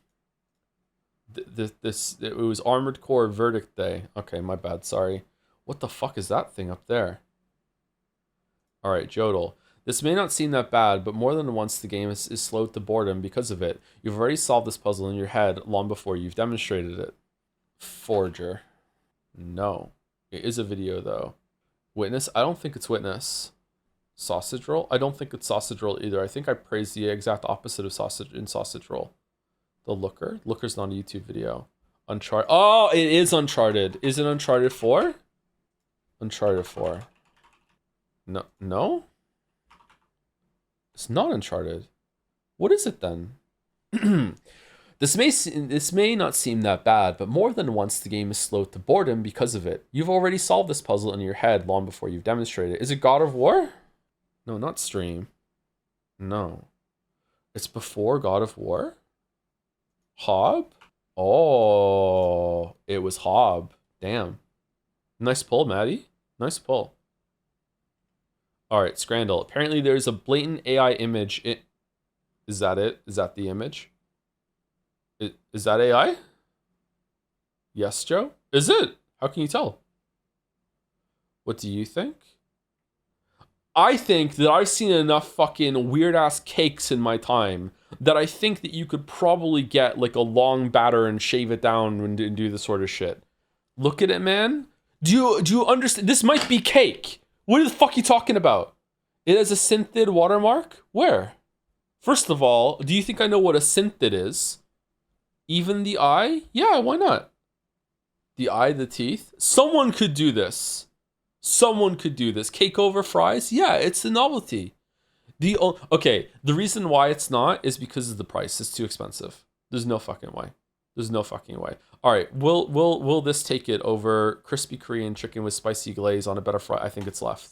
It was Armored Core Verdict Day. Okay, my bad. Sorry. What the fuck is that thing up there? All right, Jodel. This may not seem that bad, but more than once the game is slowed to boredom because of it. You've already solved this puzzle in your head long before you've demonstrated it. Forger. No. It is a video, though. Witness? I don't think it's Witness. Sausage Roll? I don't think it's Sausage Roll either. I think I praised the exact opposite of Sausage Roll. The Looker? Looker's not a YouTube video. Uncharted. Oh, it is Uncharted. Is it Uncharted 4? Uncharted 4. No? No? It's not Uncharted. What is it then? This may not seem that bad, but more than once the game is slowed to boredom because of it. You've already solved this puzzle in your head long before you've demonstrated it. Is it God of War? No, not Stream. No. It's before God of War? Hob? Oh, it was Hob. Damn. Nice pull, Maddie. Nice pull. All right, Scrandal. Apparently there's a blatant AI image. Is that it? Is that the image? Is that AI? Yes, Joe? Is it? How can you tell? What do you think? I think that I've seen enough fucking weird-ass cakes in my time that I think that you could probably get like a long batter and shave it down and do this sort of shit. Look at it, man. Do you understand? This might be cake. What the fuck are you talking about? It has a synthid watermark? Where? First of all, do you think I know what a synthid is? Even the eye? Yeah, why not? The eye, the teeth? Someone could do this. Someone could do this. Cake over fries? Yeah, it's a novelty. Okay, the reason why it's not is because of the price. It's too expensive. There's no fucking way. There's no fucking way. All right, will this take it over crispy Korean chicken with spicy glaze on a better fry? I think it's left.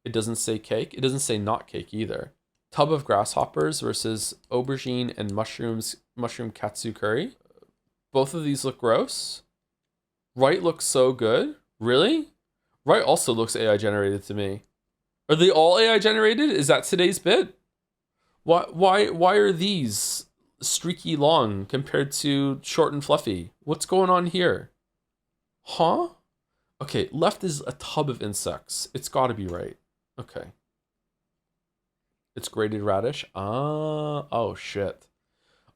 It doesn't say cake. It doesn't say not cake either. Tub of grasshoppers versus aubergine and mushroom katsu curry. Both of these look gross. Right looks so good. Really? Right also looks AI generated to me. Are they all AI generated? Is that today's bit? Why are these streaky long compared to short and fluffy? What's going on here? Huh? Okay, left is a tub of insects. It's got to be right. Okay. It's grated radish. Oh shit.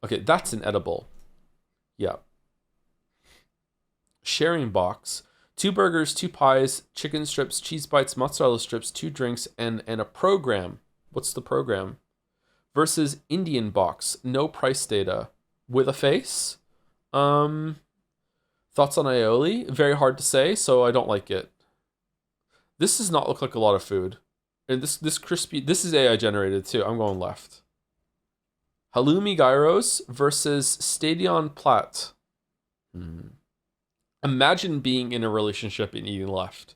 Okay, that's an edible. Yeah. Sharing box. 2 burgers, 2 pies, chicken strips, cheese bites, mozzarella strips, 2 drinks, and a program. What's the program? Versus Indian box. No price data. With a face? Thoughts on aioli? Very hard to say, so I don't like it. This does not look like a lot of food. And this crispy, this is AI generated too. I'm going left. Halloumi gyros versus Stadion Plat. Imagine being in a relationship and eating left.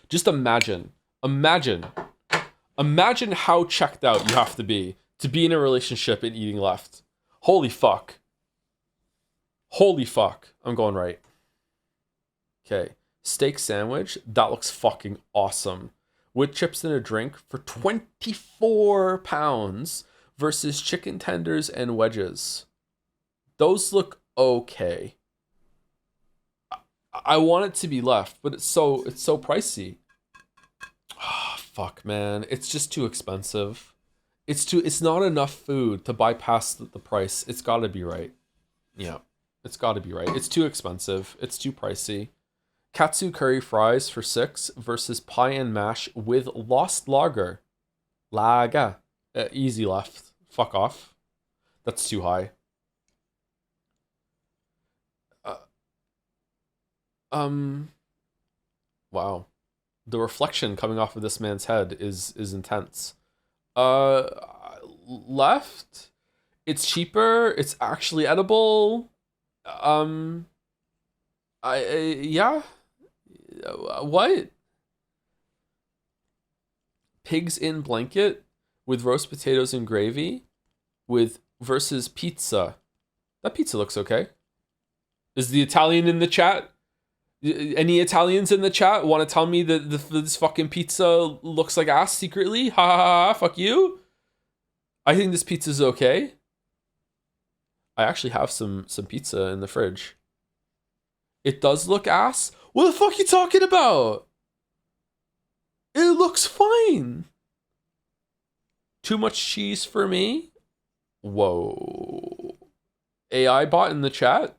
Just imagine. Imagine how checked out you have to be in a relationship and eating left. Holy fuck. Holy fuck. I'm going right. Okay. Steak sandwich. That looks fucking awesome. With chips and a drink for £24 versus chicken tenders and wedges. Those look okay. I want it to be left, but it's so pricey. Oh, fuck, man. It's just too expensive. It's not enough food to bypass the price. It's got to be right. Yeah. It's got to be right. It's too expensive. It's too pricey. Katsu curry fries for $6 versus pie and mash with lost lager. Lager. Easy left. Fuck off. That's too high. Wow. The reflection coming off of this man's head is intense. Left. It's cheaper. It's actually edible. Yeah. What? Pigs in blanket with roast potatoes and gravy with versus pizza. That pizza looks okay. Is the Italian in the chat? Any Italians in the chat want to tell me that this fucking pizza looks like ass secretly? Ha ha ha, fuck you. I think this pizza's okay. I actually have some pizza in the fridge. It does look ass? What the fuck are you talking about? It looks fine. Too much cheese for me? Whoa. AI bot in the chat?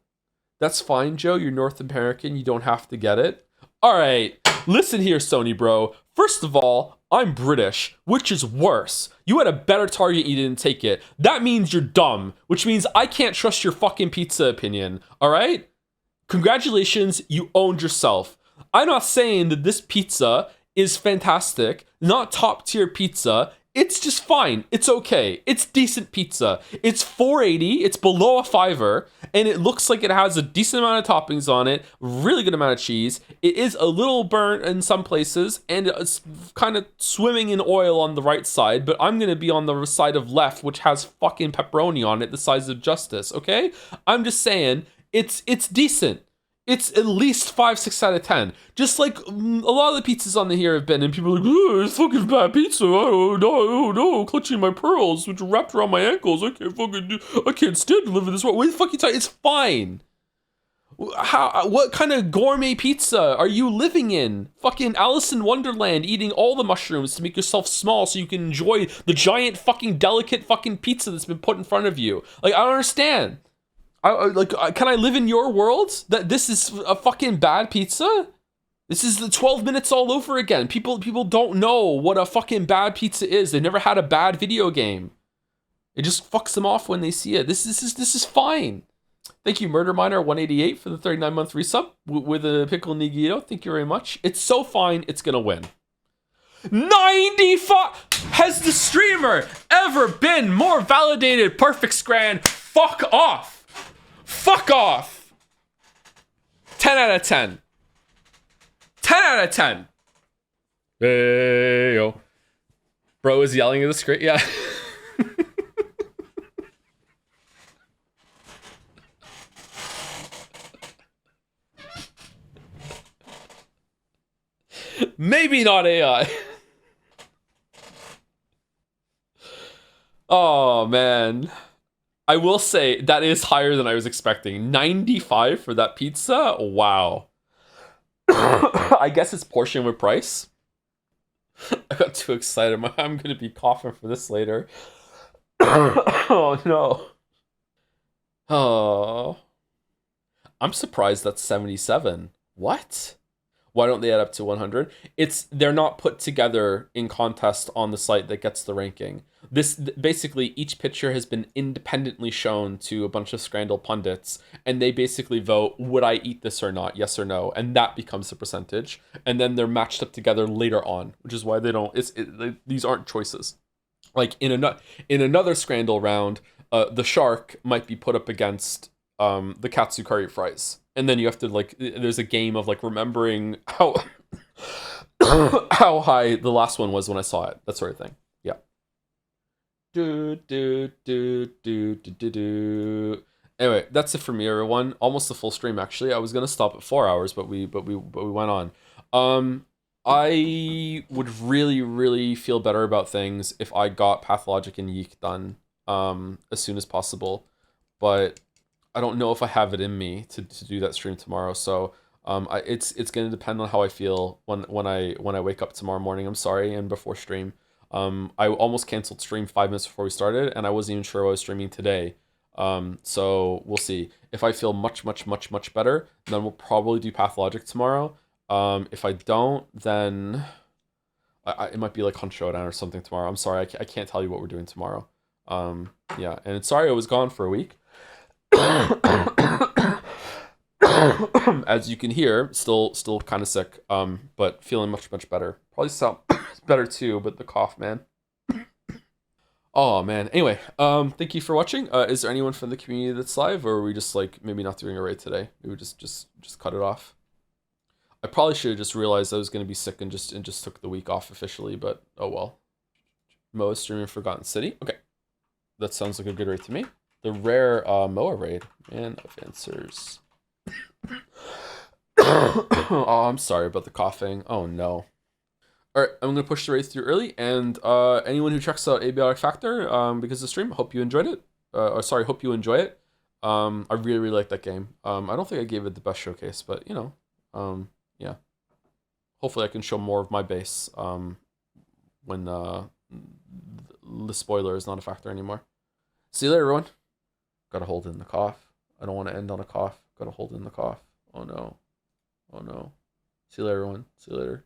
That's fine, Joe. You're North American. You don't have to get it. All right. Listen here, Sony bro. First of all, I'm British, which is worse. You had a better target, you didn't take it. That means you're dumb, which means I can't trust your fucking pizza opinion. All right? Congratulations, you owned yourself. I'm not saying that this pizza is fantastic, not top tier pizza. It's just fine. It's okay. It's decent pizza. It's $4.80. It's below a $5, and it looks like it has a decent amount of toppings on it, really good amount of cheese. It is a little burnt in some places, and it's kind of swimming in oil on the right side, but I'm going to be on the side of left, which has fucking pepperoni on it, the size of justice, okay? I'm just saying, it's decent. It's at least 5, 6 out of 10. Just like a lot of the pizzas on the here have been, and people are like, oh, it's fucking bad pizza. Oh no, clutching my pearls, which are wrapped around my ankles. I can't stand to live in this world. What the fuck are you talking? It's fine. What kind of gourmet pizza are you living in? Fucking Alice in Wonderland, eating all the mushrooms to make yourself small so you can enjoy the giant fucking delicate fucking pizza that's been put in front of you. Like, I don't understand. Can I live in your world? That this is a fucking bad pizza? This is the 12 minutes all over again. People don't know what a fucking bad pizza is. They've never had a bad video game. It just fucks them off when they see it. This is fine. Thank you, Murder Miner 188 for the 39-month resub with a pickle nigito. Thank you very much. It's so fine, it's gonna win. 95. Has the streamer ever been more validated? Perfect scran. Fuck off. Fuck off. 10 out of 10. 10 out of 10. Hey, yo. Bro is yelling at the screen. Yeah. Maybe not AI. Oh, man. I will say that is higher than I was expecting. 95 for that pizza? Wow. I guess it's portion with price. I got too excited. I'm going to be coughing for this later. Oh, no. Oh. I'm surprised that's 77. What? Why don't they add up to 100? They're not put together in contest on the site that gets the ranking. This basically, each picture has been independently shown to a bunch of Scrandal pundits, and they basically vote, would I eat this or not, yes or no, and that becomes the percentage. And then they're matched up together later on, which is why they don't. These aren't choices. Like in another Scrandal round, the shark might be put up against the Katsukari fries, and then you have to like. There's a game of like remembering how how high the last one was when I saw it, that sort of thing. Yeah. Anyway, that's it for me, everyone. Almost the full stream, actually. I was gonna stop at 4 hours, but we went on. I would really, really feel better about things if I got Pathologic and Yeek done as soon as possible, but I don't know if I have it in me to do that stream tomorrow. So it's gonna depend on how I feel when I wake up tomorrow morning. I'm sorry, and before stream. I almost canceled stream 5 minutes before we started, and I wasn't even sure I was streaming today. So we'll see. If I feel much better, then we'll probably do Pathologic tomorrow. If I don't, then it might be like Hunt Showdown or something tomorrow. I'm sorry, I can't tell you what we're doing tomorrow. Yeah, and sorry I was gone for a week. As you can hear, still kind of sick, but feeling much better. Probably sound better too, but the cough, man. Oh man. Anyway, thank you for watching. Is there anyone from the community that's live, or are we just like maybe not doing a raid today? We would just cut it off. I probably should have just realized I was gonna be sick and just took the week off officially, but oh well. Moa streaming Forgotten City. Okay, that sounds like a good raid to me. The rare Moa raid, man of answers. Oh, I'm sorry about the coughing. Oh no. Alright, I'm going to push the raid through early, and anyone who checks out Abiotic Factor because of the stream, hope you enjoyed it. Hope you enjoy it. I really like that game. I don't think I gave it the best showcase, but you know, yeah. Hopefully I can show more of my base when the spoiler is not a factor anymore. See you later, everyone. Gotta hold in the cough. I don't want to end on a cough. Gotta hold in the cough. Oh no. Oh no. See you later, everyone. See you later.